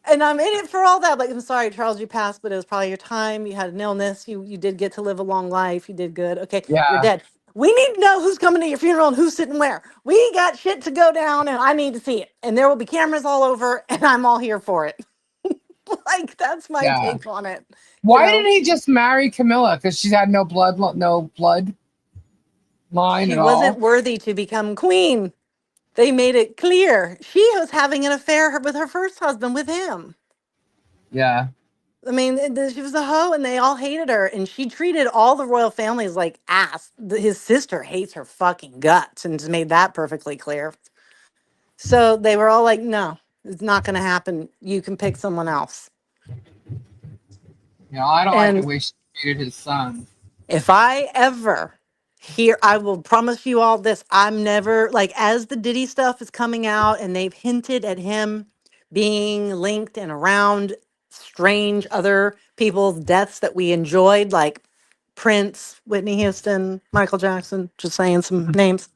And I'm in it for all that. Like, I'm sorry, Charles, you passed, but it was probably your time. You had an illness. You did get to live a long life. You did good. Okay, you're Yeah, dead. We need to know who's coming to your funeral and who's sitting where. We got shit to go down, and I need to see it. And there will be cameras all over, and I'm all here for it. Like, that's my yeah. take on it. You Why know, didn't he just marry Camilla? Because she had no blood line she at wasn't all. worthy to become queen. They made it clear she was having an affair with her first husband with him. Yeah. I mean, she was a hoe and they all hated her. And she treated all the royal families like ass. His sister hates her fucking guts and has made that perfectly clear. So they were all like, no, it's not going to happen. You can pick someone else. I don't like the And way she treated his son. if I ever hear, I will promise you all this. I'm never, like, as the Diddy stuff is coming out and they've hinted at him being linked and around strange other people's deaths that we enjoyed, like Prince, Whitney Houston, Michael Jackson, just saying some names.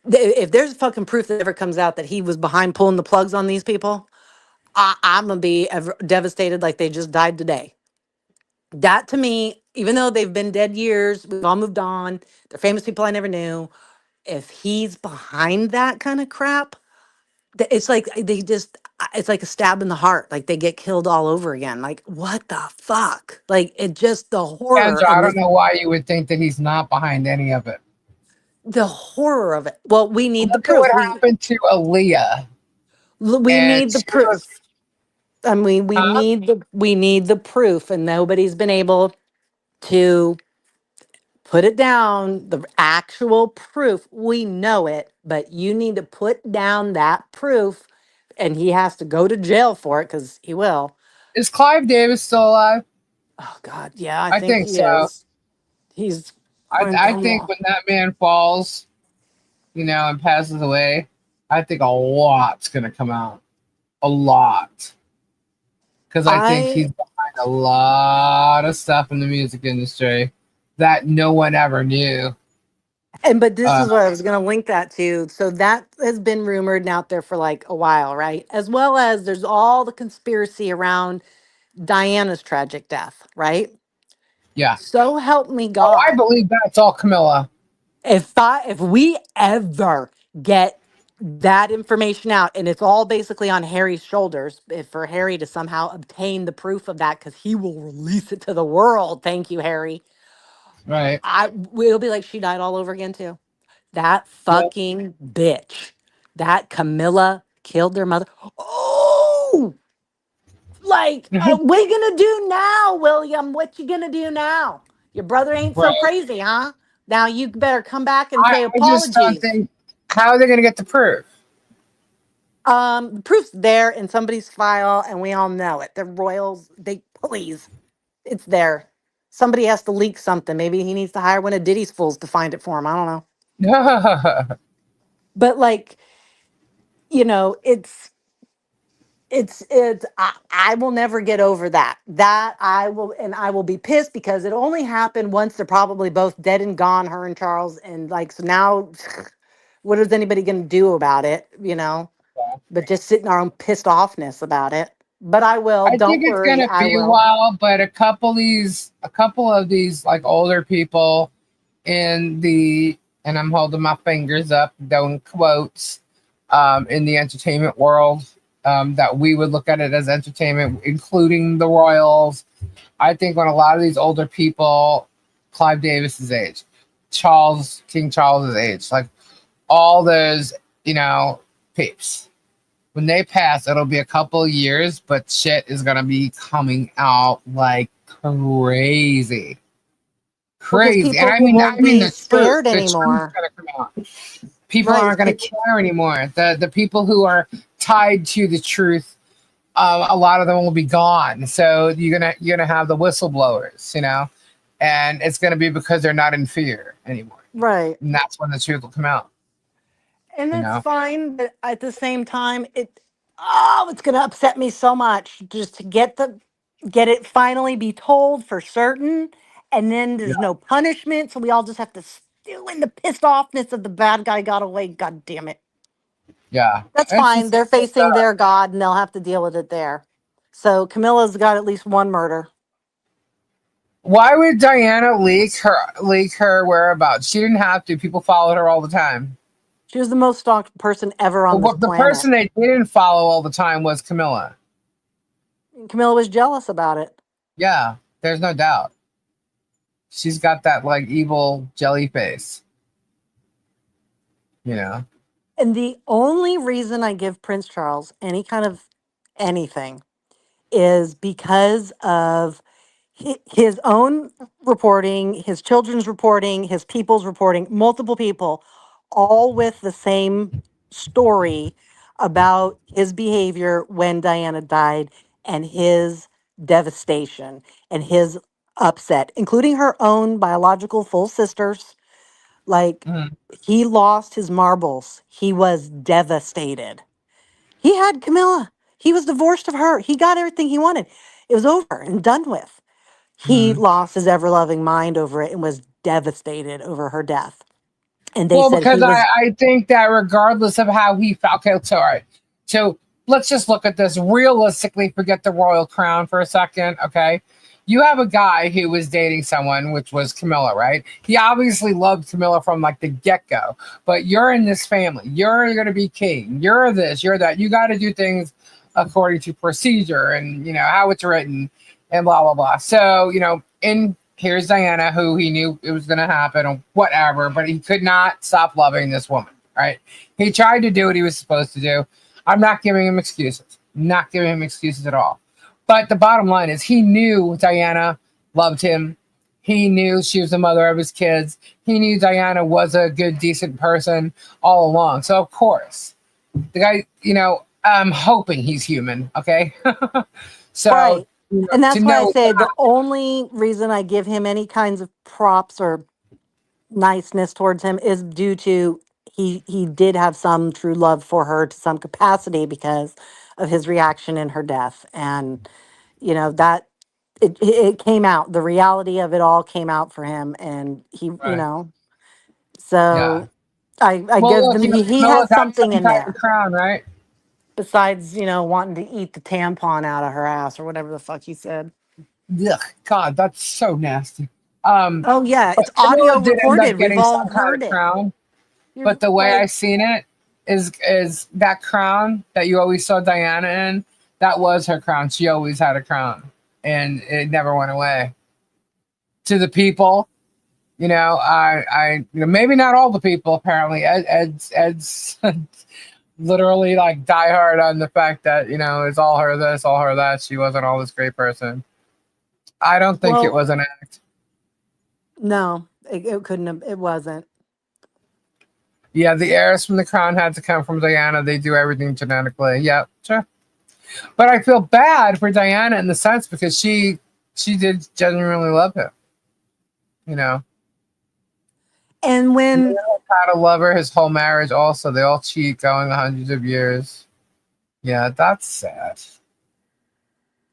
If there's fucking proof that ever comes out that he was behind pulling the plugs on these people, I'm going to be devastated like they just died today. That to me, even though they've been dead years, we've all moved on, they're famous people I never knew. If he's behind that kind of crap, it's like it's like a stab in the heart. Like they get killed all over again. Like, what the fuck? Like, it just the horror Kendra, I and don't know why you would think that he's not behind any of it. the horror of it. Well, we need the Look at what proof. happened to Aaliyah. We And need the she was, proof. I mean, huh? we need the proof, and nobody's been able to put it down, the actual proof. We know it, but you need to put down that proof, and he has to go to jail for it because he will. Is Clive Davis still alive? Oh God, yeah, I I think think he so. is. He's I think when that man falls, and passes away, I think a lot's gonna come out. A lot. Because I think I he's behind a lot of stuff in the music industry that no one ever knew. But this Uh, is what I was going to link that to. So that has been rumored and out there for like a while, right? As well as there's all the conspiracy around Diana's tragic death, right? yeah. So help me Oh, I God. believe that's all Camilla. If we ever get that information out and it's all basically on Harry's shoulders, if for Harry to somehow obtain the proof of that because he will release it to the world. Thank you, Harry. Right. I will be like she died all over again too. That Yeah. fucking bitch. That Camilla killed their mother. Oh, like what you gonna do now, William? What you gonna do now? Your brother ain't so Right. crazy, huh? Now you better come back and say I just don't apologies. think how are they going to get the proof? The proof's there in somebody's file, and we all know it. The Royals, they please, it's there. Somebody has to leak something. Maybe he needs to hire one of Diddy's fools to find it for him. I don't know. But like, I will never get over that. That I will, and I will be pissed because it only happened once. They're probably both dead and gone, her and Charles. And like, so now, what is anybody going to do about it? But just sit in our own pissed offness about it. But I will. I Don't think it's worry. gonna I be a will. while, but a couple of these like older people in the, and I'm holding my fingers up, doing quotes, in the entertainment world, that we would look at it as entertainment, including the royals. I think when a lot of these older people, Clive Davis's age, King Charles's age, like all those, peeps. When they pass, it'll be a couple of years, but shit is gonna be coming out like crazy, Well, because crazy. And people I mean, won't the be truth. scared The truth's anymore. gonna come out. People Right. aren't gonna care anymore. The people who are tied to the truth, a lot of them will be gone. So you're gonna have the whistleblowers, and it's gonna be because they're not in fear anymore, Right. and that's when the truth will come out. And You that's know. fine. But at the same time, it's going to upset me so much just to get it finally be told for certain. And then Yeah. there's no punishment. So we all just have to stew in the pissed offness of the bad guy got away. God damn it. Yeah. That's It's fine. just They're facing their God and they'll have to deal with it there. So Camilla's got at least one murder. Why would Diana leak her whereabouts? She didn't have to. People followed her all the time. She was the most stalked person ever on Well, this the planet. person they didn't follow all the time was Camilla. And Camilla was jealous about it. Yeah, there's no doubt. She's got that like evil jelly face. You know. And the only reason I give Prince Charles any kind of anything is because of his own reporting, his children's reporting, his people's reporting, multiple people, all with the same story about his behavior when Diana died and his devastation and his upset, including her own biological full sisters. Like, Mhm. he lost his marbles. He was devastated. He had Camilla. He was divorced of her. He got everything he wanted. It was over and done with. He Mhm. lost his ever loving mind over it and was devastated over her death. And they Well, said because he was I think that regardless of how he felt, okay, so all right, so let's just look at this realistically. Forget the royal crown for a second, okay? You have a guy who was dating someone, which was Camilla, right? He obviously loved Camilla from like the get go. But you're in this family. You're going to be king. You're this. You're that. You got to do things according to procedure and how it's written and blah blah blah. So in here's Diana, who he knew it was going to happen or whatever, but he could not stop loving this woman, right? He tried to do what he was supposed to do. I'm not giving him excuses. Not giving him excuses at all. But the bottom line is he knew Diana loved him. He knew she was the mother of his kids. He knew Diana was a good, decent person all along. So, of course, the guy, I'm hoping he's human, okay? So, right. And to that's why I know say that, the only reason I give him any kinds of props or niceness towards him is due to he did have some true love for her to some capacity because of his reaction in her death. And that it came out. The reality of it all came out for him, and he, right. So I Well, guess look, he Camilla has got something some in type of there crown, right? besides, wanting to eat the tampon out of her ass or whatever the fuck he said. Ugh, God, that's so nasty. Oh yeah, But it's Camilla audio did end up recorded. We've getting all some kind heard of it. crown. You're But the way I like, seen it is that crown that you always saw Diana in. That was her crown. She always had a crown, and it never went away. To the people, maybe not all the people. Apparently, Ed's literally like diehard on the fact that it's all her this, all her that. She wasn't all this great person. I don't think it well, was an act. no, it couldn't have. It wasn't. Yeah, the heirs from the crown had to come from Diana. They do everything genetically. Yeah, sure. But I feel bad for Diana in the sense because she did genuinely love him. You know, And he when had a lover his whole marriage. Also, they all cheat, going hundreds of years. Yeah, that's sad.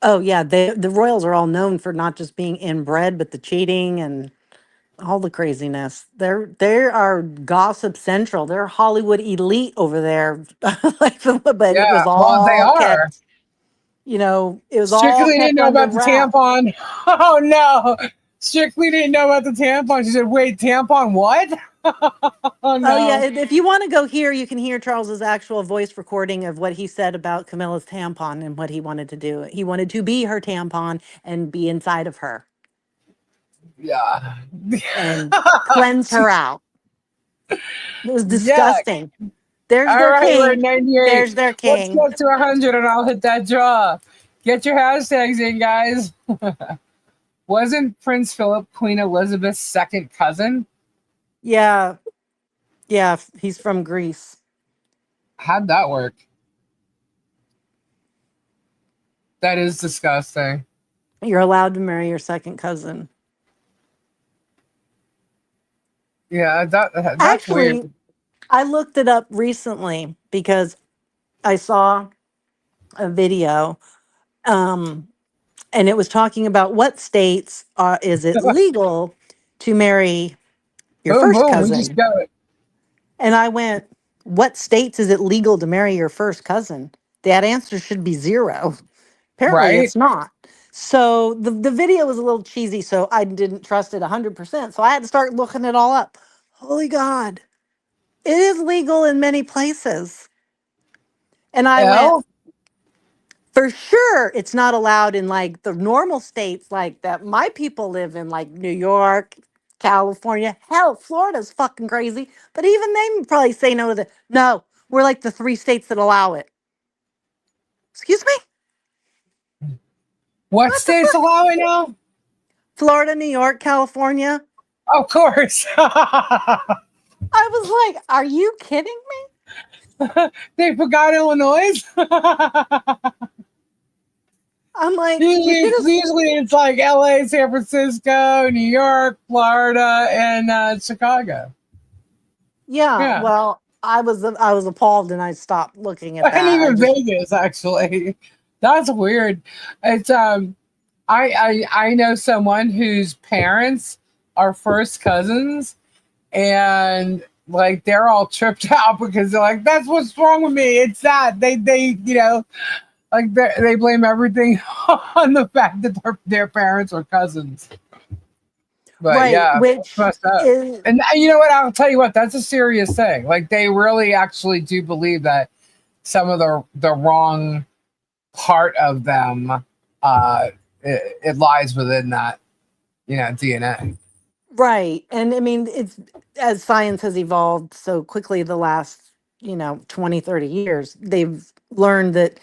oh yeah, the royals are all known for not just being inbred, but the cheating and all the craziness. They are gossip central. They're Hollywood elite over there. But it was Yeah, well, they all are. kept. It was all Strictly didn't kept know under about the wrap. tampon. Oh no, Strictly didn't know about the tampon. She said, "Wait, tampon what?" Oh Oh yeah, no. if you want to go here, you can hear Charles's actual voice recording of what he said about Camilla's tampon and what he wanted to do. He wanted to be her tampon and be inside of her Yeah. and cleanse her out. It was Yeah. disgusting. There's All their right, we're at king. 98. There's their Let's king. get to 100 and I'll hit that draw. Get your hashtags in, guys. Wasn't Prince Philip Queen Elizabeth's second cousin? Yeah, yeah, he's from Greece. How'd that work? That is disgusting. You're allowed to marry your second cousin. Yeah, that's weird. Actually, I looked it up recently because I saw a video, and it was talking about what states is it legal to marry your Boom, first boom. We just cousin. got it. And I went, what states is it legal to marry your first cousin? That answer should be zero. Apparently, Right? it's not. So the video was a little cheesy, so I didn't trust it 100%. So I had to start looking it all up. Holy God, it is legal in many places. And I went, L? for sure, it's not allowed in like the normal states like that my people live in, like New York, California. Hell, Florida's fucking crazy. But even they would probably say no to the no. We're like the 3 states that allow it. Excuse me? What What the states fuck? allow it now? Florida, New York, California. Of course. I was like, are you kidding me? They forgot Illinois. I'm like, you usually, should have. usually it's like LA, San Francisco, New York, Florida, and Chicago. Yeah, Yeah. well, I was appalled and I stopped looking at And that. I even just Vegas, actually. That's weird. It's I know someone whose parents are first cousins, and like they're all tripped out because they're like, "That's what's wrong with me. It's that they like they blame everything on the fact that their parents are cousins." But right, yeah, it's which messed up. is And you know what? I'll tell you what. That's a serious thing. Like they really actually do believe that some of the wrong part of them, it lies within that DNA. right. And I mean, it's as science has evolved so quickly the last, 20, 30 years, they've learned that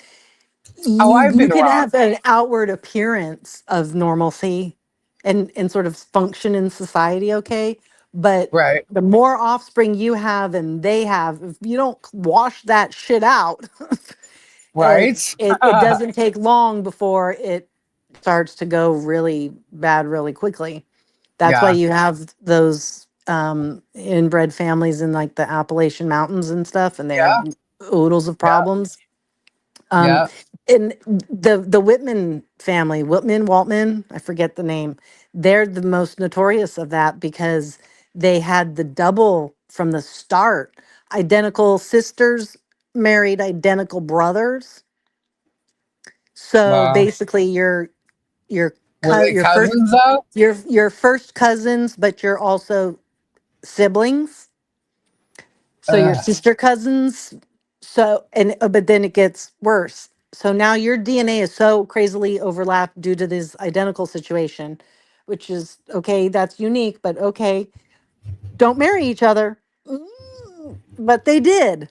Oh, you I've you been can wrong. have an outward appearance of normalcy and sort of function in society, okay? But Right. the more offspring you have and they have, if you don't wash that shit out, it, Right. it doesn't take long before it starts to go really bad really quickly. That's why Yeah. you have those inbred families in like the Appalachian Mountains and stuff, and they have Yeah. oodles of Yeah. problems. Um, Yeah. and the Whitman family, Waltman, I forget the name. They're the most notorious of that because they had the double from the start. Identical sisters married identical brothers. So Wow. basically, your Were they your first cousins though? your first cousins, but you're also siblings. So your Ugh. sister cousins. So and but then it gets worse. So now your DNA is so crazily overlapped due to this identical situation, which is okay. That's unique, but okay. Don't marry each other. But they did.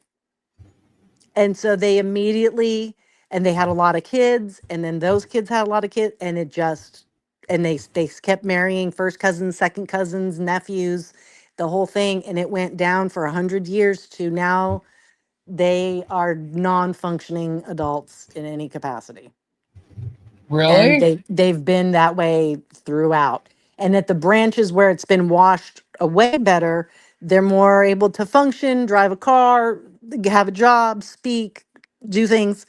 And so they immediately, and they had a lot of kids, and then those kids had a lot of kids, and it just, and they kept marrying first cousins, second cousins, nephews, the whole thing, and it went down for 100 years to now they are non-functioning adults in any capacity, and Really? they've been that way throughout. And at the branches where it's been washed away better, they're more able to function, drive a car, have a job, speak, do things.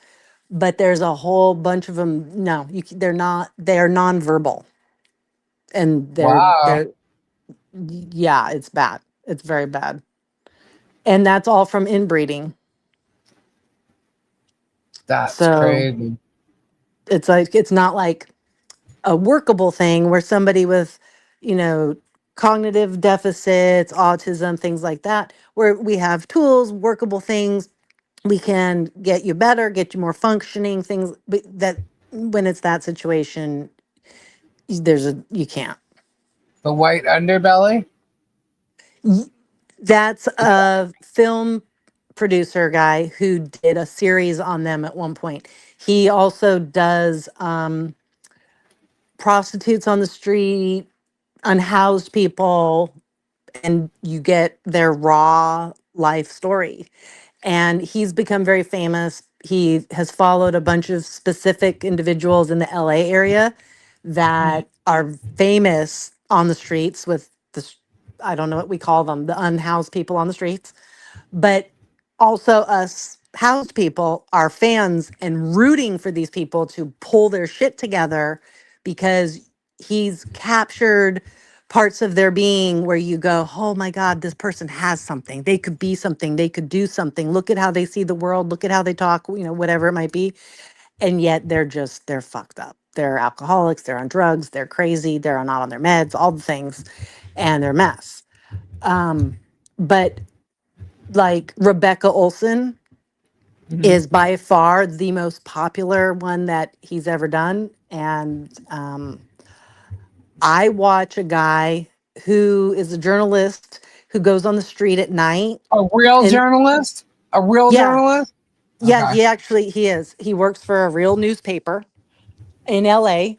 But there's a whole bunch of them. No, they're not. They're nonverbal, and Wow. they're yeah, it's bad. It's very bad, and that's all from inbreeding. That's So crazy. it's like it's not like a workable thing where somebody with, you know, cognitive deficits, autism, things like that, where we have tools, workable things, we can get you better, get you more functioning things, but that when it's that situation, you can't. The white underbelly? Y- That's Is that- a film producer guy who did a series on them at one point. He also does prostitutes on the street, unhoused people, and you get their raw life story. And he's become very famous. He has followed a bunch of specific individuals in the LA area that are famous on the streets with I don't know what we call them, the unhoused people on the streets, but also us housed people are fans and rooting for these people to pull their shit together because he's captured parts of their being where you go, oh my God, this person has something. They could be something. They could do something. Look at how they see the world. Look at how they talk, whatever it might be. And yet they're fucked up. They're alcoholics. They're on drugs. They're crazy. They're not on their meds, all the things. And they're a mess. But like Rebecca Olson Mhm. is by far the most popular one that he's ever done. And I watch a guy who is a journalist who goes on the street at night. A real And journalist? A real yeah, journalist? yeah, Okay. he is. He works for a real newspaper in LA,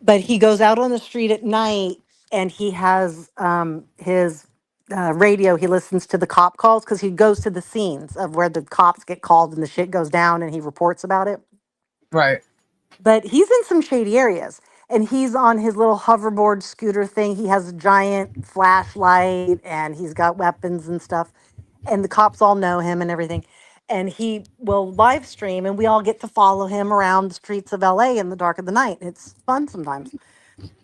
but he goes out on the street at night and he has his radio. He listens to the cop calls because he goes to the scenes of where the cops get called and the shit goes down and he reports about it. Right. But he's in some shady areas and he's on his little hoverboard scooter thing. He has a giant flashlight and he's got weapons and stuff. And the cops all know him and everything. And he will live stream and we all get to follow him around the streets of LA in the dark of the night. It's fun sometimes.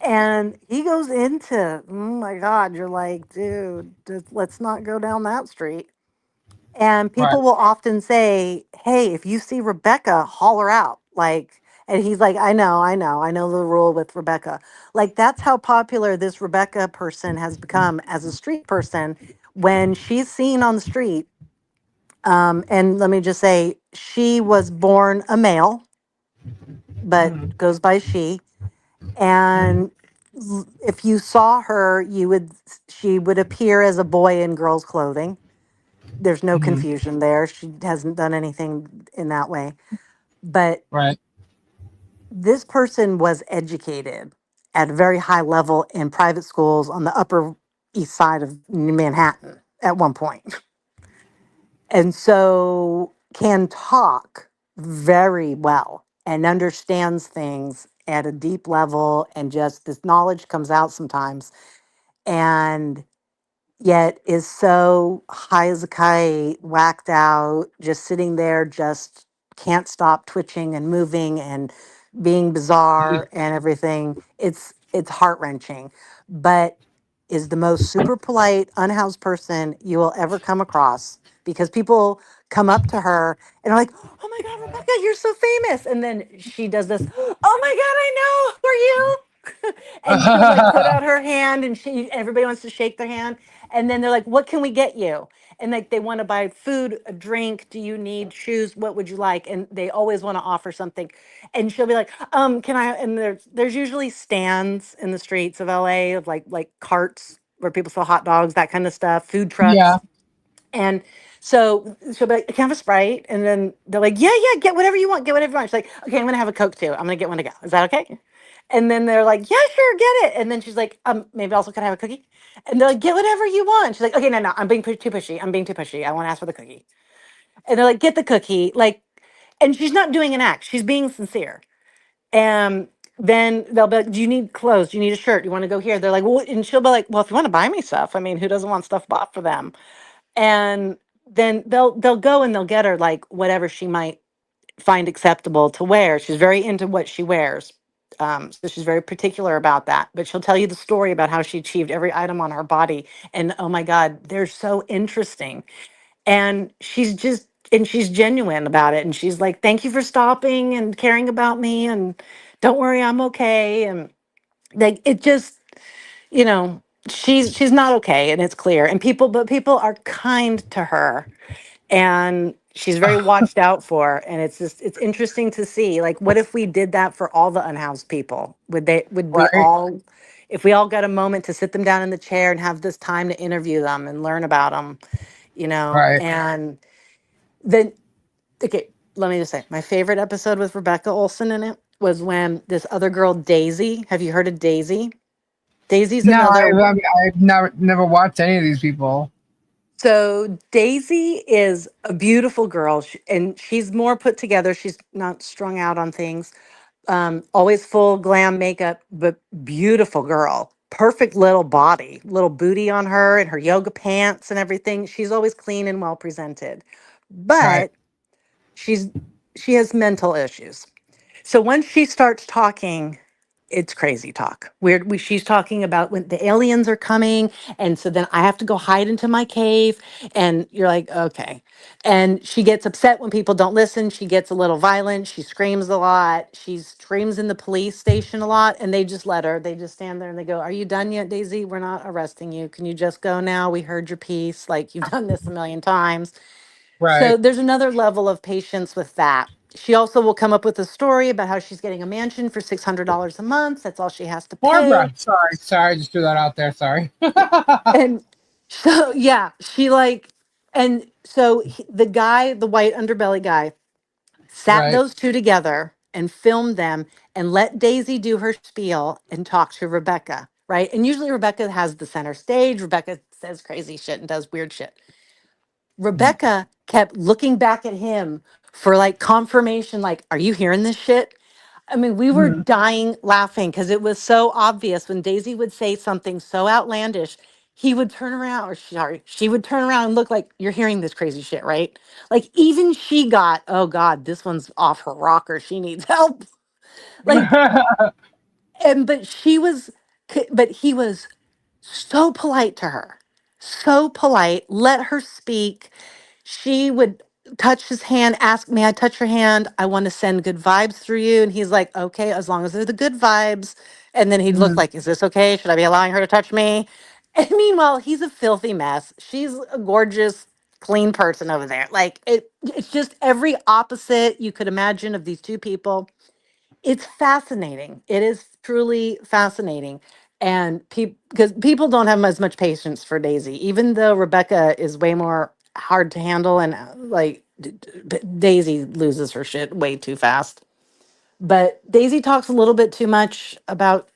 And he goes into, oh my God, you're like, dude, let's not go down that street. And Right. people will often say, hey, if you see Rebecca, holler out. Like, and he's like, I know the rule with Rebecca. Like, that's how popular this Rebecca person has become as a street person. When she's seen on the street, and let me just say, she was born a male, but Mhm. goes by she. Mhm. And if you saw her, she would appear as a boy in girl's clothing. There's no Mhm. confusion there. She hasn't done anything in that way. But Right. this person was educated at a very high level in private schools on the Upper East Side of Manhattan at one point. And so can talk very well and understands things at a deep level. And just this knowledge comes out sometimes. And yet is so high as a kite, whacked out, just sitting there, just can't stop twitching and moving and being bizarre and everything. It's heart wrenching. But is the most super polite, unhoused person you will ever come across because people come up to her and are like, "Oh my God, Rebecca, you're so famous." And then she does this, "Oh my God, I know. Who are you?" And she'll like put out her hand and everybody wants to shake their hand. And then they're like, "What can we get you?" And like they want to buy food, a drink. Do you need shoes? What would you like? And they always want to offer something. And she'll be like, can I?" And there's usually stands in the streets of LA of like carts where people sell hot dogs, that kind of stuff, food Yeah. trucks. And so she'll be like, "Can I have a Sprite?" And then they're like, "Yeah, yeah, get whatever you want, get whatever you want." She's like, "Okay, I'm gonna have a Coke too. I'm gonna get one to go. Is that okay?" And then they're like, "Yeah, sure, get it." And then she's like, maybe also can I have a cookie?" And they're like, "Get whatever you want." She's like, "Okay, no, no, I'm being too pushy. I'm being too pushy. I want to ask for the cookie." And they're like, "Get the cookie." Like, and she's not doing an act. She's being sincere. And then they'll be like, "Do you need clothes? Do you need a shirt? Do you want to go here?" They're like, "Well," and she'll be like, "Well, if you want to buy me stuff, I mean, who doesn't want stuff bought for them?" And then they'll go and they'll get her like whatever she might find acceptable to wear. She's very into what she wears. So she's very particular about that. But she'll tell you the story about how she achieved every item on her body. And oh my God, they're so interesting. And she's genuine about it. And she's like, "Thank you for stopping and caring about me. And don't worry, I'm okay." And like it just, you know, she's not okay, and it's clear. And people are kind to her, and she's very watched out for. And it's interesting to see, like, what if we did that for all the unhoused people? Would we Right. all, if we all got a moment to sit them down in the chair and have this time to interview them and learn about them, Right. and then, okay, let me just say, my favorite episode with Rebecca Olson in it was when this other girl, Daisy, have you heard of Daisy? Daisy's No, another. I've never watched any of these people. So Daisy is a beautiful girl, and she's more put together. She's not strung out on things. Always full glam makeup, but beautiful girl. Perfect little body, little booty on her, and her yoga pants and everything. She's always clean and well presented, Right. but she's she has mental issues. So once she starts talking, it's crazy talk. She's talking about when the aliens are coming, and so then I have to go hide into my cave, and you're like, okay. And she gets upset when people don't listen. She gets a little violent. She screams a lot. She screams in the police station a lot, and they just let her. They just stand there and they go, "Are you done yet, Daisy? We're not arresting you. Can you just go now? We heard your piece. Like, you've done this a million times." So Right. there's another level of patience with that. She also will come up with a story about how she's getting a mansion for $600 a month. That's all she has to pay. Barbara. Sorry, I just threw that out there. Sorry. And so, yeah, she like, and so the guy, the white underbelly guy, sat Right. those two together and filmed them and let Daisy do her spiel and talk to Rebecca, right? And usually Rebecca has the center stage. Rebecca says crazy shit and does weird shit. Rebecca kept looking back at him for like confirmation, like, "Are you hearing this shit?" I mean, we were Mhm. dying laughing because it was so obvious when Daisy would say something so outlandish, he would turn around, or sorry, she would turn around and look like, "You're hearing this crazy shit, right?" Like, even she got, "Oh God, this one's off her rocker. She needs help." Like, and but he was so polite to her, so polite, let her speak. She would touch his hand, ask, "May I touch your hand? I want to send good vibes through you." And he's like, "Okay, as long as they're the good vibes." And then he'd look Mhm. like, "Is this okay? Should I be allowing her to touch me?" And meanwhile, he's a filthy mess. She's a gorgeous, clean person over there. Like, it's just every opposite you could imagine of these two people. It's fascinating. It is truly fascinating. And because people don't have as much patience for Daisy, even though Rebecca is way more hard to handle, and like Daisy loses her shit way too fast. But Daisy talks a little bit too much about,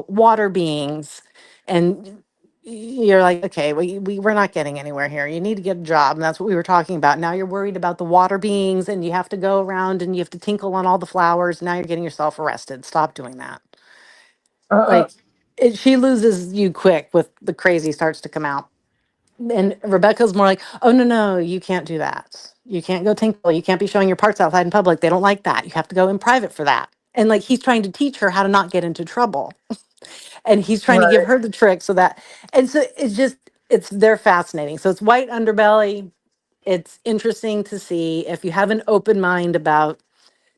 water beings. And you're like, okay, we're not getting anywhere here. You need to get a job. And that's what we were talking about. Now you're worried about the water beings, and you have to go around and you have to tinkle on all the flowers. Now you're getting yourself arrested. Stop doing that. Uh, Like, she loses you quick with the crazy starts to come out. And Rebecca's more like, "Oh, no, no, you can't do that. You can't go tinkle. You can't be showing your parts outside in public. They don't like that. You have to go in private for that." And like he's trying to teach her how to not get into trouble. And he's trying to give Right. her the trick so that, and so they're fascinating. So it's white underbelly. It's interesting to see if you have an open mind about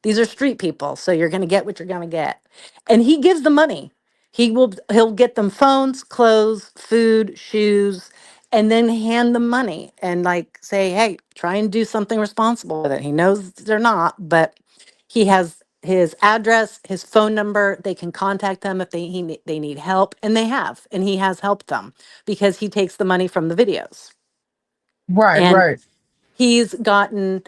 these are street people, so you're going to get what you're going to get. And he gives the money. He'll get them phones, clothes, food, shoes, and then hand them money and like say, "Hey, try and do something responsible with it." He knows they're not, but he has his address, his phone number. They can contact him if they need help, and they have, and he has helped them because he takes the money from the videos. Right. And Right. he's gotten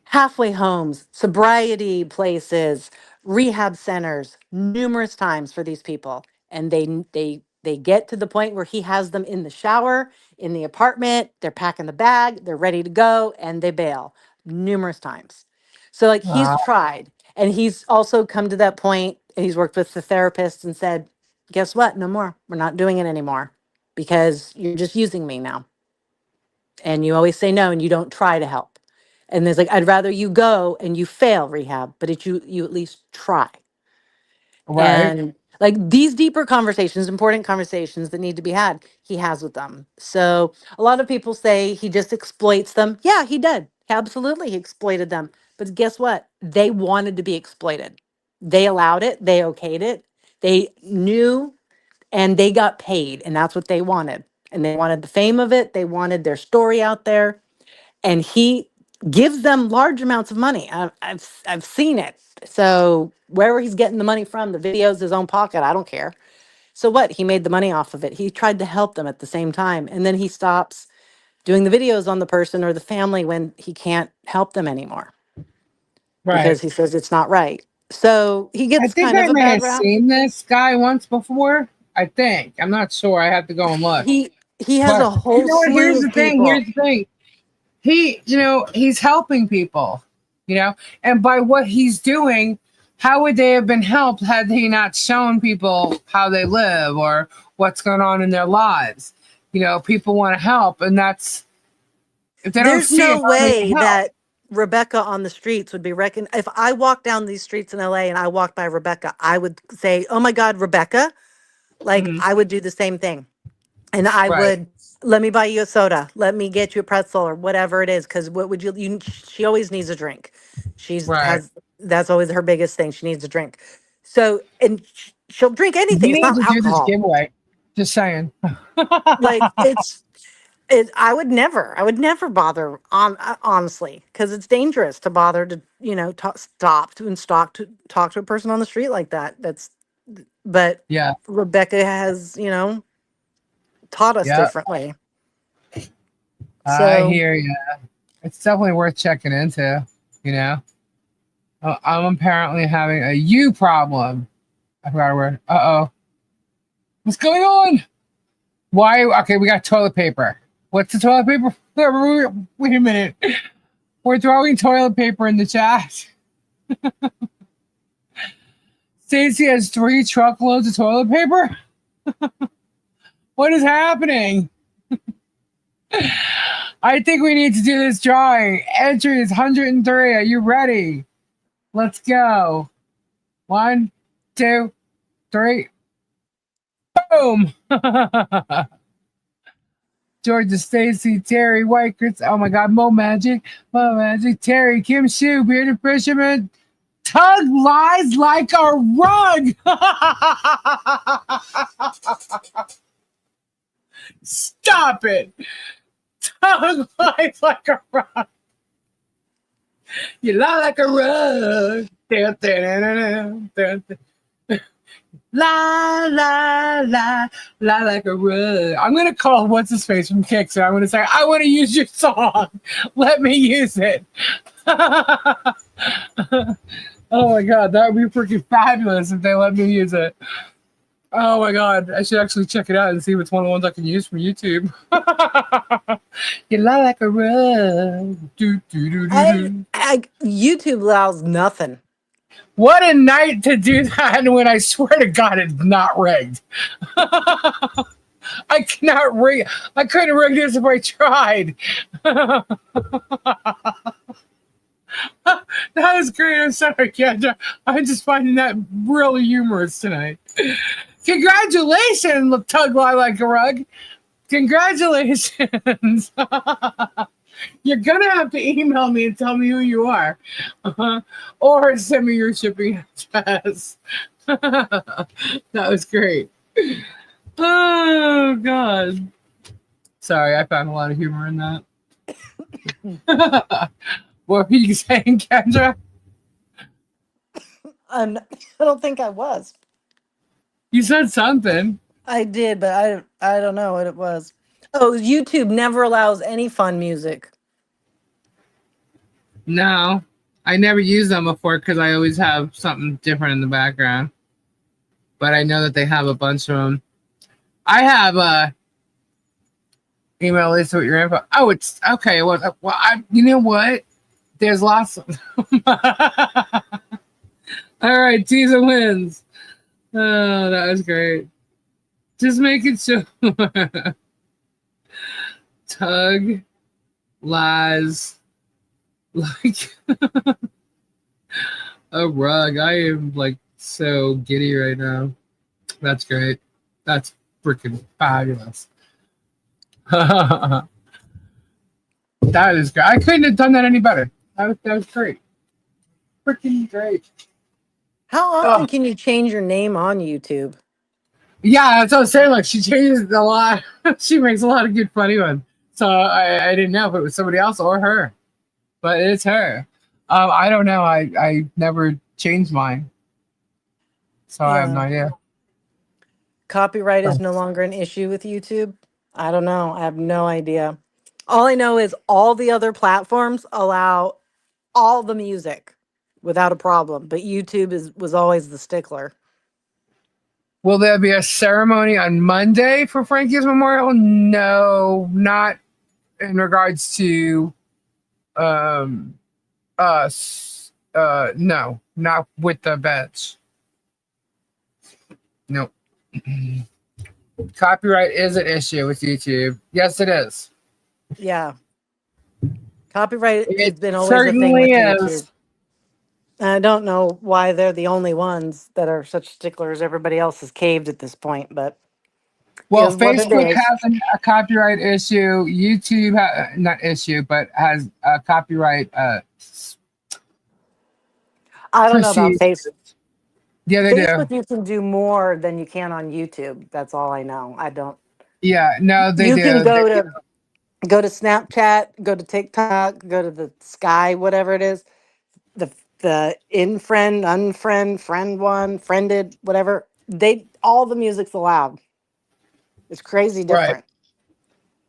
halfway homes, sobriety places, rehab centers numerous times for these people. And they get to the point where he has them in the shower, in the apartment, they're packing the bag, they're ready to go, and they bail numerous times. So like he's Wow. tried, and he's also come to that point, and he's worked with the therapist and said, guess what? No more. We're not doing it anymore because you're just using me now. And you always say no and you don't try to help. And there's like, I'd rather you go and you fail rehab, but you at least try. Right. And like these deeper conversations, important conversations that need to be had, he has with them. So a lot of people say he just exploits them. Yeah, he did. Absolutely, he exploited them. But guess what? They wanted to be exploited. They allowed it. They okayed it. They knew and they got paid. And that's what they wanted. And they wanted the fame of it. They wanted their story out there, and he gives them large amounts of money. I've seen it. So wherever he's getting the money from, the video's his own pocket. I don't care. So what? He made the money off of it. He tried to help them at the same time, and then he stops doing the videos on the person or the family when he can't help them anymore Right. because he says it's not right. So he I gets think kind I of a may bad have rap. seen this guy once before. I think. I'm not sure. I have to go and look. He has But a you whole know what? slew Here's of the thing. people. Here's the thing. He's helping people, and by what he's doing, how would they have been helped had he not shown people how they live or what's going on in their lives? People want to help, and that's if they don't There's see it, no how are they way gonna help? that Rebecca on the streets would be reckoned. If I walked down these streets in LA and I walked by Rebecca, I would say, "Oh my God, Rebecca!" Like Mhm. I would do the same thing, and I Right. would let me buy you a soda, let me get you a pretzel or whatever it is. Because what would you? She always needs a drink. She's Right. has That's always her biggest thing. She needs a drink. So and she'll drink anything. We It's need not to do this alcohol. giveaway. Just saying. Like I would never bother honestly, because it's dangerous to bother to, stop to talk to a person on the street like that. But Yeah. Rebecca has, taught us Yeah. differently. I So hear you. It's definitely worth checking into. You know. I'm apparently having a you problem. I forgot a word. Uh-oh. What's going on? Why? Okay, we got toilet paper. What's the toilet paper? Wait a minute. We're throwing toilet paper in the chat. Stacy has 3 truckloads of toilet paper. What is happening? I think we need to do this drawing. Entry is 103. Are you ready? Let's go. 1, 2, 3. Boom. Georgia Stacy, Terry White, Chris. Oh my God, MoMagic, Terry, Kim Shu, Bearded Fisherman. Tug lies like a rug. Stop it. Tug lies like a rug. You lie like a rug. La la la la like a rug. I'm gonna call what's his face from Kicks, and I'm gonna say, I want to use your song. Let me use it. Oh my God, that would be freaking fabulous if they let me use it. Oh my God, I should actually check it out and see if it's one of the ones I can use from YouTube. You lie like a rug. YouTube allows nothing. What a night to do that, and when I swear to God, it's not rigged. I cannot rig. I couldn't rig this if I tried. That was great. I'm sorry, Kendra. I'm just finding that really humorous tonight. Congratulations, Tugboy like a rug. Congratulations. You're gonna have to email me and tell me who you are, or send me your shipping address. That was great. Oh God. Sorry, I found a lot of humor in that. What were you saying, Kendra? I don't think I was. You said something. I did, but I don't know what it was. Oh, YouTube never allows any fun music. No, I never used them before because I always have something different in the background. But I know that they have a bunch of them. I have email Lisa with your info. Oh, it's okay. Well, you know what? There's lots of. All right, teaser wins. Oh, that was great. Just making sure. Tug lies like a rug. I am like so giddy right now. That's great. That's freaking fabulous. That is great. I couldn't have done that any better. That was great. Freaking great. How Oh, often can you change your name on YouTube? yeah, that's what I was saying. Like she changes a lot. She makes a lot of good funny ones. So I didn't know if it was somebody else or her, but it's her. I don't know. I never changed mine, so I have no Yeah. idea. Copyright is no longer an issue with YouTube. I don't know. I have no idea. All I know is all the other platforms allow all the music without a problem, but YouTube was always the stickler. Will there be a ceremony on Monday for Frankie's memorial? No, not in regards to us. No, not with the bench. Nope. Copyright is an issue with YouTube. Yes, it is. Yeah. Copyright has It been always a thing with certainly YouTube. is. I don't know why they're the only ones that are such sticklers. Everybody else is caved at this point, but Well, is what it Facebook is. has a copyright issue. YouTube, not issue, but has a copyright I don't know about procedure. Facebook. Yeah, they do. Facebook, you can do more than you can on YouTube. That's all I know. I don't. Yeah, no, they You can do. They do. go to Snapchat, go to TikTok, go to the Sky, whatever it is, the in friend, unfriend, friend one, friended, whatever. They all the music's allowed. It's crazy Right. different.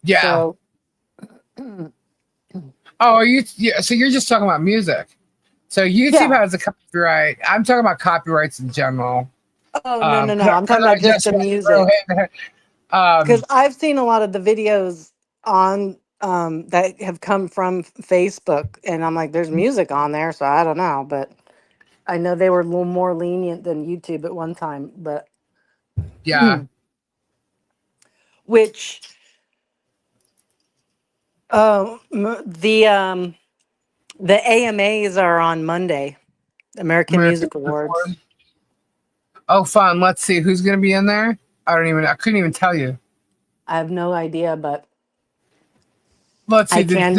Yeah. So Oh, are you? Yeah. So you're just talking about music. So YouTube yeah. has a copyright. I'm talking about copyrights in general. Oh no no no! 'Cause I'm talking about I just just the want to throw music in, because I've seen a lot of the videos on that have come from Facebook, and I'm like, there's music on there, so I don't know, but I know they were a little more lenient than YouTube at one time, but yeah. which um m- the AMAs are on Monday, American American Music Awards. Award. Oh, fun. Let's see who's gonna be in there. I couldn't even tell you. I have no idea, but Let's see. I can.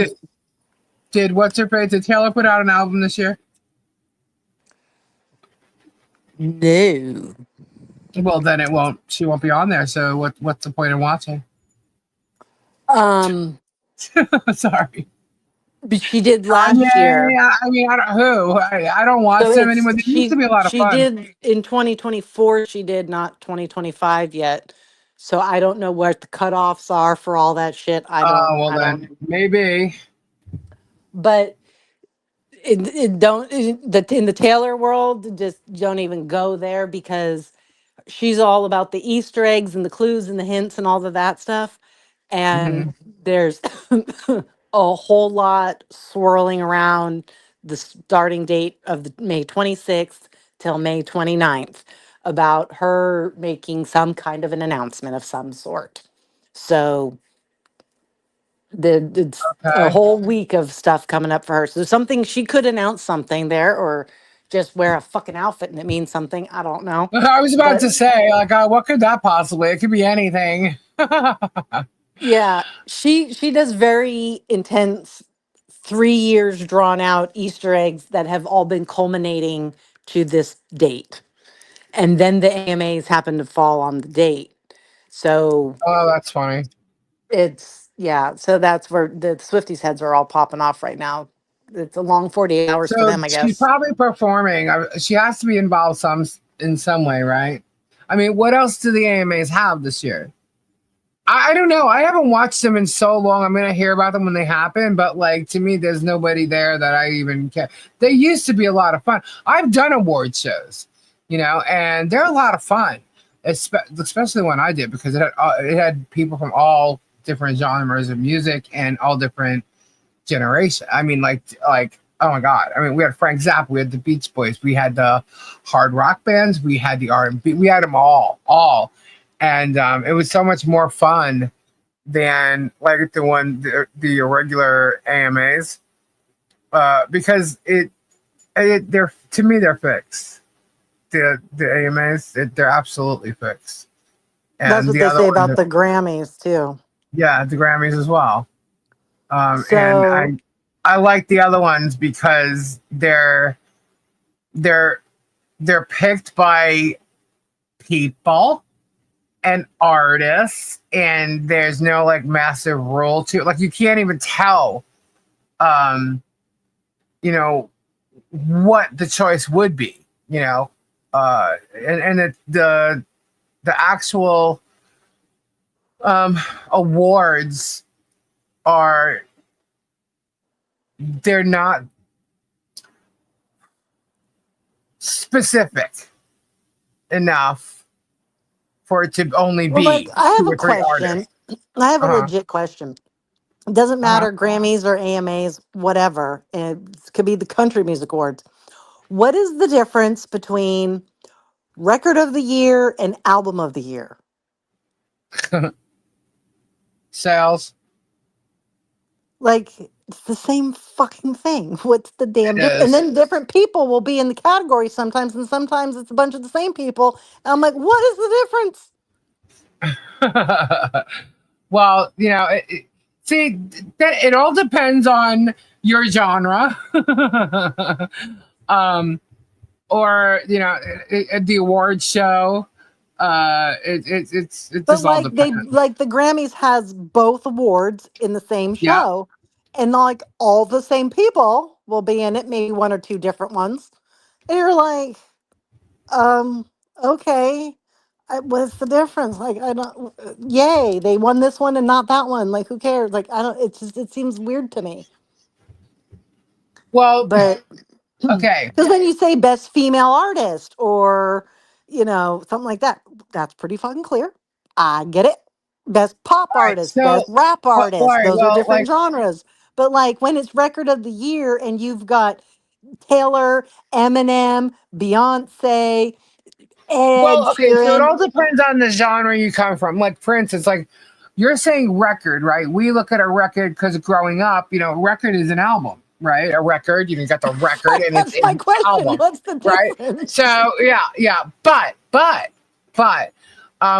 Did what's her face? Did Taylor put out an album this year? No. Well, then it won't. She won't be on there. So what's the point of watching? Sorry. But she did last year. Yeah. I mean, I don't who. I don't watch So them it's anymore. They used to be a lot of she fun. did in 2024. She did not 2025 yet. So I don't know what the cutoffs are for all that shit. Oh well, I don't. then maybe. But in the Taylor world, just don't even go there because she's all about the Easter eggs and the clues and the hints and all of that stuff. And Mhm. there's a whole lot swirling around the starting date of May 26th till May 29th about her making some kind of an announcement of some sort. So It's a Okay. whole week of stuff coming up for her. So something she could announce something there, or just wear a fucking outfit and it means something. I don't know. I was about But to say, like, what could that possibly? It could be anything. yeah, she does very intense 3 years drawn out Easter eggs that have all been culminating to this date. And then the AMAs happen to fall on the date. So Oh, that's funny. it's yeah, so that's where the Swifties heads are all popping off right now. It's a long 48 hours for So them, I she's guess. probably performing. She has to be involved in some way, right? I mean, what else do the AMAs have this year? I don't know. I haven't watched them in so long. I'm gonna hear about them when they happen, but like to me, there's nobody there that I even care. They used to be a lot of fun. I've done award shows, and they're a lot of fun, especially when I did because it had people from all different genres of music and all different generations. I mean, like oh my god. I mean, we had Frank Zappa, we had the Beach Boys, we had the hard rock bands, we had the R&B, we had them all. And it was so much more fun than like the regular AMAs because they're to me they're fixed. The AMAs they're absolutely fixed. That's And what the they other say ones, about the Grammys too. yeah, the Grammys as well. And So I like the other ones because they're picked by people and artists, and there's no like massive rule to it. Like you can't even tell, you know, what the choice would be. And the actual awards they're not specific enough for it to only well, like be I have two a or three question. artists. I have a Uh-huh. legit question. It doesn't Uh-huh. matter Grammys or AMAs, whatever. It could be the Country Music Awards. What is the difference between Record of the Year and Album of the Year? Sales. Like it's the same fucking thing. What's the damn It difference? And is. then different people will be in the category sometimes, and sometimes it's a bunch of the same people. And I'm like, what is the difference? Well, see that it all depends on your genre, or the award show. It But just all like depends. the Grammys has both awards in the same Yeah. show, and like all the same people will be in it, maybe one or two different ones. And you're like, um, okay, what's the difference? Like, I don't, yay, they won this one and not that one. Like, who cares? Like, I don't. It seems weird to me. Well, But okay. because when you say best female artist or something like that, that's pretty fucking clear. I get it. Best pop All right. artist, best So, rap all artist, right. those are Well, different like, genres. But like when it's record of the year and you've got Taylor, Eminem, Beyonce, Ed well, okay. So it Sheeran. all depends on the genre you come from. Like, for instance, like you're saying record, right? We look at a record because growing up, record is an album, right? A record, you got the record and it's That's my an question. album, What's the right? difference? So yeah. But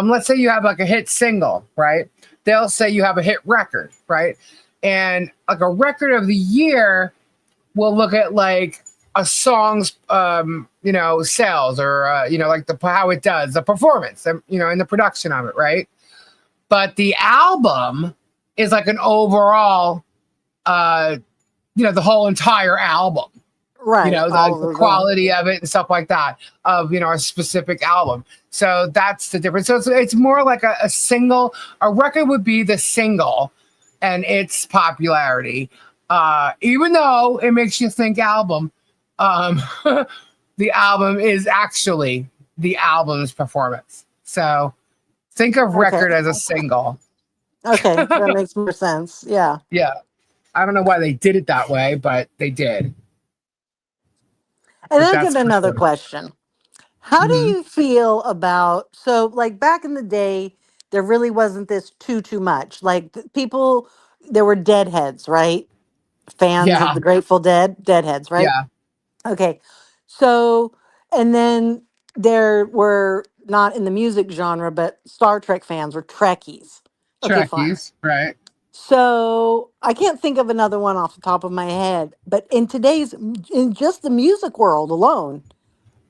let's say you have like a hit single, right? They'll say you have a hit record, right? And like a record of the year will look at like a song's sales or like how it does, the performance, and the production of it, right? But the album is like an overall the whole entire album, Right. All the of them. quality of it and stuff like that of a specific album. So that's the difference. So it's more like a single. A record would be the single and its popularity, even though it makes you think album. The album is actually the album's performance. So think of Okay. record as a single. Okay. That makes more sense. Yeah. Yeah. I don't know why they did it that way, but they did. And But then that's get for another sure. question. How do Mhm. you feel about like back in the day, there really wasn't this too much. Like people there were deadheads, right? Fans of Yeah, the Grateful Dead, deadheads, right? yeah, Okay. So, and then there were not in the music genre, but Star Trek fans were Trekkies. Okay, fine. Trekkies, right? So I can't think of another one off the top of my head, but in just the music world alone,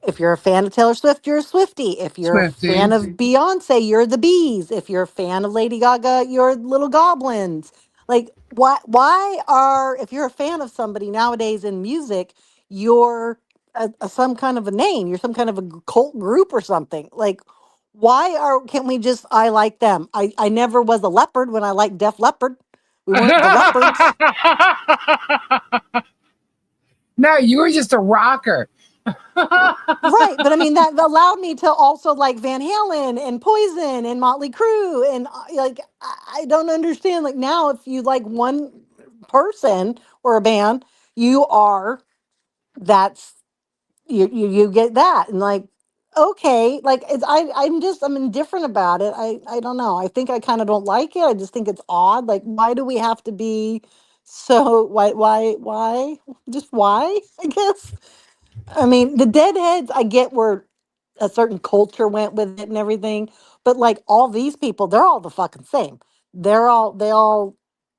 if you're a fan of Taylor Swift, you're a Swiftie. If you're a fan of Swifties. Beyonce, you're the Bees. If you're a fan of Lady Gaga, you're Little Goblins. Like, why are, if you're a fan of somebody nowadays in music, you're some kind of a name, you're some kind of a cult group or something. Like, can't we just, I like them. I never was a leopard when I liked Def Leppard. We weren't the leopards. No, you were just a rocker. Right, but I mean that allowed me to also like Van Halen and Poison and Motley Crue and like I don't understand, like now if you like one person or a band, you are that's you get that and like okay, like I'm indifferent about it. I don't know. I think I kind of don't like it. I just think it's odd. Like why do we have to be so why just why, I guess. I mean, the Deadheads, I get where a certain culture went with it and everything, but like all these people, they're all the fucking same. They all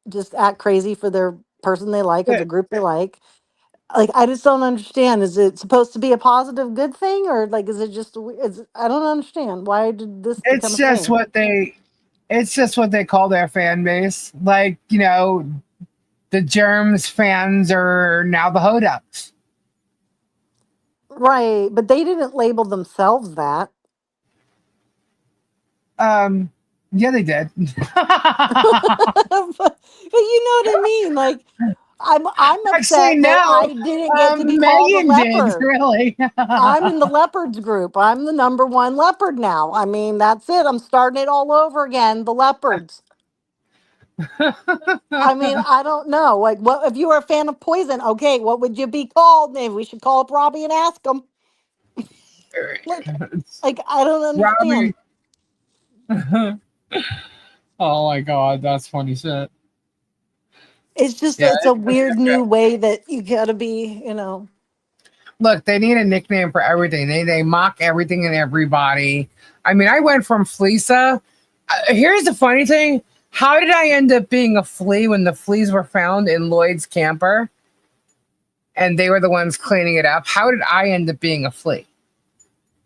just act crazy for their person they like or the group they like. Like I just don't understand. Is it supposed to be a positive, good thing, or like is it just? I don't understand. Why did this become It's a just thing? it's just what they call their fan base. Like, the Germs fans are now the hodunks. Right, but they didn't label themselves that. Yeah, they did. But you know what I mean? Like I'm Actually, upset that no. I didn't get to be called a Megan did, leopard. really. I'm in the leopards group. I'm the number one leopard now. I mean, that's it. I'm starting it all over again. The leopards. I mean, I don't know. Like, what if you were a fan of Poison? Okay, what would you be called? Maybe we should call up Robbie and ask him. Like, like I don't understand. Robbie. Oh my god, that's funny shit. It's just Yeah. it's a weird new way that you gotta be. Look, they need a nickname for everything. They mock everything and everybody. I mean, I went from Fleesa. Here's the funny thing. How did I end up being a flea when the fleas were found in Lloyd's camper and they were the ones cleaning it up? How did I end up being a flea?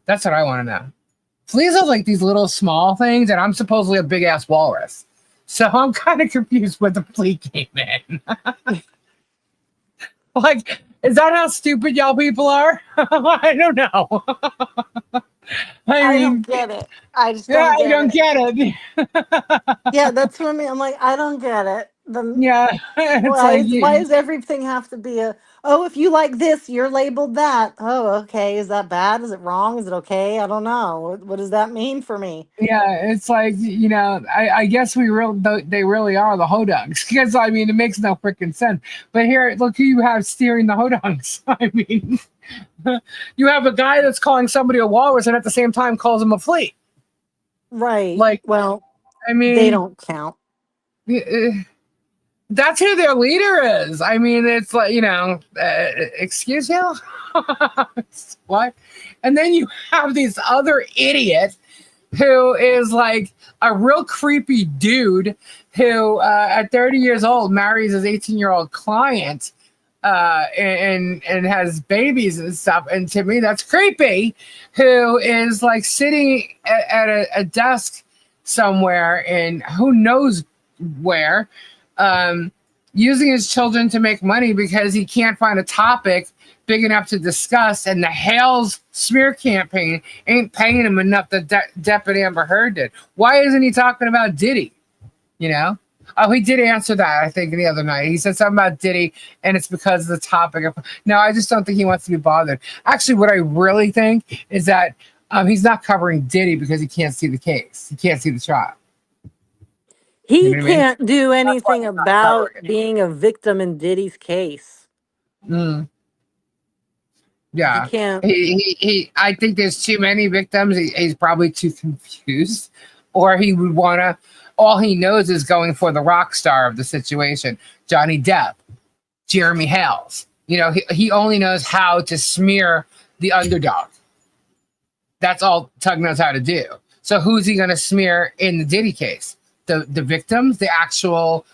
That's what I want to know. Fleas are like these little small things, and I'm supposedly a big ass walrus. So I'm kind of confused where the flea came in. Like, is that how stupid y'all people are? I don't know. I I don't mean, get it. I just yeah, don't I get don't it. get it. Yeah, that's what I mean. I'm like, I don't get it. Yeah, it's Why like is why does everything have to be a, oh, if you like this, you're labeled that. Oh, okay. Is that bad? Is it wrong? Is it okay? I don't know. What does that mean for me? yeah, it's like I guess they really are the hodunks because I mean it makes no freaking sense. But here, look who you have steering the hodunks. I mean, you have a guy that's calling somebody a walrus and at the same time calls him a flea. Right. Like, Well, I they mean, don't count. that's who their leader is. I mean, it's like, excuse you? What? And then you have this other idiot who is like a real creepy dude who, at 30 years old, marries his 18-year-old client and has babies and stuff. And to me, that's creepy. Who is like sitting at a desk somewhere in who knows where, using his children to make money because he can't find a topic big enough to discuss, and the Hales smear campaign ain't paying him enough that Depp and Amber Heard did. Why isn't he talking about Diddy? Oh, he did answer that, I think, the other night. He said something about Diddy, and it's because of the topic. No, I just don't think he wants to be bothered. Actually, what I really think is that he's not covering Diddy because he can't see the case. He can't see the trial. You He know what I mean? can't do That's why anything he's not about covering it. being a victim in Diddy's case. Mm. He Yeah, can't. he. I think there's too many victims. He's probably too confused, or he would wanna, all he knows is going for the rock star of the situation, Johnny Depp, Jeremy Hales. You know, he only knows how to smear the underdog. That's all Tug knows how to do. So who's he going to smear in the Diddy case? The victims, the actual,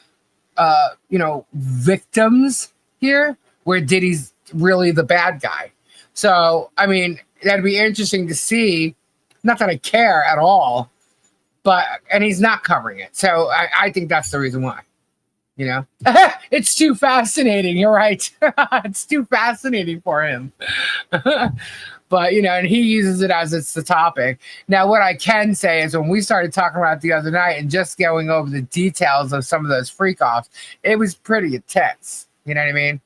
victims here, where Diddy's really the bad guy. So, I mean, that'd be interesting to see. Not that I care at all, and he's not covering it. So I think that's the reason why. You know, it's too fascinating. You're right. It's too fascinating for him. But, and he uses it as it's the topic. Now, what I can say is when we started talking about it the other night and just going over the details of some of those freak offs, it was pretty intense. You know what I mean?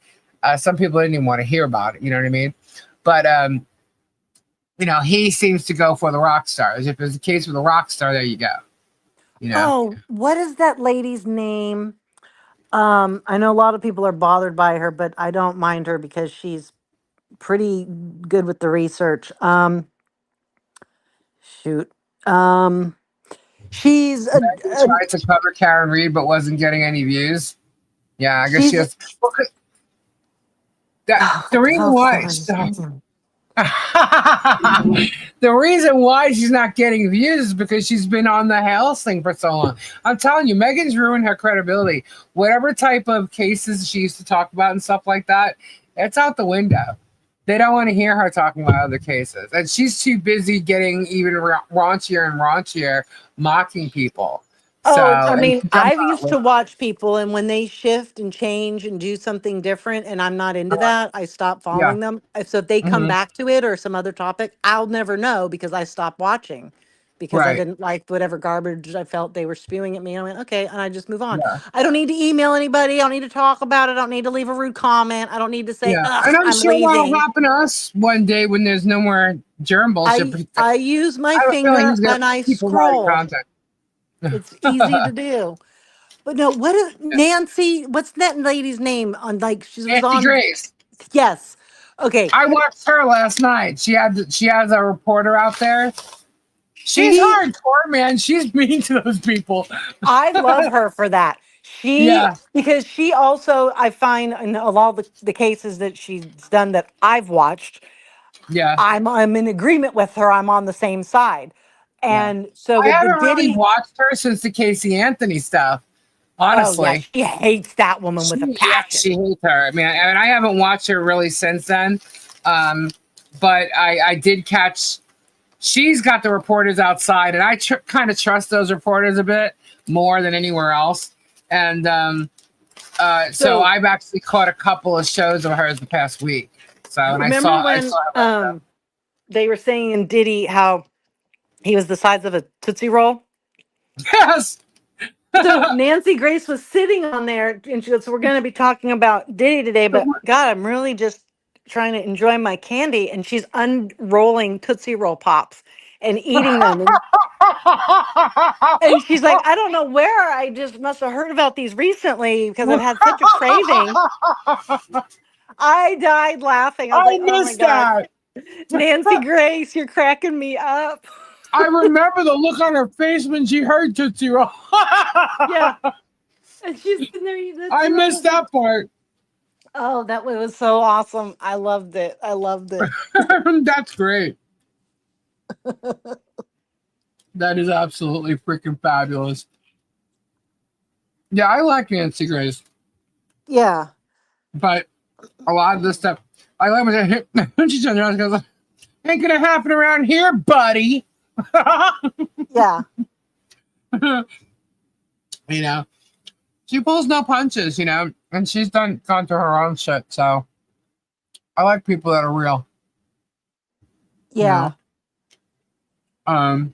Some people didn't even want to hear about it. You know what I mean? But, he seems to go for the rock stars. If it's the case with a rock star, there you go. Oh, what is that lady's name? I know a lot of people are bothered by her, but I don't mind her because she's pretty good with the research. Shoot. She's tried to cover Karen Reed but wasn't getting any views. Yeah, I guess she has. The reason why. The reason why she's not getting views is because she's been on the Hales thing for so long. I'm telling you, Megan's ruined her credibility. Whatever type of cases she used to talk about and stuff like that, it's out the window. They don't want to hear her talking about other cases. And she's too busy getting even raunchier and raunchier, mocking people. Oh, I mean, I've used to watch people, and when they shift and change and do something different, and I'm not into that, I stop following them. So if they come back to it or some other topic, I'll never know because I stopped watching because I didn't like whatever garbage I felt they were spewing at me. I went, okay, and I just move on. Yeah. I don't need to email anybody. I don't need to talk about it. I don't need to leave a rude comment. I don't need to say, and I'm sure leaving. that'll happen to us one day when there's no more germ bullshit. I use my finger and I scroll. It's easy to do. But no, what is Nancy? What's that lady's name on she was Nancy on Grace. Yes. Okay. I watched her last night. She has a reporter out there. She's hardcore, man. She's mean to those people. I love her for that. Because she also, I find in a lot of the cases that she's done that I've watched, I'm in agreement with her. I'm on the same side. And so I haven't really watched her since the Casey Anthony stuff. Honestly, she hates that woman with a passion. She hates her, man. And I haven't watched her really since then. But I did catch. She's got the reporters outside, and I kind of trust those reporters a bit more than anywhere else. And so I've actually caught a couple of shows of hers the past week. So I saw they were saying in Diddy how he was the size of a Tootsie Roll. Yes. So Nancy Grace was sitting on there, and she goes, "We're going to be talking about Diddy today, but God, I'm really just trying to enjoy my candy." And she's unrolling Tootsie Roll Pops and eating them. And she's like, "I don't know where. I just must have heard about these recently because I've had such a craving." I died laughing. I missed that. Nancy Grace, you're cracking me up. I remember the look on her face when she heard Tootsie Roll. Yeah. And she's sitting there eating I missed that part. Oh, that was so awesome. I loved it. That's great. That is absolutely freaking fabulous. Yeah, I like Nancy Grace. Yeah. But a lot of this stuff, I like when she turns around and goes, "Ain't gonna happen around here, buddy." Yeah. She pulls no punches, and she's gone through her own shit. So I like people that are real. Yeah. But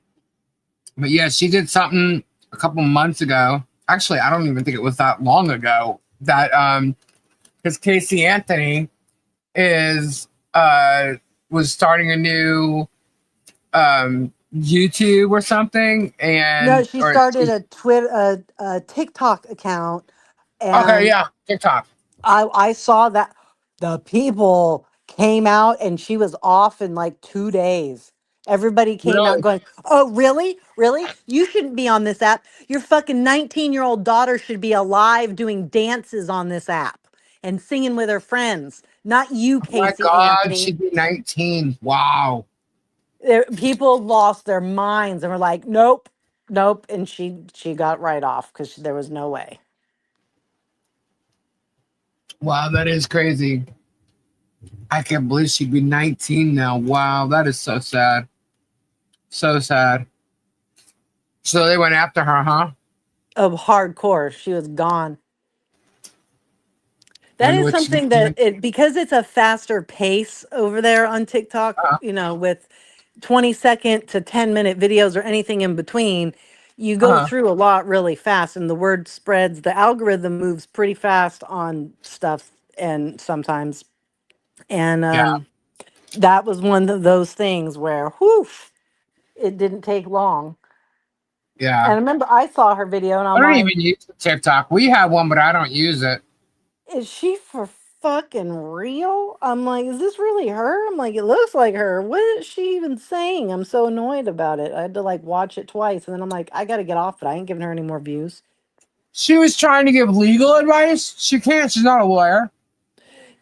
yeah, she did something a couple months ago. Actually, I don't even think it was that long ago that because Casey Anthony was starting a new YouTube or something, and no, she started a TikTok account. And TikTok. I saw that the people came out, and she was off in like 2 days, Everybody came out Really? going, "Oh, really? Really? You shouldn't be on this app. Your fucking 19-year-old daughter should be alive doing dances on this app and singing with her friends, not you, Oh my Casey God, Anthony." she'd be 19. Wow. People lost their minds and were like, "Nope, nope," and she got right off because there was no way. Wow, that is crazy. I can't believe she'd be 19 now. Wow, that is so sad. So sad. So they went after her, huh? Of hardcore, she was gone. That Wonder is what she's something that doing. because it's a faster pace over there on TikTok, Uh-huh. with 20-second to 10-minute videos or anything in between, you go Uh-huh. through a lot really fast and the word spreads. The algorithm moves pretty fast on stuff and sometimes. And Yeah, that was one of those things where, whew, it didn't take long. And yeah. I remember I saw her video and I I'm don't like, even use TikTok. We have one, but I don't use it. is she for fucking real? I'm like, is this really her? I'm like, it looks like her. What is she even saying? I'm so annoyed about it. I had to like watch it twice and then I'm like, I gotta get off it. I ain't giving her any more views. She was trying to give legal advice. She can't. She's not a lawyer.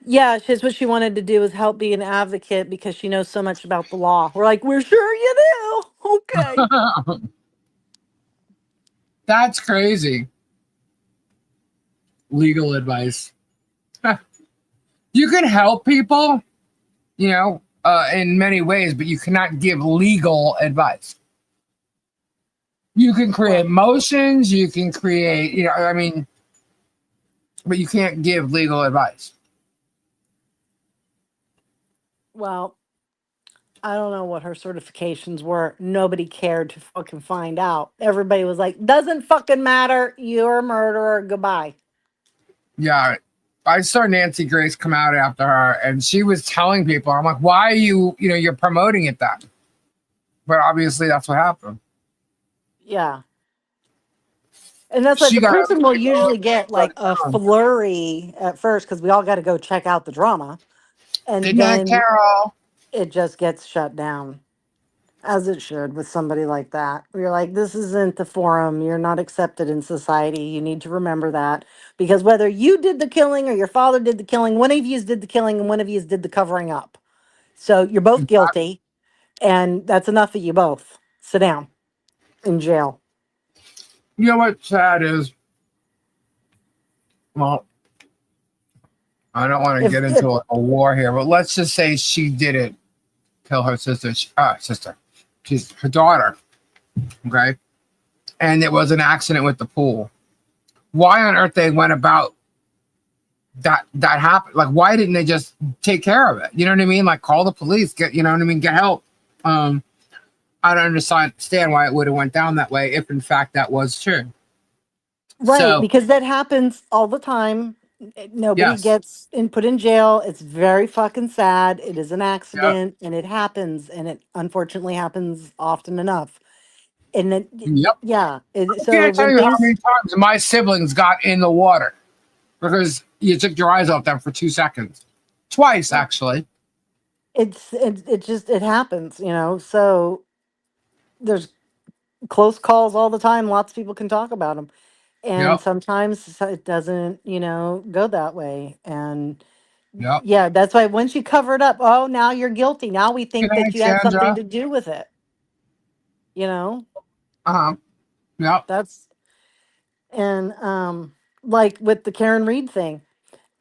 Yeah, she's what she wanted to do is help be an advocate because she knows so much about the law. We're like, we're sure you do. Okay. That's crazy. Legal advice. You can help people, in many ways, but you cannot give legal advice. You can create Well, motions, you can create, but you can't give legal advice. well, I don't know what her certifications were. Nobody cared to fucking find out. Everybody was like, doesn't fucking matter. You're a murderer. Goodbye. Yeah. I saw Nancy Grace come out after her and she was telling people, I'm like, why are you're promoting it then? But obviously that's what happened. Yeah. And that's like She the got person will people usually get shut like it a down. flurry at first because we all got to go check out the drama. Good And night, then Carol. it just gets shut down, as it should with somebody like that. You're like, this isn't the forum. You're not accepted in society. You need to remember that. Because whether you did the killing or your father did the killing, one of you did the killing and one of you did the covering up. So you're both guilty. And that's enough of you both. Sit down in jail. You know what's sad is, well, I don't want to If, get if into a war here, but let's just say she didn't kill her sister. She's her daughter. Okay. And it was an accident with the pool. Why on earth they went about that happened? Like, why didn't they just take care of it? You know what I mean? Like, call the police, get help. I don't understand why it would have went down that way if in fact that was true. Right, So because that happens all the time. Nobody yes. gets put in jail. It's very fucking sad. It is an Yep. accident and it happens and it unfortunately happens often enough. And then Yep. yeah, I so can't tell when you how things many times my siblings got in the water because you took your eyes off them for 2 seconds. Twice, actually. it happens, So there's close calls all the time. Lots of people can talk about them. And Yep. sometimes it doesn't, go that way. And Yep. yeah, that's why once you cover it up, oh, now you're guilty. Now we Good think that night, you had something Sandra. to do with it. You know, Uh-huh. Yep. that's and like with the Karen Reed thing.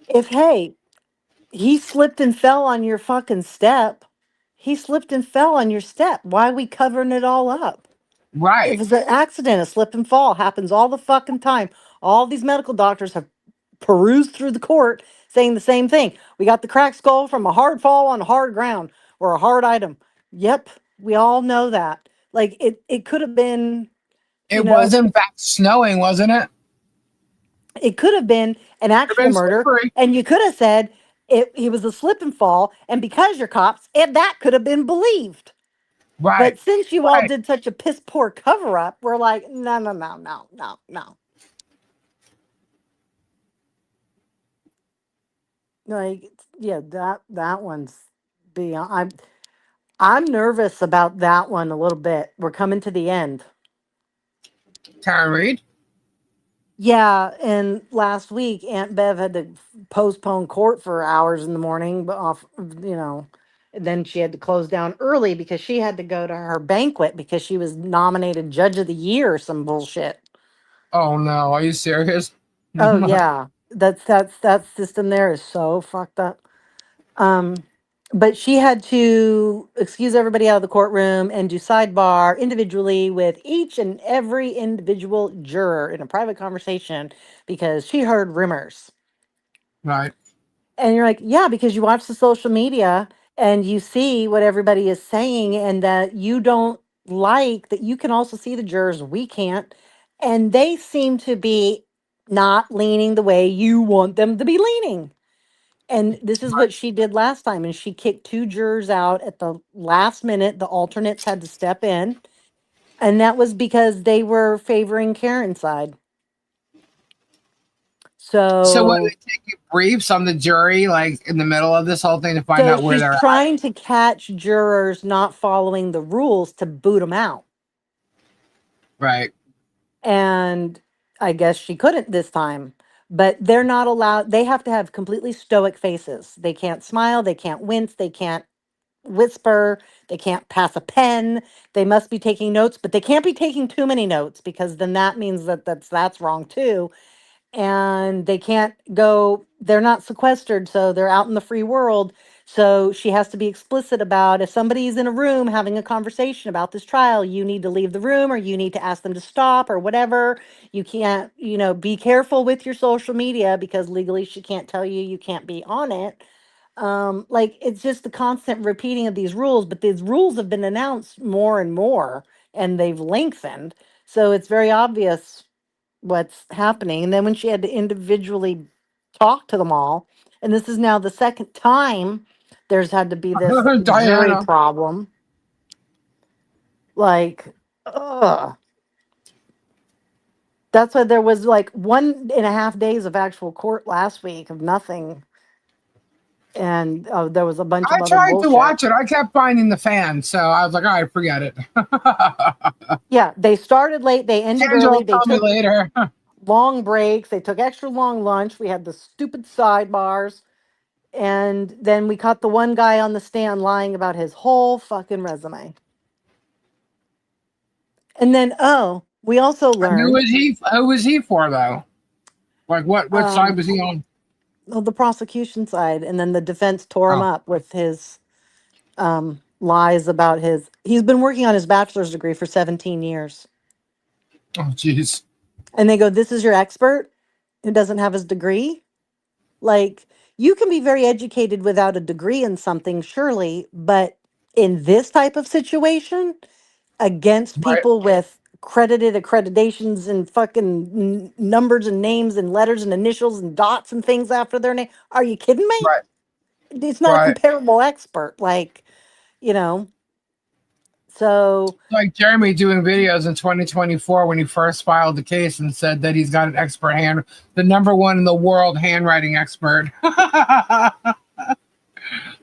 If hey, he slipped and fell on your fucking step, he slipped and fell on your step. Why are we covering it all up? It Right. was an accident, a slip and fall happens all the fucking time. All these medical doctors have perused through the court saying the same thing. We got the cracked skull from a hard fall on hard ground or a hard item. Yep, we all know that. Like it could have been, you It know, was in fact snowing, wasn't it? it could have been an Could have actual been murder, slippery. and you could have said he was a slip and fall, and because you're cops, that could have been believed. Right. But since you all Right. did such a piss poor cover up, we're like, no, no, no, no, no, no. Like, yeah, that one's beyond. I'm nervous about that one a little bit. We're coming to the end. Karen Reed? Yeah, and last week Aunt Bev had to postpone court for hours in the morning, but and then she had to close down early because she had to go to her banquet because she was nominated Judge of the Year or some bullshit. Oh no, are you serious? Oh yeah, that system there is so fucked up. But she had to excuse everybody out of the courtroom and do sidebar individually with each and every individual juror in a private conversation because she heard rumors. Right. And you're like, yeah, because you watch the social media and you see what everybody is saying, and that you don't like that you can also see the jurors, we can't. And they seem to be not leaning the way you want them to be leaning. And this is what she did last time. And she kicked two jurors out at the last minute. The alternates had to step in. And that was because they were favoring Karen's side. So what, So, they take briefs on the jury, like in the middle of this whole thing, to find so out where she's they're at? trying to catch jurors not following the rules to boot them out. Right. And I guess she couldn't this time. But they're not allowed, they have to have completely stoic faces. They can't smile, they can't wince, they can't whisper, they can't pass a pen. They must be taking notes, but they can't be taking too many notes because then that means that that's wrong too. And they can't go, they're not sequestered, so they're out in the free world. So she has to be explicit about if somebody's in a room having a conversation about this trial, you need to leave the room or you need to ask them to stop or whatever. You can't, be careful with your social media because legally she can't tell you you can't be on it. Like it's just the constant repeating of these rules, but these rules have been announced more and more and they've lengthened. So it's very obvious what's happening. And then when she had to individually talk to them all, and this is now the second time there's had to be this jury Diana. problem. Like, ugh. That's why there was like 1.5 days of actual court last week of nothing. And there was a bunch I of other tried to bullshit. watch it. I kept finding the fan, so I was like, all right, forget it. Yeah, they started late, they ended Angela early, will they tell me took later. long breaks, they took extra long lunch. We had the stupid sidebars. And then we caught the one guy on the stand lying about his whole fucking resume. And then, we also And who learned was he? Who was he for though? Like what side um, was he on? the prosecution side. And then the defense tore him Oh, up with his lies about he's been working on his bachelor's degree for 17 years. oh, jeez. And they go, this is your expert who doesn't have his degree? Like, you can be very educated without a degree in something, surely, but in this type of situation, against Right, people with credited accreditations and fucking numbers and names and letters and initials and dots and things after their name. Are you kidding me? right, It's not a right. comparable expert. Like, you know, so Like Jeremy doing videos in 2024 when he first filed the case and said that he's got an expert hand, the number one in the world handwriting expert.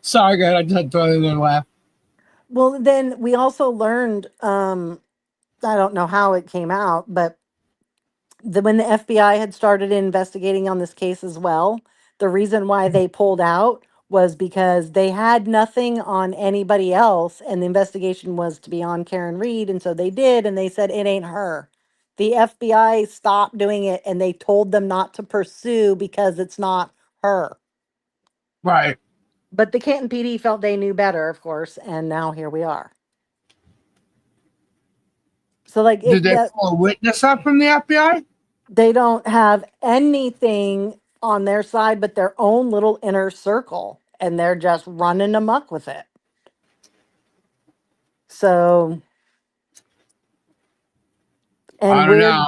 Sorry, guys, I just had to throw in a laugh. well, then we also learned, I don't know how it came out, but when the FBI had started investigating on this case as well, the reason why they pulled out was because they had nothing on anybody else, and the investigation was to be on Karen Reed, and so they did, and they said it ain't her. The FBI stopped doing it, and they told them not to pursue because it's not her. Right. But the Canton PD felt they knew better, of course, and now here we are. So, like, Did it they that pull a witness up from the FBI? they don't have anything on their side but their own little inner circle, and they're just running amok with it. So, I and don't know.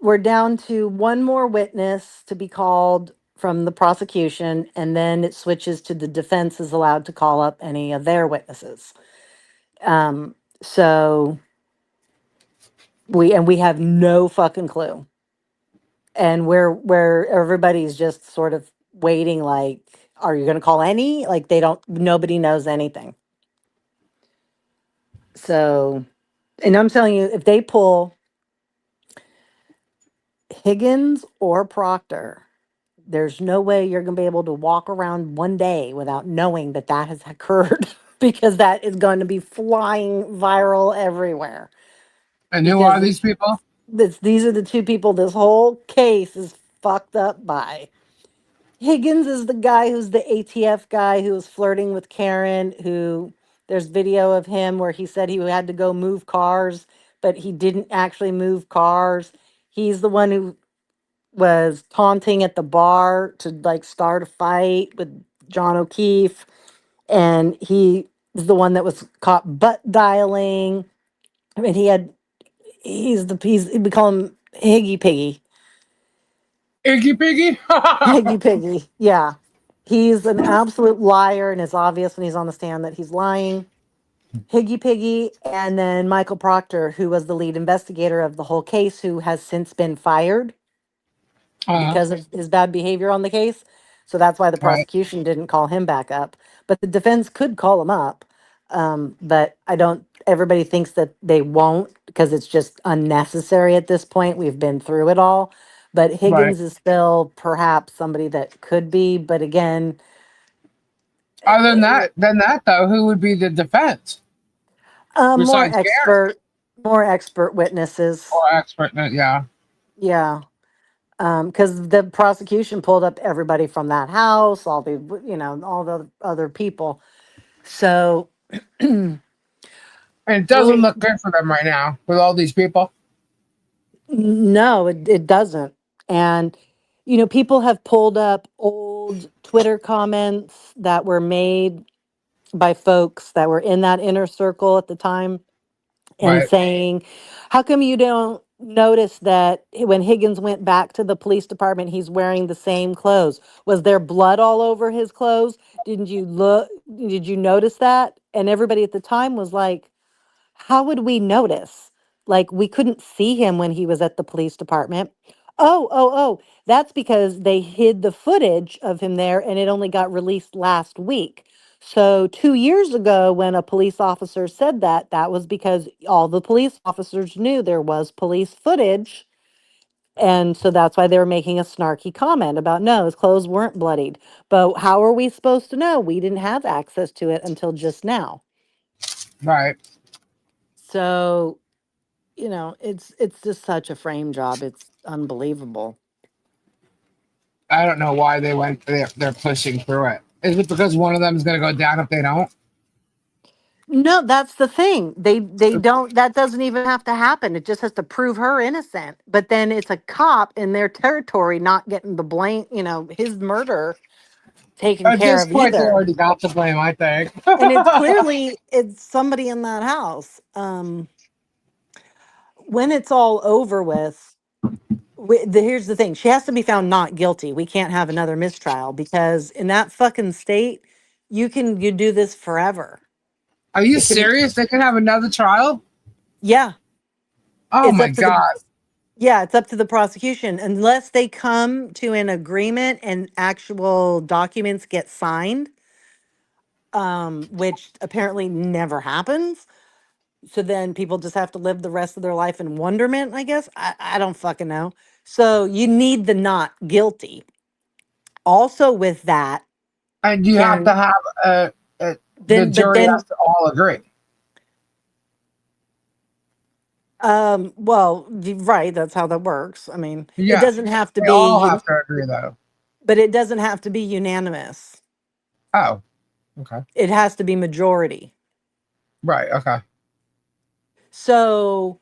we're down to one more witness to be called from the prosecution, and then it switches to the defense is allowed to call up any of their witnesses. So we have no fucking clue, and where everybody's just sort of waiting, like, are you going to call any? Like, they don't, nobody knows anything. So, and I'm telling you, if they pull Higgins or Proctor, there's no way you're going to be able to walk around one day without knowing that that has occurred because that is going to be flying viral everywhere. And who are Because these people? these are the two people this whole case is fucked up by. Higgins is the guy who's the ATF guy who was flirting with Karen, who there's video of him where he said he had to go move cars, but he didn't actually move cars. He's the one who was taunting at the bar to like start a fight with John O'Keefe. And he is the one that was caught butt dialing. I mean, we call him Higgy Piggy. Iggy Piggy? Higgy Piggy. Yeah. He's an absolute liar, and it's obvious when he's on the stand that he's lying. Higgy Piggy, and then Michael Proctor, who was the lead investigator of the whole case, who has since been fired because of his bad behavior on the case. So that's why the Right. prosecution didn't call him back up. But the defense could call him up. But I don't, everybody thinks that they won't because it's just unnecessary at this point. We've been through it all. But Right. Higgins is still perhaps somebody that could be. But again, Other than that though, who would be the defense more besides Garrett expert witnesses. or expert? Yeah. Yeah. Because the prosecution pulled up everybody from that house, all the, all the other people. So, And it doesn't look good for them right now with all these people. no, it doesn't. And, people have pulled up old Twitter comments that were made by folks that were in that inner circle at the time and Right. saying, how come you don't notice that when Higgins went back to the police department, he's wearing the same clothes? Was there blood all over his clothes? Did you notice that? And everybody at the time was like, how would we notice? Like, we couldn't see him when he was at the police department. Oh, that's because they hid the footage of him there and it only got released last week. So 2 years ago, when a police officer said that, that was because all the police officers knew there was police footage. And so that's why they were making a snarky comment about no, his clothes weren't bloodied. But how are we supposed to know? We didn't have access to it until just now. Right. So, it's just such a frame job. It's unbelievable. I don't know why they're pushing through it. Is it because one of them is going to go down if they don't? No, that's the thing. They don't, that doesn't even have to happen. It just has to prove her innocent. But then it's a cop in their territory not getting the blame, his murder taken At care this of point, they either. already got the blame, I think. And it's clearly it's somebody in that house. When it's all over with, here's the thing. She has to be found not guilty. We can't have another mistrial because in that fucking state, you do this forever. Are you It can, serious? They can have another trial? yeah. Oh It's my up to the God. Yeah, it's up to the prosecution unless they come to an agreement and actual documents get signed, which apparently never happens. So then people just have to live the rest of their life in wonderment, I guess. I don't fucking know. So you need the not guilty. Also, with that, And you have to Karen, have the then, but jury has then, to all agree. well, right, that's how that works. I mean, it Yeah. doesn't have to They be, all have to agree though. but it doesn't have to be unanimous. Oh, okay. It has to be majority. Right. Okay. So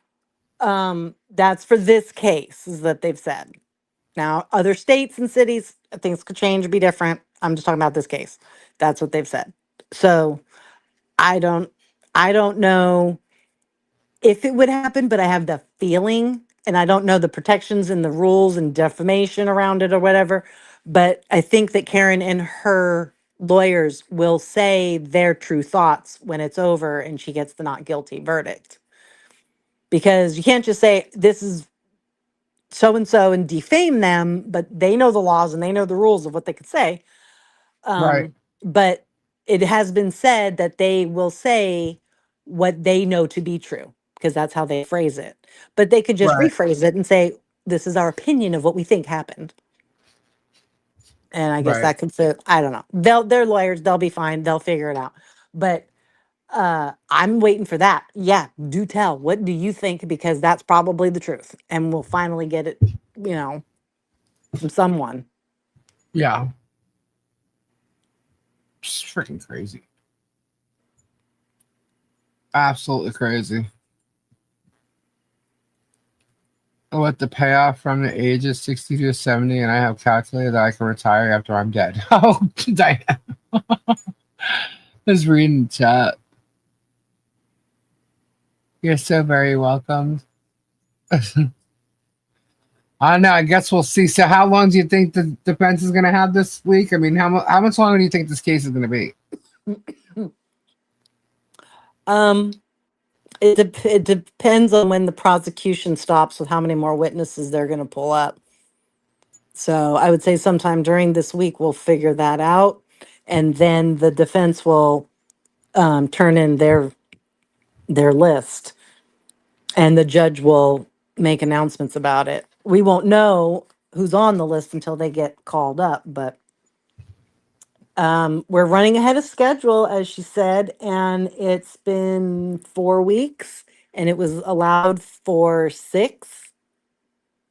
that's for this case is that they've said. Now, other states and cities, things could change or be different. I'm just talking about this case. That's what they've said. So I don't I don't know if it would happen, but I have the feeling, and I don't know the protections and the rules and defamation around it or whatever. But I think that Karen and her lawyers will say their true thoughts when it's over and she gets the not guilty verdict. Because you can't just say this is so and so and defame them, but they know the laws and they know the rules of what they could say. Right. But it has been said that they will say what they know to be true, because that's how they phrase it. But they could just Right. rephrase it and say, this is our opinion of what we think happened. And I guess Right. that could fit. I don't know. They're lawyers. They'll be fine. They'll figure it out. But I'm waiting for that. Yeah, do tell. What do you think? Because that's probably the truth. And we'll finally get it, from someone. Yeah. It's freaking crazy. Absolutely crazy. What the payoff from the ages 60 to 70, and I have calculated that I can retire after I'm dead. Oh, Diana. Just reading chat. You're so very welcome. I don't know. I guess we'll see. So, how long do you think the defense is going to have this week? I mean, how much longer do you think this case is going to be? It depends on when the prosecution stops with how many more witnesses they're going to pull up. So I would say sometime during this week we'll figure that out, and then the defense will turn in their list, and the judge will make announcements about it. We won't know who's on the list until they get called up, but we're running ahead of schedule, as she said, and it's been 4 weeks, and it was allowed for 6,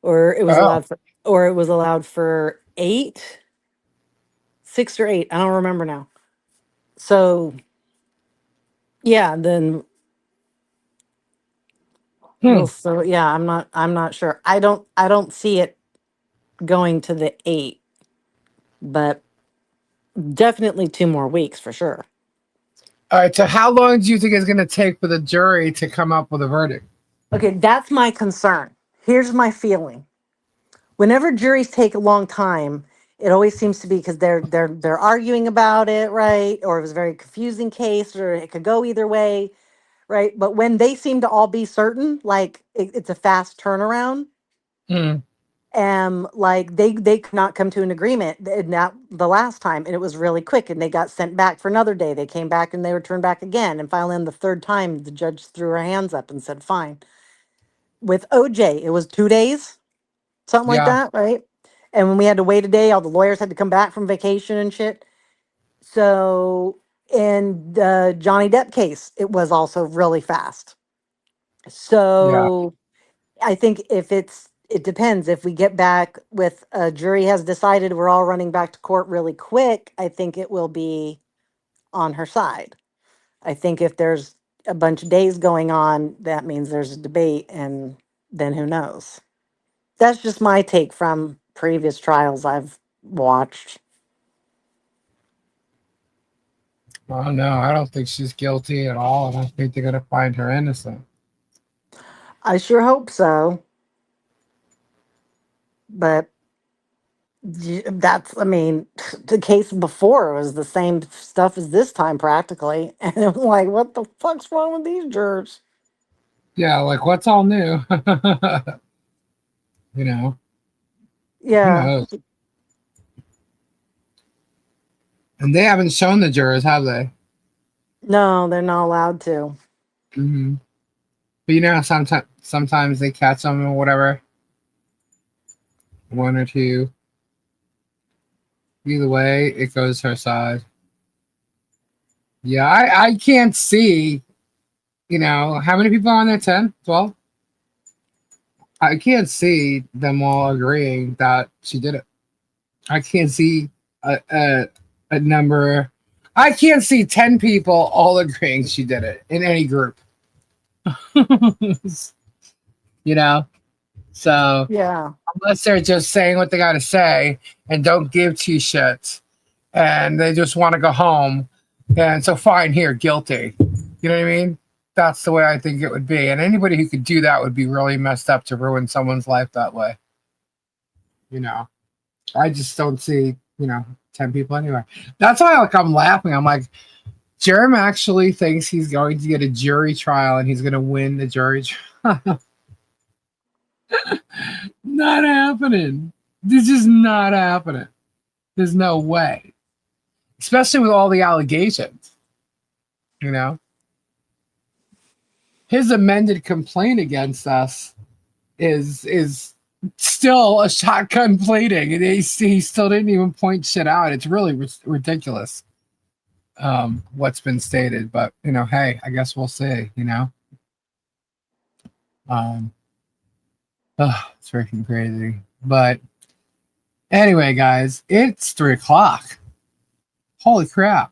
or it was Oh, allowed for 8, 6 or 8. I don't remember now. So yeah, then hmm. so yeah, I'm not sure. I don't see it going to the 8, but definitely 2 more weeks for sure. All right. So, how long do you think it's going to take for the jury to come up with a verdict? Okay, that's my concern. Here's my feeling. Whenever juries take a long time, it always seems to be because they're arguing about it, right? Or it was a very confusing case, or it could go either way, right? But when they seem to all be certain, like it's a fast turnaround, Hmm. like they could not come to an agreement not the last time, and it was really quick, and they got sent back for another day. They came back and they returned back again, and finally on the third time, the judge threw her hands up and said, "Fine." With OJ, it was 2 days, something like Yeah. that, right? And when we had to wait a day, all the lawyers had to come back from vacation and shit. So in the Johnny Depp case, it was also really fast. Yeah. So I think it depends. If we get back with a jury has decided we're all running back to court really quick, I think it will be on her side. I think if there's a bunch of days going on, that means there's a debate, and then who knows? That's just my take from previous trials I've watched. Well, no, I don't think she's guilty at all, and I think they're going to find her innocent. I sure hope so. But I mean, the case before was the same stuff as this time practically. And it was like, what the fuck's wrong with these jurors? Yeah. Like, what's all new? you know, who Yeah. knows? And they haven't shown the jurors, have they? No, they're not allowed to. Hmm. But sometimes they catch them or whatever. One or two. Either way, it goes her side. Yeah, I can't see, how many people are on there? 10, 12? I can't see them all agreeing that she did it. I can't see a number. I can't see 10 people all agreeing she did it in any group. you know? So Yeah. unless they're just saying what they got to say and don't give two shits and they just want to go home, and so fine, here, guilty. You know what I mean? That's the way I think it would be. And anybody who could do that would be really messed up to ruin someone's life that way. I just don't see, 10 people anywhere. That's why I'm laughing. I'm like, Jerem actually thinks he's going to get a jury trial and he's going to win the jury trial. Not happening. This is not happening. There's no way. Especially with all the allegations. his amended complaint against us is still a shotgun pleading, and he still didn't even point shit out. It's really ridiculous, what's been stated. But hey, I guess we'll see. It's freaking crazy. But anyway, guys, it's 3:00. Holy crap!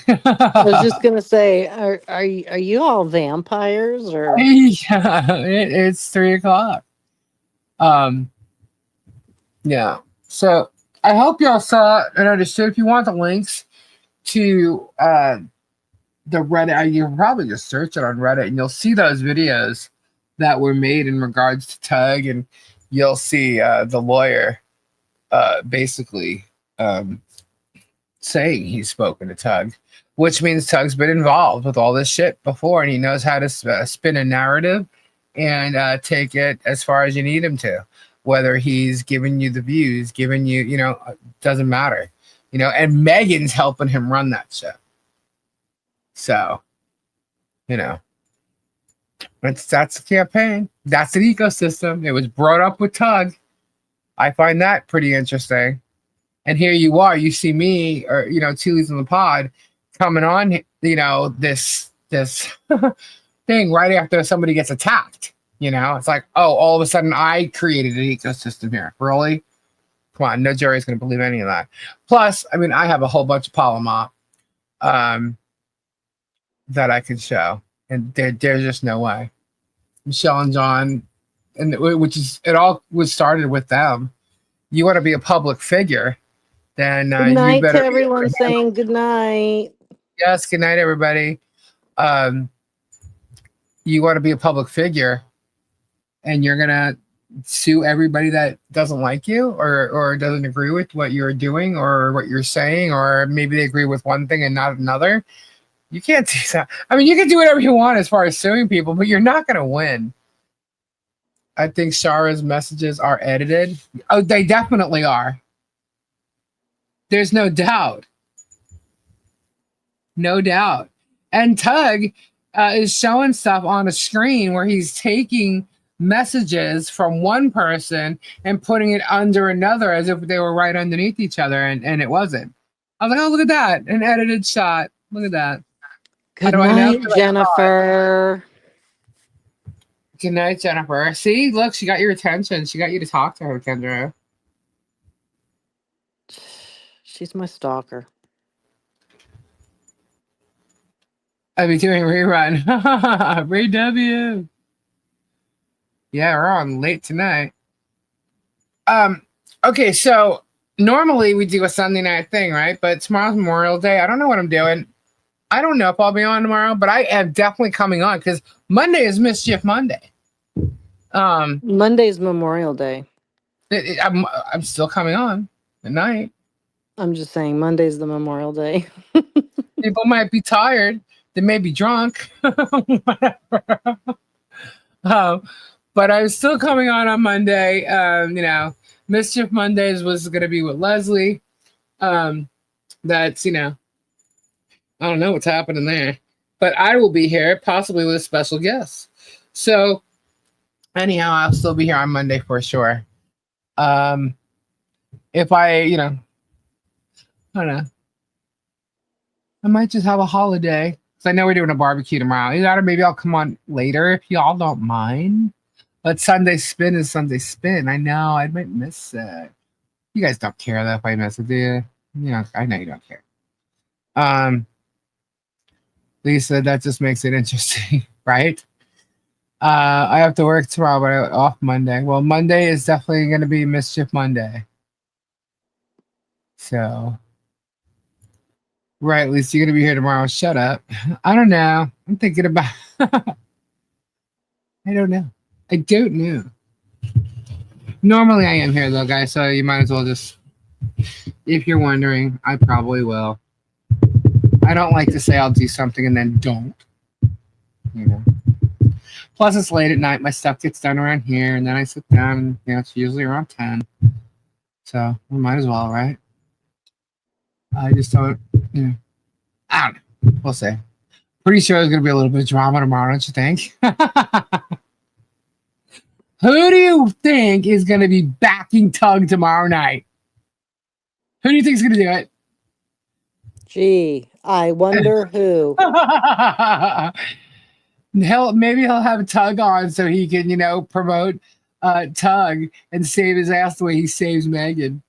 I was just gonna say, are you all vampires or? Yeah, it's 3:00. Yeah. So I hope y'all saw and understood. If you want the links to the Reddit, you can probably just search it on Reddit, and you'll see those videos that were made in regards to Tug, and you'll see the lawyer basically saying he's spoken to Tug, which means Tug's been involved with all this shit before, and he knows how to spin a narrative and take it as far as you need him to. Whether he's giving you the views, giving you, doesn't matter. And Megan's helping him run that show. So, that's the campaign. That's an ecosystem. It was brought up with Tug. I find that pretty interesting. And here you are, you see me, or Two Leaves in the Pod, coming on, this thing right after somebody gets attacked. It's like, oh, all of a sudden I created an ecosystem here. Really? Come on, no jury's going to believe any of that. Plus, I have a whole bunch of Palomar that I can show, and there's just no way. Michelle and John, and it all was started with them. You want to be a public figure, then Good night you better to everyone saying good night. Yes, good night, everybody. You want to be a public figure, and you're gonna sue everybody that doesn't like you or doesn't agree with what you're doing or what you're saying, or maybe they agree with one thing and not another. You can't do that. You can do whatever you want as far as suing people, but you're not gonna win. I think Shara's messages are edited. Oh, they definitely are. There's no doubt. No doubt. And Tug is showing stuff on a screen where he's taking messages from one person and putting it under another as if they were right underneath each other, and it wasn't. I was like, oh, look at that. An edited shot. Look at that. Good night, Jennifer. Good night, Jennifer. See, look, she got your attention. She got you to talk to her, Kendra. She's my stalker. I'll be doing rerun. Ray W. Yeah, we're on late tonight. Okay, so normally we do a Sunday night thing, right? But tomorrow's Memorial Day. I don't know what I'm doing. I don't know if I'll be on tomorrow, but I am definitely coming on because Monday is Mischief Monday. Monday's Memorial Day. I'm still coming on at night. I'm just saying Monday's the Memorial Day. People might be tired. They may be drunk. Whatever. But I'm still coming on Monday. Mischief Mondays was going to be with Leslie. That's, I don't know what's happening there. But I will be here, possibly with a special guest. So, anyhow, I'll still be here on Monday for sure. If I don't know. I might just have a holiday. Because I know we're doing a barbecue tomorrow. Either that or maybe I'll come on later if y'all don't mind. But Sunday Spin is Sunday Spin. I know. I might miss it. You guys don't care though if I miss it, do you? I know you don't care. Lisa, that just makes it interesting, right? I have to work tomorrow, but I'm off Monday. Well, Monday is definitely going to be Mischief Monday. So, right, Lisa, you're going to be here tomorrow. Shut up. I don't know. I'm thinking about. I don't know. I don't know. Normally I am here though, guys, so you might as well just, if you're wondering, I probably will. I don't like to say I'll do something and then don't. Plus it's late at night. My stuff gets done around here, and then I sit down, and it's usually around 10. So we might as well, right? I just don't, I don't know. We'll see. Pretty sure there's gonna be a little bit of drama tomorrow, don't you think? Who do you think is gonna be backing Tug tomorrow night? Who do you think is gonna do it? Gee, I wonder who. Maybe he'll have Tug on so he can, you know, promote Tug and save his ass the way he saves Megan.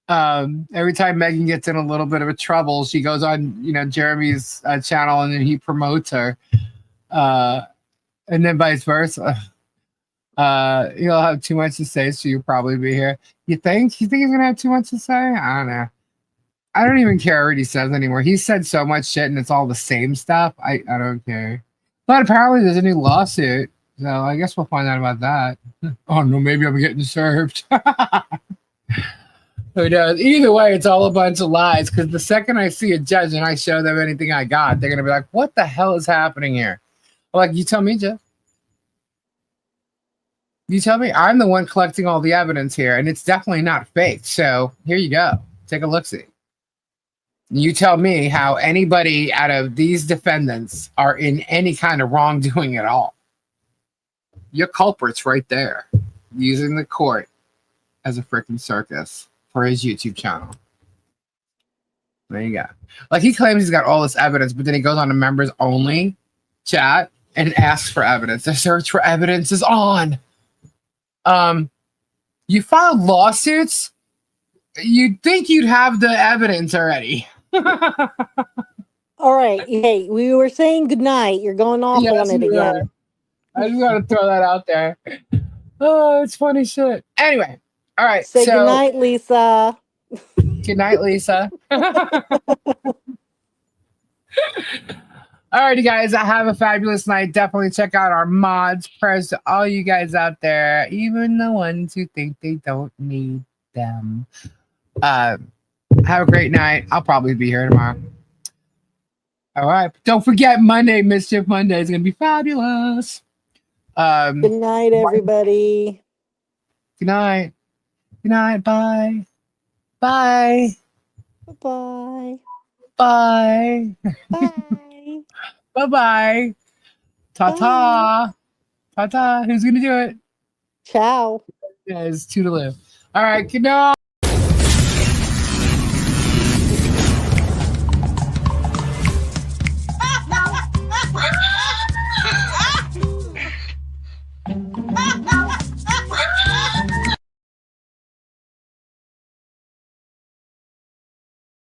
Every time Megan gets in a little bit of a trouble, she goes on, you know, Jeremy's channel and then he promotes her. And then vice versa. He'll have too much to say, so you'll probably be here. You think? You think he's gonna have too much to say? I don't know. I don't even care what he says anymore. He said so much shit and it's all the same stuff. I don't care. But apparently there's a new lawsuit. So I guess we'll find out about that. Oh no, maybe I'm getting served. Who knows? Either way, it's all a bunch of lies. Because the second I see a judge and I show them anything I got, they're gonna be like, "What the hell is happening here?" I'm like, you tell me, Jeff. You tell me. I'm the one collecting all the evidence here, and it's definitely not fake. So here you go. Take a look. See. You tell me how anybody out of these defendants are in any kind of wrongdoing at all. Your culprit's right there, using the court as a freaking circus for his YouTube channel. There you go. Like he claims he's got all this evidence, but then he goes on to members only chat and asks for evidence. The search for evidence is on. You filed lawsuits. You'd think you'd have the evidence already. All right. Hey, we were saying goodnight. You're going off Yes, on it you again. are. I just got to throw that out there. Oh, it's funny shit. Anyway, all right. Say so goodnight, Lisa. good night, Lisa. Alrighty, guys. I have a fabulous night. Definitely check out our mods. Press to all you guys out there, even the ones who think they don't need them. Have a great night. I'll probably be here tomorrow. All right. Don't forget Monday, Mischief Monday is gonna be fabulous. Good night, everybody. Good night. Good night. Bye. Bye. Bye. Bye. Bye. Bye-bye. Ta-ta. Ta-ta. Who's gonna do it? Ciao. Yeah, it's two to live. All right. Good night.